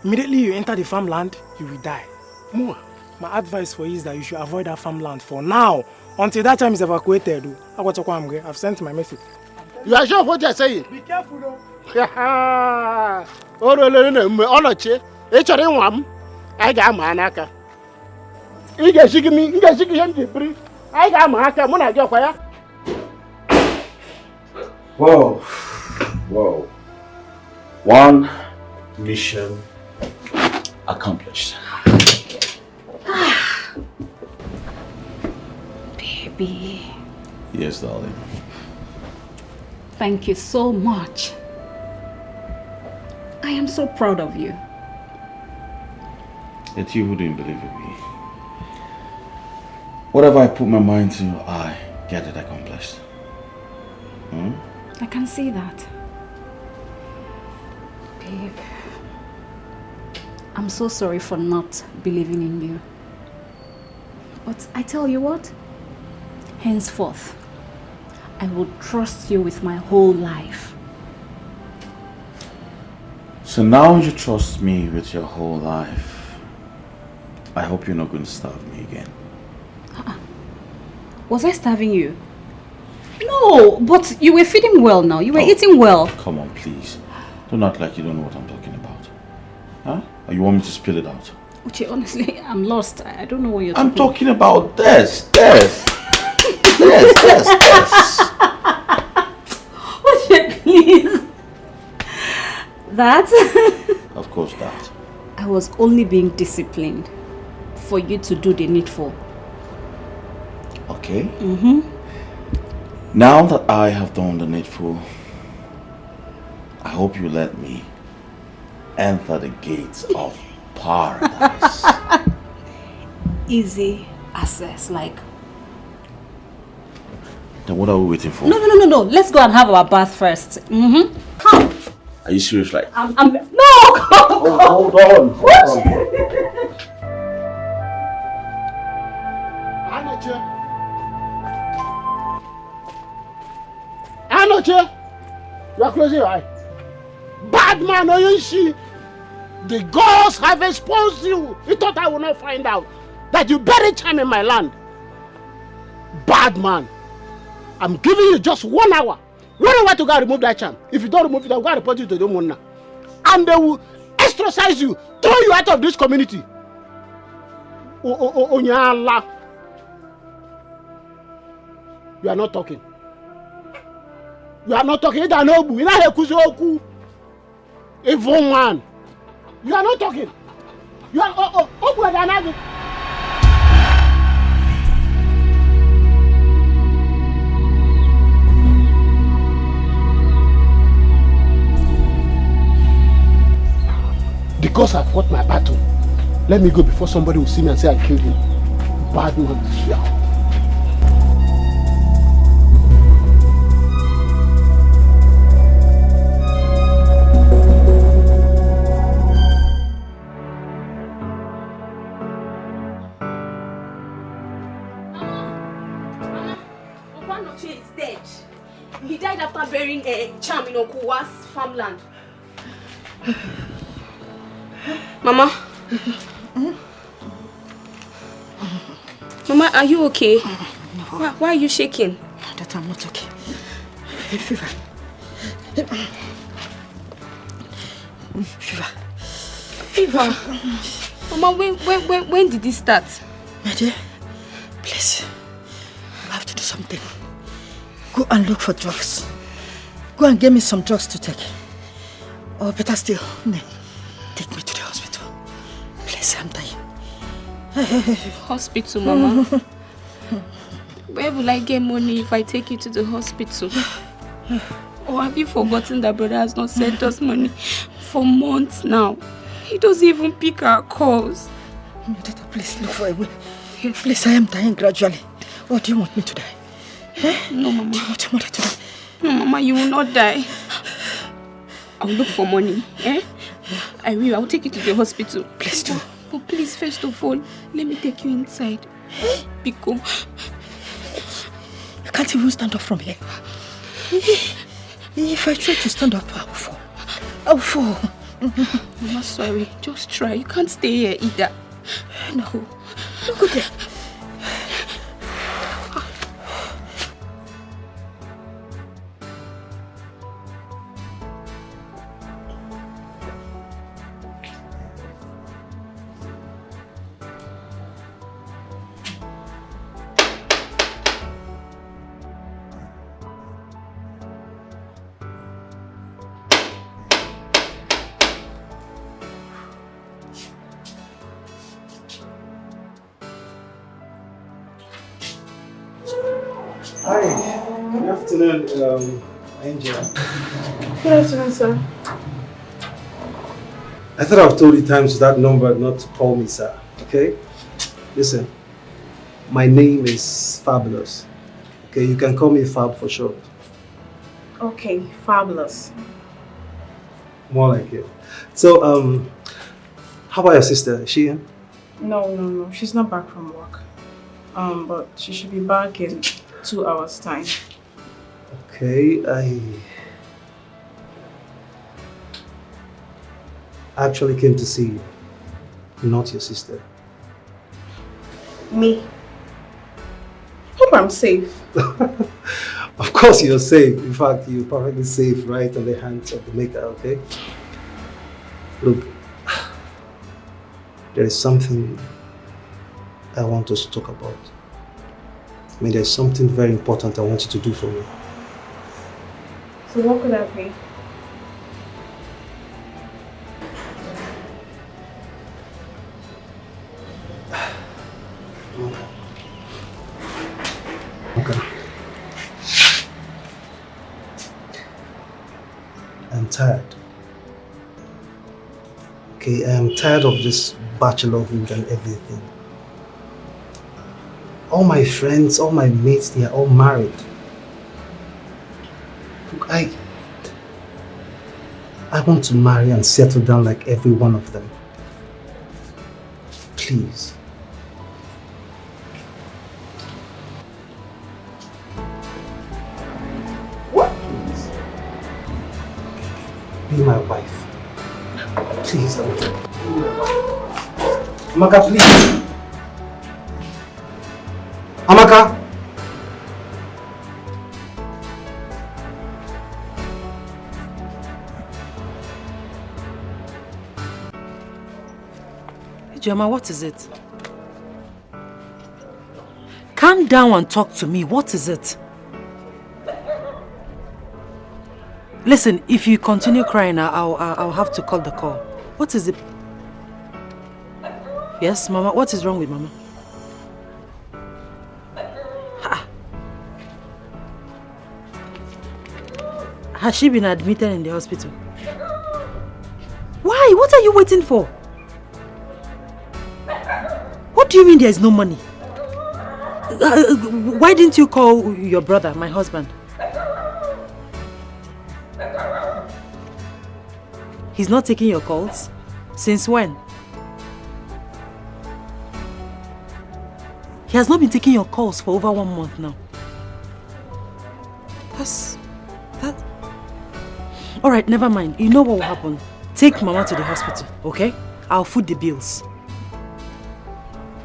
immediately you enter the farmland, you will die. More. My advice for you is that you should avoid that farmland for now. Until that time is evacuated. I've sent my message. You are sure of what you are saying? Be careful though. Oh, no. I got my anaka. You get sick me, you get sick him. I got my anaka. When I get fire. Whoa. Whoa. One mission accomplished. Baby. Yes, darling. Thank you so much. I am so proud of you. It's you who didn't believe in me. Whatever I put my mind to, I get it accomplished. I can see that. Babe, I'm so sorry for not believing in you. But I tell you what, henceforth, I will trust you with my whole life. So now you trust me with your whole life. I hope you're not going to starve me again. Was I starving you? No, but you were feeding well now. You were eating well. Come on, please. Don't act like you don't know what I'm talking about. Huh? Or you want me to spill it out? Uche, honestly, I'm lost. I don't know what you're I'm talking about this. Uche, please. That? Of course that. I was only being disciplined for you to do the needful. Okay. Now that I have done the needful, I hope you let me enter the gates of paradise. Easy access, like. Then what are we waiting for? No. Let's go and have our bath first. Come. Are you serious? Like? No, come. Hold on. Anoche, you are closing your eye. Bad man, oh you see. The gods have exposed you. You thought I would not find out that you buried charm in my land. Bad man. I'm giving you just 1 hour. 1 hour to go remove that charm. If you don't remove it, I'll go report you to the Mona. And they will ostracize you, throw you out of this community. Onyala. You are not talking. You are not talking. You are not talking. Evil man. You are not talking. You are because I fought my battle. Let me go before somebody will see me and say I killed him. Bad man. Yeah. Is dead. He died after burying a charm in Okuwa's farmland. Mama. Mama, are you okay? No. Why are you shaking? That I'm not okay. Fever. Fever. Mama, when did this start? My dear, please. You have to do something. Go and look for drugs. Go and get me some drugs to take. Or better still, take me to the hospital. Please, I'm dying. Hospital, Mama? Where will I get money if I take you to the hospital? Or have you forgotten that brother has not sent us money for months now? He doesn't even pick our calls. Please look for a way. Please, I am dying gradually. Or do you want me to die? No, Mama. Do you want your mother to die? No, Mama, you will not die. I will look for money. I will take you to the hospital. Please do. But please, first of all, let me take you inside. Because I can't even stand up from here. If I try to stand up, I will fall. I will fall. Mama, sorry. Just try. You can't stay here either. No. Look at that. Hi, good afternoon, Angel. Good afternoon, sir. I thought I've told you times that number not to call me, sir. Okay? Listen, my name is Fabulous. Okay, you can call me Fab for short. Okay, fabulous. More like it. So, how about your sister? Is she in? No. She's not back from work. But she should be back in 2 hours' time. Okay, I actually came to see you, not your sister. Me? Hope I'm safe. Of course you're safe. In fact, you're perfectly safe right on the hands of the maker, okay? Look, there is something I want us to talk about. I mean, there's something very important I want you to do for me. So what could that be? Okay. I'm tired. Okay, I'm tired of this bachelorhood and everything. All my friends, all my mates, they are all married. Look, I want to marry and settle down like every one of them. Please. Be my wife. Please, Amaka, please. Amaka. Jama, what is it? Calm down and talk to me. What is it? Listen, if you continue crying, I'll have to call the call. What is it? Yes, Mama? What is wrong with Mama? Has she been admitted in the hospital? Why? What are you waiting for? What do you mean there is no money? Why didn't you call your brother, my husband? He's not taking your calls? Since when? He has not been taking your calls for over 1 month now. Alright, never mind. You know what will happen. Take Mama to the hospital, okay? I'll foot the bills.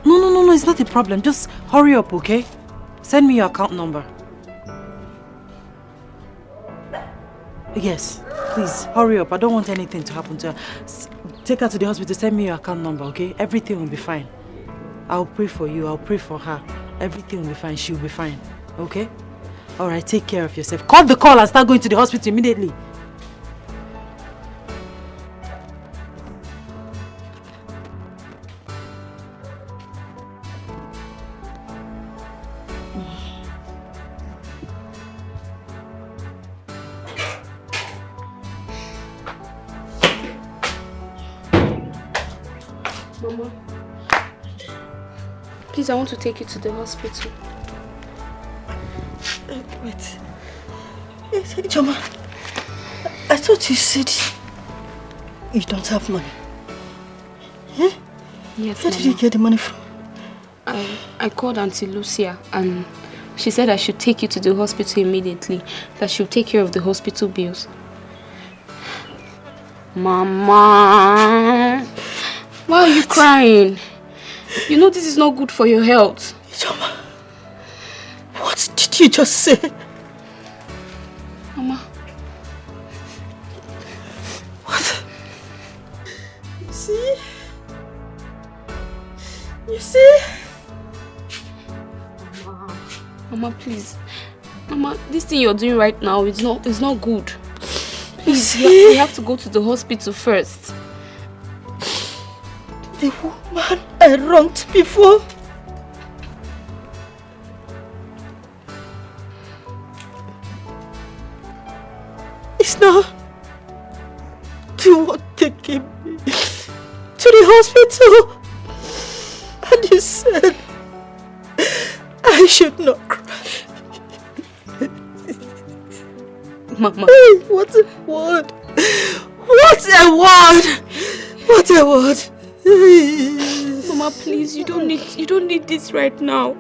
No, it's not a problem. Just hurry up, okay? Send me your account number. Yes, please, hurry up. I don't want anything to happen to her. Take her to the hospital, send me your account number, okay? Everything will be fine. I'll pray for you, I'll pray for her. Everything will be fine, she'll be fine, okay? Alright, take care of yourself. Cut the call and start going to the hospital immediately. Mama, please, I want to take you to the hospital. Wait. Jama, I thought you said you don't have money. Eh? Yes, Where did you get the money from? I called Auntie Lucia and she said I should take you to the hospital immediately. That she'll take care of the hospital bills. Mama, why are you crying? You know this is not good for your health. Jama, what did you just say? Mama. What? You see? Mama, please. Mama, this thing you're doing right now is not good. Please, we have to go to the hospital first. The woman I wronged before. It's now the one taking me to the hospital. And you said I should not cry. Mama. Hey, what a word. What a word. What a word. Mama, please, you don't need this right now.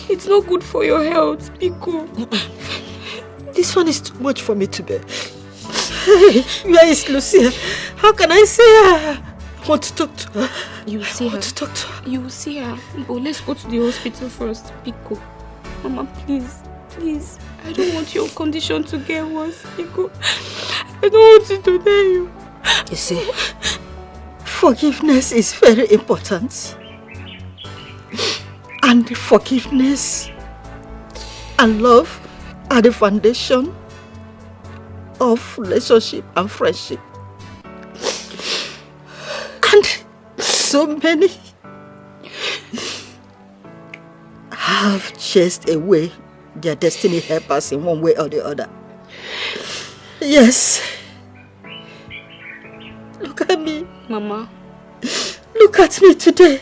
It's not good for your health. Be cool. This one is too much for me to bear. Hey, where is Lucia? How can I see her? I want to talk to her. You will see her. I want to talk to her. You will see her. But let's go to the hospital first. Be cool. Mama, please. Please. I don't want your condition to get worse. Be cool. I don't want it to die you. You see, forgiveness is very important. And forgiveness and love are the foundation of relationship and friendship. And so many have chased away their destiny helpers in one way or the other. Yes. Look at me. Mama. Look at me today.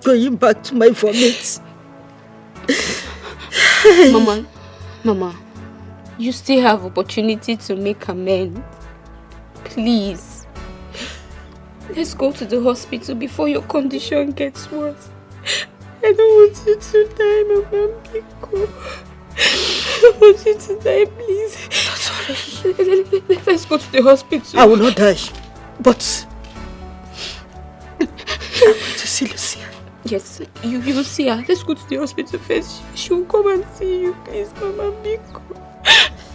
Going back to my vomit. Mama, you still have opportunity to make amends. Please. Let's go to the hospital before your condition gets worse. I don't want you to die, Mama. Be cool. I don't want you to die, please. Don't worry. Let's go to the hospital. I will not die. But I'm going to see Lucia. Yes, you will see her. Let's go to the hospital first. She will come and see you, please, Mama Biko.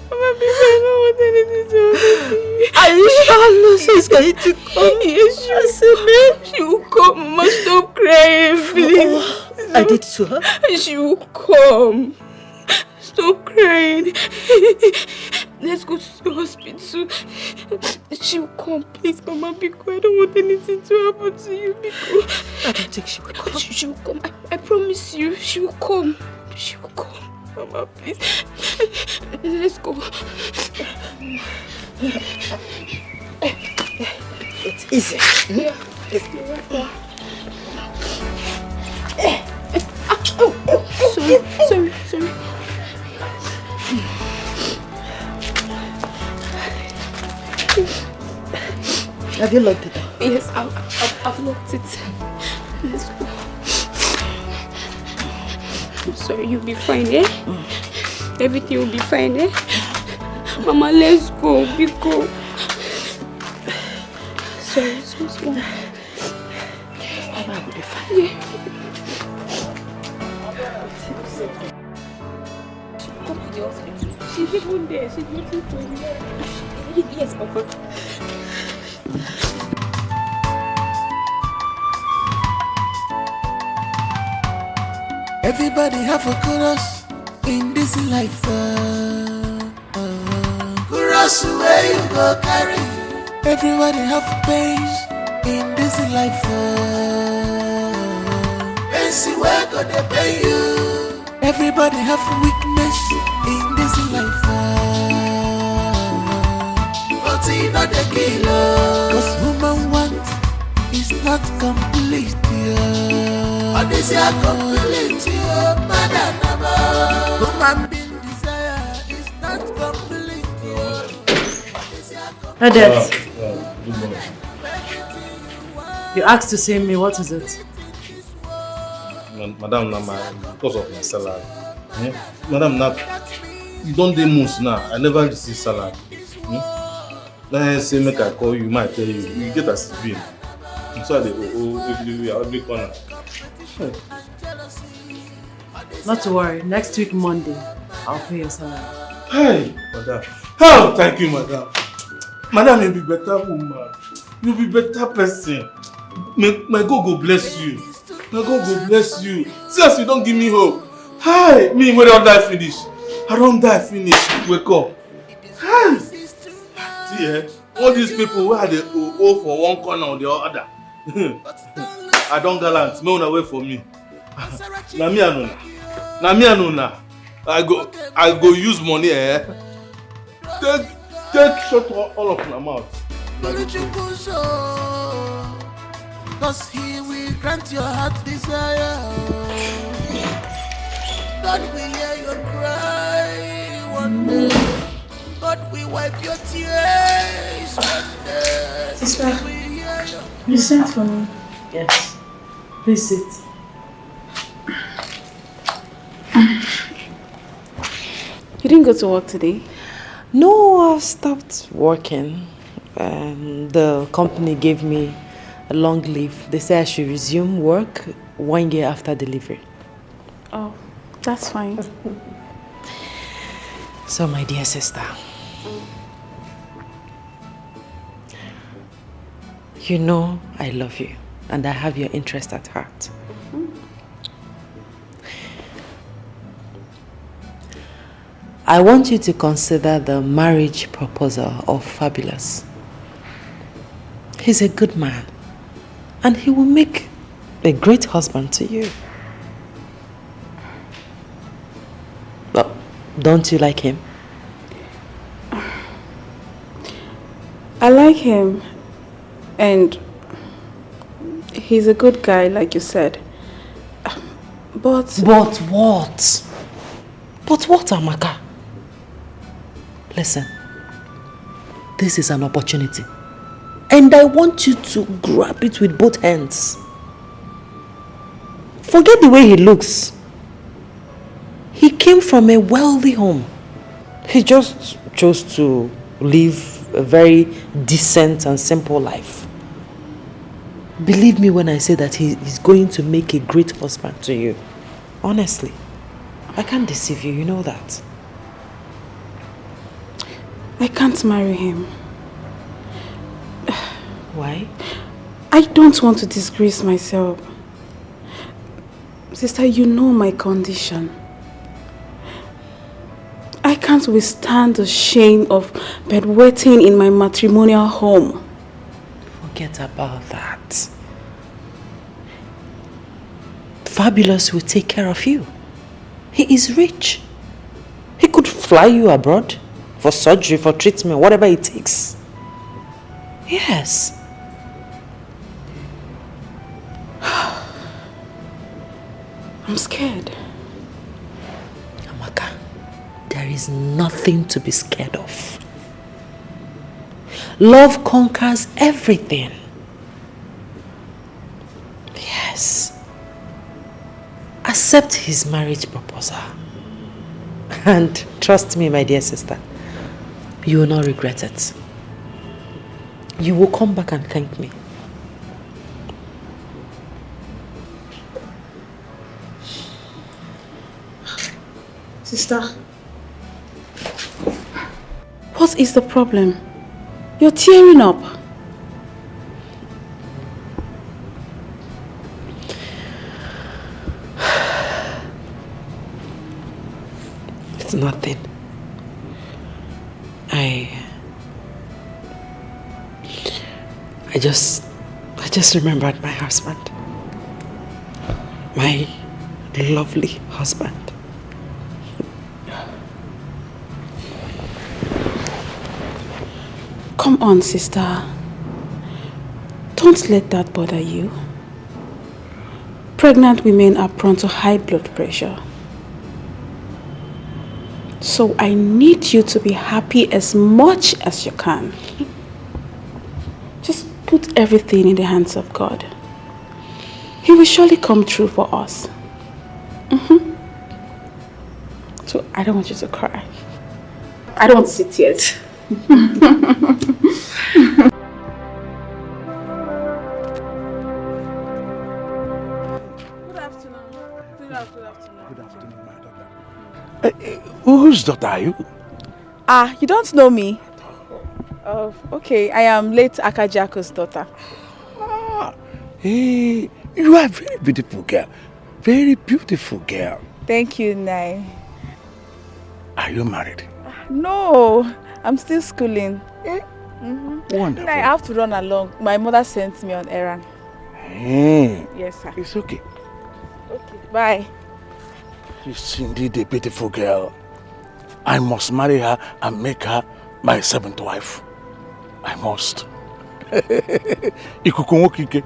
Mama Biko, I don't want anything to happen to you. Are you sure Lucia is going to come? Yes, she will come. Mama, stop crying, please. I did to her. She will come. Stop crying. Let's go to the hospital. She will come, please, Mama Biko. I don't want anything to happen to you, Biko. I don't think she will come. She will come. I promise you, she will come. She will come. Mama, please. Let's go. It's easy. Yeah. Sorry. Have you locked it up? Yes, I've locked it. Let's go. I'm sorry, you'll be fine, eh? Everything will be fine, eh? Mama, let's go. Biko. Sorry, so small. Mama will be fine. Yeah. She's even there. She's waiting for you. Yes, Papa. Everybody have a chorus in this life. Chorus where you go carry. Everybody have pains in this life. Pains where go they pay you. Everybody have weakness in this life. But you know the killer. Cause woman want is not complete. What is your complete? Woman being desire is not complete. Good morning. You asked to see me, what is it? Madam, because of my salary. Madam, you don't do months now. I never receive salary. Then I say, make I call you, might tell you, you get a bill. So I will be corner. Not to worry, next week Monday, I'll pay your salary. Hey, madam. Oh, thank you, madam. Madam, you'll be better woman. You'll be better person. My God go bless you. My God go bless you. See as you don't give me hope. Hi, me when I don't die finish. I don't die finish. Wake up. Hi. See, all these people where they go for one corner or the other. I don't gallant. No one away for me. Na me anuna. I go use money. Take shut all of my mouth. Cause he will grant your heart desire. God will hear your cry one day. God will wipe your tears one day. Sister, you sent for me? Yes. Please sit. You didn't go to work today? No, I've stopped working. The company gave me a long leave. They say I should resume work 1 year after delivery. Oh, that's fine. So, my dear sister, you know I love you and I have your interest at heart. I want you to consider the marriage proposal of Fabulous. He's a good man and he will make a great husband to you. Well, don't you like him? I like him and he's a good guy like you said. But what? But what, Amaka? Listen, this is an opportunity and I want you to grab it with both hands. Forget the way he looks. He came from a wealthy home. He just chose to live a very decent and simple life. Believe me when I say that he's going to make a great husband to you. Honestly. I can't deceive you, you know that. I can't marry him. Why? I don't want to disgrace myself. Sister, you know my condition. I can't withstand the shame of bedwetting in my matrimonial home. Forget about that. Fabulous will take care of you. He is rich. He could fly you abroad for surgery, for treatment, whatever it takes. Yes. I'm scared. Amaka, there is nothing to be scared of. Love conquers everything. Yes. Accept his marriage proposal. And trust me, my dear sister, you will not regret it. You will come back and thank me. Sister, what is the problem? You're tearing up. It's nothing. I just remembered my husband. My lovely husband. Come on, sister. Don't let that bother you. Pregnant women are prone to high blood pressure. So I need you to be happy as much as you can. Just put everything in the hands of God. He will surely come through for us. So I don't want you to cry. I don't want to see tears. Whose daughter are you? You don't know me? Oh, okay. I am late Akajako's daughter. Hey, you are a very beautiful girl. Very beautiful girl. Thank you, Nai. Are you married? No, I'm still schooling. Wonderful. Nai, I have to run along. My mother sent me on errand. Hey, Yes, sir. it's okay. Okay, bye. She's indeed a beautiful girl. I must marry her and make her my seventh wife. I must. Ikuku nwokike.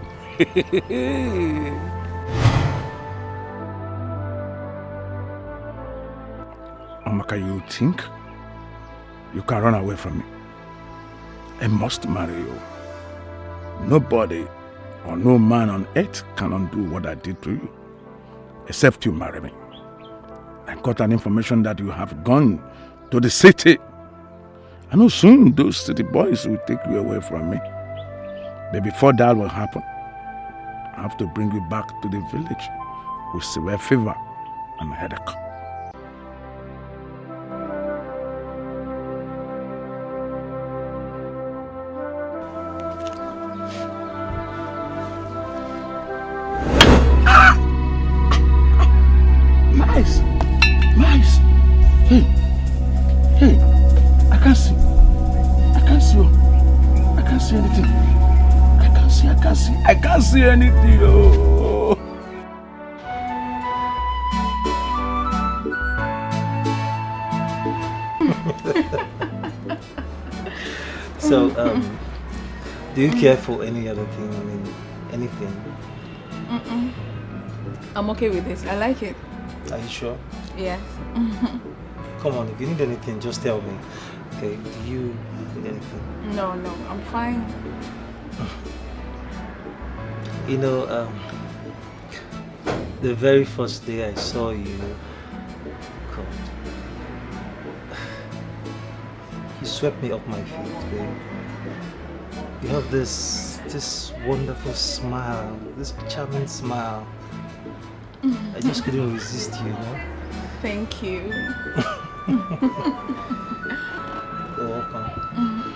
Amaka, you think you can run away from me? I must marry you. Nobody or no man on earth can undo what I did to you, except you marry me. I got an information that you have gone to the city. I know soon those city boys will take you away from me. But before that will happen, I have to bring you back to the village with severe fever and headache. Nice! Nice! Hey! I can't see. I can't see. I can't see anything. I can't see anything. Oh. So, do you care for any other thing? I mean, anything? I'm okay with this. I like it. Are you sure? Yes. Come on, if you need anything, just tell me. Okay, do you need anything? No, I'm fine. You know, the very first day I saw you, God, You swept me off my feet, babe. You have this wonderful smile, this charming smile. I just couldn't resist you, Thank you. You're welcome.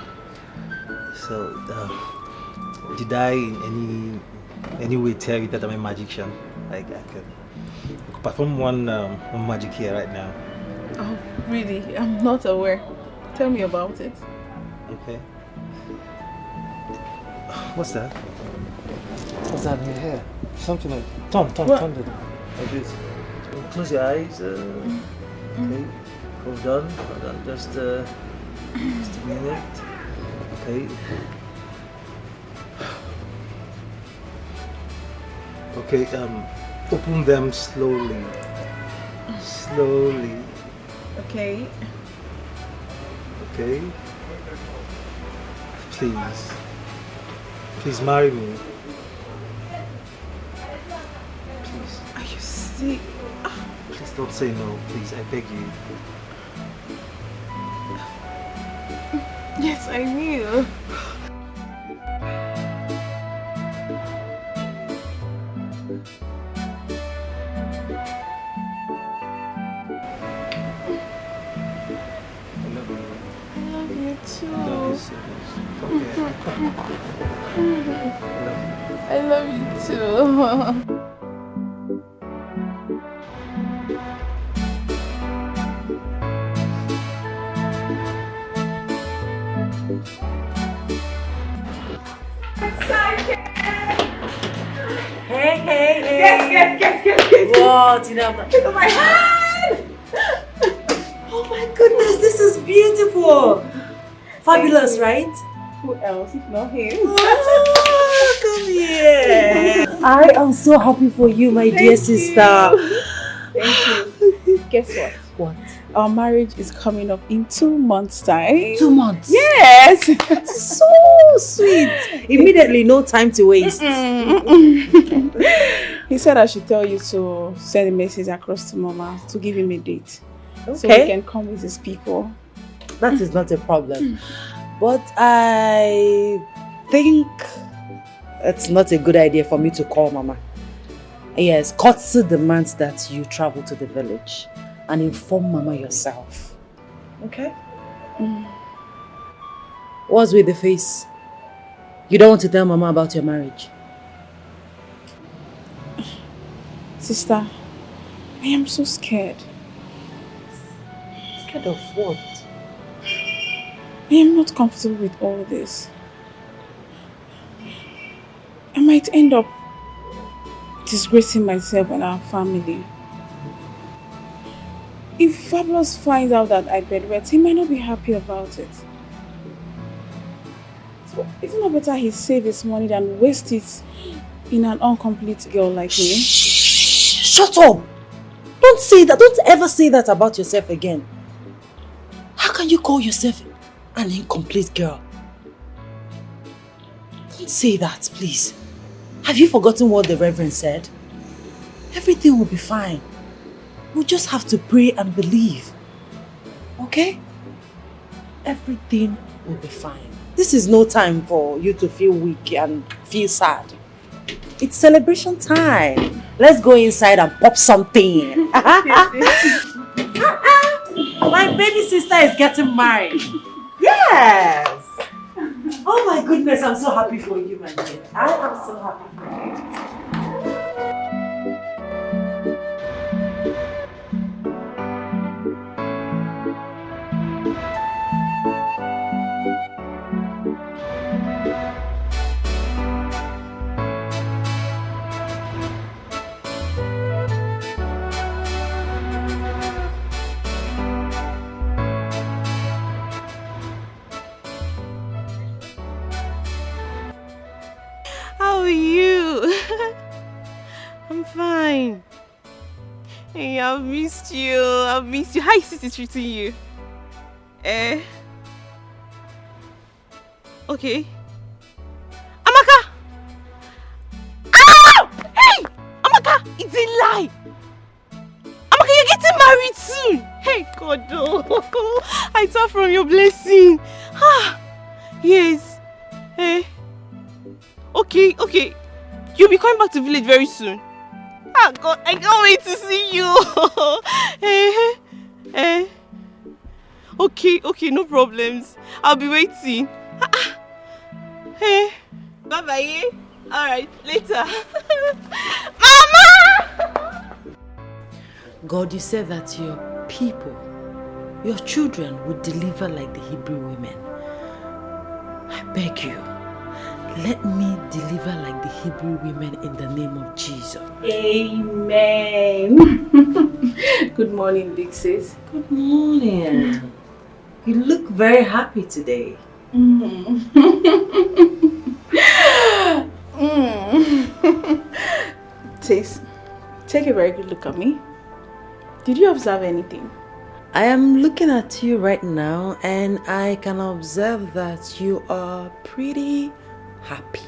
So, did I in any way tell you that I'm a magician? Like I could perform one magic here right now. Oh, really? I'm not aware. Tell me about it. Okay. What's that? What's that in your hair? Something like turn it like this. Close your eyes. Okay. Hold on. Just a minute. Okay. Okay. Open them slowly. Slowly. Okay. Okay. Please marry me. Please. Are you sick? Please don't say no, please. I beg you. Yes, I will. I love you too. Hey. Yes. What? Look at my hand! Oh my goodness, this is beautiful. Fabulous, right? Who else if not him? Oh, come here. I am so happy for you, my dear sister. Thank you. Guess what? What? Our marriage is coming up in 2 months' time. 2 months? Yes. That's so sweet. Immediately, no time to waste. He said I should tell you to send a message across to Mama to give him a date. Okay. So he can come with his people. That is not a problem. But I think it's not a good idea for me to call Mama. Yes, courtesy demands that you travel to the village and inform Mama yourself. Okay? What's with the face? You don't want to tell Mama about your marriage? Sister, I am so scared. Scared of what? I am not comfortable with all this. I might end up disgracing myself and our family. If Fabulous finds out that I bedwet, he might not be happy about it. So, is it not better he save his money than waste it in an incomplete girl like me? Shut up! Don't say that. Don't ever say that about yourself again. How can you call yourself an incomplete girl? Don't say that, please. Have you forgotten what the Reverend said? Everything will be fine. We'll just have to pray and believe. Okay? Everything will be fine. This is no time for you to feel weak and feel sad. It's celebration time. Let's go inside and pop something. My baby sister is getting married. Yes! Oh my goodness, I'm so happy for you, my dear. I am so happy for you. How are you? I'm fine. Hey, I've missed you. How is it treating you? Okay. Amaka! Ah! Hey! Amaka! It's a lie! Amaka, you're getting married soon! Hey, God, no. I better from your blessing. Ah, yes. Eh. Okay. You'll be coming back to village very soon. Ah, God, I can't wait to see you. Okay, no problems. I'll be waiting. Bye-bye. Alright, later. Mama! God, you said that your people, your children would deliver like the Hebrew women. I beg you, let me deliver like the Hebrew women in the name of Jesus. Amen. Good morning, big sis. Good morning. You look very happy today. Sis, take a very good look at me. Did you observe anything? I am looking at you right now and I can observe that you are pretty happy.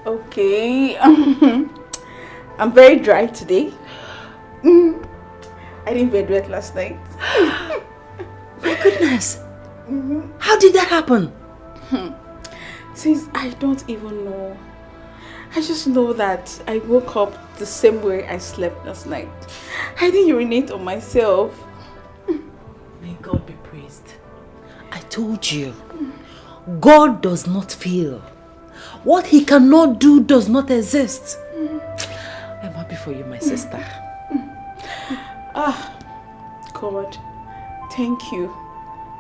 Okay. I'm very dry today. I didn't bed wet last night. My goodness. How did that happen? Since I don't even know. I just know that I woke up the same way I slept last night. I didn't urinate on myself. May God be praised. I told you, God does not fail. What he cannot do does not exist. I'm happy for you, my sister. God, thank you.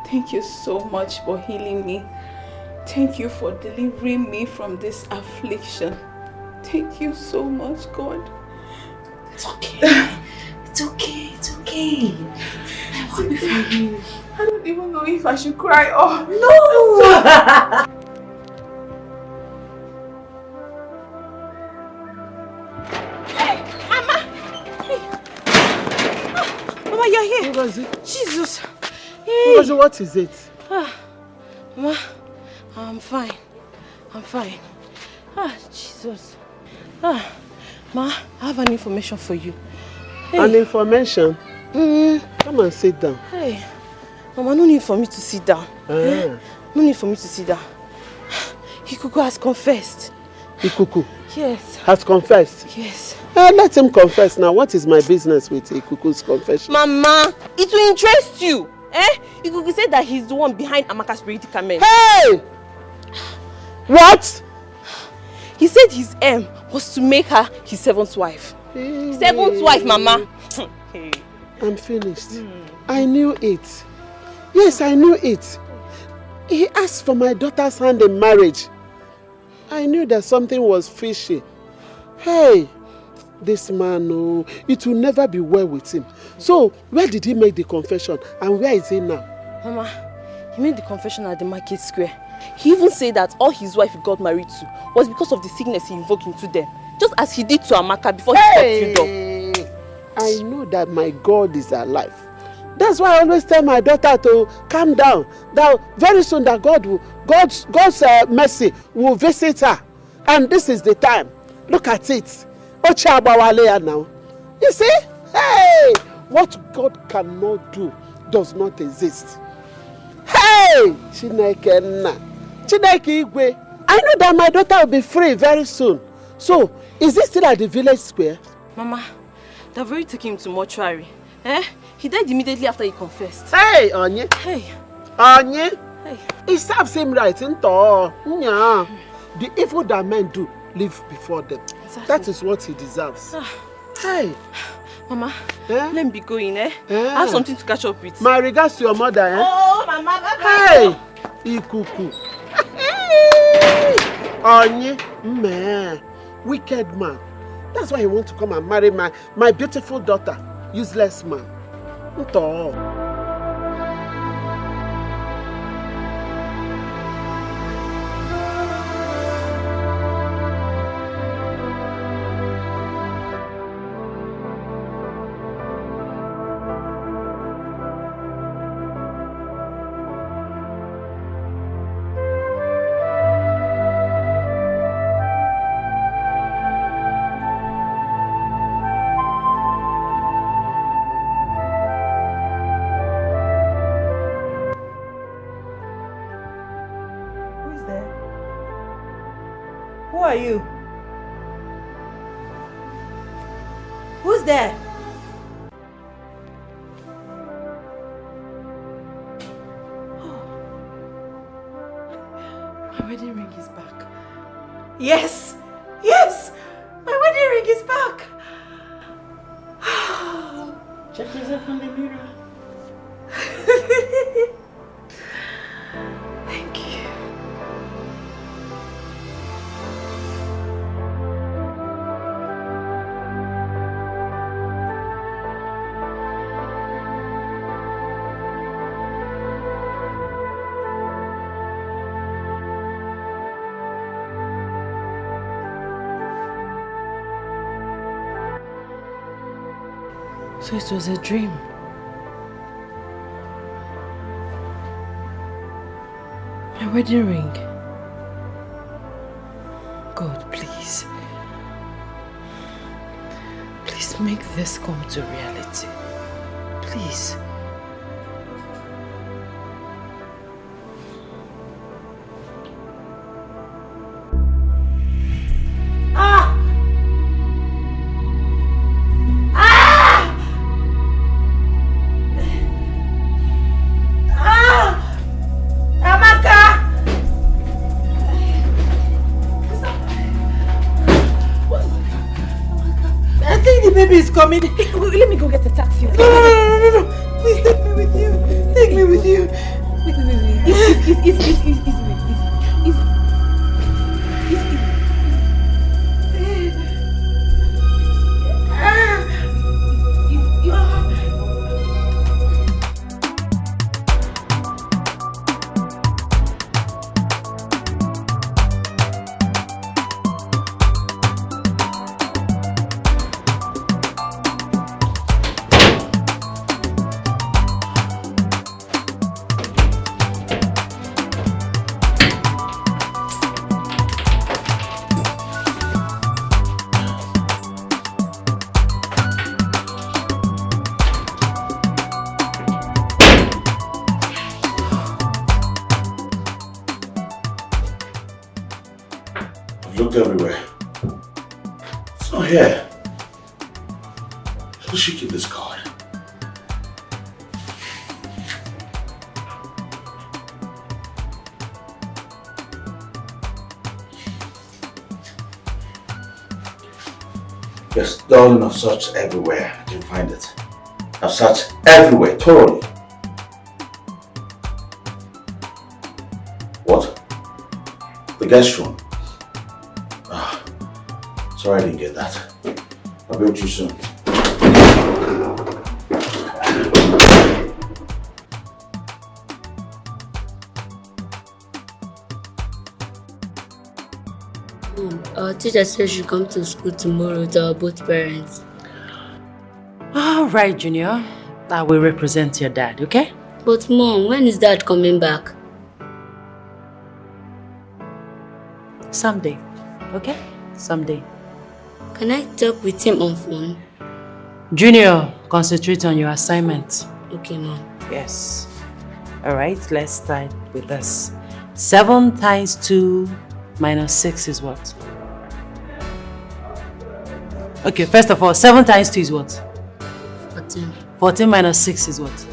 Thank you so much for healing me. Thank you for delivering me from this affliction. Thank you so much, God. It's okay. It's okay. It's okay. I'm happy for you. I don't even know if I should cry or... No! Mama, you're here. What is it? Jesus. What is it? Mama, I'm fine. Jesus. Ma, I have an information for you. Hey. An information? Come and sit down. Hey, Mama, no need for me to sit down. No need for me to sit down. Ikuku has confessed. Ikuku? Yes. Has confessed? Yes. Let him confess now. What is my business with Ikuku's confession? Mama, it will interest you. Ikuku said that he's the one behind Amaka's predicament. Hey! What? He said his aim was to make her his seventh wife. Seventh wife, Mama. I'm finished. I knew it. Yes, I knew it. He asked for my daughter's hand in marriage. I knew that something was fishy. Hey, this man, oh, it will never be well with him. So, where did he make the confession and where is he now? Mama, he made the confession at the market square. He even said that all his wife he got married to was because of the sickness he invoked into them. Just as he did to Amaka before he got freedom. I know that my God is alive. That's why I always tell my daughter to calm down. That very soon that God's mercy will visit her. And this is the time. Look at it. Now. You see? Hey! What God cannot do does not exist. Hey! Chineke Igwe. I know that my daughter will be free very soon. So, is he still at the village square? Mama, they've already taken him to mortuary. He died immediately after he confessed. Hey, Onye. Hey. Onye. Hey. It serves him right, The evil that men do live before them. Exactly. That is what he deserves. Hey. Mama, let me be going, I have something to catch up with. My regards to your mother, Oh, Mama, bye-bye. Hey. Ikuku. Onye. Man. Wicked man. That's why he wants to come and marry my beautiful daughter. Useless man. are you? Who's there? My wedding ring is back. Yes! Yes! My wedding ring is back! Check yourself in the mirror. Thank you. So it was a dream. My wedding ring. God, please. Please make this come to reality. Please. Coming. Let me go get a taxi. No. Please take me with you. Take me with you. Looked everywhere. It's not here. How does she keep this card? Yes, darling, I've searched everywhere. I didn't find it. I've searched everywhere, thoroughly. What? The guest room? Sorry I didn't get that. I'll be with you soon. Our teacher says she come to school tomorrow with our both parents. All right, Junior. I will represent your dad, okay? But Mom, when is Dad coming back? Someday, okay? Someday. Can I talk with him on phone? Junior, concentrate on your assignment. Okay, Mom. Yes. All right, let's start with this. 7 times 2 minus 6 is what? Okay, first of all, 7 times 2 is what? 14. 14 minus 6 is what?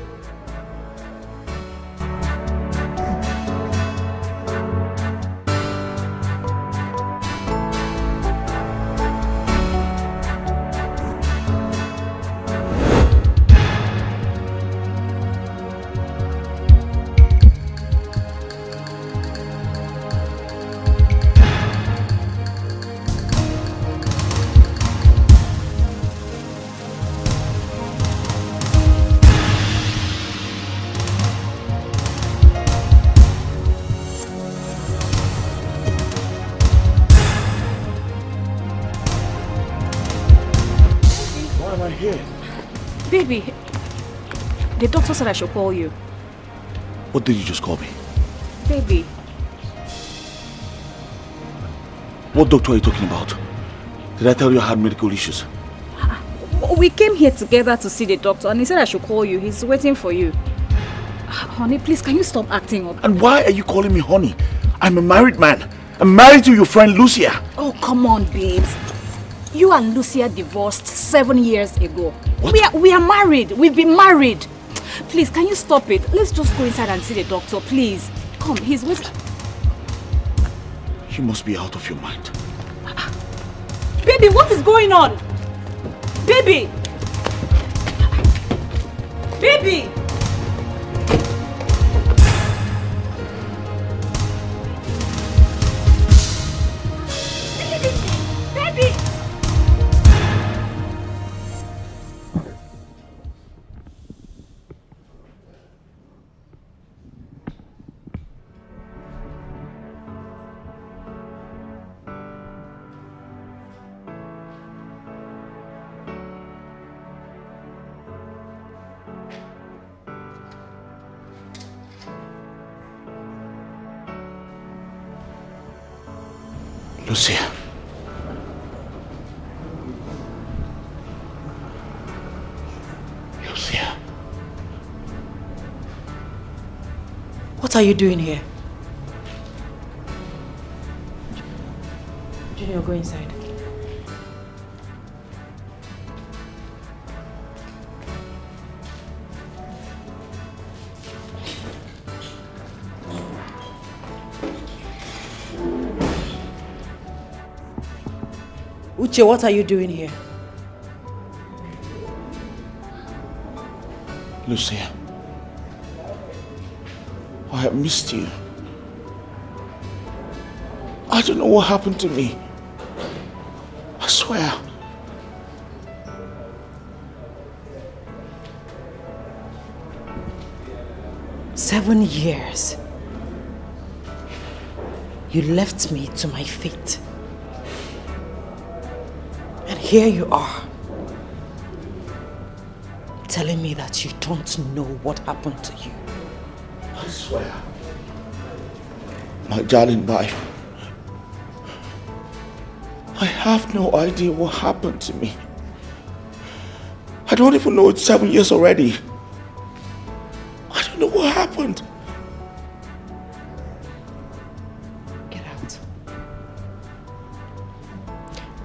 Baby, the doctor said I should call you. What did you just call me? Baby. What doctor are you talking about? Did I tell you I had medical issues? We came here together to see the doctor and he said I should call you. He's waiting for you. Honey, please, can you stop acting up? And why are you calling me honey? I'm a married man. I'm married to your friend Lucia. Oh, come on, babes. You and Lucia divorced 7 years ago. What? We are married. We've been married. Please, can you stop it? Let's just go inside and see the doctor, please. Come, he's waiting. You must be out of your mind. Baby, what is going on? Baby! Baby! Baby! Lucia. Lucia. What are you doing here? Junior, go inside. Uche, what are you doing here? Lucia, I have missed you. I don't know what happened to me. I swear. "7 years. You left me to my fate. And here you are, telling me that you don't know what happened to you." I swear. My darling wife, I have no idea what happened to me. I don't even know it's 7 years already. I don't know what happened. Get out.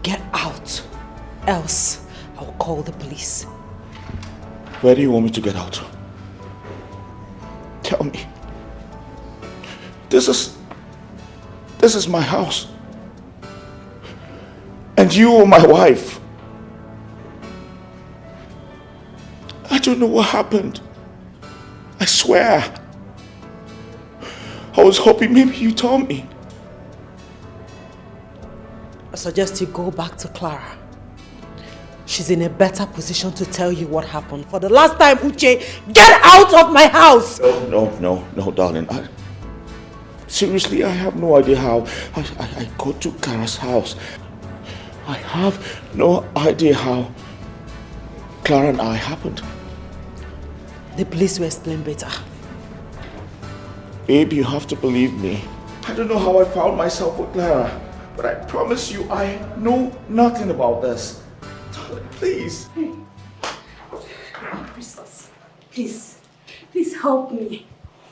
Get out. Else, I'll call the police. Where do you want me to get out? Tell me. This is my house. And you are my wife. I don't know what happened. I swear. I was hoping maybe you told me. I suggest you go back to Clara. She's in a better position to tell you what happened. For the last time, Uche, get out of my house! No, darling. Seriously, I have no idea how I got to Clara's house. I have no idea how Clara and I happened. The police will explain better. Babe, you have to believe me. I don't know how I found myself with Clara, but I promise you I know nothing about this. Please. Princess, please help me.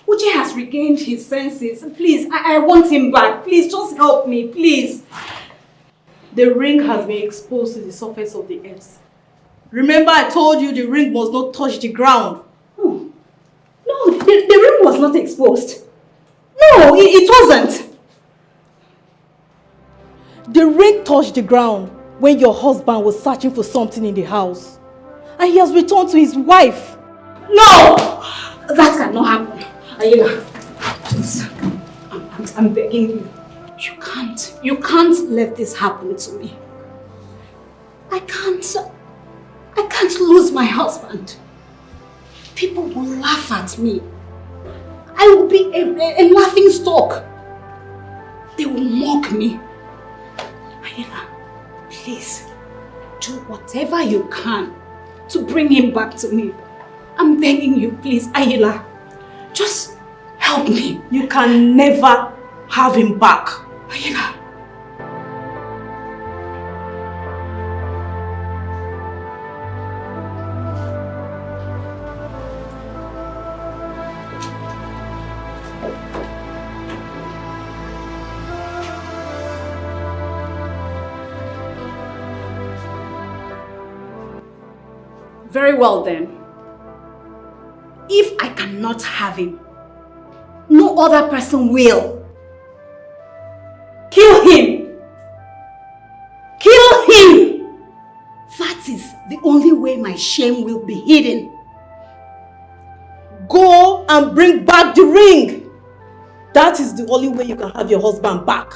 Uche has regained his senses. Please, I want him back. Please, just help me, please. The ring has been exposed to the surface of the earth. Remember I told you the ring must not touch the ground. Oh. No, the ring was not exposed. No, it wasn't. The ring touched the ground when your husband was searching for something in the house. And he has returned to his wife. No! That cannot happen. Ayela, please. I'm begging you. You can't let this happen to me. I can't lose my husband. People will laugh at me. I will be a laughing stock. They will mock me. Ayela, please, do whatever you can to bring him back to me. I'm begging you, please, Ayela. Just help me. You can never have him back. Ayela. Very well then. If I cannot have him, no other person will. Kill him! Kill him! That is the only way my shame will be hidden. Go and bring back the ring. That is the only way you can have your husband back.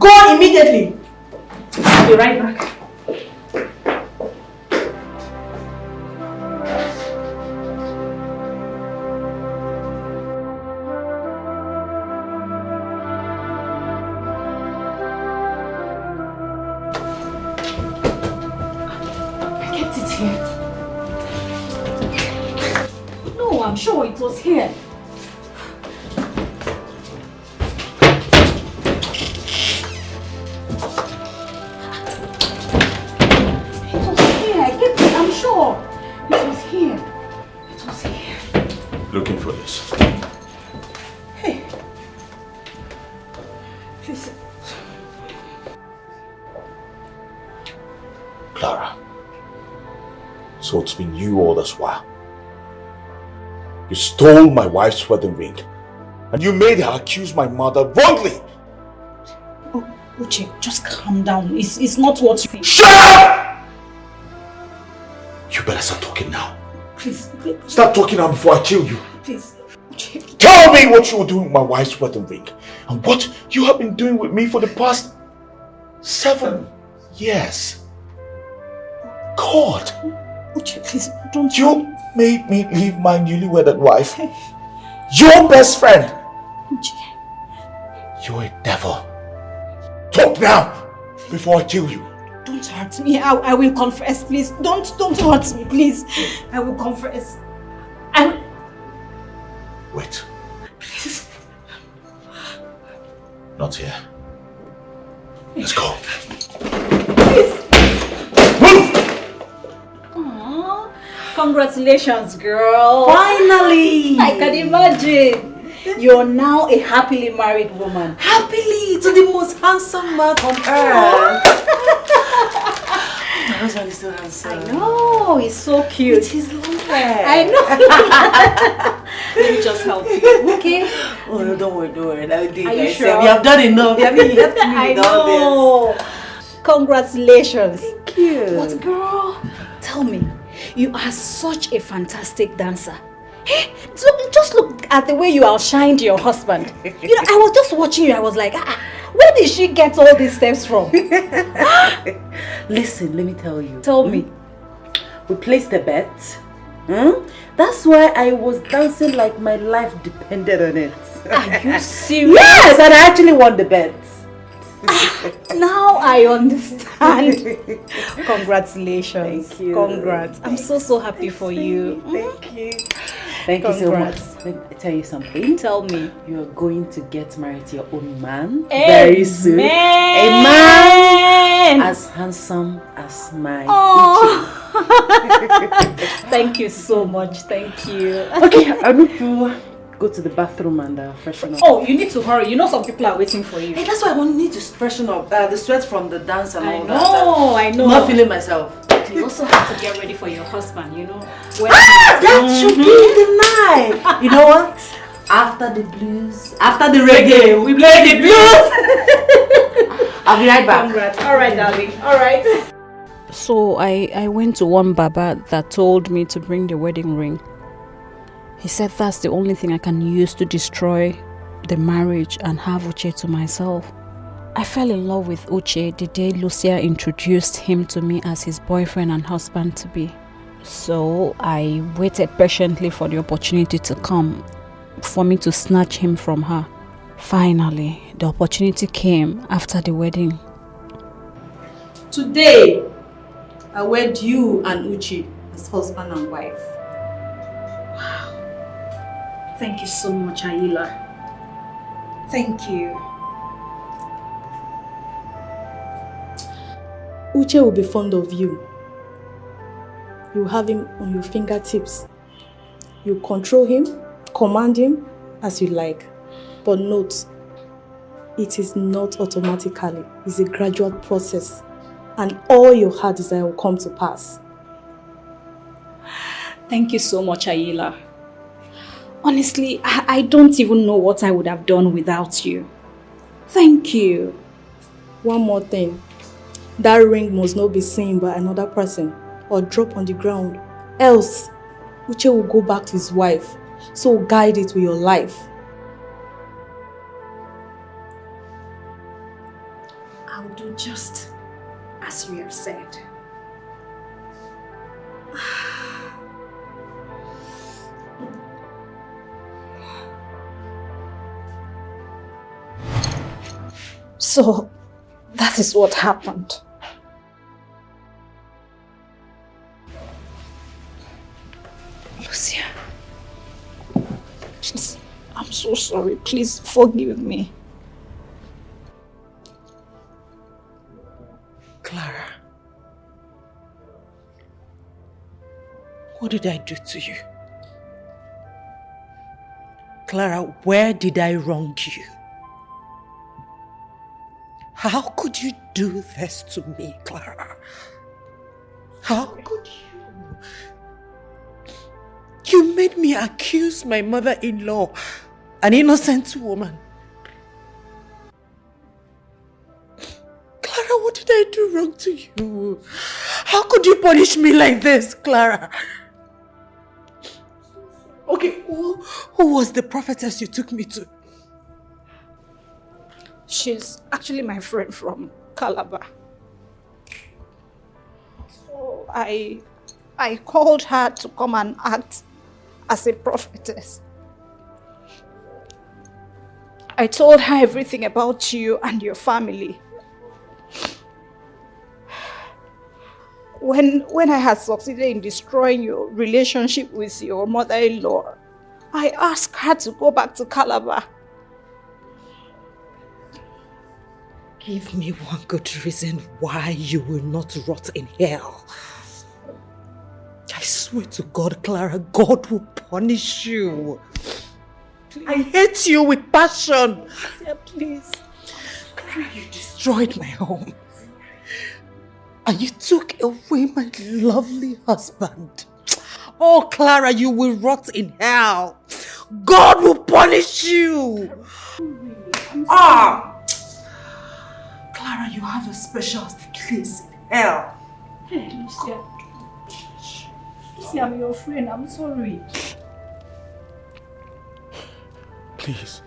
Go immediately. I'll be right back. I'm sure it was here. It was here. I kept it. I'm sure. It was here. It was here. Looking for this. Hey. Please. Clara. So it's been you all this while. You stole my wife's wedding ring. And you made her accuse my mother wrongly. Oh, Uche, just calm down. It's not what you think. Shut up! You better start talking now. Please. Start talking now before I kill you. Please. Uche. Tell me what you were doing with my wife's wedding ring. And what you have been doing with me for the past 7 years. God. Uche, please, don't... You made me leave my newly wedded wife. Your best friend. You're a devil. Talk now before I kill you. Don't hurt me. I will confess, please. Don't hurt me, please. I will confess. Wait. Please. Not here. Let's go. Congratulations, girl. Finally. I can imagine. You're now a happily married woman. Happily to the most handsome man on earth. My husband is so handsome. I know. He's so cute. With his long hair. I know. Let me just help you. Okay? Oh, no, don't worry. I'll do it. Are you sure? You have done enough. You haven't left me with all this. Congratulations. Thank you. But girl, tell me. You are such a fantastic dancer. Hey, just look at the way you outshined your husband. You know, I was just watching you. I was like, where did she get all these steps from? Listen, let me tell you. Tell me. We placed a bet. That's why I was dancing like my life depended on it. Are you serious? Yes, and I actually won the bet. Now I understand. Congratulations. Thank you. Congrats. I'm so happy for you. Thank you. Thank you so much. Let me tell you something. Tell me. You are going to get married to your own man very soon. A man as handsome as my Uche. Thank you so much. Thank you. Okay, I need to go to the bathroom and freshen up. Oh, you need to hurry. You know some people are waiting for you. Hey, that's why I need to freshen up. The sweat from the dance and all that. I know. I'm not feeling myself. You also have to get ready for your husband, you know. That should be the night. You know what? After the blues, after the reggae, we play the blues. I'll be right back. Congrats. All right, darling. All right. So I went to one Baba that told me to bring the wedding ring. He said that's the only thing I can use to destroy the marriage and have Uche to myself. I fell in love with Uche the day Lucia introduced him to me as his boyfriend and husband-to-be. So I waited patiently for the opportunity to come for me to snatch him from her. Finally, the opportunity came after the wedding. Today, I wed you and Uche as husband and wife. Wow. Thank you so much, Ayila. Thank you. Uche will be fond of you. You have him on your fingertips. You control him, command him as you like. But note, it is not automatically. It's a gradual process. And all your heart desire will come to pass. Thank you so much, Ayila. Honestly, I don't even know what I would have done without you. Thank you. One more thing. That ring must not be seen by another person or drop on the ground. Else, Uche will go back to his wife. So guide it with your life. I'll do just as you have said. So, that is what happened. Lucia, please, I'm so sorry. Please forgive me. Clara, what did I do to you? Clara, where did I wrong you? How could you do this to me, Clara? How could you? You made me accuse my mother-in-law, an innocent woman. Clara, what did I do wrong to you? How could you punish me like this, Clara? Okay, who was the prophetess you took me to? She's actually my friend from Calabar. So I called her to come and act as a prophetess. I told her everything about you and your family. When I had succeeded in destroying your relationship with your mother-in-law, I asked her to go back to Calabar. Give me one good reason why you will not rot in hell. I swear to God, Clara, God will punish you. Please. I hate you with passion. Yeah, please. Clara, you destroyed my home. And you took away my lovely husband. Oh, Clara, you will rot in hell. God will punish you. Clara, you have a special place in hell. Hey, Lucia. Lucia, I'm your friend. I'm sorry. Please.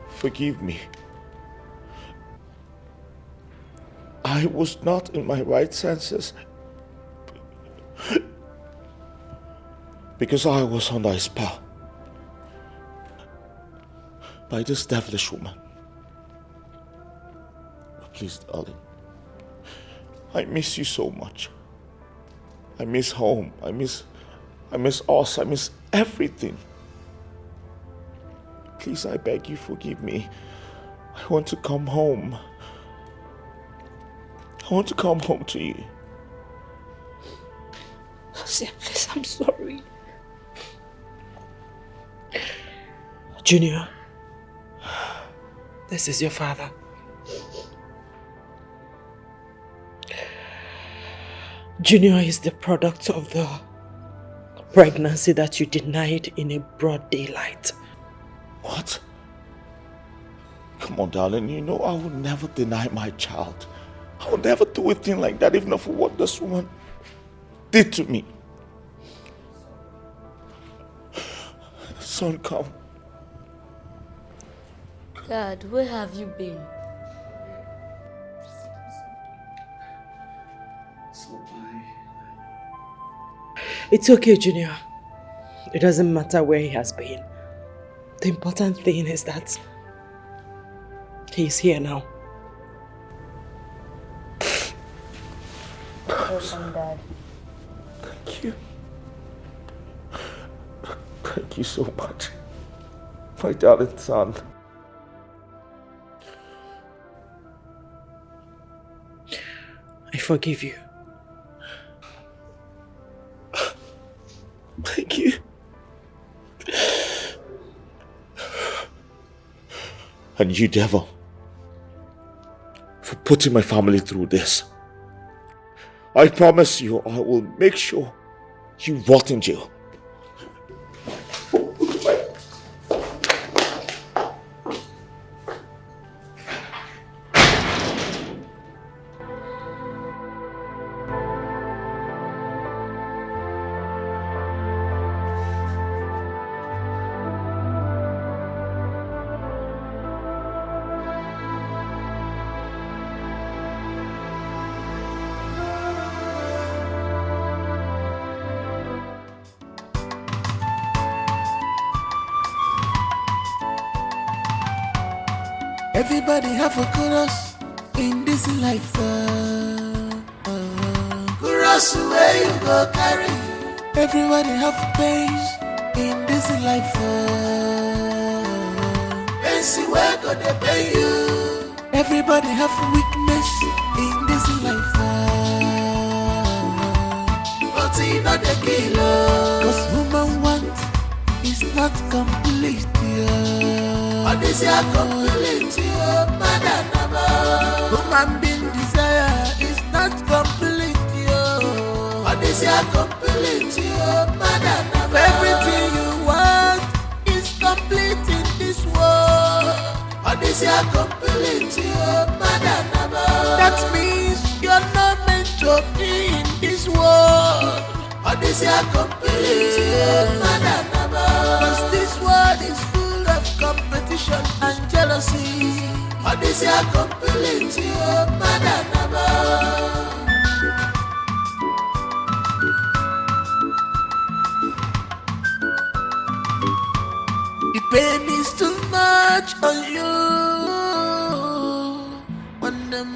Forgive me. I was not in my right senses. Because I was under a spell. By this devilish woman. Please, darling. I miss you so much. I miss home. I miss us. I miss everything. Please, I beg you, forgive me. I want to come home. I want to come home to you. Lucia, please, I'm sorry. Junior, this is your father. Junior is the product of the pregnancy that you denied in a broad daylight. What? Come on, darling, you know I will never deny my child. I will never do a thing like that, even for what this woman did to me. Son, come. Dad, where have you been? It's okay, Junior. It doesn't matter where he has been. The important thing is that he's here now. Welcome, Dad. Thank you. Thank you so much. My darling son. I forgive you. Thank you. And you, devil, for putting my family through this. I promise you, I will make sure you rot in jail. Everybody have a chorus in this life. Chorus where you go carry. Everybody have pains in this life. Pains where God they pay you. Everybody have weakness in this life. But he not the killer. Cause woman want is not complete. What is your complete, madam? Woman being desire is not complete, what is your complete, madam? Everything you want is complete in this world. What is your complete, madam? That means you're not meant to be in this world. What is your complete, madam? Cause this world is full of competition and jealousy. What is your complete, madam? The pain is too much on you. On them,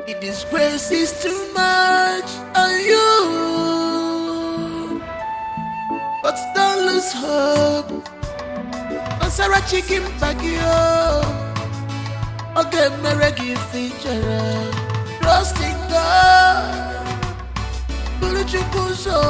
the disgrace is too much on you. But don't lose hope. Sarah chicken bagio. Okay, meregi feature. Trust in God. Buluchukuso.